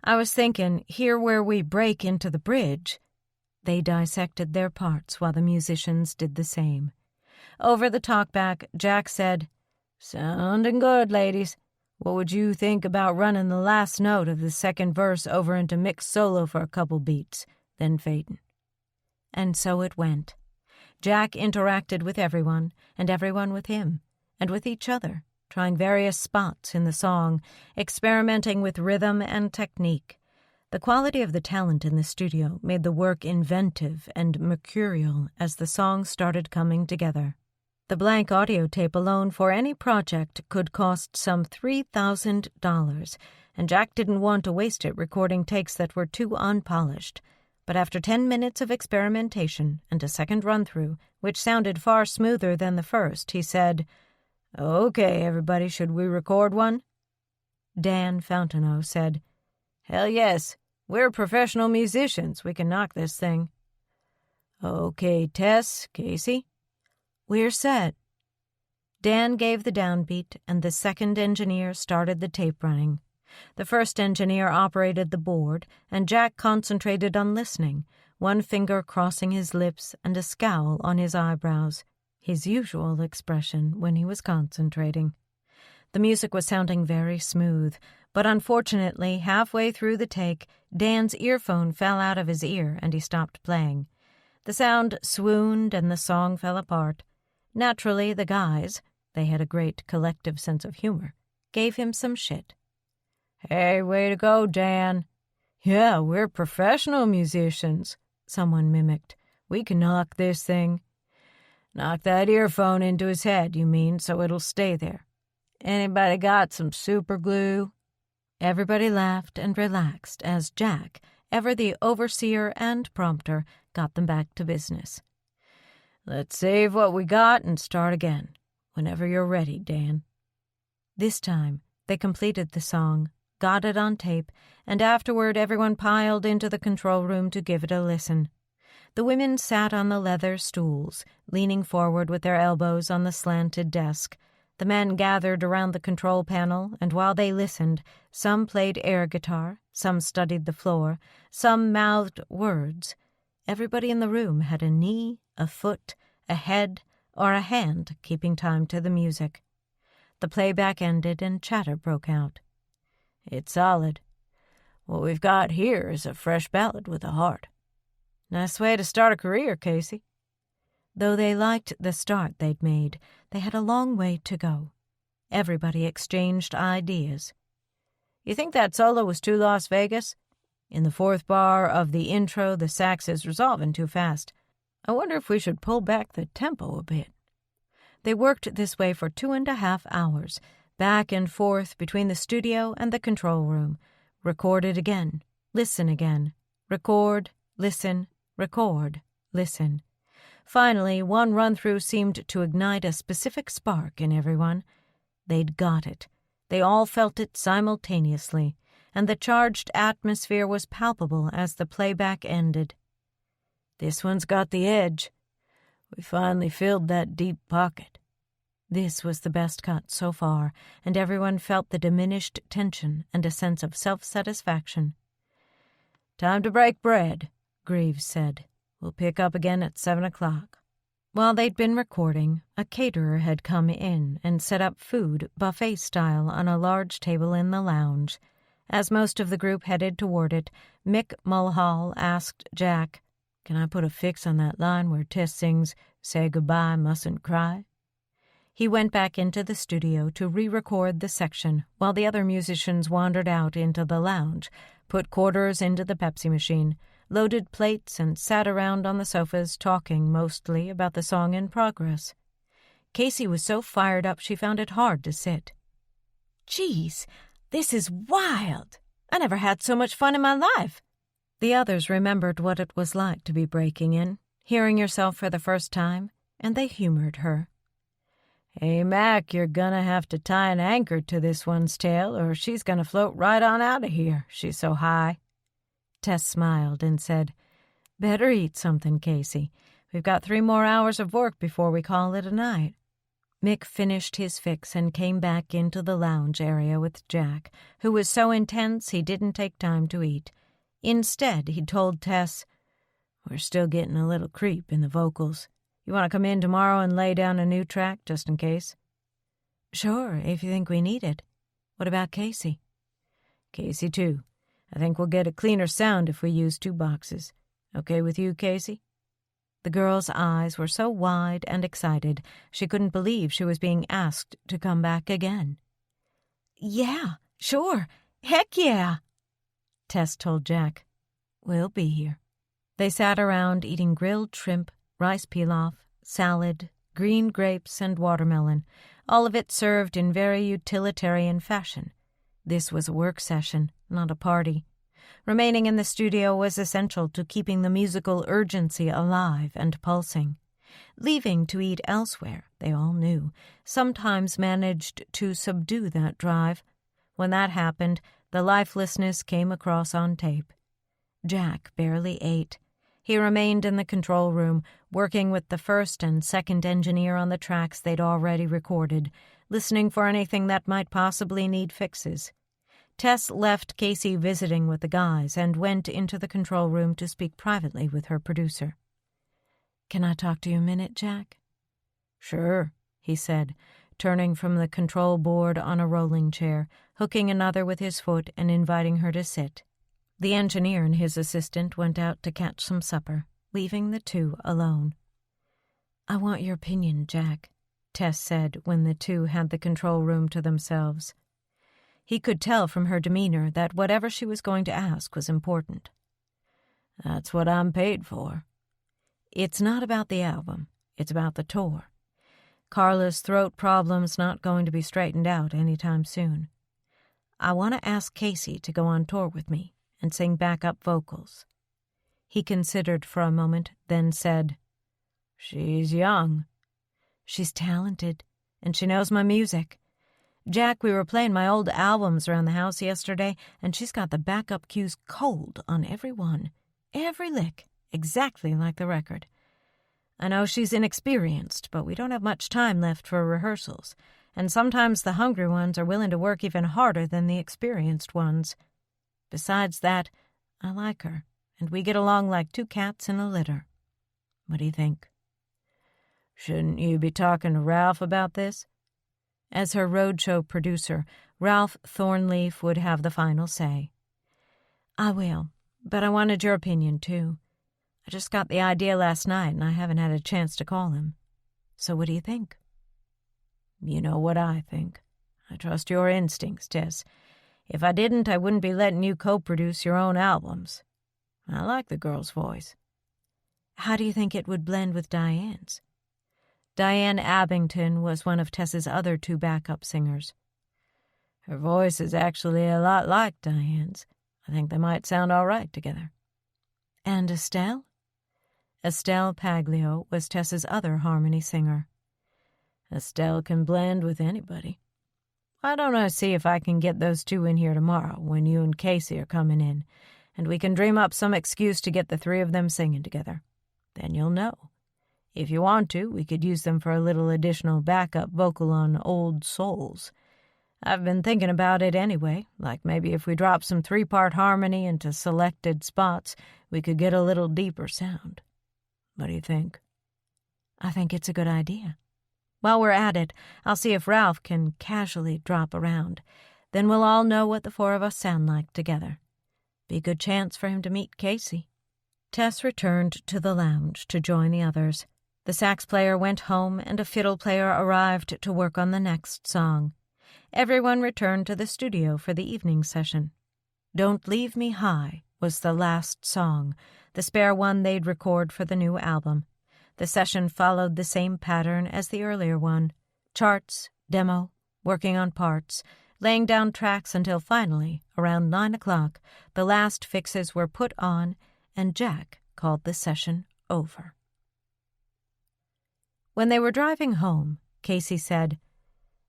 I was thinking, here where we break into the bridge." They dissected their parts while the musicians did the same. Over the talkback, Jack said, "Sounding good, ladies. What would you think about running the last note of the second verse over into mixed solo for a couple beats, then fading?" And so it went. Jack interacted with everyone, and everyone with him, and with each other, trying various spots in the song, experimenting with rhythm and technique. The quality of the talent in the studio made the work inventive and mercurial as the songs started coming together. The blank audio tape alone for any project could cost some $3,000, and Jack didn't want to waste it recording takes that were too unpolished. But after 10 minutes of experimentation and a second run-through, which sounded far smoother than the first, he said, "Okay, everybody, should we record one?" Dan Fountaneau said, "Hell yes, we're professional musicians. We can knock this thing." "Okay, Tess, Casey?" "We're set." Dan gave the downbeat, and the second engineer started the tape running. The first engineer operated the board, and Jack concentrated on listening, one finger crossing his lips and a scowl on his eyebrows, his usual expression when he was concentrating. The music was sounding very smooth, but unfortunately, halfway through the take, Dan's earphone fell out of his ear and he stopped playing. The sound swooned and the song fell apart. Naturally, the guys, they had a great collective sense of humor, gave him some shit. "Hey, way to go, Dan." "Yeah, we're professional musicians," someone mimicked. "We can knock this thing." "Knock that earphone into his head, you mean, so it'll stay there." "Anybody got some super glue?" Everybody laughed and relaxed as Jack, ever the overseer and prompter, got them back to business. "Let's save what we got and start again. Whenever you're ready, Dan." This time, they completed the song, got it on tape, and afterward everyone piled into the control room to give it a listen. The women sat on the leather stools, leaning forward with their elbows on the slanted desk. The men gathered around the control panel, and while they listened, some played air guitar, some studied the floor, some mouthed words. Everybody in the room had a knee, a foot, a head, or a hand keeping time to the music. The playback ended and chatter broke out. "It's solid. What we've got here is a fresh ballad with a heart." "Nice way to start a career, Casey." Though they liked the start they'd made, they had a long way to go. Everybody exchanged ideas. "You think that solo was too Las Vegas? In the fourth bar of the intro, the sax is resolving too fast. I wonder if we should pull back the tempo a bit." They worked this way for 2.5 hours, back and forth between the studio and the control room. Recorded again, listen again, record, listen, record, listen. Finally, one run-through seemed to ignite a specific spark in everyone. They'd got it. They all felt it simultaneously, and the charged atmosphere was palpable as the playback ended. "This one's got the edge. We finally filled that deep pocket." This was the best cut so far, and everyone felt the diminished tension and a sense of self-satisfaction. "Time to break bread," Greaves said. "We'll pick up again at 7 o'clock. While they'd been recording, a caterer had come in and set up food, buffet style, on a large table in the lounge. As most of the group headed toward it, Mick Mulhall asked Jack, "Can I put a fix on that line where Tess sings, 'Say goodbye, mustn't cry'?" He went back into the studio to re-record the section while the other musicians wandered out into the lounge, put quarters into the Pepsi machine, loaded plates, and sat around on the sofas talking mostly about the song in progress. Casey was so fired up she found it hard to sit. "Geez, this is wild! I never had so much fun in my life." The others remembered what it was like to be breaking in, hearing yourself for the first time, and they humored her. "Hey, Mac, you're gonna have to tie an anchor to this one's tail, or she's gonna float right on out of here. She's so high." Tess smiled and said, "Better eat something, Casey. We've got 3 more hours of work before we call it a night." Mick finished his fix and came back into the lounge area with Jack, who was so intense he didn't take time to eat. Instead, he told Tess, "We're still getting a little creep in the vocals. You want to come in tomorrow and lay down a new track, just in case?" "Sure, if you think we need it. What about Casey?" "Casey, too. I think we'll get a cleaner sound if we use 2 boxes. Okay with you, Casey?" The girl's eyes were so wide and excited she couldn't believe she was being asked to come back again. "Yeah, sure. Heck yeah," Tess told Jack. "We'll be here." They sat around eating grilled shrimp, rice pilaf, salad, green grapes, and watermelon, all of it served in very utilitarian fashion. This was a work session, not a party. Remaining in the studio was essential to keeping the musical urgency alive and pulsing. Leaving to eat elsewhere, they all knew, sometimes managed to subdue that drive. When that happened, the lifelessness came across on tape. Jack barely ate. He remained in the control room, working with the first and second engineer on the tracks they'd already recorded, listening for anything that might possibly need fixes. Tess left Casey visiting with the guys and went into the control room to speak privately with her producer. "Can I talk to you a minute, Jack?" "Sure," he said, turning from the control board on a rolling chair, hooking another with his foot and inviting her to sit. The engineer and his assistant went out to catch some supper, leaving the 2 alone. "I want your opinion, Jack," Tess said when the 2 had the control room to themselves. He could tell from her demeanor that whatever she was going to ask was important. "That's what I'm paid for." "It's not about the album. It's about the tour. Carla's throat problem's not going to be straightened out any time soon. I want to ask Casey to go on tour with me and sing backup vocals." He considered for a moment, then said, "She's young." "She's talented, and she knows my music. Jack, we were playing my old albums around the house yesterday, and she's got the backup cues cold on every one. Every lick, exactly like the record. I know she's inexperienced, but we don't have much time left for rehearsals, and sometimes the hungry ones are willing to work even harder than the experienced ones. Besides that, I like her, and we get along like 2 cats in a litter. What do you think?" "Shouldn't you be talking to Ralph about this?" As her roadshow producer, Ralph Thornleaf would have the final say. "I will, but I wanted your opinion, too. I just got the idea last night, and I haven't had a chance to call him. So what do you think?" "You know what I think. I trust your instincts, Tess. If I didn't, I wouldn't be letting you co-produce your own albums. I like the girl's voice." "How do you think it would blend with Diane's?" Diane Abington was one of Tess's other 2 backup singers. "Her voice is actually a lot like Diane's. I think they might sound all right together." "And Estelle?" Estelle Paglio was Tess's other harmony singer. "Estelle can blend with anybody. Why don't I see if I can get those 2 in here tomorrow when you and Casey are coming in, and we can dream up some excuse to get the 3 of them singing together. Then you'll know. If you want to, we could use them for a little additional backup vocal on Old Souls. I've been thinking about it anyway, like maybe if we drop some 3-part harmony into selected spots, we could get a little deeper sound. What do you think?" "I think it's a good idea. While we're at it, I'll see if Ralph can casually drop around. Then we'll all know what the 4 of us sound like together. Be a good chance for him to meet Casey." Tess returned to the lounge to join the others. The sax player went home, and a fiddle player arrived to work on the next song. Everyone returned to the studio for the evening session. "Don't Leave Me High" was the last song, the spare one they'd record for the new album. The session followed the same pattern as the earlier one. Charts, demo, working on parts, laying down tracks until finally, around 9 o'clock, the last fixes were put on, and Jack called the session over. When they were driving home, Casey said,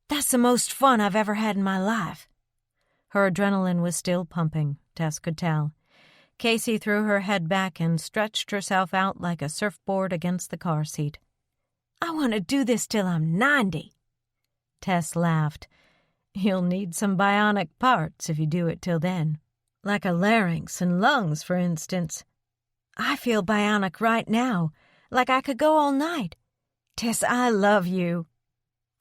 "That's the most fun I've ever had in my life." Her adrenaline was still pumping, Tess could tell. Casey threw her head back and stretched herself out like a surfboard against the car seat. "I want to do this till I'm 90. Tess laughed. "You'll need some bionic parts if you do it till then. Like a larynx and lungs, for instance." "I feel bionic right now, like I could go all night. Tess, I love you."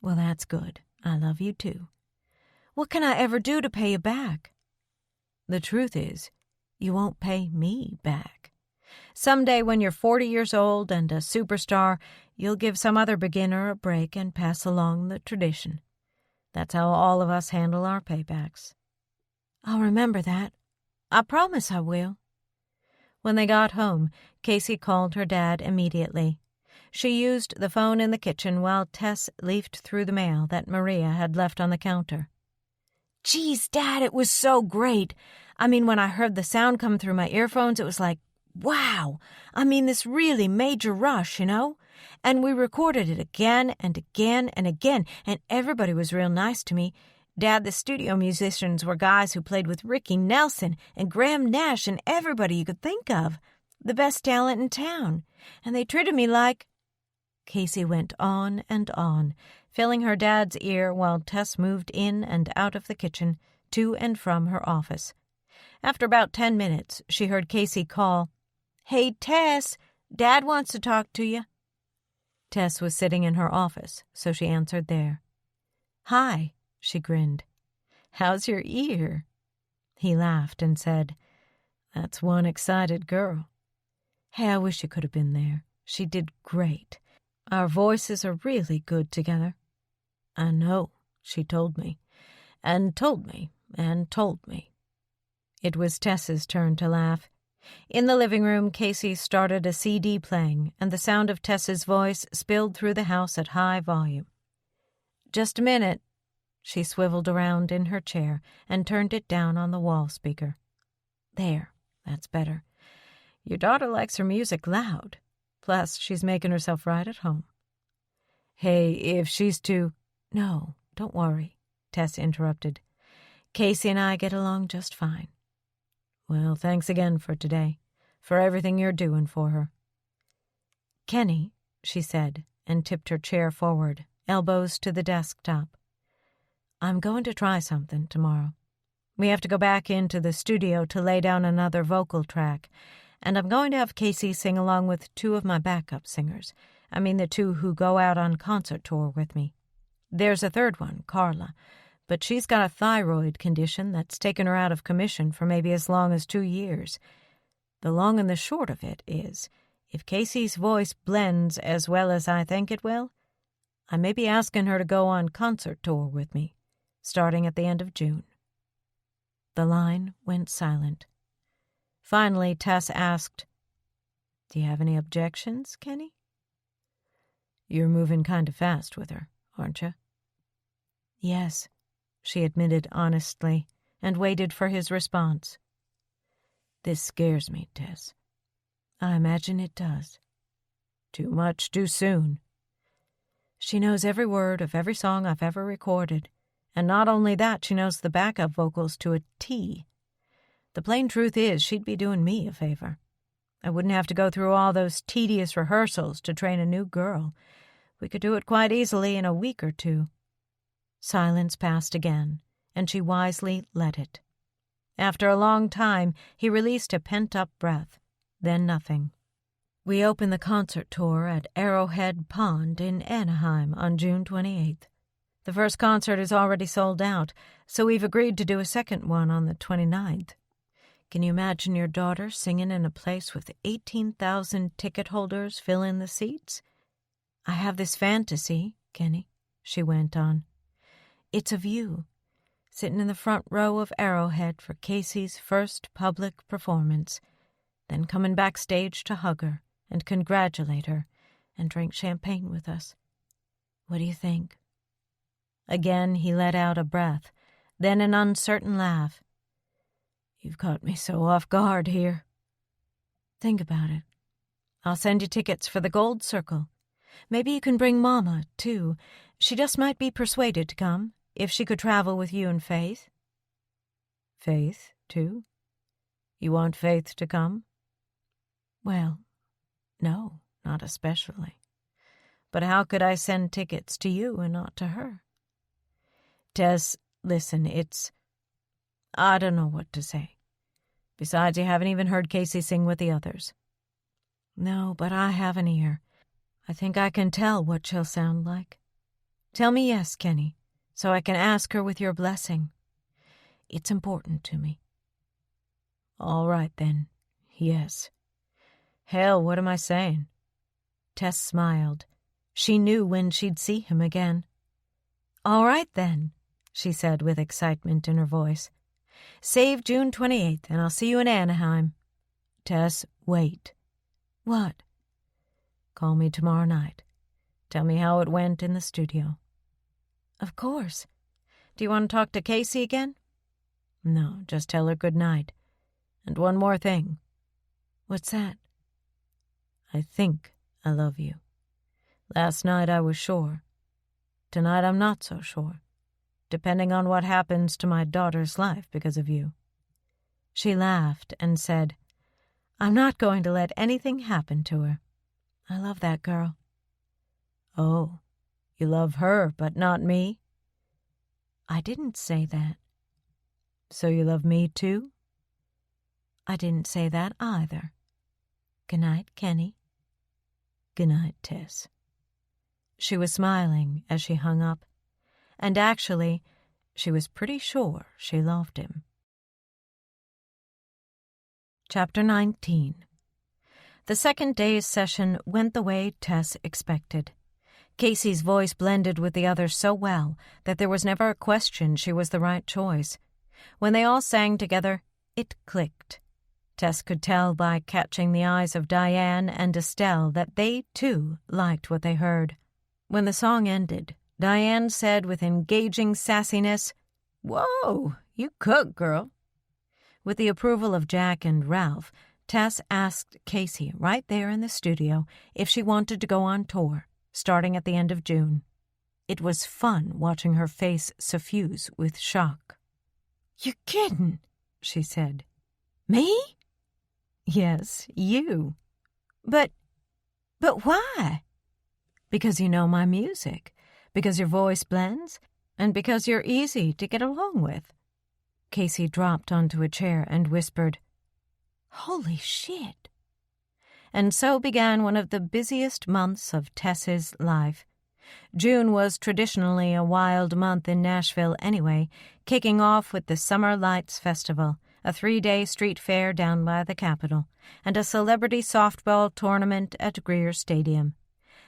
"Well, that's good. I love you too." "What can I ever do to pay you back?" "The truth is, you won't pay me back. Someday when you're 40 years old and a superstar, you'll give some other beginner a break and pass along the tradition. That's how all of us handle our paybacks." "I'll remember that. I promise I will." When they got home, Casey called her dad immediately. She used the phone in the kitchen while Tess leafed through the mail that Maria had left on the counter. "Geez, Dad, it was so great. I mean, when I heard the sound come through my earphones, it was like, wow. I mean, this really major rush, you know? And we recorded it again and again and again, and everybody was real nice to me. Dad, the studio musicians were guys who played with Ricky Nelson and Graham Nash and everybody you could think of. The best talent in town. And they treated me like—" Casey went on and on, filling her dad's ear while Tess moved in and out of the kitchen, to and from her office. After about 10 minutes, she heard Casey call, "Hey, Tess, Dad wants to talk to you." Tess was sitting in her office, so she answered there. "Hi," she grinned. "How's your ear?" He laughed and said, "That's one excited girl. Hey, I wish you could have been there. She did great. Our voices are really good together." "I know," she told me, and told me, and told me. It was Tess's turn to laugh. In the living room, Casey started a CD playing, and the sound of Tess's voice spilled through the house at high volume. "Just a minute." She swiveled around in her chair and turned it down on the wall speaker. "There, that's better. Your daughter likes her music loud. Plus, she's making herself right at home." "Hey, if she's too—" "No, don't worry," Tess interrupted. "Casey and I get along just fine." "Well, thanks again for today, for everything you're doing for her." "Kenny," she said, and tipped her chair forward, elbows to the desktop. "I'm going to try something tomorrow. We have to go back into the studio to lay down another vocal track, and I'm going to have Casey sing along with 2 of my backup singers. I mean the 2 who go out on concert tour with me. There's a 3rd one, Carla, but she's got a thyroid condition that's taken her out of commission for maybe as long as 2 years. The long and the short of it is, if Casey's voice blends as well as I think it will, I may be asking her to go on concert tour with me, starting at the end of June." The line went silent. Finally, Tess asked, "Do you have any objections, Kenny?" "You're moving kind of fast with her, aren't you?" "Yes," she admitted honestly, and waited for his response. "This scares me, Tess." "I imagine it does." "Too much too soon." "She knows every word of every song I've ever recorded, and not only that, she knows the backup vocals to a T. The plain truth is she'd be doing me a favor. I wouldn't have to go through all those tedious rehearsals to train a new girl. We could do it quite easily in a week or 2. Silence passed again, and she wisely let it. After a long time, he released a pent-up breath, then nothing. "We open the concert tour at Arrowhead Pond in Anaheim on June 28th. The first concert is already sold out, so we've agreed to do a second one on the 29th. Can you imagine your daughter singing in a place with 18,000 ticket holders filling the seats? I have this fantasy, Kenny," she went on. "It's of you, sitting in the front row of Arrowhead for Casey's first public performance, then coming backstage to hug her and congratulate her and drink champagne with us. What do you think?" Again he let out a breath, then an uncertain laugh. "You've caught me so off guard here." "Think about it. I'll send you tickets for the Gold Circle. Maybe you can bring Mama, too. She just might be persuaded to come, if she could travel with you and Faith. Faith, too? You want Faith to come? Well, no, not especially. But how could I send tickets to you and not to her? Tess, listen, I don't know what to say. Besides, you haven't even heard Casey sing with the others. No, but I have an ear. I think I can tell what she'll sound like. Tell me yes, Kenny, so I can ask her with your blessing. It's important to me. All right, then. Yes. Hell, what am I saying? Tess smiled. She knew when she'd see him again. All right, then, she said with excitement in her voice. Save June 28th, and I'll see you in Anaheim. Tess, wait. What? Call me tomorrow night. Tell me how it went in the studio. Of course. Do you want to talk to Casey again? No, just tell her good night. And one more thing. What's that? I think I love you. Last night I was sure. Tonight I'm not so sure, depending on what happens to my daughter's life because of you. She laughed and said, I'm not going to let anything happen to her. I love that girl. Oh, you love her, but not me? I didn't say that. So you love me too? I didn't say that either. Good night, Kenny. Good night, Tess. She was smiling as she hung up, and actually, she was pretty sure she loved him. Chapter 19. The second day's session went the way Tess expected. Casey's voice blended with the others so well that there was never a question she was the right choice. When they all sang together, it clicked. Tess could tell by catching the eyes of Diane and Estelle that they, too, liked what they heard. When the song ended, Diane said with engaging sassiness, Whoa, you cook, girl. With the approval of Jack and Ralph, Tess asked Casey right there in the studio if she wanted to go on tour, starting at the end of June. It was fun watching her face suffuse with shock. You're kidding, she said. Me? Yes, you. But why? Because you know my music, because your voice blends, and because you're easy to get along with. Casey dropped onto a chair and whispered, Holy shit. And so began one of the busiest months of Tess's life. June was traditionally a wild month in Nashville anyway, kicking off with the Summer Lights Festival, a 3-day street fair down by the Capitol, and a celebrity softball tournament at Greer Stadium.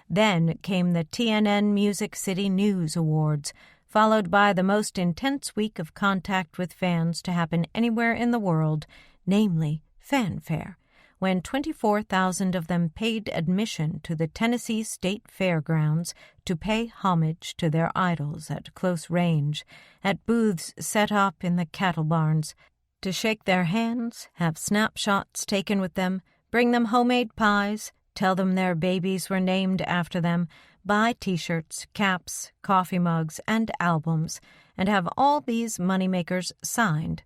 Then came the TNN Music City News Awards, followed by the most intense week of contact with fans to happen anywhere in the world, namely Fanfare, when 24,000 of them paid admission to the Tennessee State Fairgrounds to pay homage to their idols at close range, at booths set up in the cattle barns, to shake their hands, have snapshots taken with them, bring them homemade pies, tell them their babies were named after them, buy T-shirts, caps, coffee mugs, and albums, and have all these moneymakers signed.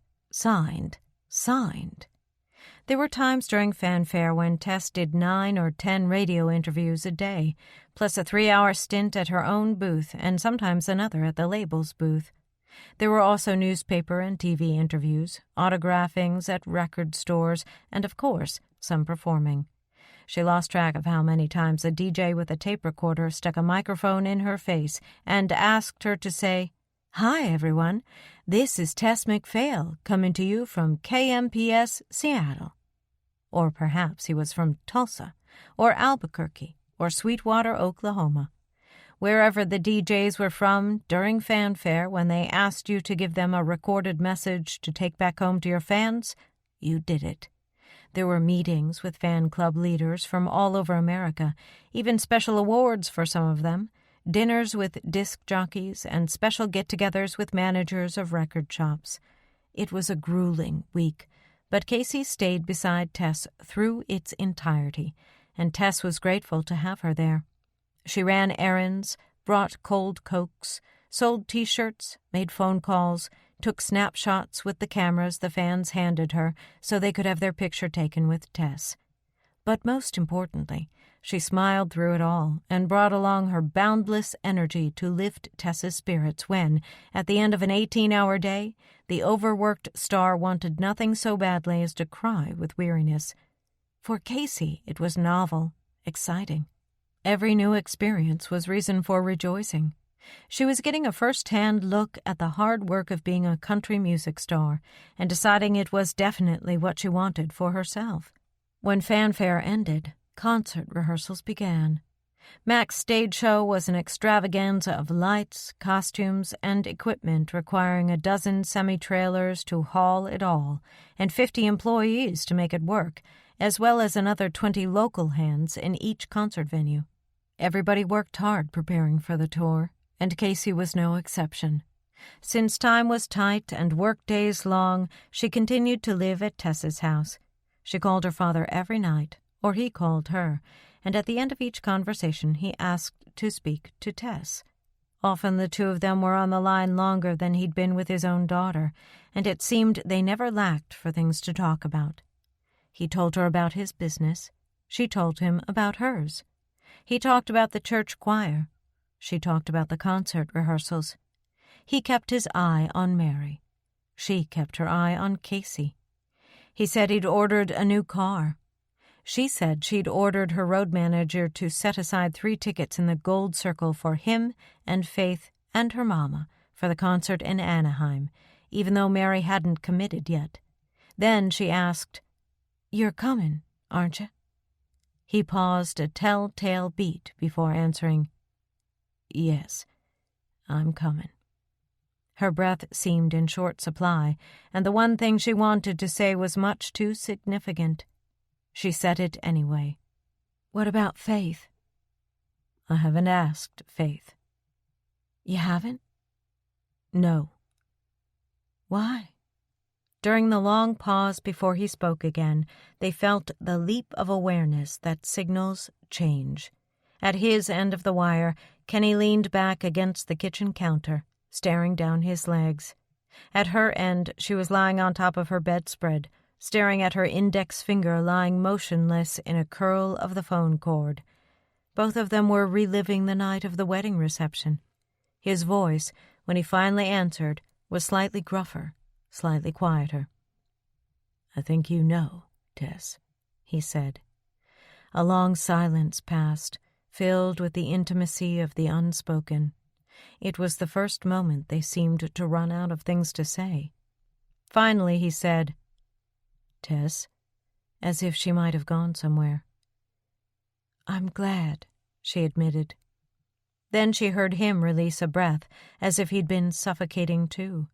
There were times during Fanfare when Tess did 9 or 10 radio interviews a day, plus a 3-hour stint at her own booth and sometimes another at the label's booth. There were also newspaper and TV interviews, autographings at record stores, and, of course, some performing. She lost track of how many times a DJ with a tape recorder stuck a microphone in her face and asked her to say, Hi, everyone. This is Tess McPhail coming to you from KMPS Seattle. Or perhaps he was from Tulsa, or Albuquerque, or Sweetwater, Oklahoma. Wherever the DJs were from during Fanfare when they asked you to give them a recorded message to take back home to your fans, you did it. There were meetings with fan club leaders from all over America, even special awards for some of them, dinners with disc jockeys, and special get-togethers with managers of record shops. It was a grueling week, but Casey stayed beside Tess through its entirety, and Tess was grateful to have her there. She ran errands, brought cold Cokes, sold T-shirts, made phone calls, took snapshots with the cameras the fans handed her so they could have their picture taken with Tess. But most importantly, she smiled through it all and brought along her boundless energy to lift Tess's spirits when, at the end of an 18-hour day, the overworked star wanted nothing so badly as to cry with weariness. For Casey, it was novel, exciting. Every new experience was reason for rejoicing. She was getting a first-hand look at the hard work of being a country music star and deciding it was definitely what she wanted for herself. When fanfare ended, concert rehearsals began. Mac's stage show was an extravaganza of lights, costumes, and equipment requiring a dozen semi-trailers to haul it all and 50 employees to make it work, as well as another 20 local hands in each concert venue. Everybody worked hard preparing for the tour, and Casey was no exception. Since time was tight and work days long, she continued to live at Tess's house. She called her father every night, or he called her, and at the end of each conversation he asked to speak to Tess. Often the two of them were on the line longer than he'd been with his own daughter, and it seemed they never lacked for things to talk about. He told her about his business. She told him about hers. He talked about the church choir. She talked about the concert rehearsals. He kept his eye on Mary. She kept her eye on Casey. He said he'd ordered a new car. She said she'd ordered her road manager to set aside 3 tickets in the Gold Circle for him and Faith and her mama for the concert in Anaheim, even though Mary hadn't committed yet. Then she asked, "You're coming, aren't you?" He paused a telltale beat before answering, "Yes, I'm coming." Her breath seemed in short supply, and the one thing she wanted to say was much too significant. She said it anyway. "What about Faith?" "I haven't asked Faith." "You haven't?" "No." "Why?" During the long pause before he spoke again, they felt the leap of awareness that signals change. At his end of the wire, Kenny leaned back against the kitchen counter, staring down his legs. At her end, she was lying on top of her bedspread, staring at her index finger lying motionless in a curl of the phone cord. Both of them were reliving the night of the wedding reception. His voice, when he finally answered, was slightly gruffer, slightly quieter. "I think you know, Tess," he said. A long silence passed, filled with the intimacy of the unspoken. It was the first moment they seemed to run out of things to say. Finally he said, "Tess," as if she might have gone somewhere. "I'm glad," she admitted. Then she heard him release a breath, as if he'd been suffocating too.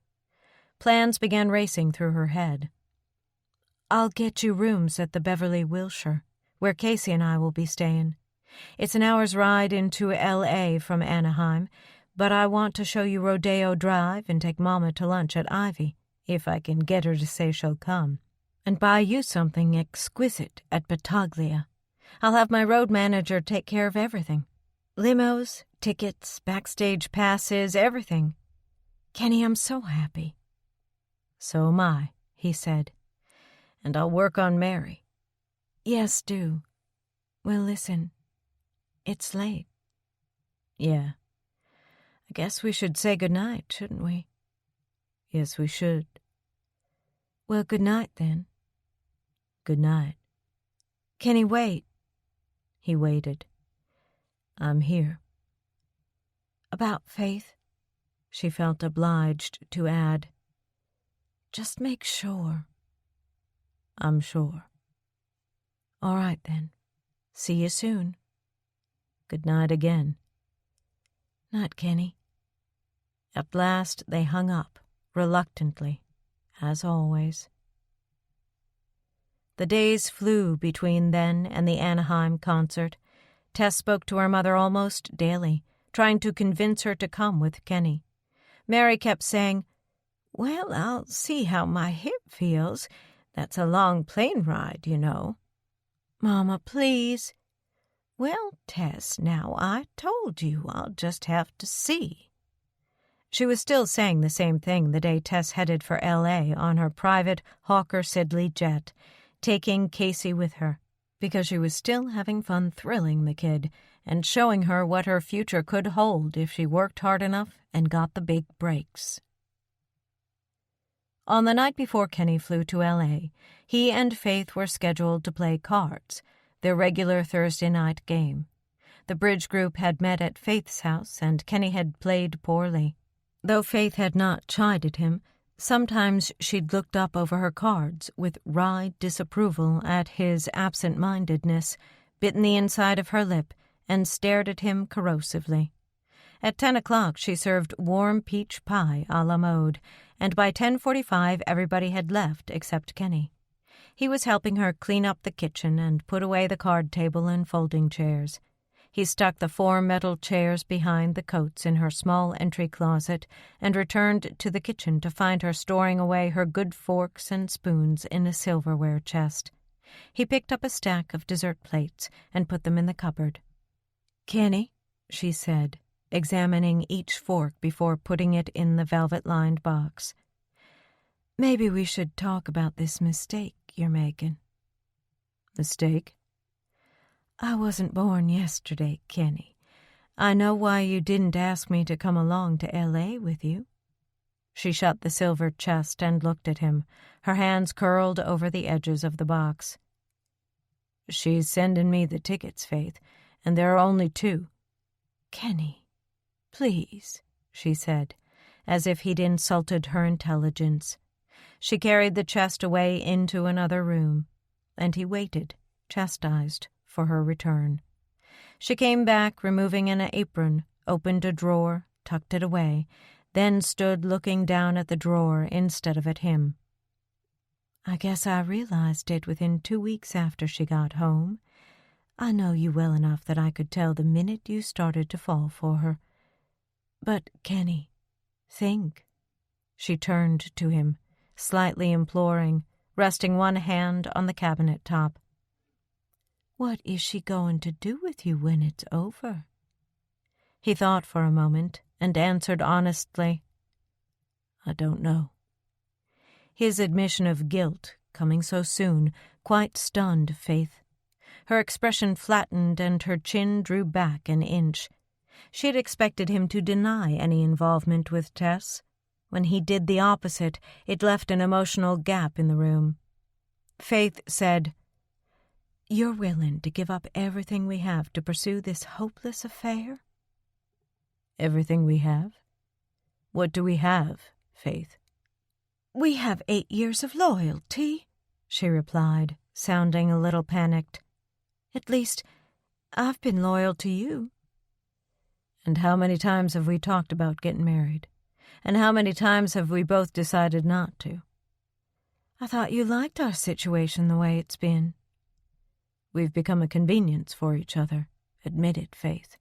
Plans began racing through her head. "I'll get you rooms at the Beverly Wilshire, where Casey and I will be staying. It's an hour's ride into L.A. from Anaheim, but I want to show you Rodeo Drive and take Mama to lunch at Ivy, if I can get her to say she'll come, and buy you something exquisite at Battaglia. I'll have my road manager take care of everything. Limos, tickets, backstage passes, everything. Kenny, I'm so happy." "So am I," he said. "And I'll work on Mary." "Yes, do. Well, listen. It's late." "Yeah. I guess we should say goodnight, shouldn't we?" "Yes, we should." "Well, good night, then." "Good night." "Kenny, wait." He waited. "I'm here." "About Faith?" She felt obliged to add, "Just make sure." "I'm sure." "All right, then. See you soon." "Good night again." "Night, Kenny." At last they hung up, reluctantly, as always. The days flew between then and the Anaheim concert. Tess spoke to her mother almost daily, trying to convince her to come with Kenny. Mary kept saying, "Well, I'll see how my hip feels. That's a long plane ride, you know." "Mama, please." Well, Tess, now I told you I'll just have to see. She was still saying the same thing the day Tess headed for L.A. on her private Hawker Siddeley jet, taking Casey with her, because she was still having fun thrilling the kid and showing her what her future could hold if she worked hard enough and got the big breaks. On the night before Kenny flew to L.A., he and Faith were scheduled to play cards, their regular Thursday night game. The bridge group had met at Faith's house, and Kenny had played poorly. Though Faith had not chided him, sometimes she'd looked up over her cards with wry disapproval at his absent-mindedness, bitten the inside of her lip, and stared at him corrosively. At 10 o'clock she served warm peach pie a la mode, and by 10:45 everybody had left except Kenny. He was helping her clean up the kitchen and put away the card table and folding chairs. He stuck the 4 metal chairs behind the coats in her small entry closet and returned to the kitchen to find her storing away her good forks and spoons in a silverware chest. He picked up a stack of dessert plates and put them in the cupboard. "Kenny," she said, examining each fork before putting it in the velvet-lined box, "maybe we should talk about this mistake you're making." "Mistake?" "I wasn't born yesterday, Kenny. I know why you didn't ask me to come along to L.A. with you." She shut the silver chest and looked at him, her hands curled over the edges of the box. "She's sending me the tickets, Faith, and there are only 2. "Kenny, please," she said, as if he'd insulted her intelligence. She carried the chest away into another room, and he waited, chastised, for her return. She came back, removing an apron, opened a drawer, tucked it away, then stood looking down at the drawer instead of at him. "I guess I realized it within 2 weeks after she got home. I know you well enough that I could tell the minute you started to fall for her. But, Kenny, think." She turned to him, slightly imploring, resting one hand on the cabinet top. "What is she going to do with you when it's over?" He thought for a moment and answered honestly, "I don't know." His admission of guilt, coming so soon, quite stunned Faith. Her expression flattened and her chin drew back an inch. She had expected him to deny any involvement with Tess. When he did the opposite, it left an emotional gap in the room. Faith said, "You're willing to give up everything we have to pursue this hopeless affair?" "Everything we have? What do we have, Faith?" "We have 8 years of loyalty," she replied, sounding a little panicked. "At least, I've been loyal to you." "And how many times have we talked about getting married? And how many times have we both decided not to?" "I thought you liked our situation the way it's been." "We've become a convenience for each other. Admit it, Faith."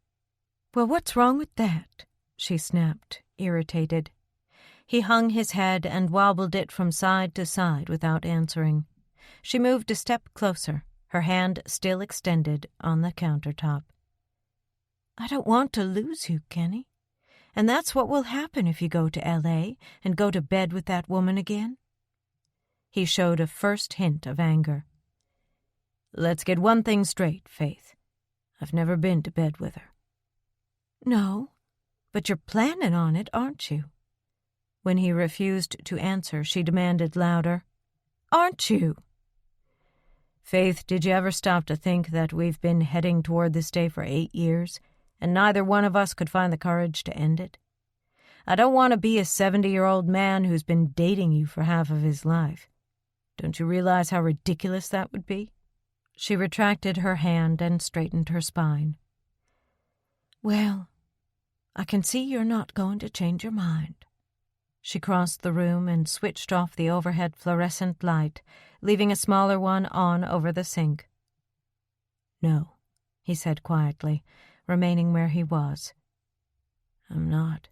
"Well, what's wrong with that?" she snapped, irritated. He hung his head and wobbled it from side to side without answering. She moved a step closer, her hand still extended on the countertop. "I don't want to lose you, Kenny. And that's what will happen if you go to L.A. and go to bed with that woman again." He showed a first hint of anger. "Let's get one thing straight, Faith. I've never been to bed with her." "No, but you're planning on it, aren't you?" When he refused to answer, she demanded louder, "Aren't you?" "Faith, did you ever stop to think that we've been heading toward this day for 8 years, and neither one of us could find the courage to end it? I don't want to be a 70-year-old man who's been dating you for half of his life. Don't you realize how ridiculous that would be?" She retracted her hand and straightened her spine. "Well, I can see you're not going to change your mind." She crossed the room and switched off the overhead fluorescent light, leaving a smaller one on over the sink. "No," he said quietly, remaining where he was. "I'm not."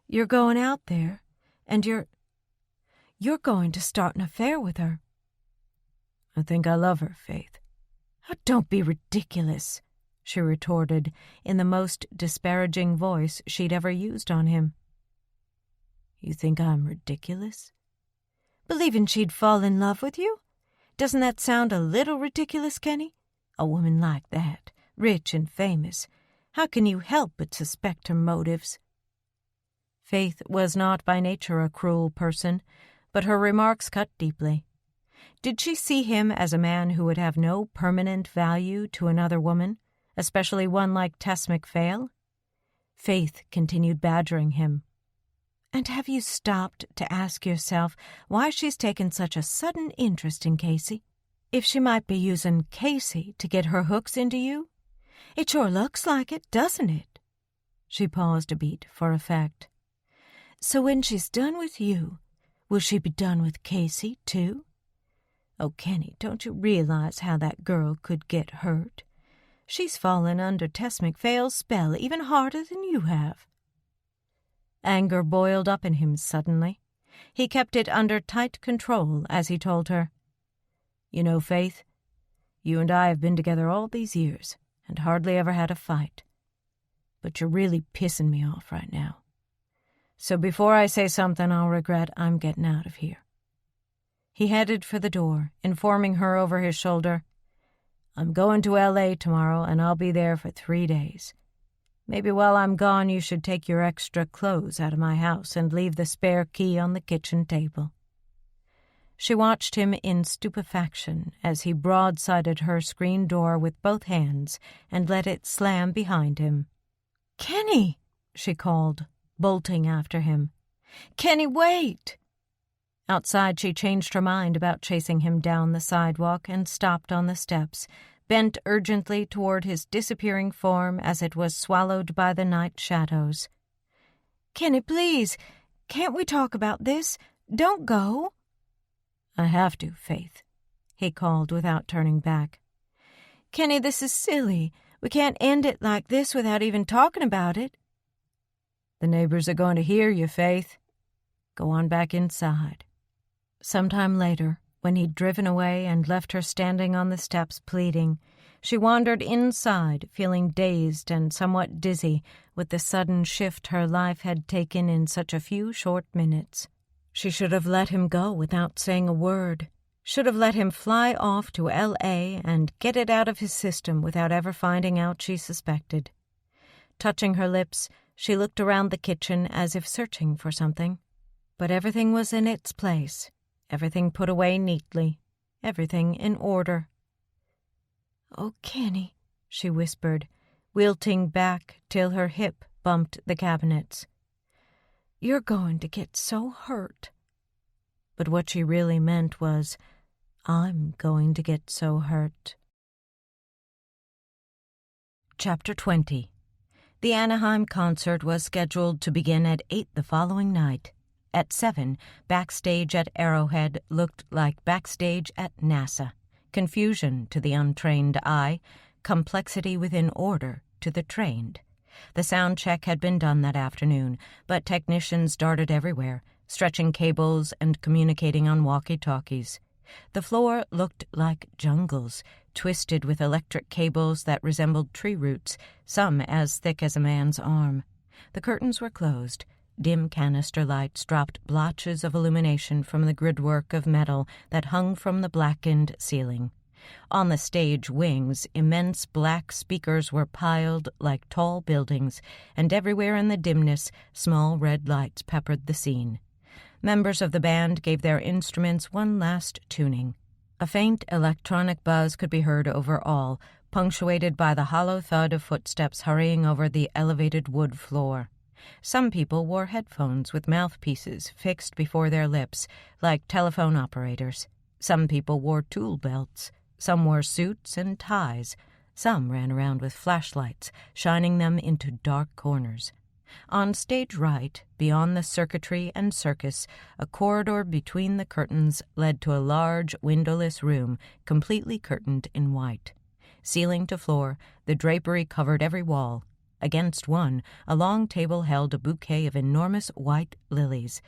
"You're going out there, and you're going to start an affair with her." "I think I love her, Faith. Oh, don't be ridiculous, she retorted in the most disparaging voice she'd ever used on him. You think I'm ridiculous? Believing she'd fall in love with you? Doesn't that sound a little ridiculous, Kenny? A woman like that, rich and famous, how can you help but suspect her motives? Faith was not by nature a cruel person, but her remarks cut deeply. Did she see him as a man who would have no permanent value to another woman, especially one like Tess MacPhail? Faith continued badgering him. And have you stopped to ask yourself why she's taken such a sudden interest in Casey? If she might be using Casey to get her hooks into you? It sure looks like it, doesn't it? She paused a beat for effect. So when she's done with you, will she be done with Casey, too? Oh, Kenny, don't you realize how that girl could get hurt? She's fallen under Tess MacPhail's spell even harder than you have. Anger boiled up in him suddenly. He kept it under tight control as he told her, You know, Faith, you and I have been together all these years and hardly ever had a fight. But you're really pissing me off right now. So before I say something I'll regret, I'm getting out of here. He headed for the door, informing her over his shoulder, I'm going to L.A. tomorrow, and I'll be there for 3 days. Maybe while I'm gone you should take your extra clothes out of my house and leave the spare key on the kitchen table. She watched him in stupefaction as he broadsided her screen door with both hands and let it slam behind him. Kenny, she called, bolting after him. Kenny, wait! Outside, she changed her mind about chasing him down the sidewalk and stopped on the steps, bent urgently toward his disappearing form as it was swallowed by the night shadows. Kenny, please, can't we talk about this? Don't go. I have to, Faith, he called without turning back. Kenny, this is silly. We can't end it like this without even talking about it. The neighbors are going to hear you, Faith. Go on back inside. Sometime later, when he'd driven away and left her standing on the steps pleading, she wandered inside, feeling dazed and somewhat dizzy with the sudden shift her life had taken in such a few short minutes. She should have let him go without saying a word, should have let him fly off to L.A. and get it out of his system without ever finding out she suspected. Touching her lips, she looked around the kitchen as if searching for something. But everything was in its place. Everything put away neatly, everything in order. Oh, Kenny, she whispered, wilting back till her hip bumped the cabinets. You're going to get so hurt. But what she really meant was, I'm going to get so hurt. Chapter 20. The Anaheim concert was scheduled to begin at 8 the following night. At 7, backstage at Arrowhead looked like backstage at NASA. Confusion to the untrained eye, complexity within order to the trained. The sound check had been done that afternoon, but technicians darted everywhere, stretching cables and communicating on walkie-talkies. The floor looked like jungles, twisted with electric cables that resembled tree roots, some as thick as a man's arm. The curtains were closed. Dim canister lights dropped blotches of illumination from the gridwork of metal that hung from the blackened ceiling. On the stage wings, immense black speakers were piled like tall buildings, and everywhere in the dimness, small red lights peppered the scene. Members of the band gave their instruments one last tuning. A faint electronic buzz could be heard over all, punctuated by the hollow thud of footsteps hurrying over the elevated wood floor. Some people wore headphones with mouthpieces fixed before their lips, like telephone operators. Some people wore tool belts. Some wore suits and ties. Some ran around with flashlights, shining them into dark corners. On stage right, beyond the circuitry and circus, a corridor between the curtains led to a large, windowless room, completely curtained in white. Ceiling to floor, the drapery covered every wall. Against one, a long table held a bouquet of enormous white lilies.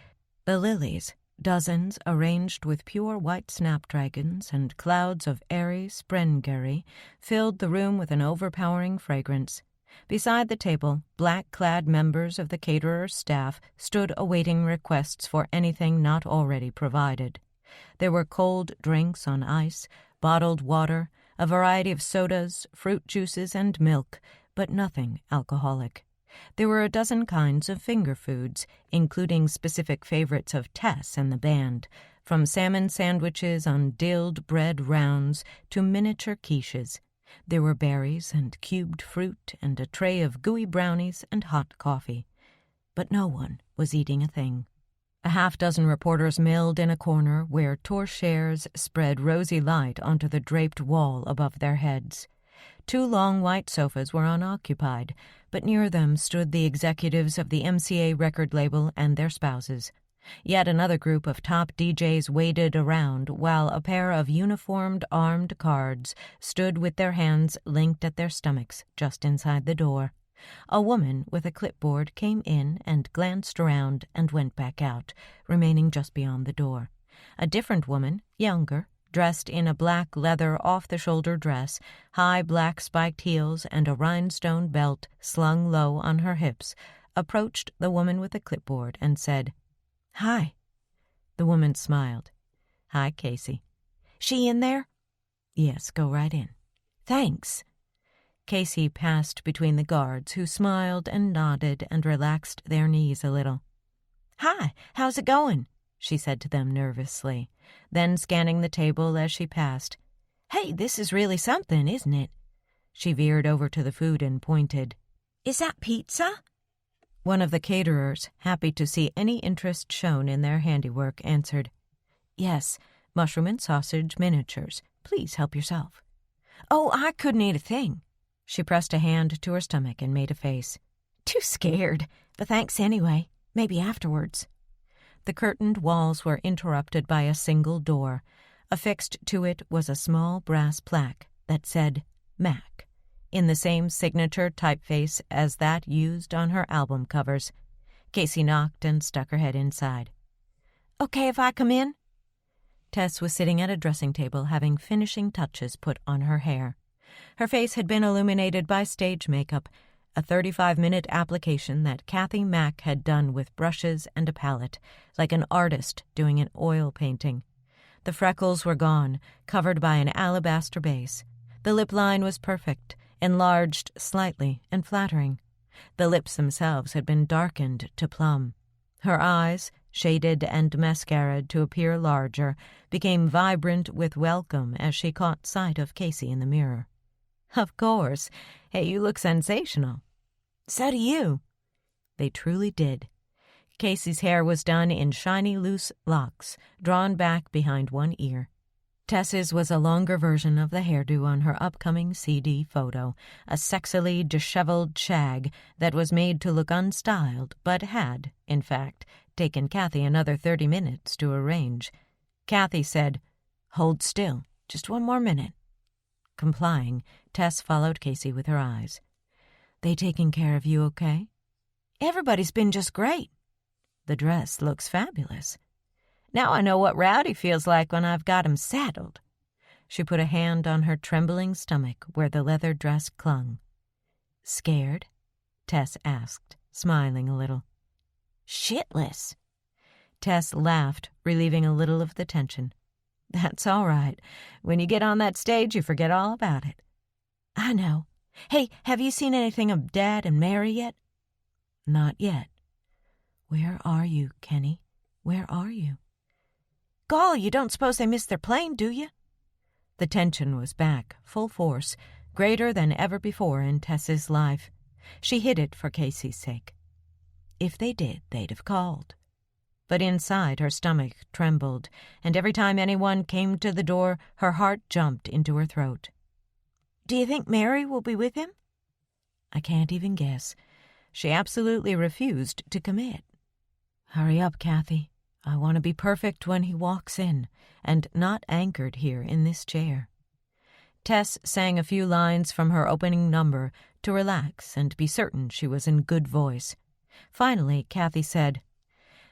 The lilies, Dozens arranged with pure white snapdragons and clouds of airy sprengerry filled the room with an overpowering fragrance. Beside the table, black-clad members of the caterer's staff stood awaiting requests for anything not already provided. There were cold drinks on ice, bottled water, a variety of sodas, fruit juices, and milk, but nothing alcoholic. There were a dozen kinds of finger foods, including specific favorites of Tess and the band, from salmon sandwiches on dilled bread rounds to miniature quiches. There were berries and cubed fruit and a tray of gooey brownies and hot coffee. But no one was eating a thing. A half-dozen reporters milled in a corner where torchères spread rosy light onto the draped wall above their heads. 2 long white sofas were unoccupied, but near them stood the executives of the MCA record label and their spouses. Yet another group of top DJs waited around while a pair of uniformed armed guards stood with their hands linked at their stomachs just inside the door. A woman with a clipboard came in and glanced around and went back out, remaining just beyond the door. A different woman, younger, dressed in a black leather off-the-shoulder dress, high black spiked heels, and a rhinestone belt slung low on her hips, approached the woman with the clipboard and said, "Hi." The woman smiled. "Hi, Casey." "She in there?" "Yes, go right in." "Thanks." Casey passed between the guards, who smiled and nodded and relaxed their knees a little. "Hi, how's it going?" she said to them nervously, then scanning the table as she passed. "Hey, this is really something, isn't it?" She veered over to the food and pointed. "Is that pizza?" One of the caterers, happy to see any interest shown in their handiwork, answered, "Yes, mushroom and sausage miniatures. Please help yourself." "Oh, I couldn't eat a thing." She pressed a hand to her stomach and made a face. "Too scared, but thanks anyway. Maybe afterwards." The curtained walls were interrupted by a single door. Affixed to it was a small brass plaque that said Mac, in the same signature typeface as that used on her album covers. Casey knocked and stuck her head inside. "Okay if I come in?" Tess was sitting at a dressing table having finishing touches put on her hair. Her face had been illuminated by stage makeup, a 35-minute application that Kathy Mack had done with brushes and a palette, like an artist doing an oil painting. The freckles were gone, covered by an alabaster base. The lip line was perfect, enlarged slightly and flattering. The lips themselves had been darkened to plum. Her eyes, shaded and mascaraed to appear larger, became vibrant with welcome as she caught sight of Casey in the mirror. "Of course. Hey, you look sensational." "So do you." They truly did. Casey's hair was done in shiny loose locks, drawn back behind one ear. Tess's was a longer version of the hairdo on her upcoming CD photo, a sexily disheveled shag that was made to look unstyled, but had, in fact, taken Kathy another 30 minutes to arrange. Kathy said, "Hold still, just one more minute." Complying, Tess followed Casey with her eyes. "They taking care of you okay?" "Everybody's been just great." "The dress looks fabulous." "Now I know what Rowdy feels like when I've got him saddled." She put a hand on her trembling stomach where the leather dress clung. "Scared?" Tess asked, smiling a little. "Shitless." Tess laughed, relieving a little of the tension. "That's all right. When you get on that stage, you forget all about it." "I know. Hey, have you seen anything of Dad and Mary yet?" "Not yet." "Where are you, Kenny? Where are you?" "Golly, you don't suppose they missed their plane, do you?" The tension was back, full force, greater than ever before in Tess's life. She hid it for Casey's sake. If they did, they'd have called. But inside her stomach trembled, and every time anyone came to the door, her heart jumped into her throat. "Do you think Mary will be with him?" "I can't even guess." She absolutely refused to commit. "Hurry up, Kathy. I want to be perfect when he walks in, and not anchored here in this chair." Tess sang a few lines from her opening number to relax and be certain she was in good voice. Finally, Kathy said,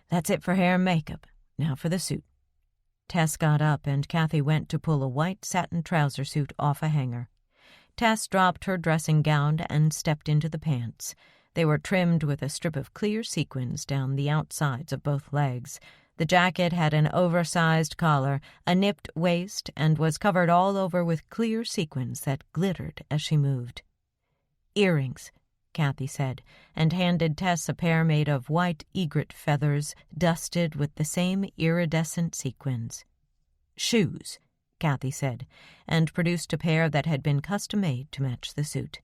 "That's it for hair and makeup. Now for the suit." Tess got up, and Kathy went to pull a white satin trouser suit off a hanger. Tess dropped her dressing gown and stepped into the pants. They were trimmed with a strip of clear sequins down the outsides of both legs. The jacket had an oversized collar, a nipped waist, and was covered all over with clear sequins that glittered as she moved. "Earrings," Kathy said, and handed Tess a pair made of white egret feathers dusted with the same iridescent sequins. "Shoes," Kathy said, and produced a pair that had been custom-made to match the suit.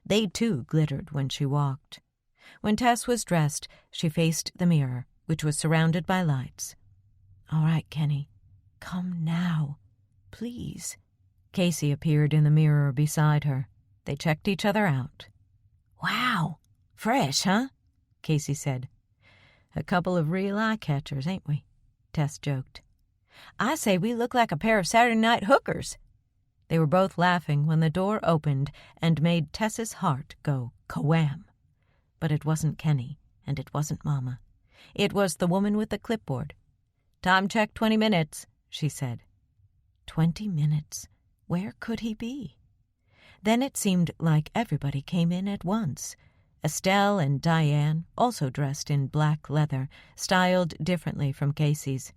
They, too, glittered when she walked. When Tess was dressed, she faced the mirror, which was surrounded by lights. "All right, Kenny. Come now. Please." Casey appeared in the mirror beside her. They checked each other out. "Wow. Fresh, huh?" Casey said. "A couple of real eye-catchers, ain't we?" Tess joked. "I say we look like a pair of Saturday night hookers." They were both laughing when the door opened and made Tess's heart go ka-wham. But it wasn't Kenny, and it wasn't Mama. It was the woman with the clipboard. "Time check 20 minutes, she said. 20 minutes. Where could he be? Then it seemed like everybody came in at once. Estelle and Diane, also dressed in black leather, styled differently from Casey's.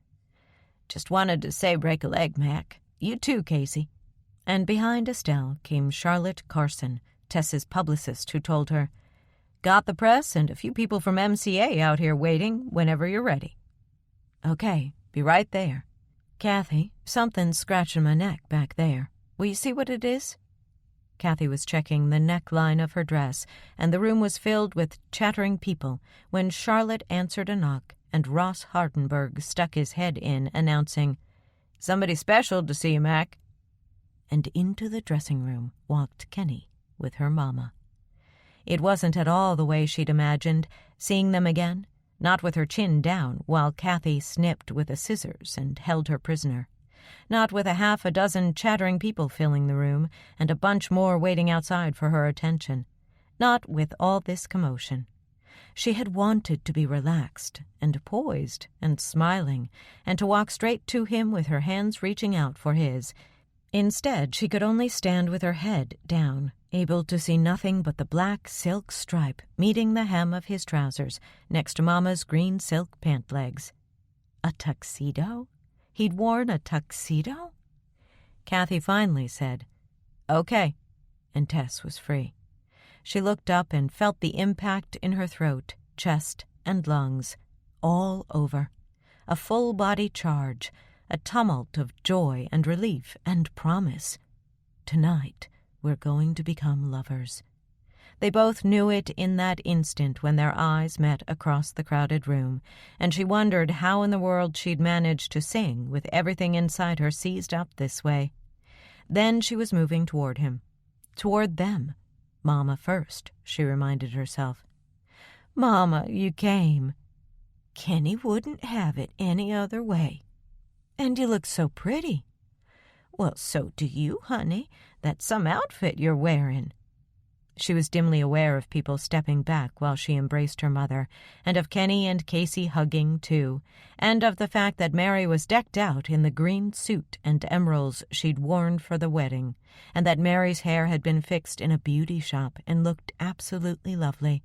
"Just wanted to say break a leg, Mac. You too, Casey." And behind Estelle came Charlotte Carson, Tess's publicist, who told her, "Got the press and a few people from MCA out here waiting whenever you're ready." "Okay, be right there." "Kathy, something's scratching my neck back there. Will you see what it is?" Kathy was checking the neckline of her dress, and the room was filled with chattering people when Charlotte answered a knock, and Ross Hardenberg stuck his head in, announcing, "Somebody special to see you, Mac." And into the dressing room walked Kenny with her Mama. It wasn't at all the way she'd imagined, seeing them again, not with her chin down while Kathy snipped with the scissors and held her prisoner, not with a half a dozen chattering people filling the room and a bunch more waiting outside for her attention, not with all this commotion. She had wanted to be relaxed and poised and smiling, and to walk straight to him with her hands reaching out for his. Instead, she could only stand with her head down, able to see nothing but the black silk stripe meeting the hem of his trousers next to Mama's green silk pant legs. A tuxedo? He'd worn a tuxedo? Kathy finally said, "Okay," and Tess was free. She looked up and felt the impact in her throat, chest, and lungs, all over. A full-body charge, a tumult of joy and relief and promise. Tonight, we're going to become lovers. They both knew it in that instant when their eyes met across the crowded room, and she wondered how in the world she'd managed to sing with everything inside her seized up this way. Then she was moving toward him, toward them. Mama first, she reminded herself. "Mama, you came." "Kenny wouldn't have it any other way." "And you look so pretty." "Well, so do you, honey. That's some outfit you're wearing." She was dimly aware of people stepping back while she embraced her mother, and of Kenny and Casey hugging, too, and of the fact that Mary was decked out in the green suit and emeralds she'd worn for the wedding, and that Mary's hair had been fixed in a beauty shop and looked absolutely lovely.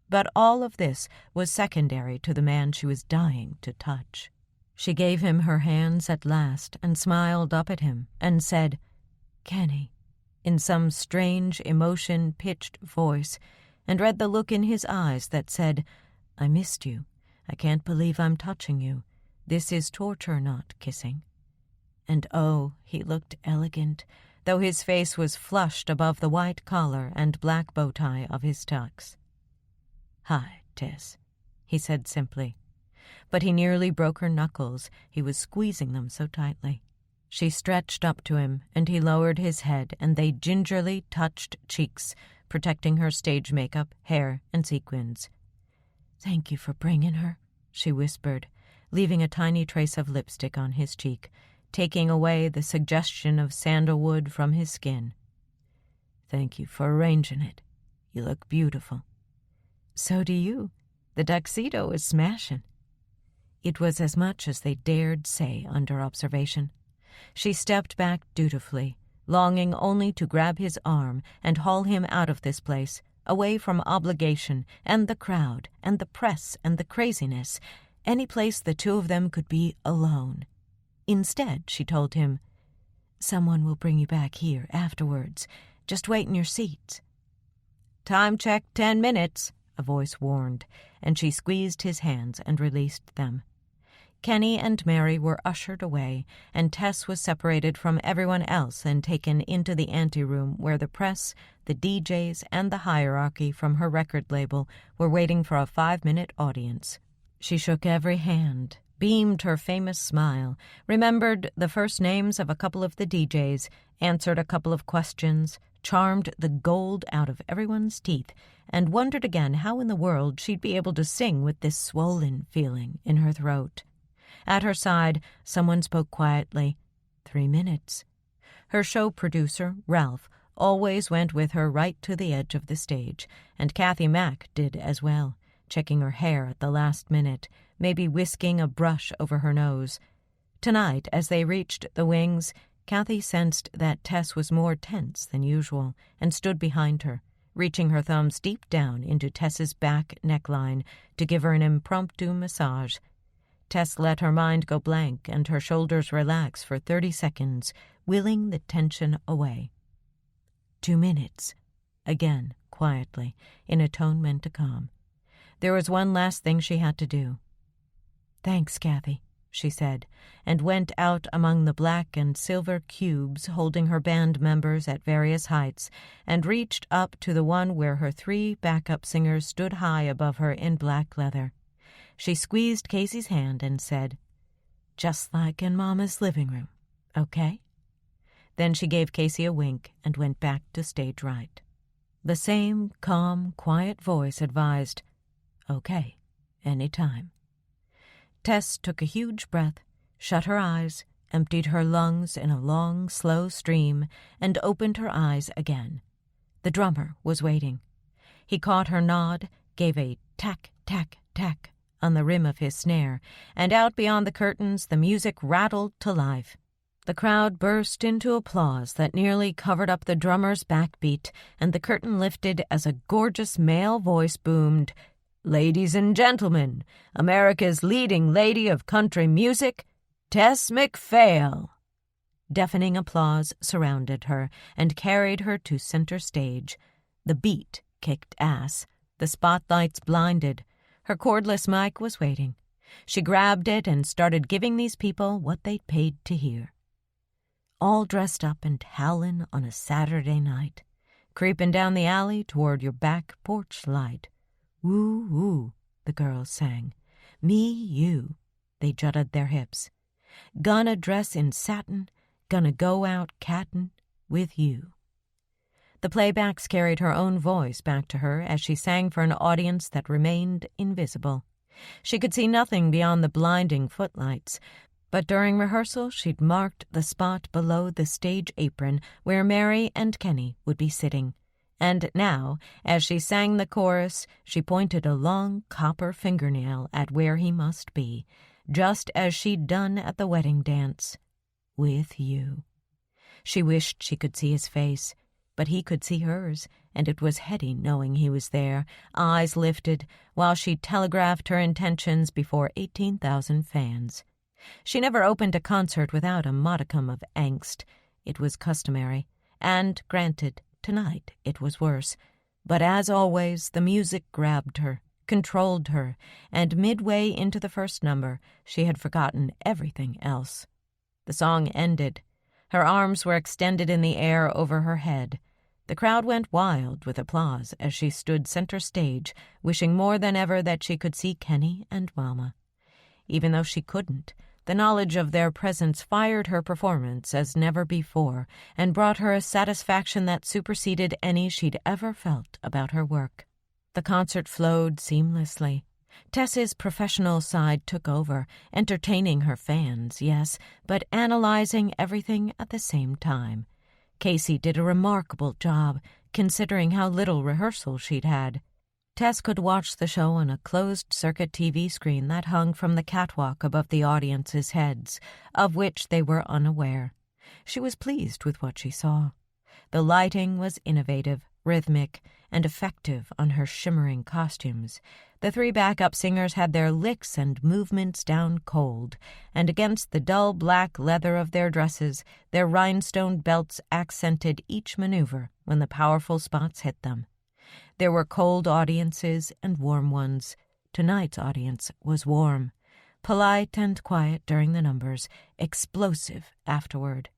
But all of this was secondary to the man she was dying to touch. She gave him her hands at last and smiled up at him and said, "Kenny," in some strange emotion-pitched voice, and read the look in his eyes that said, "I missed you. I can't believe I'm touching you. This is torture, not kissing." And oh, he looked elegant, though his face was flushed above the white collar and black bow tie of his tux. "Hi, Tess," he said simply. But he nearly broke her knuckles. He was squeezing them so tightly. She stretched up to him, and he lowered his head, and they gingerly touched cheeks, protecting her stage makeup, hair, and sequins. "Thank you for bringing her," she whispered, leaving a tiny trace of lipstick on his cheek, taking away the suggestion of sandalwood from his skin. "Thank you for arranging it. You look beautiful." "So do you. The tuxedo is smashing." It was as much as they dared say under observation. She stepped back dutifully, longing only to grab his arm and haul him out of this place, away from obligation and the crowd and the press and the craziness, any place the two of them could be alone. Instead, she told him, "Someone will bring you back here afterwards. Just wait in your seats." "Time check 10 minutes," a voice warned, and she squeezed his hands and released them. Kenny and Mary were ushered away, and Tess was separated from everyone else and taken into the anteroom where the press, the DJs, and the hierarchy from her record label were waiting for a 5-minute audience. She shook every hand, beamed her famous smile, remembered the first names of a couple of the DJs, answered a couple of questions, charmed the gold out of everyone's teeth, and wondered again how in the world she'd be able to sing with this swollen feeling in her throat. At her side, someone spoke quietly. 3 minutes. Her show producer, Ralph, always went with her right to the edge of the stage, and Kathy Mack did as well, checking her hair at the last minute, maybe whisking a brush over her nose. Tonight, as they reached the wings, Kathy sensed that Tess was more tense than usual and stood behind her, reaching her thumbs deep down into Tess's back neckline to give her an impromptu massage. Tess let her mind go blank and her shoulders relax for 30 seconds, willing the tension away. 2 minutes. Again, quietly, in a tone meant to calm. There was one last thing she had to do. "Thanks, Kathy," she said, and went out among the black and silver cubes holding her band members at various heights, and reached up to the one where her 3 backup singers stood high above her in black leather. She squeezed Casey's hand and said, "Just like in Mama's living room, okay?" Then she gave Casey a wink and went back to stage right. The same calm, quiet voice advised, "Okay, any time." Tess took a huge breath, shut her eyes, emptied her lungs in a long, slow stream, and opened her eyes again. The drummer was waiting. He caught her nod, gave a tack, tack, tack on the rim of his snare, and out beyond the curtains the music rattled to life. The crowd burst into applause that nearly covered up the drummer's backbeat, and the curtain lifted as a gorgeous male voice boomed, "Ladies and gentlemen, America's leading lady of country music, Tess MacPhail." Deafening applause surrounded her and carried her to center stage. The beat kicked ass. The spotlights blinded. Her cordless mic was waiting. She grabbed it and started giving these people what they'd paid to hear. All dressed up and howlin' on a Saturday night, creepin' down the alley toward your back porch light. "Woo-woo," the girls sang. "Me, you," they jutted their hips. "Gonna dress in satin, gonna go out cattin' with you." The playbacks carried her own voice back to her as she sang for an audience that remained invisible. She could see nothing beyond the blinding footlights, but during rehearsal she'd marked the spot below the stage apron where Mary and Kenny would be sitting. And now, as she sang the chorus, she pointed a long copper fingernail at where he must be, just as she'd done at the wedding dance. "With you." She wished she could see his face, but he could see hers, and it was heady knowing he was there, eyes lifted, while she telegraphed her intentions before 18,000 fans. She never opened a concert without a modicum of angst. It was customary, and, granted, tonight it was worse. But as always, the music grabbed her, controlled her, and midway into the first number, she had forgotten everything else. The song ended. Her arms were extended in the air over her head. The crowd went wild with applause as she stood center stage, wishing more than ever that she could see Kenny and Mama. Even though she couldn't, the knowledge of their presence fired her performance as never before and brought her a satisfaction that superseded any she'd ever felt about her work. The concert flowed seamlessly. Tess's professional side took over, entertaining her fans, yes, but analyzing everything at the same time. Casey did a remarkable job, considering how little rehearsal she'd had. Tess could watch the show on a closed-circuit TV screen that hung from the catwalk above the audience's heads, of which they were unaware. She was pleased with what she saw. The lighting was innovative, rhythmic, and effective on her shimmering costumes. The three backup singers had their licks and movements down cold, and against the dull black leather of their dresses, their rhinestone belts accented each maneuver when the powerful spots hit them. There were cold audiences and warm ones. Tonight's audience was warm, polite and quiet during the numbers, explosive afterward.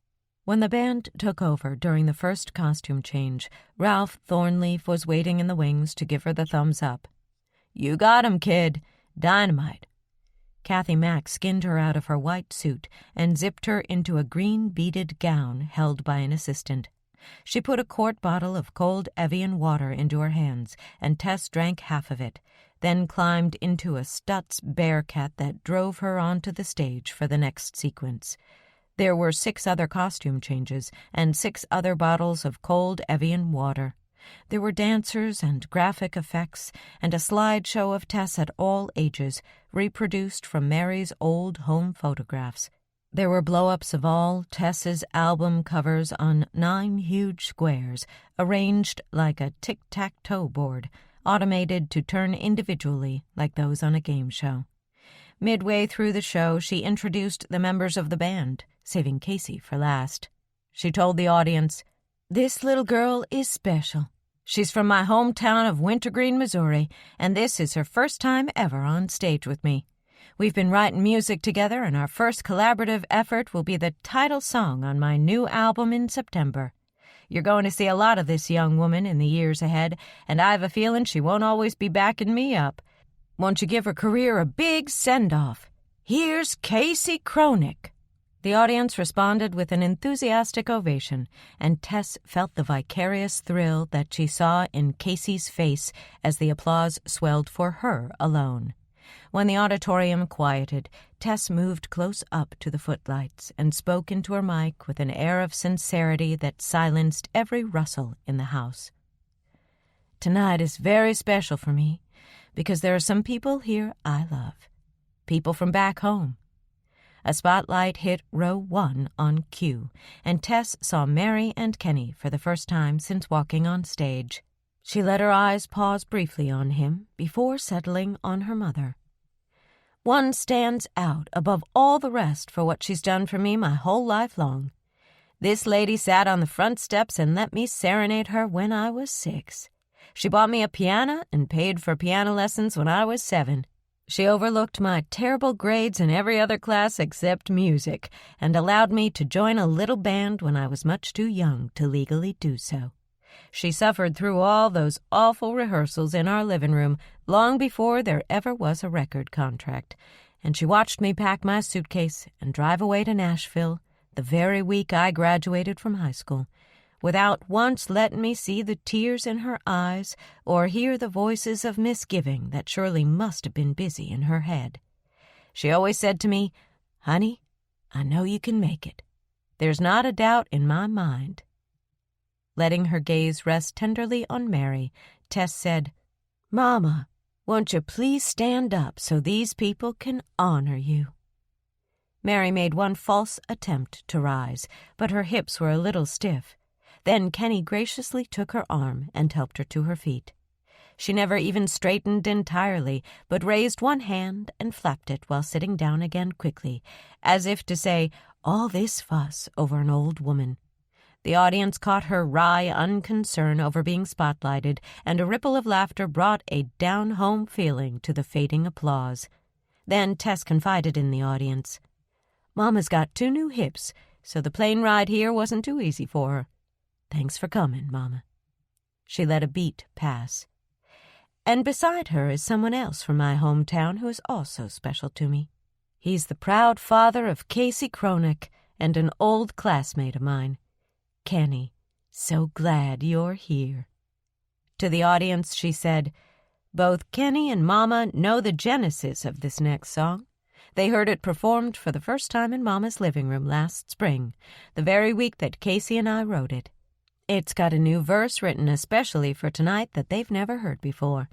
When the band took over during the first costume change, Ralph Thornleaf was waiting in the wings to give her the thumbs up. "You got 'em, kid. Dynamite." Kathy Mack skinned her out of her white suit and zipped her into a green beaded gown held by an assistant. She put a quart bottle of cold Evian water into her hands, and Tess drank half of it, then climbed into a Stutz Bearcat that drove her onto the stage for the next sequence. There were 6 other costume changes and 6 other bottles of cold Evian water. There were dancers and graphic effects and a slideshow of Tess at all ages, reproduced from Mary's old home photographs. There were blow-ups of all Tess's album covers on 9 huge squares, arranged like a tic-tac-toe board, automated to turn individually like those on a game show. Midway through the show, she introduced the members of the band, saving Casey for last. She told the audience, "This little girl is special. She's from my hometown of Wintergreen, Missouri, and this is her first time ever on stage with me. We've been writing music together, and our first collaborative effort will be the title song on my new album in September. You're going to see a lot of this young woman in the years ahead, and I've a feeling she won't always be backing me up. Won't you give her career a big send-off? Here's Casey Cronick." The audience responded with an enthusiastic ovation, and Tess felt the vicarious thrill that she saw in Casey's face as the applause swelled for her alone. When the auditorium quieted, Tess moved close up to the footlights and spoke into her mic with an air of sincerity that silenced every rustle in the house. "Tonight is very special for me, because there are some people here I love. People from back home." A spotlight hit row 1 on cue, and Tess saw Mary and Kenny for the first time since walking on stage. She let her eyes pause briefly on him before settling on her mother. "One stands out above all the rest for what she's done for me my whole life long. This lady sat on the front steps and let me serenade her when I was 6. She bought me a piano and paid for piano lessons when I was 7. She overlooked my terrible grades in every other class except music and allowed me to join a little band when I was much too young to legally do so. She suffered through all those awful rehearsals in our living room long before there ever was a record contract, and she watched me pack my suitcase and drive away to Nashville the very week I graduated from high school, without once letting me see the tears in her eyes or hear the voices of misgiving that surely must have been busy in her head. She always said to me, 'Honey, I know you can make it. There's not a doubt in my mind.'" Letting her gaze rest tenderly on Mary, Tess said, "Mama, won't you please stand up so these people can honor you?" Mary made one false attempt to rise, but her hips were a little stiff. Then Kenny graciously took her arm and helped her to her feet. She never even straightened entirely, but raised one hand and flapped it while sitting down again quickly, as if to say, "All this fuss over an old woman." The audience caught her wry unconcern over being spotlighted, and a ripple of laughter brought a down-home feeling to the fading applause. Then Tess confided in the audience, "Mama's got 2 new hips, so the plane ride here wasn't too easy for her. Thanks for coming, Mama." She let a beat pass. "And beside her is someone else from my hometown who is also special to me. He's the proud father of Casey Cronick and an old classmate of mine. Kenny, so glad you're here." To the audience she said, "Both Kenny and Mama know the genesis of this next song. They heard it performed for the first time in Mama's living room last spring, the very week that Casey and I wrote it. It's got a new verse written especially for tonight that they've never heard before.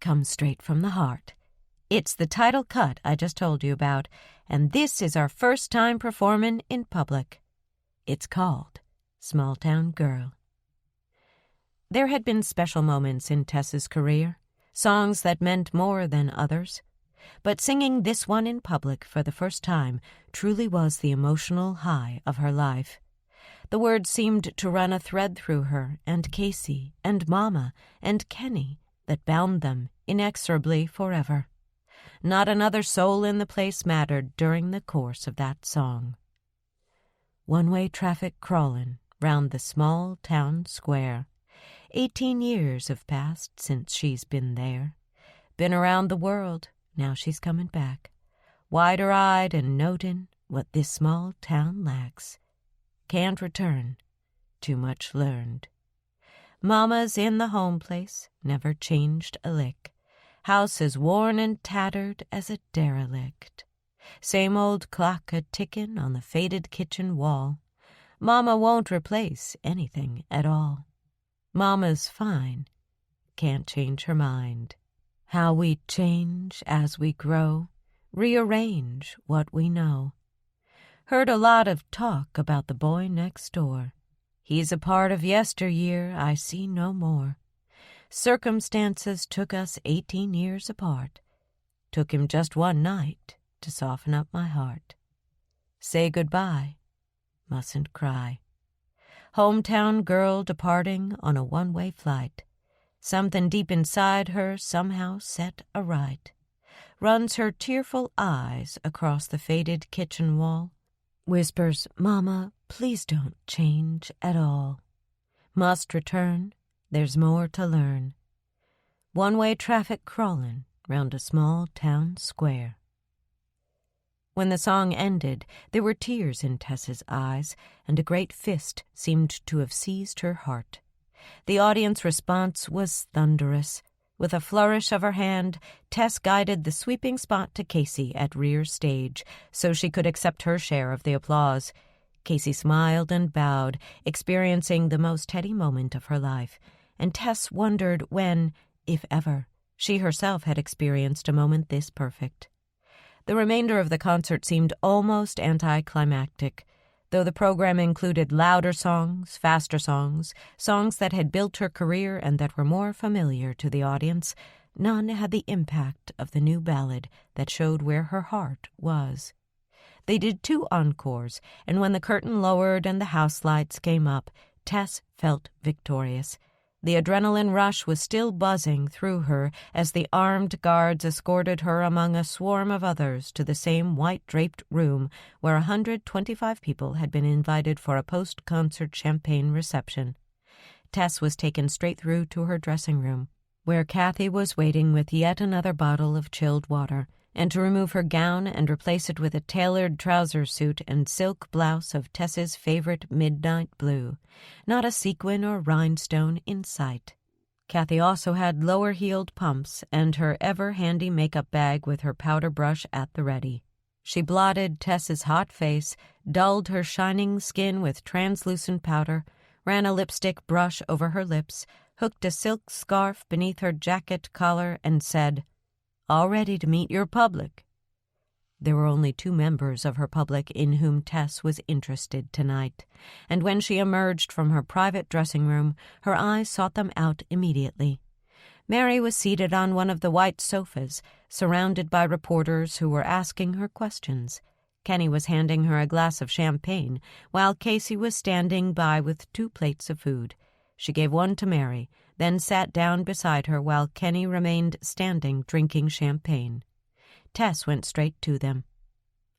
comes straight from the heart. It's the title cut I just told you about, and this is our first time performing in public. It's called Small Town Girl. There had been special moments in Tess's career, songs that meant more than others. But singing this one in public for the first time truly was the emotional high of her life. The words seemed to run a thread through her and Casey and Mama and Kenny that bound them inexorably forever. Not another soul in the place mattered during the course of that song. One-way traffic crawlin' round the small town square. 18 years have passed since she's been there. Been around the world, now she's comin' back. Wider-eyed and notin' what this small town lacks. Can't return, too much learned. Mama's in the home place, never changed a lick. House as worn and tattered as a derelict. Same old clock a-tickin' on the faded kitchen wall. Mama won't replace anything at all. Mama's fine, can't change her mind. How we change as we grow, rearrange what we know. Heard a lot of talk about the boy next door. He's a part of yesteryear I see no more. Circumstances took us 18 years apart. Took him just one night to soften up my heart. Say goodbye, mustn't cry. Hometown girl departing on a one-way flight. Something deep inside her somehow set aright. Runs her tearful eyes across the faded kitchen wall. Whispers, Mama, please don't change at all. Must return, there's more to learn. One-way traffic crawlin' round a small town square. When the song ended, there were tears in Tess's eyes, and a great fist seemed to have seized her heart. The audience response was thunderous. With a flourish of her hand, Tess guided the sweeping spot to Casey at rear stage, so she could accept her share of the applause. Casey smiled and bowed, experiencing the most heady moment of her life, and Tess wondered when, if ever, she herself had experienced a moment this perfect. The remainder of the concert seemed almost anticlimactic, though the program included louder songs, faster songs, songs that had built her career and that were more familiar to the audience. None had the impact of the new ballad that showed where her heart was. They did 2 encores, and when the curtain lowered and the house lights came up, Tess felt victorious. The adrenaline rush was still buzzing through her as the armed guards escorted her among a swarm of others to the same white-draped room where 125 people had been invited for a post-concert champagne reception. Tess was taken straight through to her dressing room, where Kathy was waiting with yet another bottle of chilled water, and to remove her gown and replace it with a tailored trouser suit and silk blouse of Tess's favorite midnight blue. Not a sequin or rhinestone in sight. Kathy also had lower-heeled pumps and her ever-handy makeup bag with her powder brush at the ready. She blotted Tess's hot face, dulled her shining skin with translucent powder, ran a lipstick brush over her lips, hooked a silk scarf beneath her jacket collar, and said, "All ready to meet your public." There were only 2 members of her public in whom Tess was interested tonight, and when she emerged from her private dressing room, her eyes sought them out immediately. Mary was seated on one of the white sofas, surrounded by reporters who were asking her questions. Kenny was handing her a glass of champagne, while Casey was standing by with 2 plates of food. She gave one to Mary, then sat down beside her while Kenny remained standing drinking champagne. Tess went straight to them.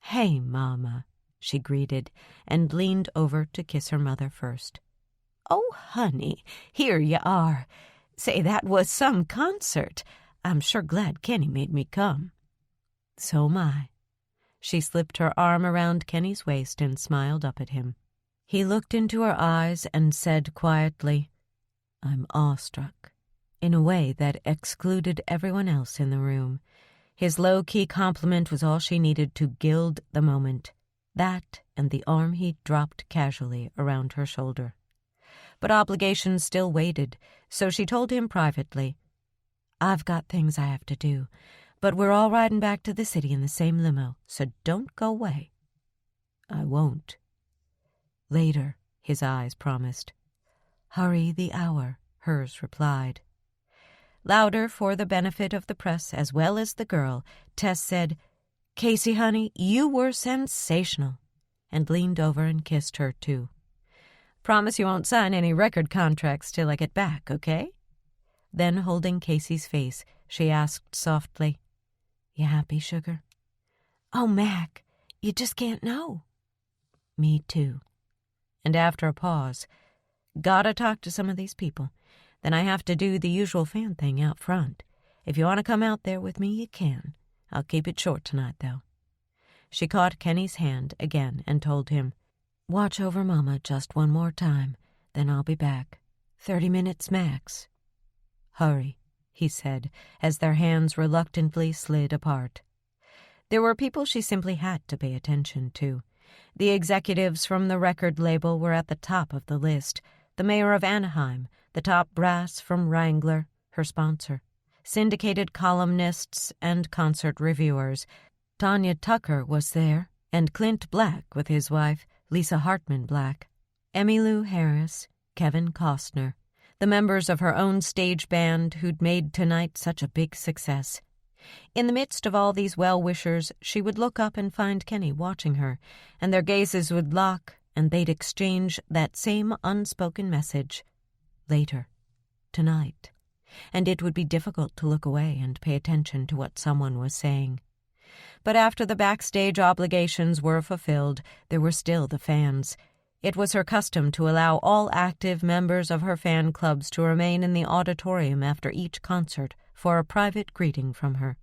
"Hey, Mama," she greeted, and leaned over to kiss her mother first. "Oh, honey, here you are. Say, that was some concert. I'm sure glad Kenny made me come." "So am I." She slipped her arm around Kenny's waist and smiled up at him. He looked into her eyes and said quietly, "I'm awestruck," in a way that excluded everyone else in the room. His low-key compliment was all she needed to gild the moment. That and the arm he dropped casually around her shoulder. But obligations still waited, so she told him privately, I've got things I have to do, but we're all riding back to the city in the same limo, so don't go away." "I won't." "Later," his eyes promised. "Hurry the hour," hers replied. Louder for the benefit of the press as well as the girl, Tess said, "Casey, honey, you were sensational," and leaned over and kissed her, too. "Promise you won't sign any record contracts till I get back, okay?" Then, holding Casey's face, she asked softly, "You happy, sugar?" "Oh, Mac, you just can't know." "Me too." And after a pause, "Gotta talk to some of these people. Then I have to do the usual fan thing out front. If you want to come out there with me, you can. I'll keep it short tonight, though." She caught Kenny's hand again and told him, "Watch over Mama just one more time, then I'll be back. 30 minutes max." "Hurry," he said, as their hands reluctantly slid apart. There were people she simply had to pay attention to. The executives from the record label were at the top of the list, the mayor of Anaheim, the top brass from Wrangler, her sponsor, syndicated columnists and concert reviewers. Tanya Tucker was there, and Clint Black with his wife, Lisa Hartman Black, Emmylou Harris, Kevin Costner, the members of her own stage band who'd made tonight such a big success. In the midst of all these well-wishers, she would look up and find Kenny watching her, and their gazes would lock, and they'd exchange that same unspoken message. Later. Tonight. And it would be difficult to look away and pay attention to what someone was saying. But after the backstage obligations were fulfilled, there were still the fans. It was her custom to allow all active members of her fan clubs to remain in the auditorium after each concert for a private greeting from her.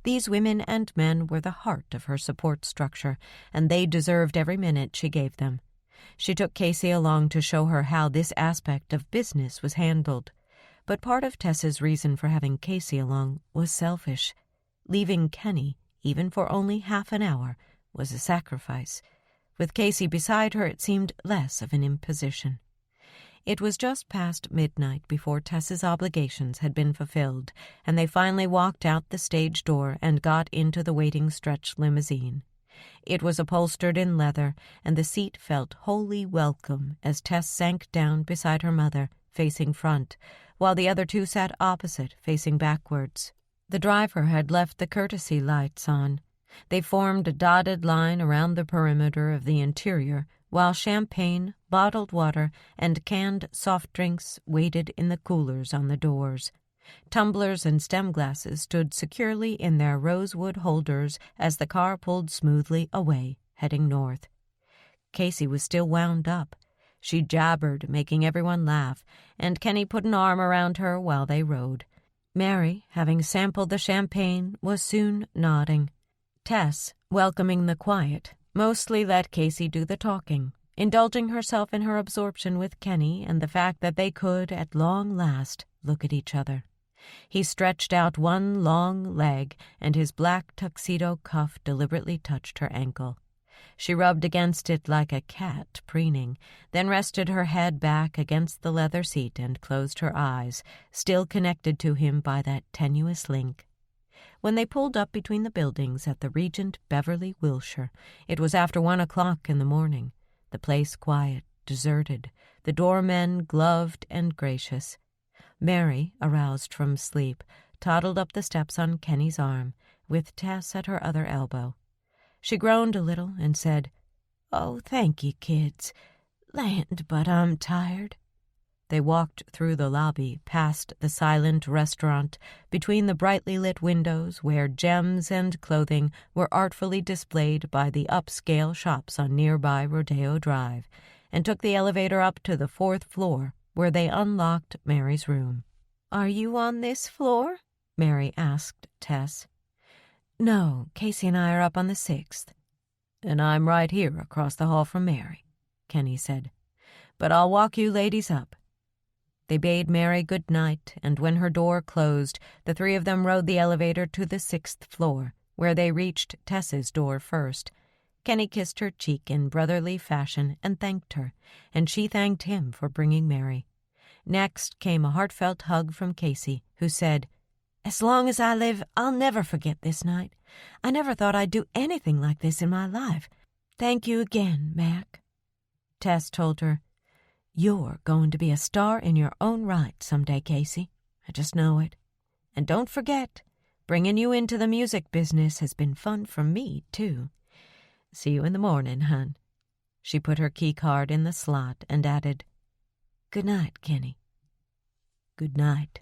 These women and men were the heart of her support structure, and they deserved every minute she gave them. She took Casey along to show her how this aspect of business was handled. But part of Tess's reason for having Casey along was selfish. Leaving Kenny, even for only half an hour, was a sacrifice. With Casey beside her, it seemed less of an imposition. It was just past midnight before Tess's obligations had been fulfilled, and they finally walked out the stage door and got into the waiting stretch limousine. It was upholstered in leather, and the seat felt wholly welcome as Tess sank down beside her mother, facing front, while the other two sat opposite, facing backwards. The driver had left the courtesy lights on. They formed a dotted line around the perimeter of the interior, while champagne, bottled water, and canned soft drinks waited in the coolers on the doors. Tumblers and stem glasses stood securely in their rosewood holders as the car pulled smoothly away, heading north. Casey was still wound up. She jabbered, making everyone laugh, and Kenny put an arm around her while they rode. Mary, having sampled the champagne, was soon nodding. Tess, welcoming the quiet, mostly let Casey do the talking, indulging herself in her absorption with Kenny and the fact that they could, at long last, look at each other. He stretched out one long leg, and his black tuxedo cuff deliberately touched her ankle. She rubbed against it like a cat preening, then rested her head back against the leather seat and closed her eyes, still connected to him by that tenuous link. When they pulled up between the buildings at the Regent Beverly Wilshire, it was after 1 o'clock in the morning, the place quiet, deserted, the doormen gloved and gracious. Mary, aroused from sleep, toddled up the steps on Kenny's arm, with Tess at her other elbow. She groaned a little and said, "Oh, thank you, kids. Land, but I'm tired." They walked through the lobby, past the silent restaurant, between the brightly lit windows where gems and clothing were artfully displayed by the upscale shops on nearby Rodeo Drive, and took the elevator up to the 4th floor, where they unlocked Mary's room. "Are you on this floor?" Mary asked Tess. "No, Casey and I are up on the 6th. "And I'm right here across the hall from Mary," Kenny said. "But I'll walk you ladies up." They bade Mary good night, and when her door closed, the three of them rode the elevator to the 6th floor, where they reached Tess's door first. Kenny kissed her cheek in brotherly fashion and thanked her, and she thanked him for bringing Mary. Next came a heartfelt hug from Casey, who said, As long as I live, I'll never forget this night. I never thought I'd do anything like this in my life. Thank you again, Mac." Tess told her, "You're going to be a star in your own right someday, Casey. I just know it. And don't forget, bringing you into the music business has been fun for me, too. See you in the morning, hon." She put her key card in the slot and added, "Good night, Kenny." "Good night."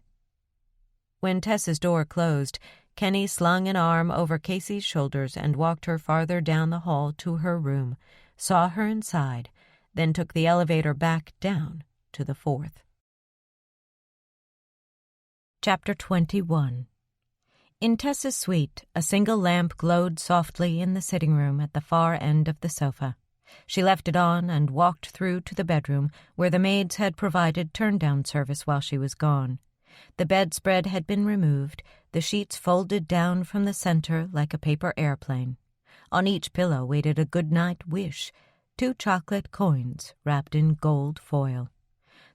When Tess's door closed, Kenny slung an arm over Casey's shoulders and walked her farther down the hall to her room, saw her inside, then took the elevator back down to the 4th. Chapter 21. In Tess's suite, a single lamp glowed softly in the sitting room at the far end of the sofa. She left it on and walked through to the bedroom, where the maids had provided turn-down service while she was gone. The bedspread had been removed, the sheets folded down from the center like a paper airplane. On each pillow waited a good-night wish, 2 chocolate coins wrapped in gold foil.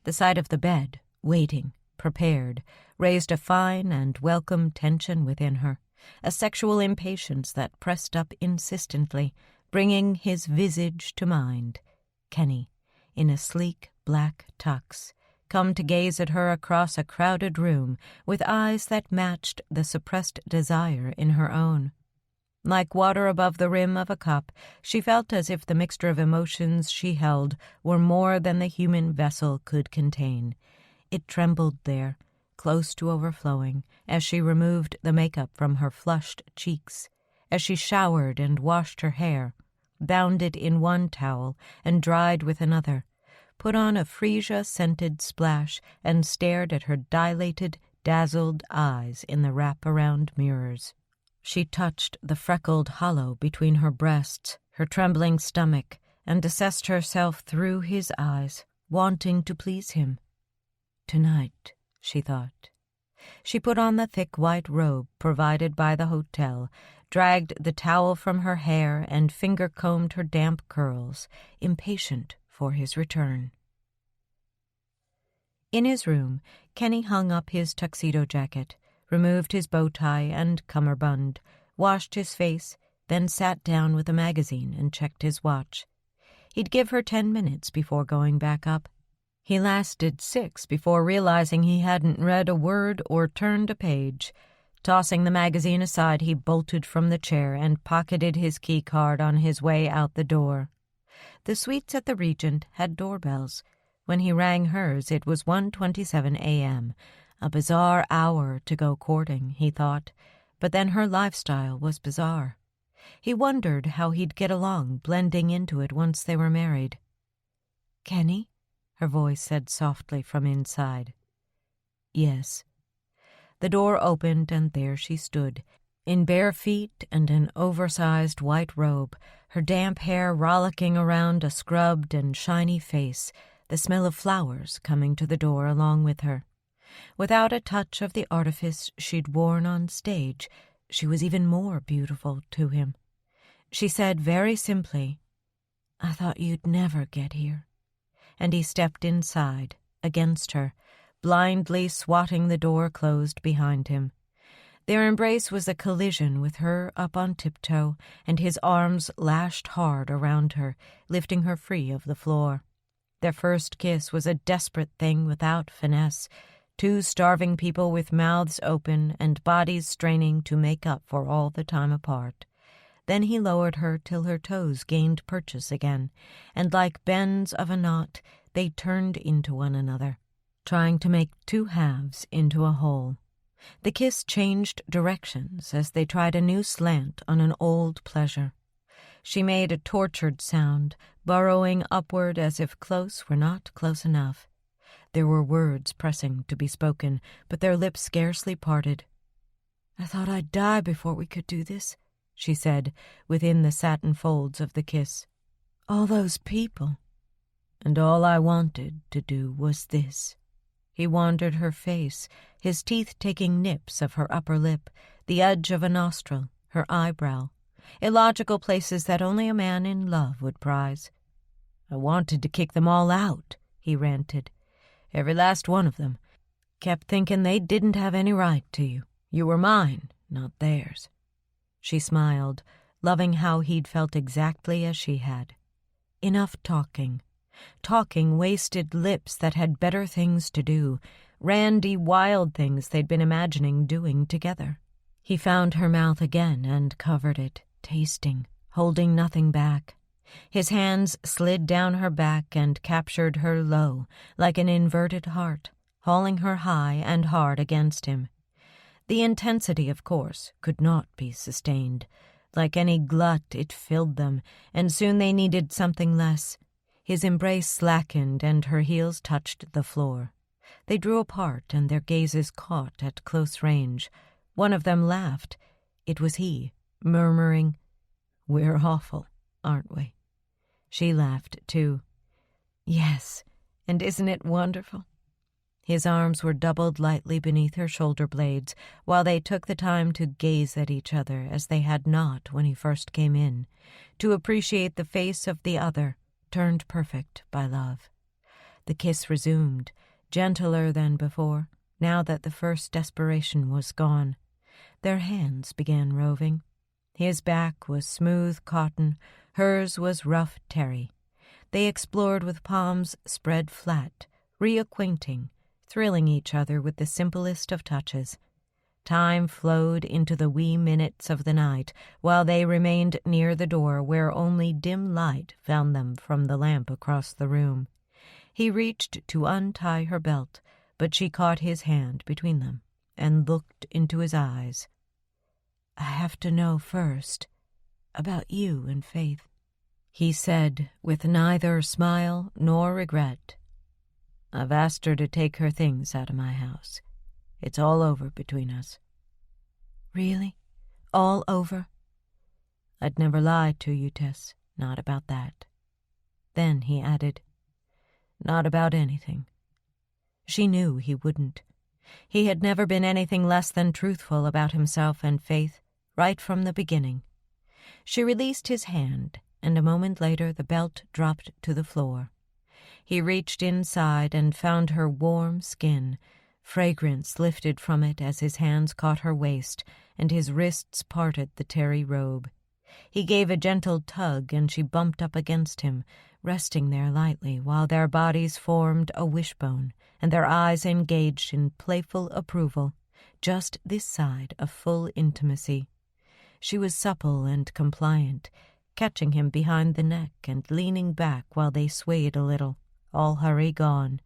The sight of the bed, waiting, prepared, raised a fine and welcome tension within her, a sexual impatience that pressed up insistently, bringing his visage to mind. Kenny, in a sleek black tux, come to gaze at her across a crowded room with eyes that matched the suppressed desire in her own. Like water above the rim of a cup, she felt as if the mixture of emotions she held were more than the human vessel could contain. It trembled there, close to overflowing, as she removed the makeup from her flushed cheeks, as she showered and washed her hair, bound it in one towel and dried with another, put on a freesia-scented splash, and stared at her dilated, dazzled eyes in the wrap-around mirrors. She touched the freckled hollow between her breasts, her trembling stomach, and assessed herself through his eyes, wanting to please him. Tonight, she thought. She put on the thick white robe provided by the hotel, dragged the towel from her hair, and finger-combed her damp curls, impatient for his return. In his room, Kenny hung up his tuxedo jacket, removed his bow tie and cummerbund, washed his face, then sat down with a magazine and checked his watch. He'd give her 10 minutes before going back up. He lasted 6 before realizing he hadn't read a word or turned a page. Tossing the magazine aside, he bolted from the chair and pocketed his key card on his way out the door. The suites at the Regent had doorbells. When he rang hers, it was 1:27 a.m., a bizarre hour to go courting, he thought, but then her lifestyle was bizarre. He wondered how he'd get along blending into it once they were married. "Kenny?" her voice said softly from inside. "Yes." The door opened, and there she stood, in bare feet and an oversized white robe, her damp hair rollicking around a scrubbed and shiny face, the smell of flowers coming to the door along with her. Without a touch of the artifice she'd worn on stage, she was even more beautiful to him. She said very simply, "I thought you'd never get here." And he stepped inside, against her, blindly swatting the door closed behind him. Their embrace was a collision with her up on tiptoe, and his arms lashed hard around her, lifting her free of the floor. Their first kiss was a desperate thing without finesse, 2 starving people with mouths open and bodies straining to make up for all the time apart. Then he lowered her till her toes gained purchase again, and like bends of a knot, they turned into one another, trying to make 2 halves into a whole. The kiss changed directions as they tried a new slant on an old pleasure. She made a tortured sound, burrowing upward as if close were not close enough. There were words pressing to be spoken, but their lips scarcely parted. "I thought I'd die before we could do this," she said, within the satin folds of the kiss. "All those people. And all I wanted to do was this." He wandered her face, his teeth taking nips of her upper lip, the edge of a nostril, her eyebrow, illogical places that only a man in love would prize. "I wanted to kick them all out," he ranted. "Every last one of them. Kept thinking they didn't have any right to you. You were mine, not theirs. She smiled, loving how he'd felt exactly as she had. Enough talking. Talking wasted lips that had better things to do, randy, wild things they'd been imagining doing together. He found her mouth again and covered it, tasting, holding nothing back. His hands slid down her back and captured her low, like an inverted heart, hauling her high and hard against him. The intensity, of course, could not be sustained. Like any glut, it filled them, and soon they needed something less. His embrace slackened, and her heels touched the floor. They drew apart, and their gazes caught at close range. One of them laughed. It was he, murmuring, "We're awful, aren't we?" She laughed, too. "Yes, and isn't it wonderful?" His arms were doubled lightly beneath her shoulder blades, while they took the time to gaze at each other as they had not when he first came in, to appreciate the face of the other, turned perfect by love. The kiss resumed, gentler than before, now that the first desperation was gone. Their hands began roving. His back was smooth cotton, hers was rough terry. They explored with palms spread flat, reacquainting, thrilling each other with the simplest of touches. Time flowed into the wee minutes of the night, while they remained near the door where only dim light found them from the lamp across the room. He reached to untie her belt, but she caught his hand between them and looked into his eyes. "I have to know first about you and Faith," he said, with neither smile nor regret. "I've asked her to take her things out of my house. It's all over between us." "Really? All over?" "I'd never lie to you, Tess, not about that." Then he added, "Not about anything." She knew he wouldn't. He had never been anything less than truthful about himself and Faith, right from the beginning. She released his hand, and a moment later the belt dropped to the floor. He reached inside and found her warm skin. Fragrance lifted from it as his hands caught her waist, and his wrists parted the terry robe. He gave a gentle tug, and she bumped up against him, resting there lightly while their bodies formed a wishbone, and their eyes engaged in playful approval, just this side of full intimacy. She was supple and compliant, catching him behind the neck and leaning back while they swayed a little, all hurry gone.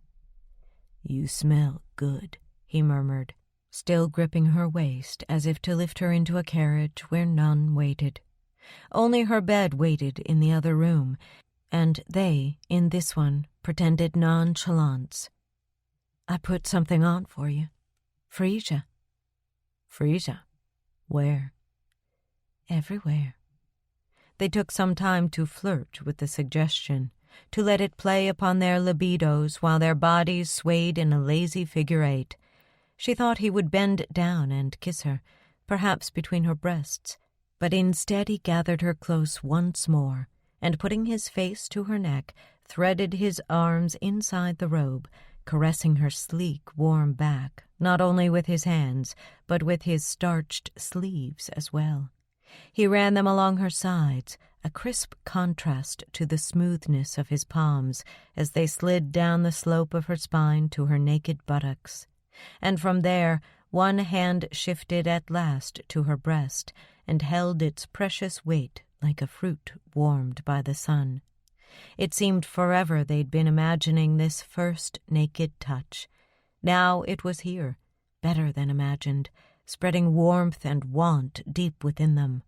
"You smell good," he murmured, still gripping her waist as if to lift her into a carriage where none waited. Only her bed waited in the other room, and they, in this one, pretended nonchalance. "I put something on for you. Frisia." "Frisia? Where?" "Everywhere." They took some time to flirt with the suggestion, to let it play upon their libidos while their bodies swayed in a lazy figure eight. She thought he would bend down and kiss her, perhaps between her breasts, but instead he gathered her close once more, and putting his face to her neck, threaded his arms inside the robe, caressing her sleek, warm back, not only with his hands, but with his starched sleeves as well. He ran them along her sides, a crisp contrast to the smoothness of his palms as they slid down the slope of her spine to her naked buttocks. And from there, one hand shifted at last to her breast and held its precious weight like a fruit warmed by the sun. It seemed forever they'd been imagining this first naked touch. Now it was here, better than imagined, spreading warmth and want deep within them.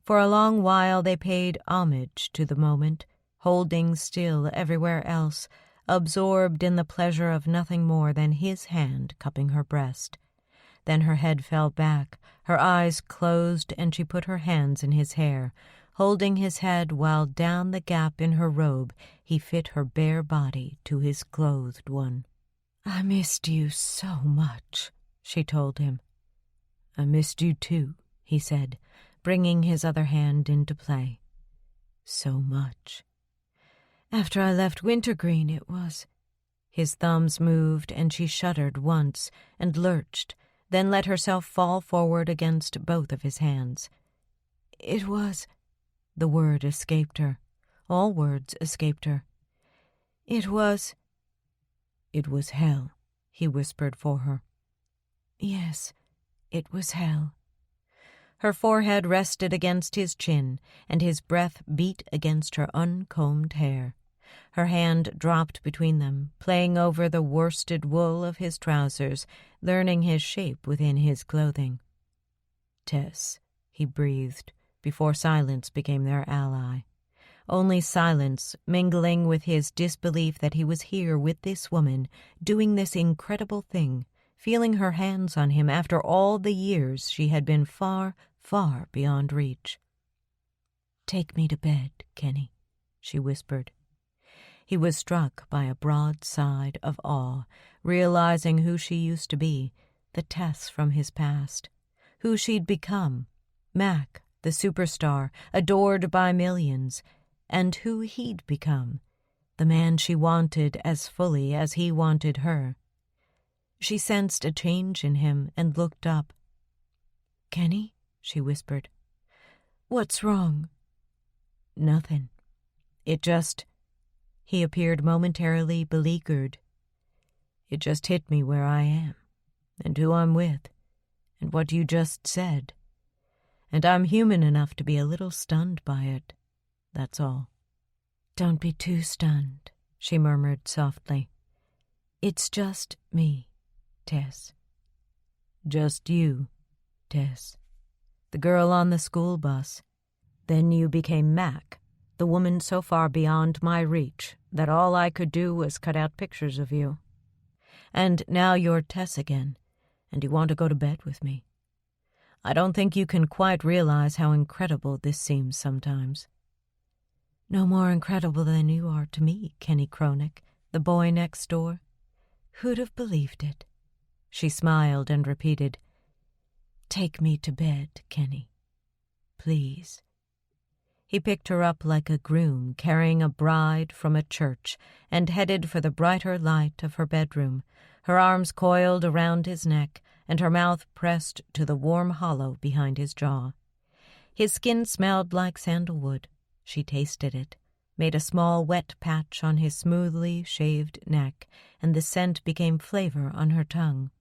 For a long while they paid homage to the moment, holding still everywhere else, absorbed in the pleasure of nothing more than his hand cupping her breast. Then her head fell back, her eyes closed, and she put her hands in his hair, holding his head while down the gap in her robe he fit her bare body to his clothed one. "I missed you so much," she told him. "I missed you too," he said, bringing his other hand into play. "So much. After I left Wintergreen, it was—" His thumbs moved, and she shuddered once and lurched, then let herself fall forward against both of his hands. "It was—" The word escaped her. All words escaped her. "It was—" "It was hell," he whispered for her. "Yes, it was hell." Her forehead rested against his chin, and his breath beat against her uncombed hair. Her hand dropped between them, playing over the worsted wool of his trousers, learning his shape within his clothing. "Tess," he breathed, before silence became their ally. Only silence, mingling with his disbelief that he was here with this woman, doing this incredible thing, feeling her hands on him after all the years she had been far, far beyond reach. "Take me to bed, Kenny," she whispered. He was struck by a broad sigh of awe, realizing who she used to be, the Tess from his past, who she'd become, Mac, the superstar, adored by millions, and who he'd become, the man she wanted as fully as he wanted her. She sensed a change in him and looked up. "Kenny?" she whispered. "What's wrong?" "Nothing. It just—" He appeared momentarily beleaguered. "It just hit me where I am, and who I'm with, and what you just said. And I'm human enough to be a little stunned by it. That's all." "Don't be too stunned," she murmured softly. "It's just me, Tess." "Just you, Tess. The girl on the school bus. Then you became Mac, the woman so far beyond my reach that all I could do was cut out pictures of you. And now you're Tess again, and you want to go to bed with me. I don't think you can quite realize how incredible this seems sometimes." "No more incredible than you are to me, Kenny Cronick, the boy next door. Who'd have believed it?" She smiled and repeated, "Take me to bed, Kenny. Please." He picked her up like a groom carrying a bride from a church and headed for the brighter light of her bedroom, her arms coiled around his neck and her mouth pressed to the warm hollow behind his jaw. His skin smelled like sandalwood. She tasted it, made a small wet patch on his smoothly shaved neck, and the scent became flavor on her tongue.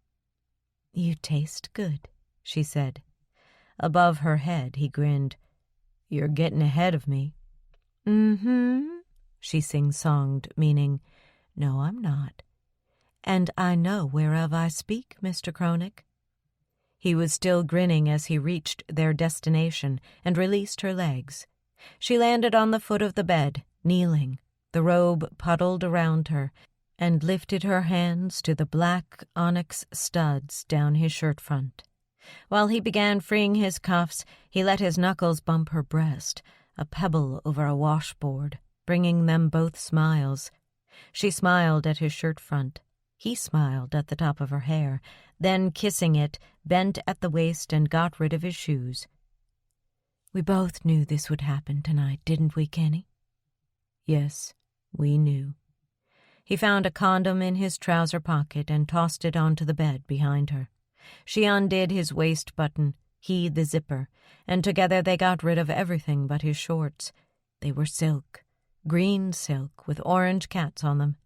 "You taste good," she said. Above her head he grinned. "You're getting ahead of me." "Mm-hmm," she sing-songed, meaning, "No, I'm not. And I know whereof I speak, Mr. Cronick." He was still grinning as he reached their destination and released her legs. She landed on the foot of the bed, kneeling, the robe puddled around her, and lifted her hands to the black onyx studs down his shirt front. While he began freeing his cuffs, he let his knuckles bump her breast, a pebble over a washboard, bringing them both smiles. She smiled at his shirt front. He smiled at the top of her hair, then, kissing it, bent at the waist and got rid of his shoes. "We both knew this would happen tonight, didn't we, Kenny?" "Yes, we knew." He found a condom in his trouser pocket and tossed it onto the bed behind her. She undid his waist button, he the zipper, and together they got rid of everything but his shorts. They were silk, green silk with orange cats on them.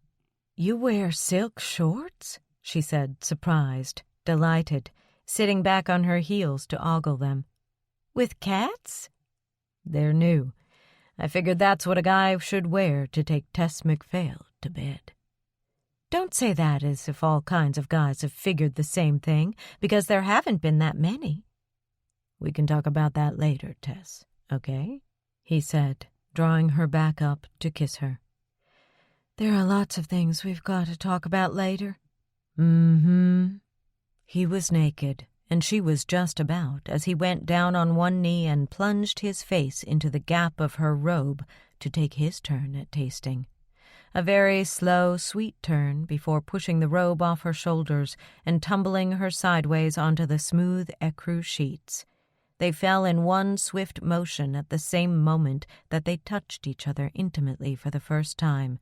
"You wear silk shorts?" she said, surprised, delighted, sitting back on her heels to ogle them. "With cats?" "They're new. I figured that's what a guy should wear to take Tess MacPhail to bed." "Don't say that as if all kinds of guys have figured the same thing, because there haven't been that many." "We can talk about that later, Tess, okay?" he said, drawing her back up to kiss her. "There are lots of things we've got to talk about later." "Mm-hmm." He was naked, and she was just about as he went down on one knee and plunged his face into the gap of her robe to take his turn at tasting. A very slow, sweet turn before pushing the robe off her shoulders and tumbling her sideways onto the smooth ecru sheets. They fell in one swift motion at the same moment that they touched each other intimately for the first time.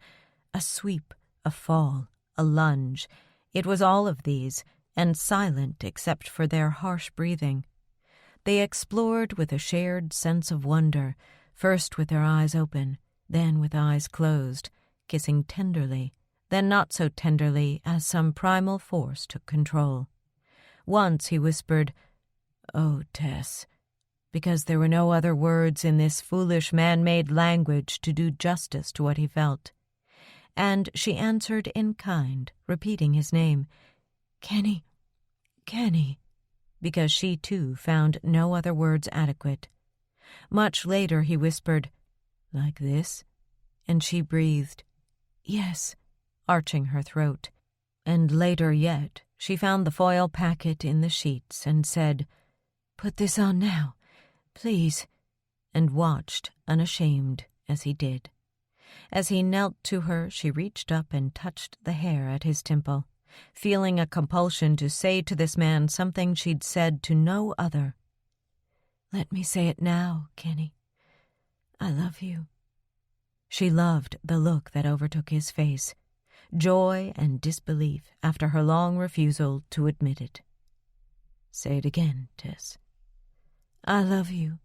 A sweep, a fall, a lunge. It was all of these, and silent except for their harsh breathing. They explored with a shared sense of wonder, first with their eyes open, then with eyes closed, kissing tenderly, then not so tenderly as some primal force took control. Once he whispered, "Oh, Tess," because there were no other words in this foolish man-made language to do justice to what he felt. And she answered in kind, repeating his name, "Kenny, Kenny," because she too found no other words adequate. Much later he whispered, "Like this?" and she breathed, "Yes," arching her throat. And later yet she found the foil packet in the sheets and said, "Put this on now, please," and watched, unashamed, as he did. As he knelt to her, she reached up and touched the hair at his temple, feeling a compulsion to say to this man something she'd said to no other. "Let me say it now, Kenny. I love you." She loved the look that overtook his face, joy and disbelief after her long refusal to admit it. "Say it again, Tess." "I love you,"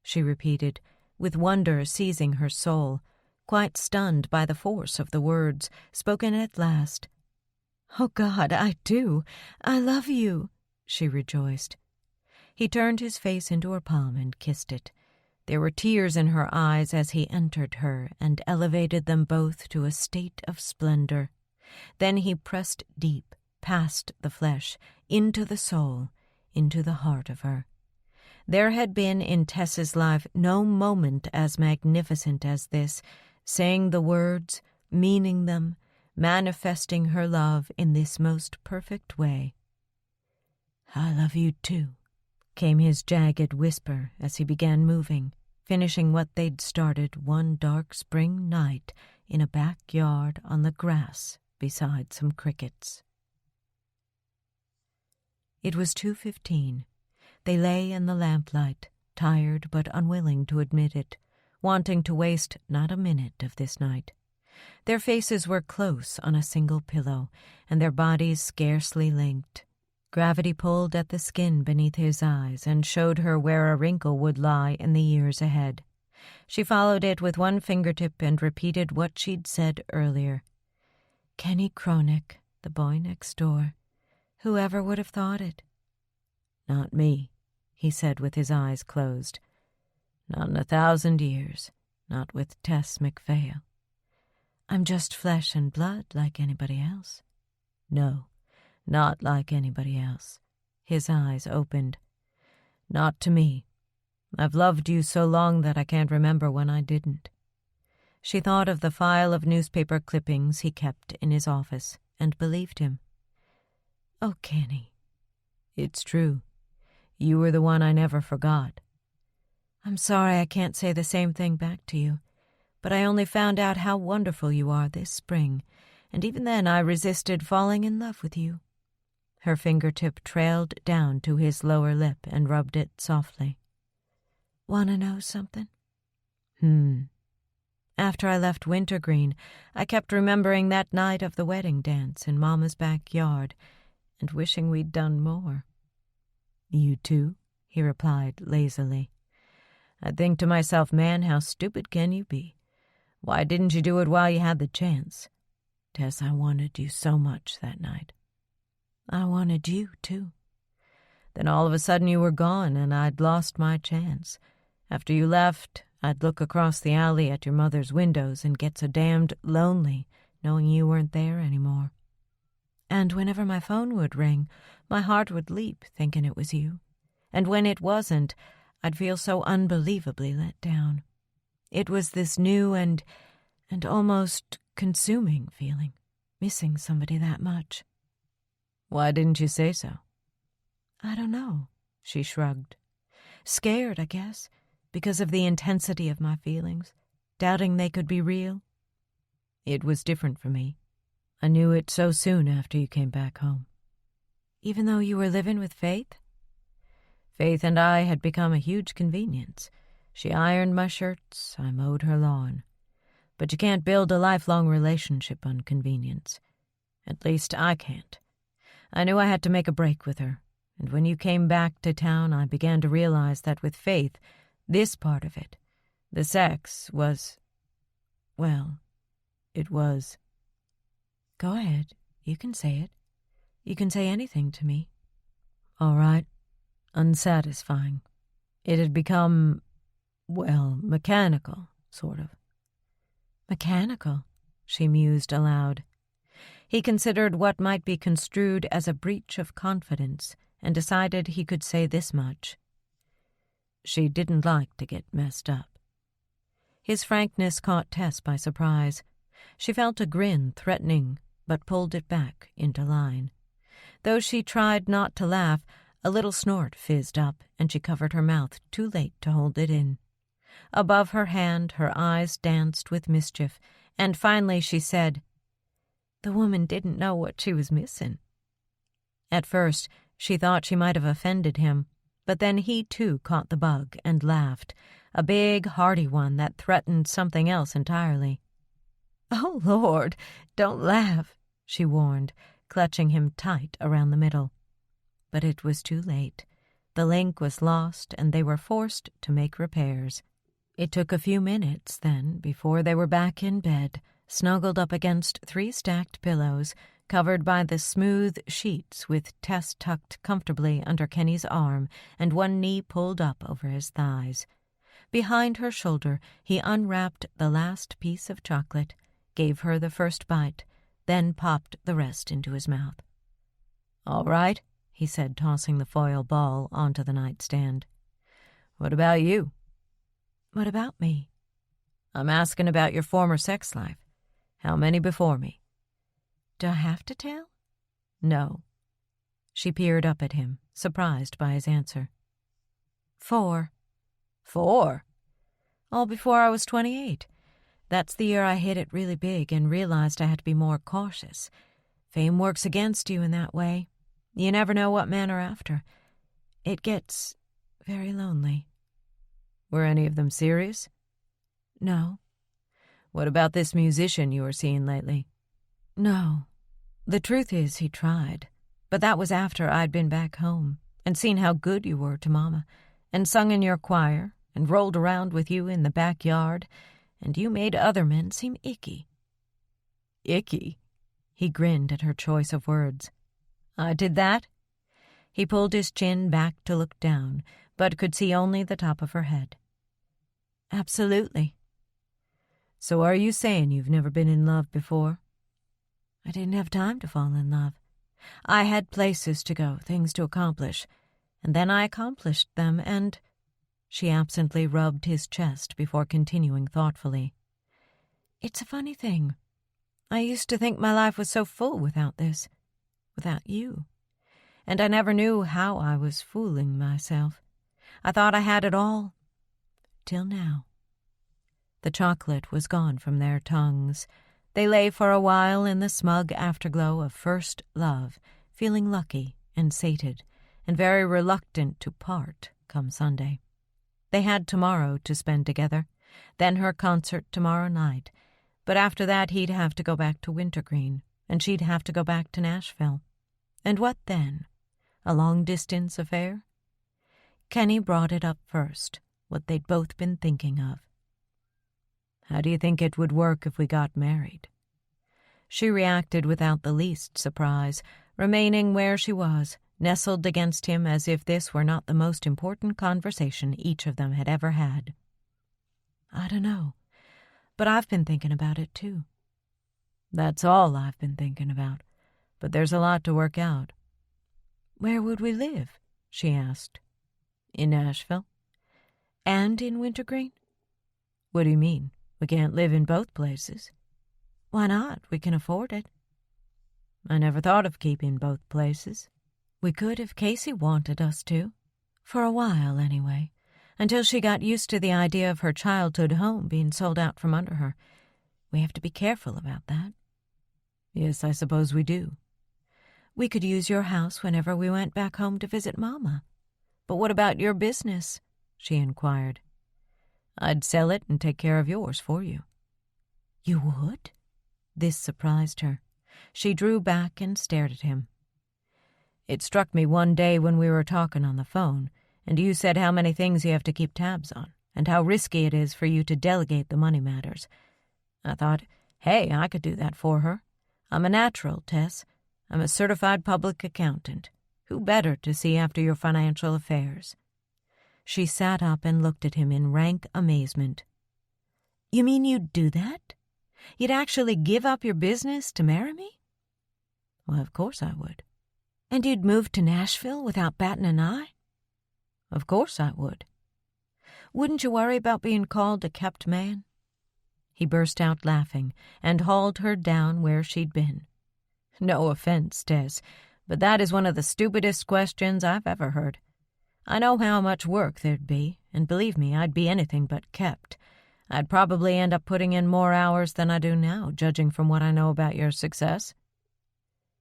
she repeated, with wonder seizing her soul, quite stunned by the force of the words, spoken at last. "Oh, God, I do. I love you," she rejoiced. He turned his face into her palm and kissed it. There were tears in her eyes as he entered her and elevated them both to a state of splendor. Then he pressed deep, past the flesh, into the soul, into the heart of her. There had been in Tess's life no moment as magnificent as this, saying the words, meaning them, manifesting her love in this most perfect way. "I love you too," came his jagged whisper as he began moving, finishing what they'd started one dark spring night in a backyard on the grass beside some crickets. It was 2:15. They lay in the lamplight, tired but unwilling to admit it, wanting to waste not a minute of this night. Their faces were close on a single pillow, and their bodies scarcely linked. Gravity pulled at the skin beneath his eyes and showed her where a wrinkle would lie in the years ahead. She followed it with one fingertip and repeated what she'd said earlier. "Kenny Cronick, the boy next door. Whoever would have thought it?" "Not me," he said with his eyes closed. "Not in 1,000 years. Not with Tess MacPhail." "I'm just flesh and blood like anybody else." "No, not like anybody else." His eyes opened. "Not to me. I've loved you so long that I can't remember when I didn't." She thought of the file of newspaper clippings he kept in his office and believed him. "Oh, Kenny." "It's true. You were the one I never forgot." "I'm sorry I can't say the same thing back to you, but I only found out how wonderful you are this spring, and even then I resisted falling in love with you." Her fingertip trailed down to his lower lip and rubbed it softly. "Want to know something?" After I left Wintergreen, I kept remembering that night of the wedding dance in Mama's backyard and wishing we'd done more." "You too?" he replied lazily. "I'd think to myself, man, how stupid can you be? Why didn't you do it while you had the chance? Tess, I wanted you so much that night." "I wanted you, too." "Then all of a sudden you were gone and I'd lost my chance. After you left, I'd look across the alley at your mother's windows and get so damned lonely knowing you weren't there anymore. And whenever my phone would ring, my heart would leap thinking it was you. And when it wasn't, I'd feel so unbelievably let down. It was this new and almost consuming feeling, missing somebody that much." "Why didn't you say so?" "I don't know," she shrugged. "Scared, I guess, because of the intensity of my feelings, doubting they could be real." "It was different for me. I knew it so soon after you came back home." "Even though you were living with Faith?" "Faith and I had become a huge convenience. She ironed my shirts, I mowed her lawn. But you can't build a lifelong relationship on convenience. At least I can't. I knew I had to make a break with her, and when you came back to town I began to realize that with Faith, this part of it, the sex was, well, it was... Go ahead, you can say it. You can say anything to me. All right, unsatisfying. It had become, well, mechanical, sort of. Mechanical, she mused aloud. He considered what might be construed as a breach of confidence and decided he could say this much. She didn't like to get messed up. His frankness caught Tess by surprise. She felt a grin threatening, but pulled it back into line. Though she tried not to laugh, a little snort fizzed up, and she covered her mouth too late to hold it in. Above her hand, her eyes danced with mischief, and finally she said, "The woman didn't know what she was missing." At first, she thought she might have offended him, but then he too caught the bug and laughed, a big, hearty one that threatened something else entirely. "Oh, Lord, don't laugh," she warned, clutching him tight around the middle. But it was too late. The link was lost, and they were forced to make repairs. It took a few minutes, then, before they were back in bed, snuggled up against 3 stacked pillows, covered by the smooth sheets with Tess tucked comfortably under Kenny's arm and one knee pulled up over his thighs. Behind her shoulder, he unwrapped the last piece of chocolate, gave her the first bite, then popped the rest into his mouth. "All right," he said, tossing the foil ball onto the nightstand. "What about you?" "What about me?" "I'm asking about your former sex life. How many before me?" "Do I have to tell?" "No." She peered up at him, surprised by his answer. 4. 4? All before I was 28. That's the year I hit it really big and realized I had to be more cautious. Fame works against you in that way. You never know what men are after. It gets very lonely." "Were any of them serious?" "No." "What about this musician you were seeing lately?" "No. The truth is he tried, but that was after I'd been back home and seen how good you were to Mama, and sung in your choir, and rolled around with you in the backyard, and you made other men seem icky." "Icky?" He grinned at her choice of words. "I did that?" He pulled his chin back to look down, but could see only the top of her head. "Absolutely." "So are you saying you've never been in love before?" "I didn't have time to fall in love. I had places to go, things to accomplish, and then I accomplished them, and—" She absently rubbed his chest before continuing thoughtfully. "It's a funny thing. I used to think my life was so full without this, without you, and I never knew how I was fooling myself. I thought I had it all, till now." The chocolate was gone from their tongues. They lay for a while in the smug afterglow of first love, feeling lucky and sated, and very reluctant to part come Sunday. They had tomorrow to spend together, then her concert tomorrow night, but after that he'd have to go back to Wintergreen, and she'd have to go back to Nashville. And what then? A long-distance affair? Kenny brought it up first, what they'd both been thinking of. "How do you think it would work if we got married?" She reacted without the least surprise, remaining where she was, nestled against him as if this were not the most important conversation each of them had ever had. "I don't know, but I've been thinking about it too." "That's all I've been thinking about, but there's a lot to work out." "Where would we live?" she asked. "In Nashville." "And in Wintergreen?" "What do you mean? We can't live in both places." "Why not? We can afford it." "I never thought of keeping both places." "We could if Casey wanted us to. For a while, anyway, until she got used to the idea of her childhood home being sold out from under her. We have to be careful about that." "Yes, I suppose we do." "We could use your house whenever we went back home to visit Mama." "But what about your business?" she inquired. "I'd sell it and take care of yours for you." "You would?" This surprised her. She drew back and stared at him. It struck me one day when we were talking on the phone, and you said how many things you have to keep tabs on, and how risky it is for you to delegate the money matters. I thought, hey, I could do that for her. I'm a natural, Tess. I'm a certified public accountant. Who better to see after your financial affairs? She sat up and looked at him in rank amazement. You mean you'd do that? You'd actually give up your business to marry me? Well, of course I would. And you'd move to Nashville without batting an eye? Of course I would. Wouldn't you worry about being called a kept man? He burst out laughing and hauled her down where she'd been. No offense, Tess, but that is one of the stupidest questions I've ever heard. I know how much work there'd be, and believe me, I'd be anything but kept. I'd probably end up putting in more hours than I do now, judging from what I know about your success.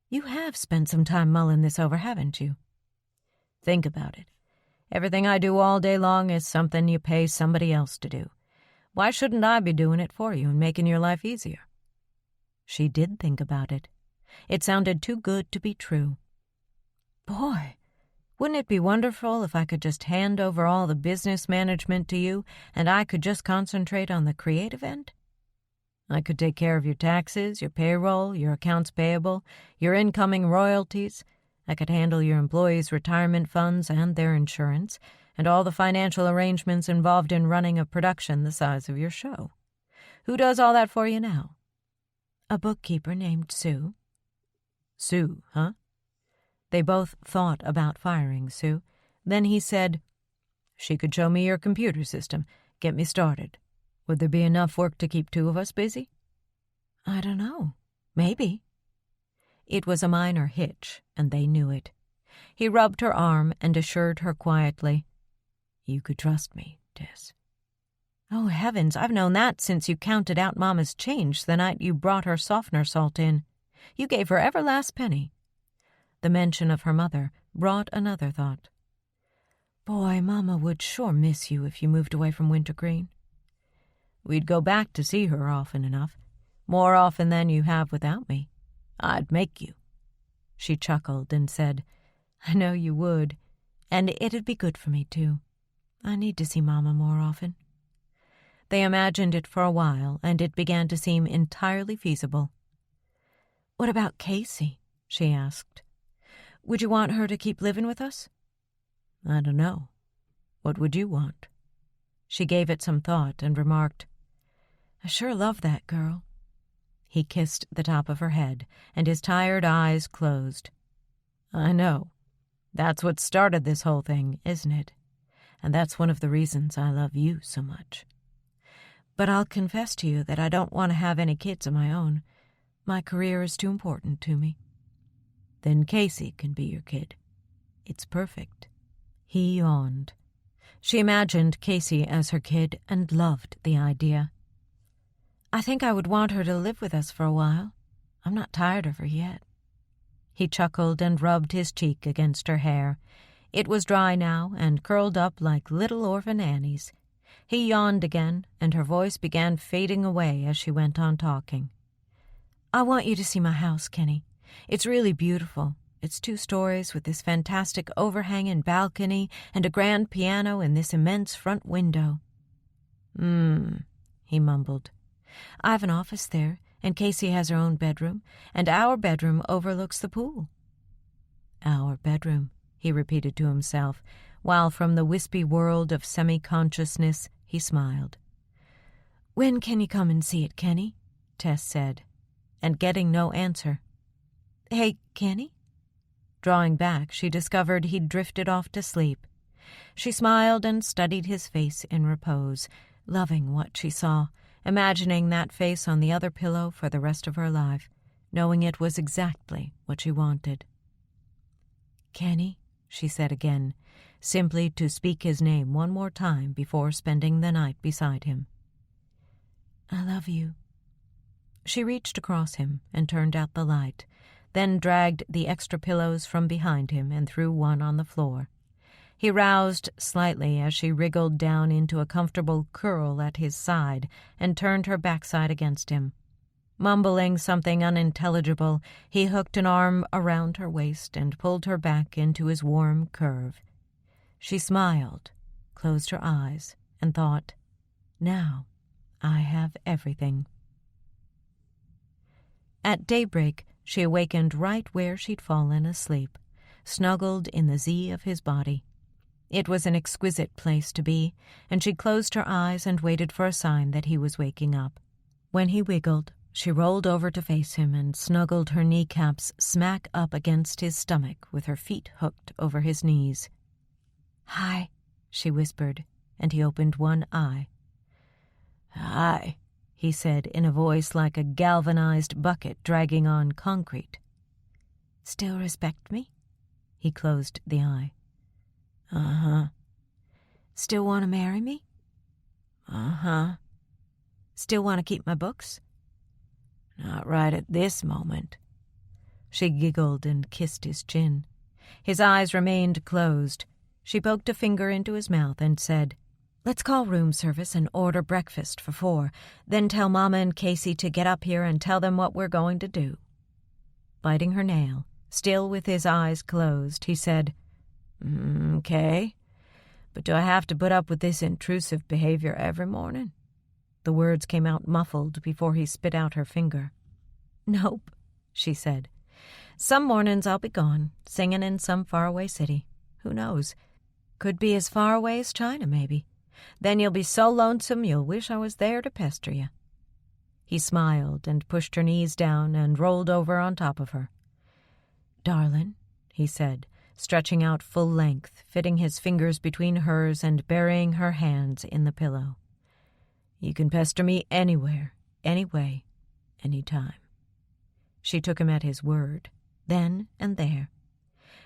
You have spent some time mulling this over, haven't you? Think about it. Everything I do all day long is something you pay somebody else to do. Why shouldn't I be doing it for you and making your life easier? She did think about it. It sounded too good to be true. Boy, wouldn't it be wonderful if I could just hand over all the business management to you and I could just concentrate on the creative end? I could take care of your taxes, your payroll, your accounts payable, your incoming royalties. I could handle your employees' retirement funds and their insurance, and all the financial arrangements involved in running a production the size of your show. Who does all that for you now? A bookkeeper named Sue. Sue, huh? They both thought about firing Sue. Then he said, She could show me your computer system, get me started. Would there be enough work to keep two of us busy? I don't know. Maybe. It was a minor hitch, and they knew it. He rubbed her arm and assured her quietly, You could trust me, Tess. Oh, heavens, I've known that since you counted out Mama's change the night you brought her softener salt in. You gave her every last penny. The mention of her mother brought another thought. Boy, Mama would sure miss you if you moved away from Wintergreen. We'd go back to see her often enough, more often than you have without me. I'd make you. She chuckled and said, I know you would, and it'd be good for me, too. I need to see Mama more often. They imagined it for a while, and it began to seem entirely feasible. What about Casey? She asked. Would you want her to keep living with us? I don't know. What would you want? She gave it some thought and remarked, I sure love that girl. He kissed the top of her head, and his tired eyes closed. I know. That's what started this whole thing, isn't it? And that's one of the reasons I love you so much. But I'll confess to you that I don't want to have any kids of my own. My career is too important to me. Then Casey can be your kid. It's perfect. He yawned. She imagined Casey as her kid and loved the idea. I think I would want her to live with us for a while. I'm not tired of her yet. He chuckled and rubbed his cheek against her hair. It was dry now and curled up like little orphan Annie's. He yawned again, and her voice began fading away as she went on talking. I want you to see my house, Kenny. It's really beautiful. It's 2 stories with this fantastic overhanging balcony and a grand piano in this immense front window. He mumbled. I have an office there, and Casey has her own bedroom, and our bedroom overlooks the pool. Our bedroom, he repeated to himself, while from the wispy world of semi-consciousness he smiled. When can you come and see it, Kenny? Tess said, and getting no answer. Hey, Kenny? Drawing back, she discovered he'd drifted off to sleep. She smiled and studied his face in repose, loving what she saw, imagining that face on the other pillow for the rest of her life, knowing it was exactly what she wanted. Kenny, she said again, simply to speak his name one more time before spending the night beside him. I love you. She reached across him and turned out the light, then dragged the extra pillows from behind him and threw one on the floor. He roused slightly as she wriggled down into a comfortable curl at his side and turned her backside against him. Mumbling something unintelligible, he hooked an arm around her waist and pulled her back into his warm curve. She smiled, closed her eyes, and thought, "Now I have everything." At daybreak, she awakened right where she'd fallen asleep, snuggled in the Z of his body. It was an exquisite place to be, and she closed her eyes and waited for a sign that he was waking up. When he wiggled, she rolled over to face him and snuggled her kneecaps smack up against his stomach with her feet hooked over his knees. "Hi," she whispered, and he opened one eye. "Hi," he said in a voice like a galvanized bucket dragging on concrete. "Still respect me?" He closed the eye. "Uh-huh." "Still want to marry me?" "Uh-huh." "Still want to keep my books?" "Not right at this moment." She giggled and kissed his chin. His eyes remained closed. She poked a finger into his mouth and said, "Let's call room service and order breakfast for 4, then tell Mama and Casey to get up here and tell them what we're going to do." Biting her nail, still with his eyes closed, he said, "Okay, but do I have to put up with this intrusive behavior every morning?" The words came out muffled before he spit out her finger. "Nope," she said. "Some mornings I'll be gone, singing in some faraway city. Who knows? Could be as far away as China, maybe. Then you'll be so lonesome you'll wish I was there to pester you." He smiled and pushed her knees down and rolled over on top of her. "Darlin'," he said, stretching out full length, fitting his fingers between hers and burying her hands in the pillow. "You can pester me anywhere, anyway, anytime." She took him at his word, then and there.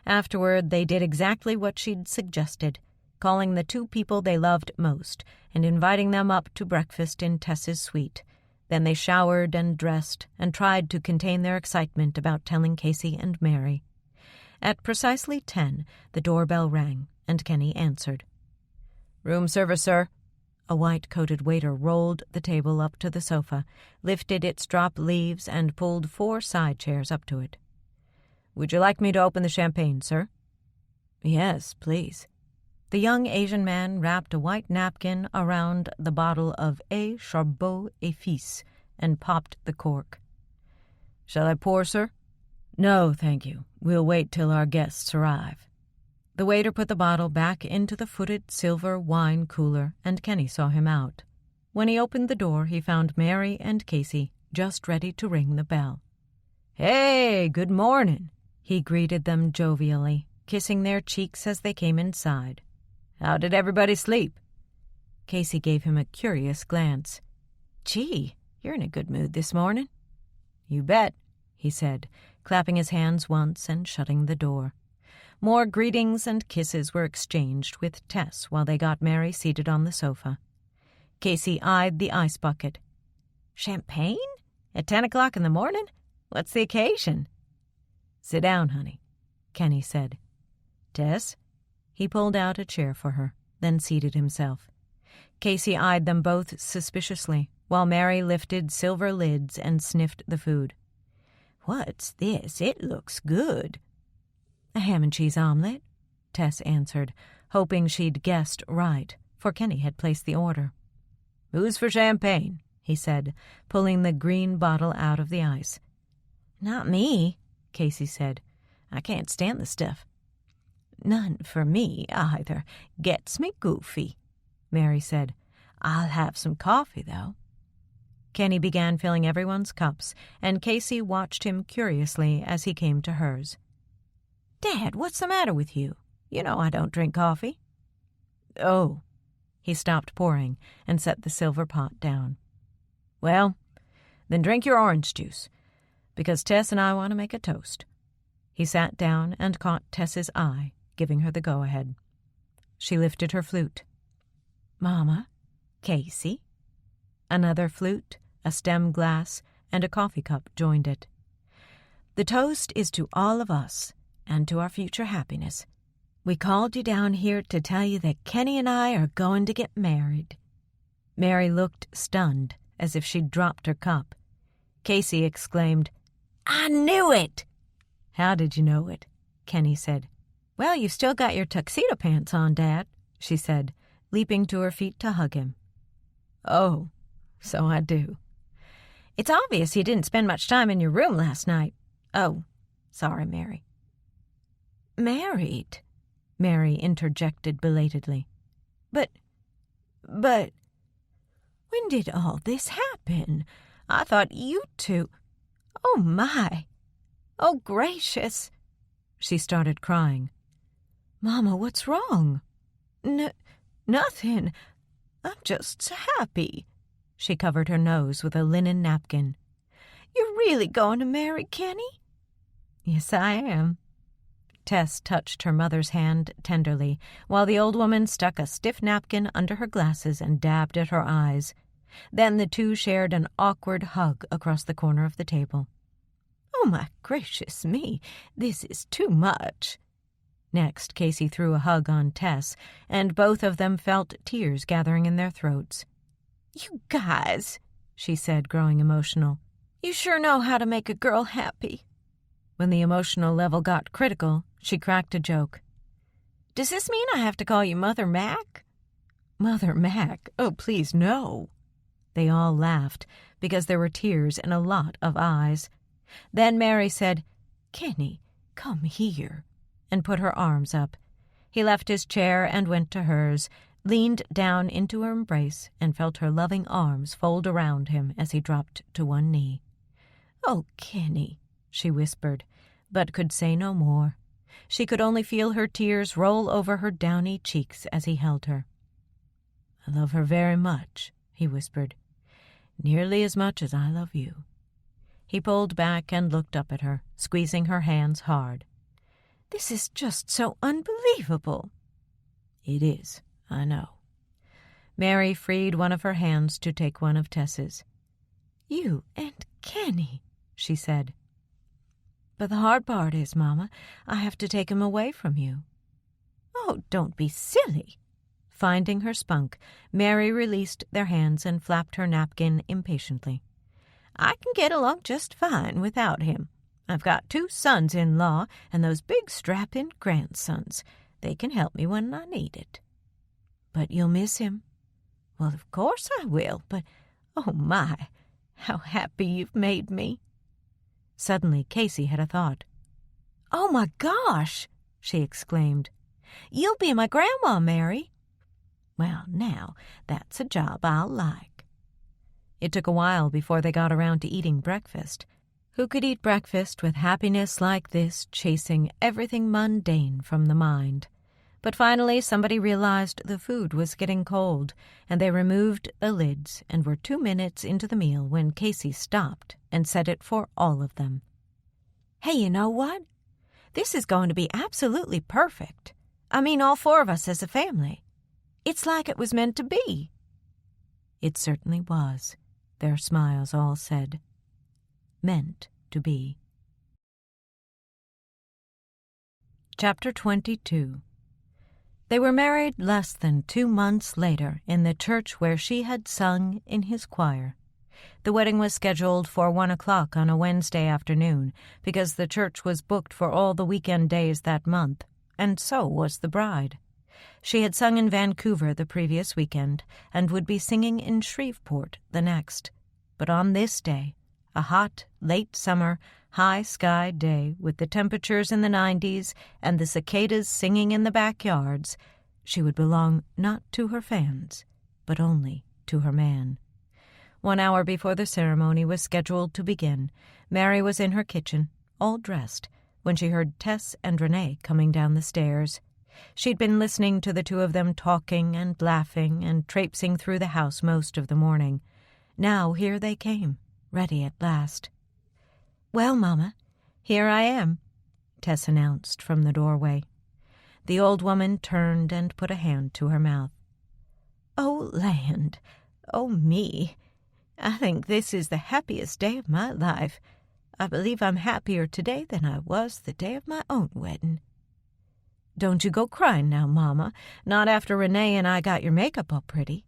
Afterward, they did exactly what she'd suggested, calling the 2 people they loved most and inviting them up to breakfast in Tess's suite. Then they showered and dressed and tried to contain their excitement about telling Casey and Mary. At precisely 10, the doorbell rang, and Kenny answered. "Room service, sir." A white-coated waiter rolled the table up to the sofa, lifted its drop leaves, and pulled 4 side chairs up to it. "Would you like me to open the champagne, sir?" "Yes, please." The young Asian man wrapped a white napkin around the bottle of A. Charbot et Fils and popped the cork. "Shall I pour, sir?" "No, thank you. We'll wait till our guests arrive." The waiter put the bottle back into the footed silver wine cooler, and Kenny saw him out. When he opened the door, he found Mary and Casey just ready to ring the bell. "Hey, good morning," he greeted them jovially, kissing their cheeks as they came inside. "How did everybody sleep?" Casey gave him a curious glance. "Gee, you're in a good mood this morning." "You bet," he said, clapping his hands once and shutting the door. More greetings and kisses were exchanged with Tess while they got Mary seated on the sofa. Casey eyed the ice bucket. "Champagne? At 10 o'clock in the morning? What's the occasion?" "Sit down, honey," Kenny said. "Tess?" He pulled out a chair for her, then seated himself. Casey eyed them both suspiciously, while Mary lifted silver lids and sniffed the food. "What's this? It looks good." "A ham and cheese omelet," Tess answered, hoping she'd guessed right, for Kenny had placed the order. "Who's for champagne?" he said, pulling the green bottle out of the ice. "Not me," Casey said. "I can't stand the stuff." "None for me, either. Gets me goofy," Mary said. "I'll have some coffee, though." Kenny began filling everyone's cups, and Casey watched him curiously as he came to hers. "Dad, what's the matter with you? You know I don't drink coffee." "Oh." He stopped pouring and set the silver pot down. "Well, then drink your orange juice, because Tess and I want to make a toast." He sat down and caught Tess's eye, giving her the go-ahead. She lifted her flute. "Mama, Casey." Another flute, a stem glass, and a coffee cup joined it. "The toast is to all of us, and to our future happiness. We called you down here to tell you that Kenny and I are going to get married." Mary looked stunned, as if she'd dropped her cup. Casey exclaimed, "I knew it!" "How did you know it?" Kenny said. "Well, you've still got your tuxedo pants on, Dad," she said, leaping to her feet to hug him. "Oh, so I do." "It's obvious you didn't spend much time in your room last night." "Oh, sorry, Mary." "Married?" Mary interjected belatedly. But, when did all this happen? I thought you two... Oh, my. Oh, gracious." She started crying. "Mama, what's wrong?" Nothing. I'm just so happy." She covered her nose with a linen napkin. "You're really going to marry Kenny?" "Yes, I am." Tess touched her mother's hand tenderly, while the old woman stuck a stiff napkin under her glasses and dabbed at her eyes. Then the two shared an awkward hug across the corner of the table. "Oh, my gracious me, this is too much." Next, Casey threw a hug on Tess, and both of them felt tears gathering in their throats. "You guys," she said, growing emotional, "you sure know how to make a girl happy." When the emotional level got critical, she cracked a joke. "Does this mean I have to call you Mother Mac?" "Mother Mac? Oh, please, no." They all laughed, because there were tears in a lot of eyes. Then Mary said, "Kenny, come here," and put her arms up. He left his chair and went to hers, leaned down into her embrace, and felt her loving arms fold around him as he dropped to one knee. "Oh, Kenny," she whispered, but could say no more. She could only feel her tears roll over her downy cheeks as he held her. "I love her very much," he whispered, "nearly as much as I love you." He pulled back and looked up at her, squeezing her hands hard. "This is just so unbelievable." "It is, I know." Mary freed one of her hands to take one of Tess's. "You and Kenny," she said. "But the hard part is, Mama, I have to take him away from you." "Oh, don't be silly." Finding her spunk, Mary released their hands and flapped her napkin impatiently. "I can get along just fine without him. I've got 2 sons-in-law and those big strapping grandsons. They can help me when I need it." "But you'll miss him." "Well, of course I will, but, oh my, how happy you've made me." Suddenly Casey had a thought. "Oh, my gosh," she exclaimed. "You'll be my grandma, Mary." "Well, now, that's a job I'll like." It took a while before they got around to eating breakfast. Who could eat breakfast with happiness like this chasing everything mundane from the mind? But finally somebody realized the food was getting cold, and they removed the lids and were 2 minutes into the meal when Casey stopped and said it for all of them. "Hey, you know what? This is going to be absolutely perfect. I mean, all 4 of us as a family. It's like it was meant to be." It certainly was, their smiles all said. Meant to be. Chapter 22. They were married less than 2 months later in the church where she had sung in his choir. The wedding was scheduled for 1 o'clock on a Wednesday afternoon because the church was booked for all the weekend days that month, and so was the bride. She had sung in Vancouver the previous weekend and would be singing in Shreveport the next. But on this day, a hot, late summer, high-sky day with the temperatures in the 90s and the cicadas singing in the backyards, she would belong not to her fans, but only to her man. 1 hour before the ceremony was scheduled to begin, Mary was in her kitchen, all dressed, when she heard Tess and Renee coming down the stairs. She'd been listening to the 2 of them talking and laughing and traipsing through the house most of the morning. Now here they came, ready at last. "Well, Mama, here I am," Tess announced from the doorway. The old woman turned and put a hand to her mouth. "Oh, land! Oh, me! I think this is the happiest day of my life. I believe I'm happier today than I was the day of my own wedding." "Don't you go crying now, Mama, not after Renee and I got your makeup all pretty."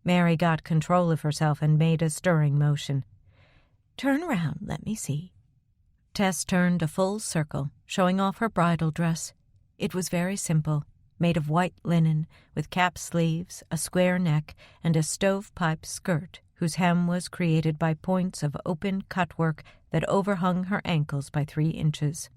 Mary got control of herself and made a stirring motion. Turn around, let me see." Tess turned a full circle, showing off her bridal dress. It was very simple, made of white linen, with cap sleeves, a square neck, and a stovepipe skirt whose hem was created by points of open cutwork that overhung her ankles by 3 inches.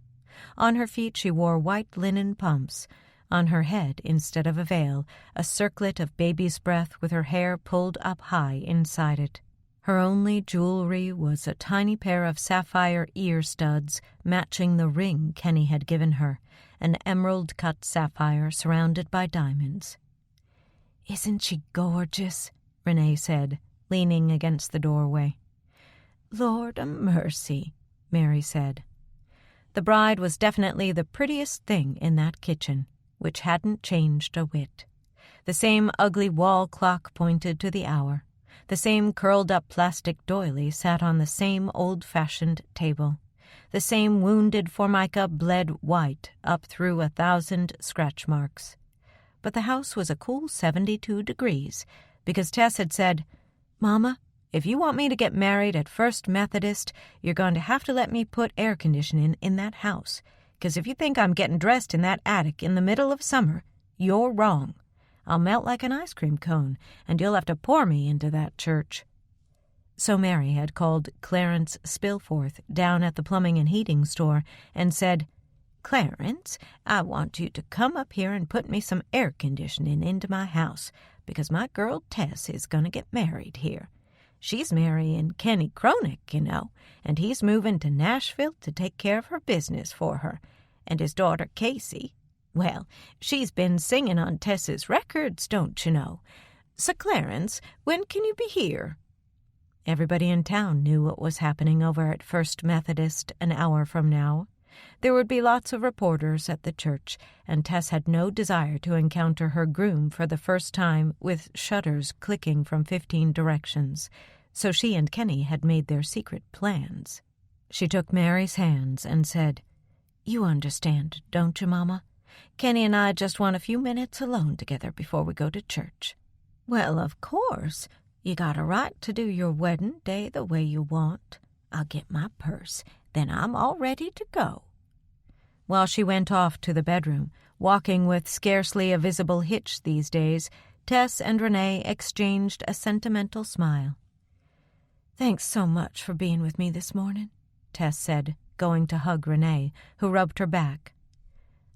On her feet she wore white linen pumps. On her head, instead of a veil, a circlet of baby's breath with her hair pulled up high inside it. Her only jewelry was a tiny pair of sapphire ear studs matching the ring Kenny had given her, an emerald-cut sapphire surrounded by diamonds. "Isn't she gorgeous?" Renee said, leaning against the doorway. "Lord a mercy," Mary said. The bride was definitely the prettiest thing in that kitchen, which hadn't changed a whit. The same ugly wall clock pointed to the hour. The same curled-up plastic doily sat on the same old-fashioned table. The same wounded formica bled white up through 1,000 scratch marks. But the house was a cool 72 degrees, because Tess had said, "Mama, if you want me to get married at First Methodist, you're going to have to let me put air conditioning in that house, because if you think I'm getting dressed in that attic in the middle of summer, you're wrong. I'll melt like an ice cream cone, and you'll have to pour me into that church." So Mary had called Clarence Spilforth down at the plumbing and heating store and said, "Clarence, I want you to come up here and put me some air conditioning into my house, because my girl Tess is going to get married here. She's marrying Kenny Cronick, you know, and he's moving to Nashville to take care of her business for her. And his daughter Casey, well, she's been singing on Tess's records, don't you know? So, Clarence, when can you be here?" Everybody in town knew what was happening over at First Methodist an hour from now. There would be lots of reporters at the church, and Tess had no desire to encounter her groom for the first time with shutters clicking from 15 directions, so she and Kenny had made their secret plans. She took Mary's hands and said, "You understand, don't you, Mama? Kenny and I just want a few minutes alone together before we go to church." "Well, of course. You got a right to do your wedding day the way you want. I'll get my purse, then I'm all ready to go." While she went off to the bedroom, walking with scarcely a visible hitch these days, Tess and Renee exchanged a sentimental smile. "Thanks so much for being with me this morning," Tess said, going to hug Renee, who rubbed her back.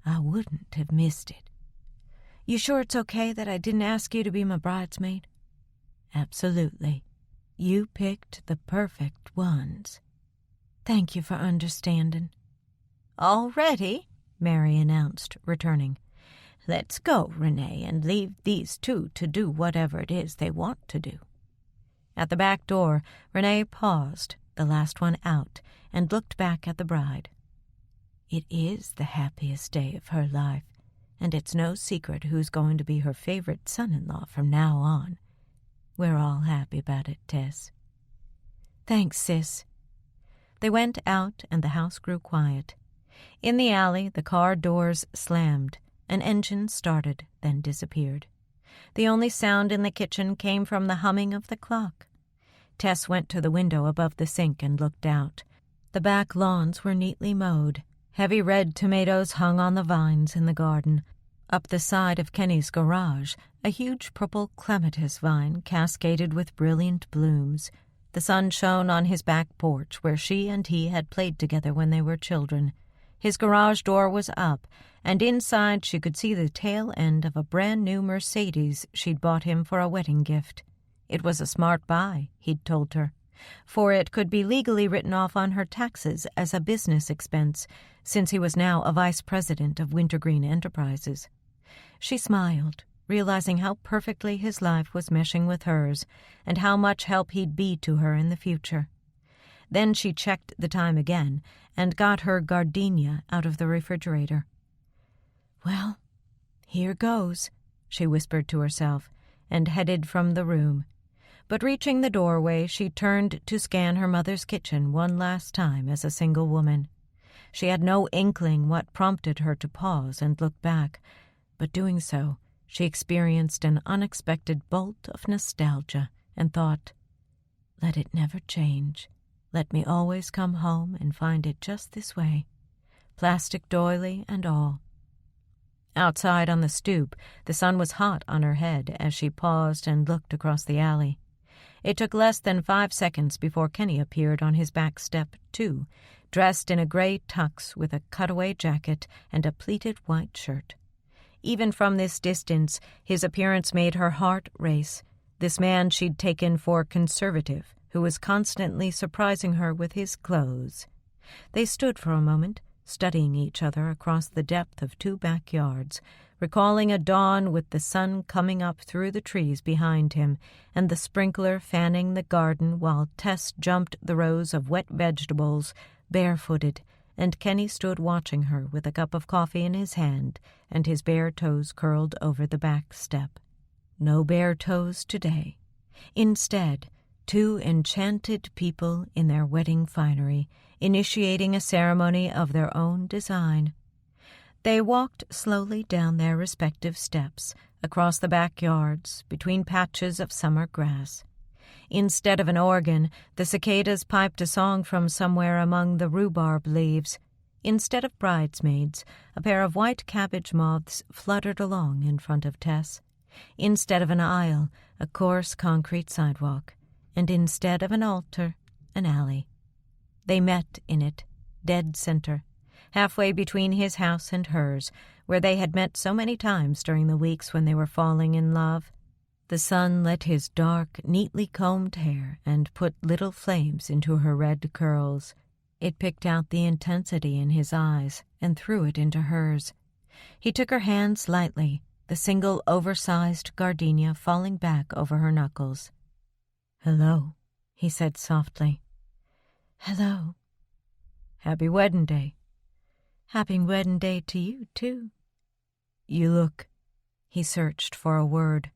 "I wouldn't have missed it." "You sure it's okay that I didn't ask you to be my bridesmaid?" "Absolutely. You picked the perfect ones." "Thank you for understanding." "All ready," Mary announced, returning. "Let's go, Renee, and leave these two to do whatever it is they want to do." At the back door, Renee paused, the last one out, and looked back at the bride. It is the happiest day of her life, and it's no secret who's going to be her favorite son-in-law from now on. We're all happy about it, Tess. "Thanks, sis." They went out, and the house grew quiet. In the alley, the car doors slammed. An engine started, then disappeared. The only sound in the kitchen came from the humming of the clock. Tess went to the window above the sink and looked out. The back lawns were neatly mowed. Heavy red tomatoes hung on the vines in the garden. Up the side of Kenny's garage, a huge purple clematis vine cascaded with brilliant blooms. The sun shone on his back porch where she and he had played together when they were children. His garage door was up, and inside she could see the tail end of a brand-new Mercedes she'd bought him for a wedding gift. It was a smart buy, he'd told her, for it could be legally written off on her taxes as a business expense, since he was now a vice president of Wintergreen Enterprises. She smiled, realizing how perfectly his life was meshing with hers, and how much help he'd be to her in the future. Then she checked the time again and got her gardenia out of the refrigerator. "Well, here goes," she whispered to herself, and headed from the room. But reaching the doorway, she turned to scan her mother's kitchen one last time as a single woman. She had no inkling what prompted her to pause and look back, but doing so, she experienced an unexpected bolt of nostalgia and thought, "Let it never change. Let me always come home and find it just this way, plastic doily and all. Outside on the stoop, the sun was hot on her head as she paused and looked across the alley. It took less than 5 seconds before Kenny appeared on his back step, too, dressed in a gray tux with a cutaway jacket and a pleated white shirt. Even from this distance, his appearance made her heart race, this man she'd taken for conservative, who was constantly surprising her with his clothes. They stood for a moment, studying each other across the depth of 2 backyards, recalling a dawn with the sun coming up through the trees behind him and the sprinkler fanning the garden while Tess jumped the rows of wet vegetables, barefooted, and Kenny stood watching her with a cup of coffee in his hand and his bare toes curled over the back step. No bare toes today. Instead, 2 enchanted people in their wedding finery, initiating a ceremony of their own design. They walked slowly down their respective steps, across the backyards, between patches of summer grass. Instead of an organ, the cicadas piped a song from somewhere among the rhubarb leaves. Instead of bridesmaids, a pair of white cabbage moths fluttered along in front of Tess. Instead of an aisle, a coarse concrete sidewalk. And instead of an altar, an alley. They met in it, dead center, halfway between his house and hers, where they had met so many times during the weeks when they were falling in love. The sun lit his dark, neatly combed hair and put little flames into her red curls. It picked out the intensity in his eyes and threw it into hers. He took her hands lightly, the single oversized gardenia falling back over her knuckles. "Hello," he said softly. "Hello." "Happy wedding day." "Happy wedding day to you, too." "You look—" He searched for a word.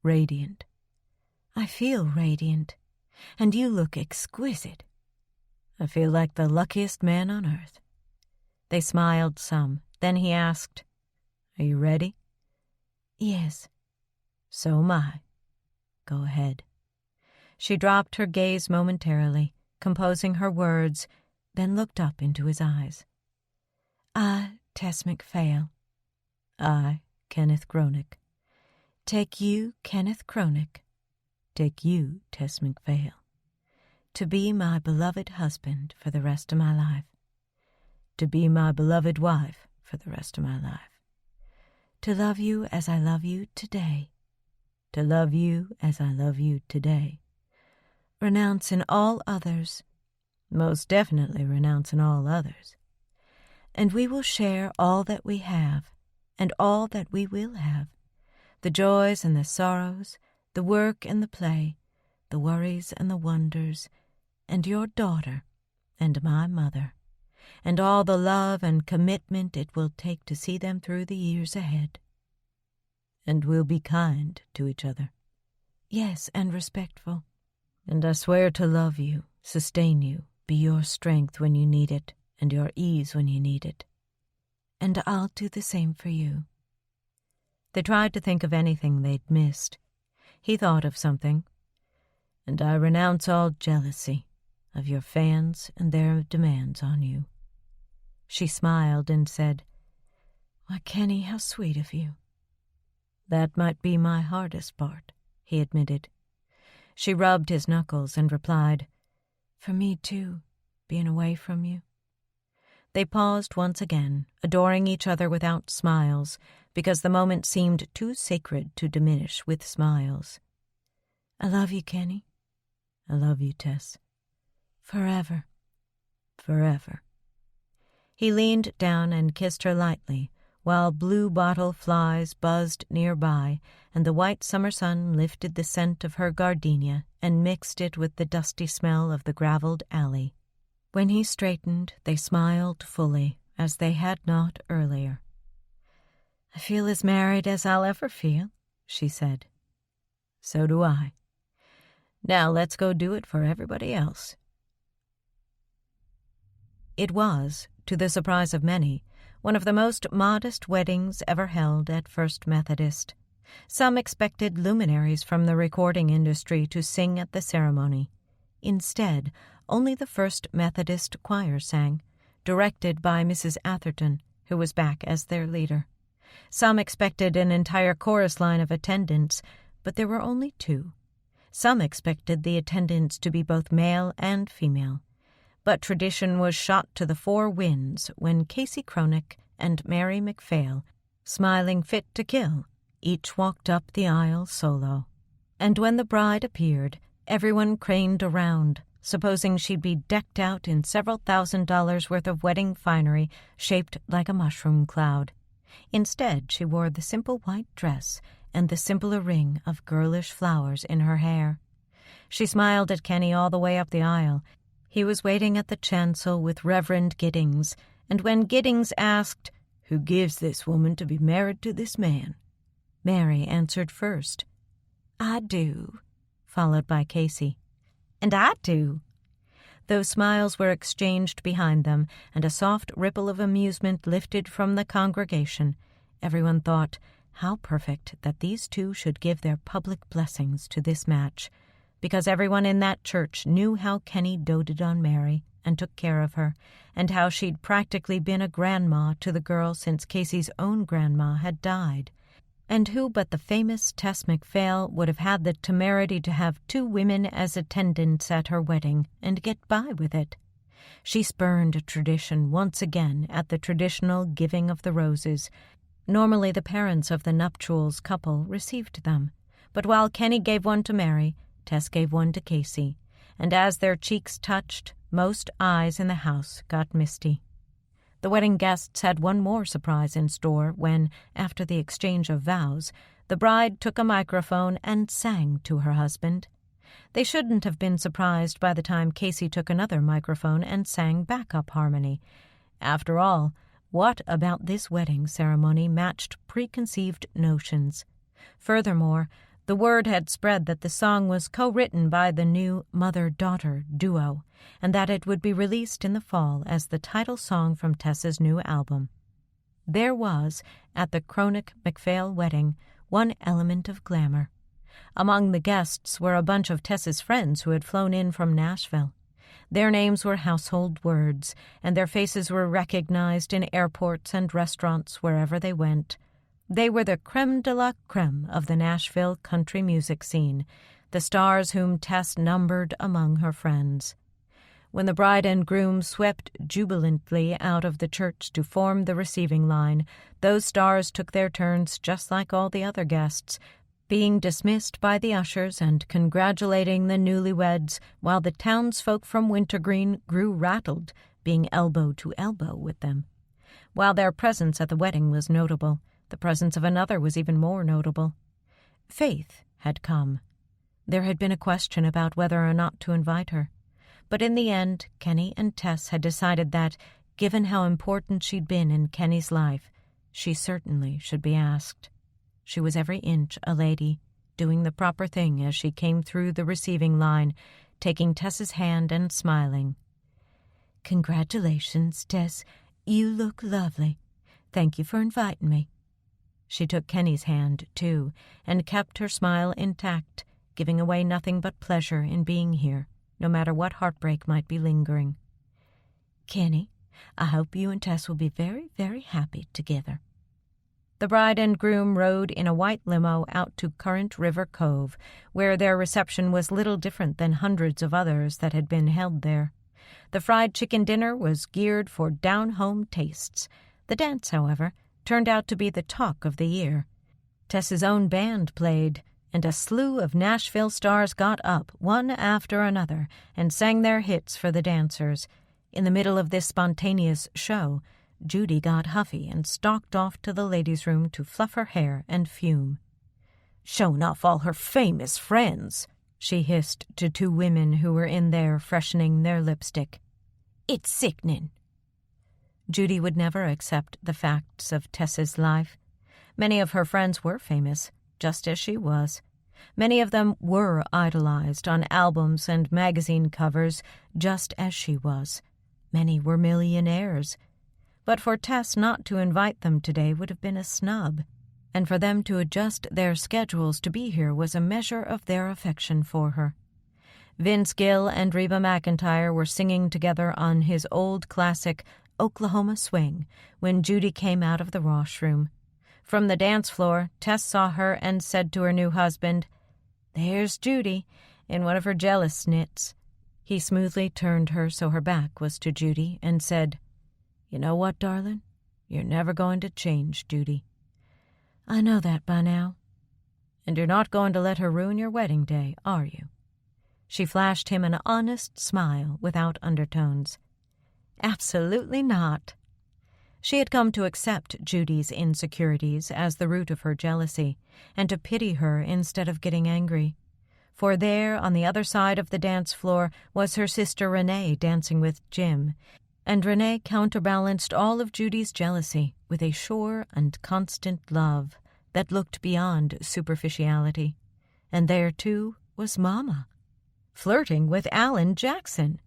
"Radiant." "I feel radiant. And you look exquisite." "I feel like the luckiest man on earth." They smiled some. Then he asked, "Are you ready?" "Yes." "So am I. Go ahead." She dropped her gaze momentarily, composing her words, then looked up into his eyes. "I, Tess MacPhail." "I, Kenneth Cronick." "Take you, Kenneth Cronick." "Take you, Tess MacPhail." "To be my beloved husband for the rest of my life." "To be my beloved wife for the rest of my life." "To love you as I love you today." "To love you as I love you today." "Renouncing all others." "Most definitely renouncing all others." "And we will share all that we have, and all that we will have, the joys and the sorrows, the work and the play, the worries and the wonders, and your daughter, and my mother, and all the love and commitment it will take to see them through the years ahead." "And we'll be kind to each other." "Yes, and respectful." "And I swear to love you, sustain you, be your strength when you need it, and your ease when you need it." "And I'll do the same for you." They tried to think of anything they'd missed. He thought of something. "And I renounce all jealousy of your fans and their demands on you." She smiled and said, "Why, Kenny, how sweet of you." "That might be my hardest part," he admitted. She rubbed his knuckles and replied, "For me, too, being away from you." They paused once again, adoring each other without smiles, because the moment seemed too sacred to diminish with smiles. "I love you, Kenny." "I love you, Tess." "Forever." "Forever." He leaned down and kissed her lightly, while blue-bottle flies buzzed nearby, and the white summer sun lifted the scent of her gardenia and mixed it with the dusty smell of the gravelled alley. When he straightened, they smiled fully, as they had not earlier. "I feel as married as I'll ever feel," she said. "So do I. Now let's go do it for everybody else." It was, to the surprise of many, one of the most modest weddings ever held at First Methodist. Some expected luminaries from the recording industry to sing at the ceremony. Instead, only the First Methodist Choir sang, directed by Mrs. Atherton, who was back as their leader. Some expected an entire chorus line of attendants, but there were only 2. Some expected the attendants to be both male and female. But tradition was shot to the 4 winds when Casey Cronick and Mary MacPhail, smiling fit to kill, each walked up the aisle solo. And when the bride appeared, everyone craned around, supposing she'd be decked out in several $1,000s worth of wedding finery shaped like a mushroom cloud. Instead, she wore the simple white dress and the simpler ring of girlish flowers in her hair. She smiled at Kenny all the way up the aisle. He was waiting at the chancel with Reverend Giddings, and when Giddings asked, "Who gives this woman to be married to this man?" Mary answered first. "I do," followed by Casey. "And I do." Those smiles were exchanged behind them, and a soft ripple of amusement lifted from the congregation. Everyone thought, how perfect that these 2 should give their public blessings to this match, because everyone in that church knew how Kenny doted on Mary and took care of her, and how she'd practically been a grandma to the girl since Casey's own grandma had died. And who but the famous Tess MacPhail would have had the temerity to have 2 women as attendants at her wedding and get by with it? She spurned tradition once again at the traditional giving of the roses. Normally the parents of the nuptials couple received them, but while Kenny gave one to Mary, Tess gave one to Casey, and as their cheeks touched, most eyes in the house got misty. The wedding guests had one more surprise in store when, after the exchange of vows, the bride took a microphone and sang to her husband. They shouldn't have been surprised by the time Casey took another microphone and sang backup harmony. After all, what about this wedding ceremony matched preconceived notions? Furthermore, the word had spread that the song was co-written by the new mother-daughter duo, and that it would be released in the fall as the title song from Tess's new album. There was, at the Cronick-MacPhail wedding, one element of glamour. Among the guests were a bunch of Tess's friends who had flown in from Nashville. Their names were household words, and their faces were recognized in airports and restaurants wherever they went. They were the creme de la creme of the Nashville country music scene, the stars whom Tess numbered among her friends. When the bride and groom swept jubilantly out of the church to form the receiving line, those stars took their turns just like all the other guests, being dismissed by the ushers and congratulating the newlyweds, while the townsfolk from Wintergreen grew rattled, being elbow to elbow with them. While their presence at the wedding was notable, the presence of another was even more notable. Faith had come. There had been a question about whether or not to invite her, but in the end Kenny and Tess had decided that, given how important she'd been in Kenny's life, she certainly should be asked. She was every inch a lady, doing the proper thing as she came through the receiving line, taking Tess's hand and smiling. "Congratulations, Tess. You look lovely. Thank you for inviting me." She took Kenny's hand, too, and kept her smile intact, giving away nothing but pleasure in being here, no matter what heartbreak might be lingering. "Kenny, I hope you and Tess will be very, very happy together." The bride and groom rode in a white limo out to Current River Cove, where their reception was little different than hundreds of others that had been held there. The fried chicken dinner was geared for down-home tastes. The dance, however, turned out to be the talk of the year. Tess's own band played, and a slew of Nashville stars got up, one after another, and sang their hits for the dancers. In the middle of this spontaneous show, Judy got huffy and stalked off to the ladies' room to fluff her hair and fume. "Showing off all her famous friends," she hissed to 2 women who were in there freshening their lipstick. "It's sickening." Judy would never accept the facts of Tess's life. Many of her friends were famous, just as she was. Many of them were idolized on albums and magazine covers, just as she was. Many were millionaires. But for Tess not to invite them today would have been a snub, and for them to adjust their schedules to be here was a measure of their affection for her. Vince Gill and Reba McEntire were singing together on his old classic Oklahoma Swing when Judy came out of the washroom. From the dance floor, Tess saw her and said to her new husband, "There's Judy, in one of her jealous knits." He smoothly turned her so her back was to Judy and said, "You know what, darling? You're never going to change, Judy." "I know that by now." "And you're not going to let her ruin your wedding day, are you?" She flashed him an honest smile without undertones. "Absolutely not." She had come to accept Judy's insecurities as the root of her jealousy, and to pity her instead of getting angry. For there, on the other side of the dance floor, was her sister Renee dancing with Jim, and Renee counterbalanced all of Judy's jealousy with a sure and constant love that looked beyond superficiality. And there, too, was Mama, flirting with Alan Jackson.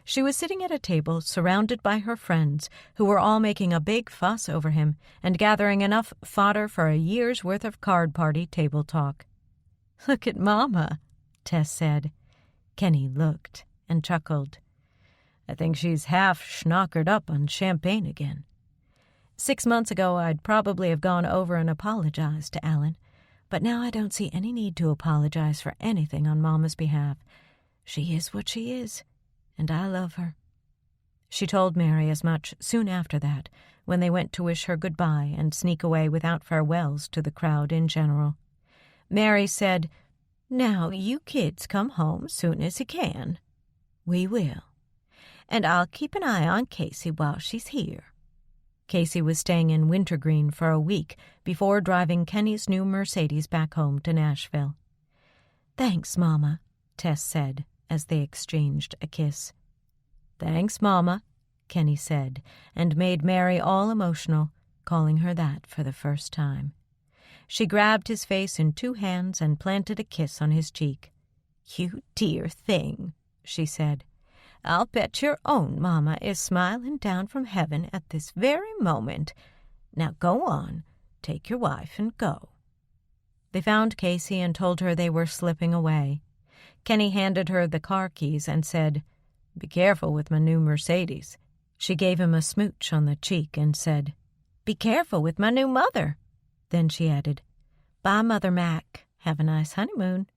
She was sitting at a table surrounded by her friends, who were all making a big fuss over him and gathering enough fodder for a year's worth of card party table talk. "Look at Mama," Tess said. Kenny looked and chuckled. "I think she's half schnockered up on champagne again." 6 months ago, I'd probably have gone over and apologized to Alan, but now I don't see any need to apologize for anything on Mama's behalf. She is what she is, and I love her. She told Mary as much soon after that, when they went to wish her goodbye and sneak away without farewells to the crowd in general. Mary said, "Now, you kids come home soon as you can." "We will. And I'll keep an eye on Casey while she's here." Casey was staying in Wintergreen for a week before driving Kenny's new Mercedes back home to Nashville. "Thanks, Mama," Tess said as they exchanged a kiss. "Thanks, Mama," Kenny said, and made Mary all emotional, calling her that for the first time. She grabbed his face in 2 hands and planted a kiss on his cheek. "You dear thing," she said. "I'll bet your own Mama is smiling down from heaven at this very moment. Now go on, take your wife and go." They found Casey and told her they were slipping away. Kenny handed her the car keys and said, "Be careful with my new Mercedes." She gave him a smooch on the cheek and said, "Be careful with my new mother." Then she added, "Bye, Mother Mac. Have a nice honeymoon."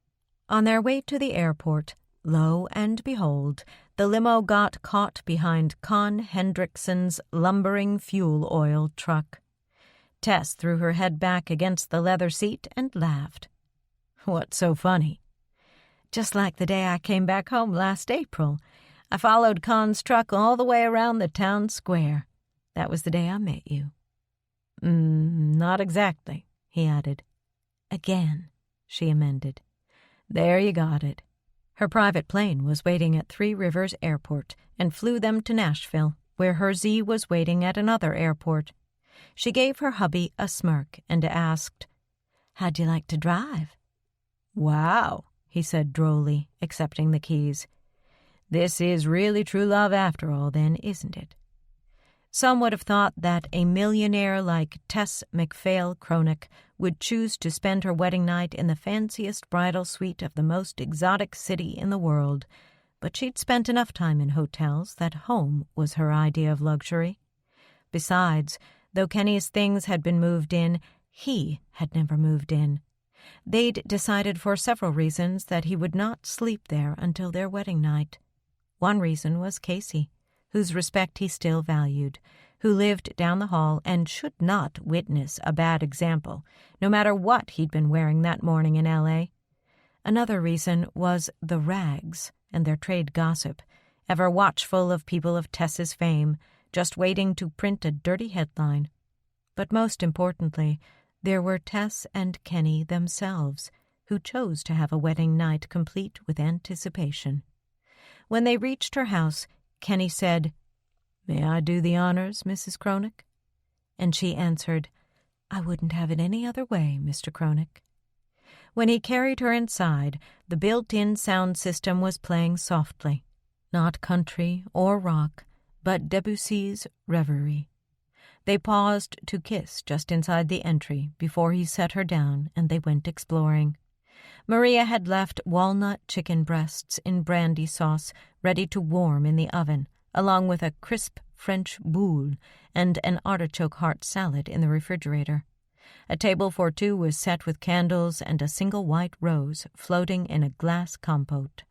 On their way to the airport, lo and behold, the limo got caught behind Con Hendrickson's lumbering fuel oil truck. Tess threw her head back against the leather seat and laughed. "What's so funny?" "Just like the day I came back home last April. I followed Con's truck all the way around the town square. That was the day I met you." Not exactly," he added. "Again," she amended. "There you got it." Her private plane was waiting at Three Rivers Airport and flew them to Nashville, where her Z was waiting at another airport. She gave her hubby a smirk and asked, "How'd you like to drive?" "Wow," he said drolly, accepting the keys. "This is really true love after all, then, isn't it?" Some would have thought that a millionaire like Tess MacPhail Cronick would choose to spend her wedding night in the fanciest bridal suite of the most exotic city in the world, but she'd spent enough time in hotels that home was her idea of luxury. Besides, though Kenny's things had been moved in, he had never moved in. They'd decided for several reasons that he would not sleep there until their wedding night. One reason was Casey, whose respect he still valued, who lived down the hall and should not witness a bad example, no matter what he'd been wearing that morning in L.A. Another reason was the Rags and their trade gossip, ever watchful of people of Tess's fame, just waiting to print a dirty headline. But most importantly, there were Tess and Kenny themselves, who chose to have a wedding night complete with anticipation. When they reached her house, Kenny said, "May I do the honors, Mrs. Cronick?" And she answered, "I wouldn't have it any other way, Mr. Cronick." When he carried her inside, the built-in sound system was playing softly, not country or rock, but Debussy's Reverie. They paused to kiss just inside the entry before he set her down and they went exploring. Maria had left walnut chicken breasts in brandy sauce ready to warm in the oven, along with a crisp French boule and an artichoke heart salad in the refrigerator. A table for two was set with candles and a single white rose floating in a glass compote.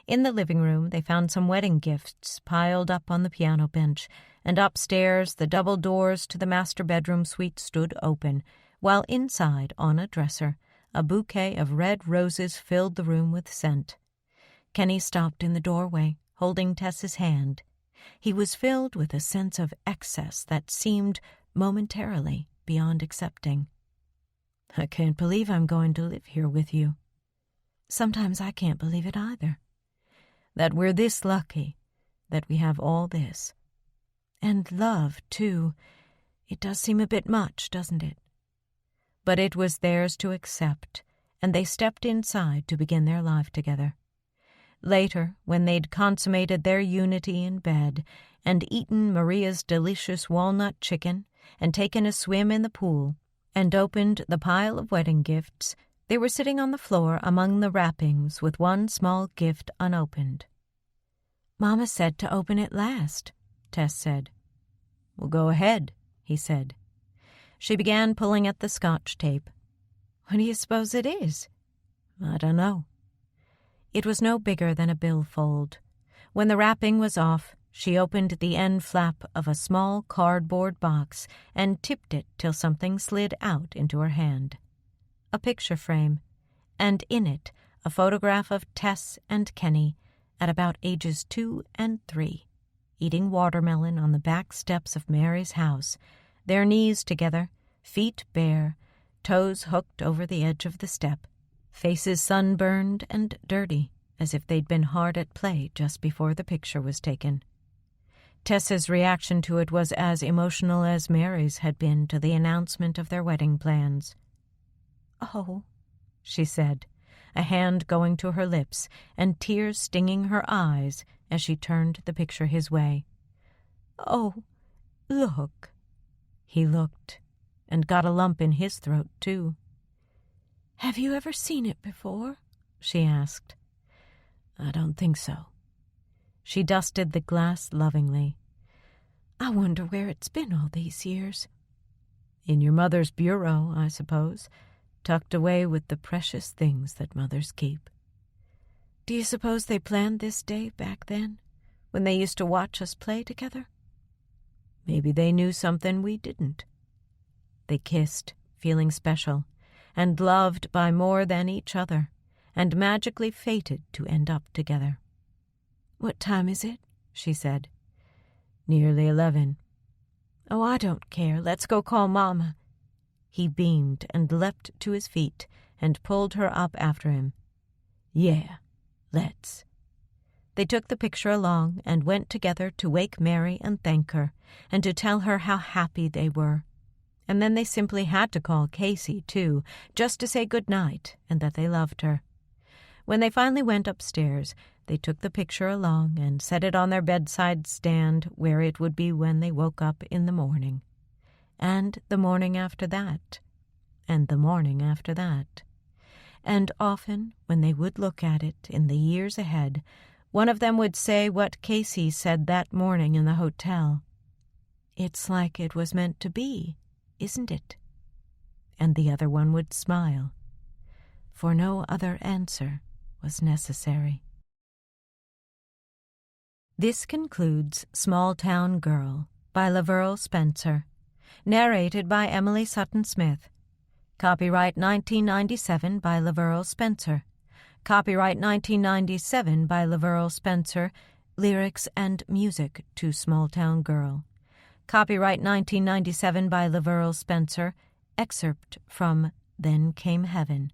In the living room, they found some wedding gifts piled up on the piano bench, and upstairs the double doors to the master bedroom suite stood open, while inside, on a dresser, a bouquet of red roses filled the room with scent. Kenny stopped in the doorway, holding Tess's hand. He was filled with a sense of excess that seemed, momentarily, beyond accepting. "I can't believe I'm going to live here with you." "Sometimes I can't believe it either." "That we're this lucky, that we have all this. And love, too. It does seem a bit much, doesn't it?" But it was theirs to accept, and they stepped inside to begin their life together. Later, when they'd consummated their unity in bed and eaten Maria's delicious walnut chicken and taken a swim in the pool and opened the pile of wedding gifts, they were sitting on the floor among the wrappings with one small gift unopened. "Mama said to open it last," Tess said. "Well, go ahead," he said. She began pulling at the Scotch tape. "What do you suppose it is?" "I don't know." It was no bigger than a billfold. When the wrapping was off, she opened the end flap of a small cardboard box and tipped it till something slid out into her hand. A picture frame, and in it a photograph of Tess and Kenny at about ages 2 and 3, eating watermelon on the back steps of Mary's house, their knees together, feet bare, toes hooked over the edge of the step, faces sunburned and dirty, as if they'd been hard at play just before the picture was taken. Tessa's reaction to it was as emotional as Mary's had been to the announcement of their wedding plans. "Oh," she said, a hand going to her lips and tears stinging her eyes as she turned the picture his way. "Oh, look." He looked, and got a lump in his throat, too. "Have you ever seen it before?" she asked. "I don't think so." She dusted the glass lovingly. "I wonder where it's been all these years." "In your mother's bureau, I suppose, tucked away with the precious things that mothers keep." "Do you suppose they planned this day back then, when they used to watch us play together?" "Maybe they knew something we didn't." They kissed, feeling special, and loved by more than each other, and magically fated to end up together. "What time is it?" she said. "Nearly 11. "Oh, I don't care. Let's go call Mama." He beamed and leapt to his feet and pulled her up after him. "Yeah, let's." They took the picture along and went together to wake Mary and thank her, and to tell her how happy they were. And then they simply had to call Casey, too, just to say good night and that they loved her. When they finally went upstairs, they took the picture along and set it on their bedside stand where it would be when they woke up in the morning. And the morning after that. And the morning after that. And often, when they would look at it in the years ahead, one of them would say what Casey said that morning in the hotel. "It's like it was meant to be, isn't it?" And the other one would smile, for no other answer was necessary. This concludes Small Town Girl by LaVyrle Spencer, narrated by Emily Sutton Smith. Copyright 1997 by LaVyrle Spencer. Copyright 1997 by LaVyrle Spencer, lyrics and music to Small Town Girl. Copyright 1997 by LaVyrle Spencer, excerpt from Then Came Heaven.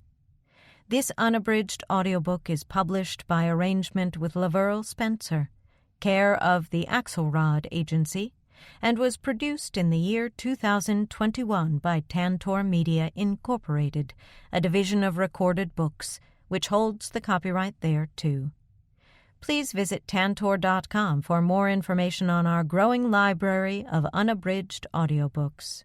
This unabridged audiobook is published by arrangement with LaVyrle Spencer, care of the Axelrod Agency, and was produced in the year 2021 by Tantor Media Incorporated, a division of Recorded Books, which holds the copyright there, too. Please visit Tantor.com for more information on our growing library of unabridged audiobooks.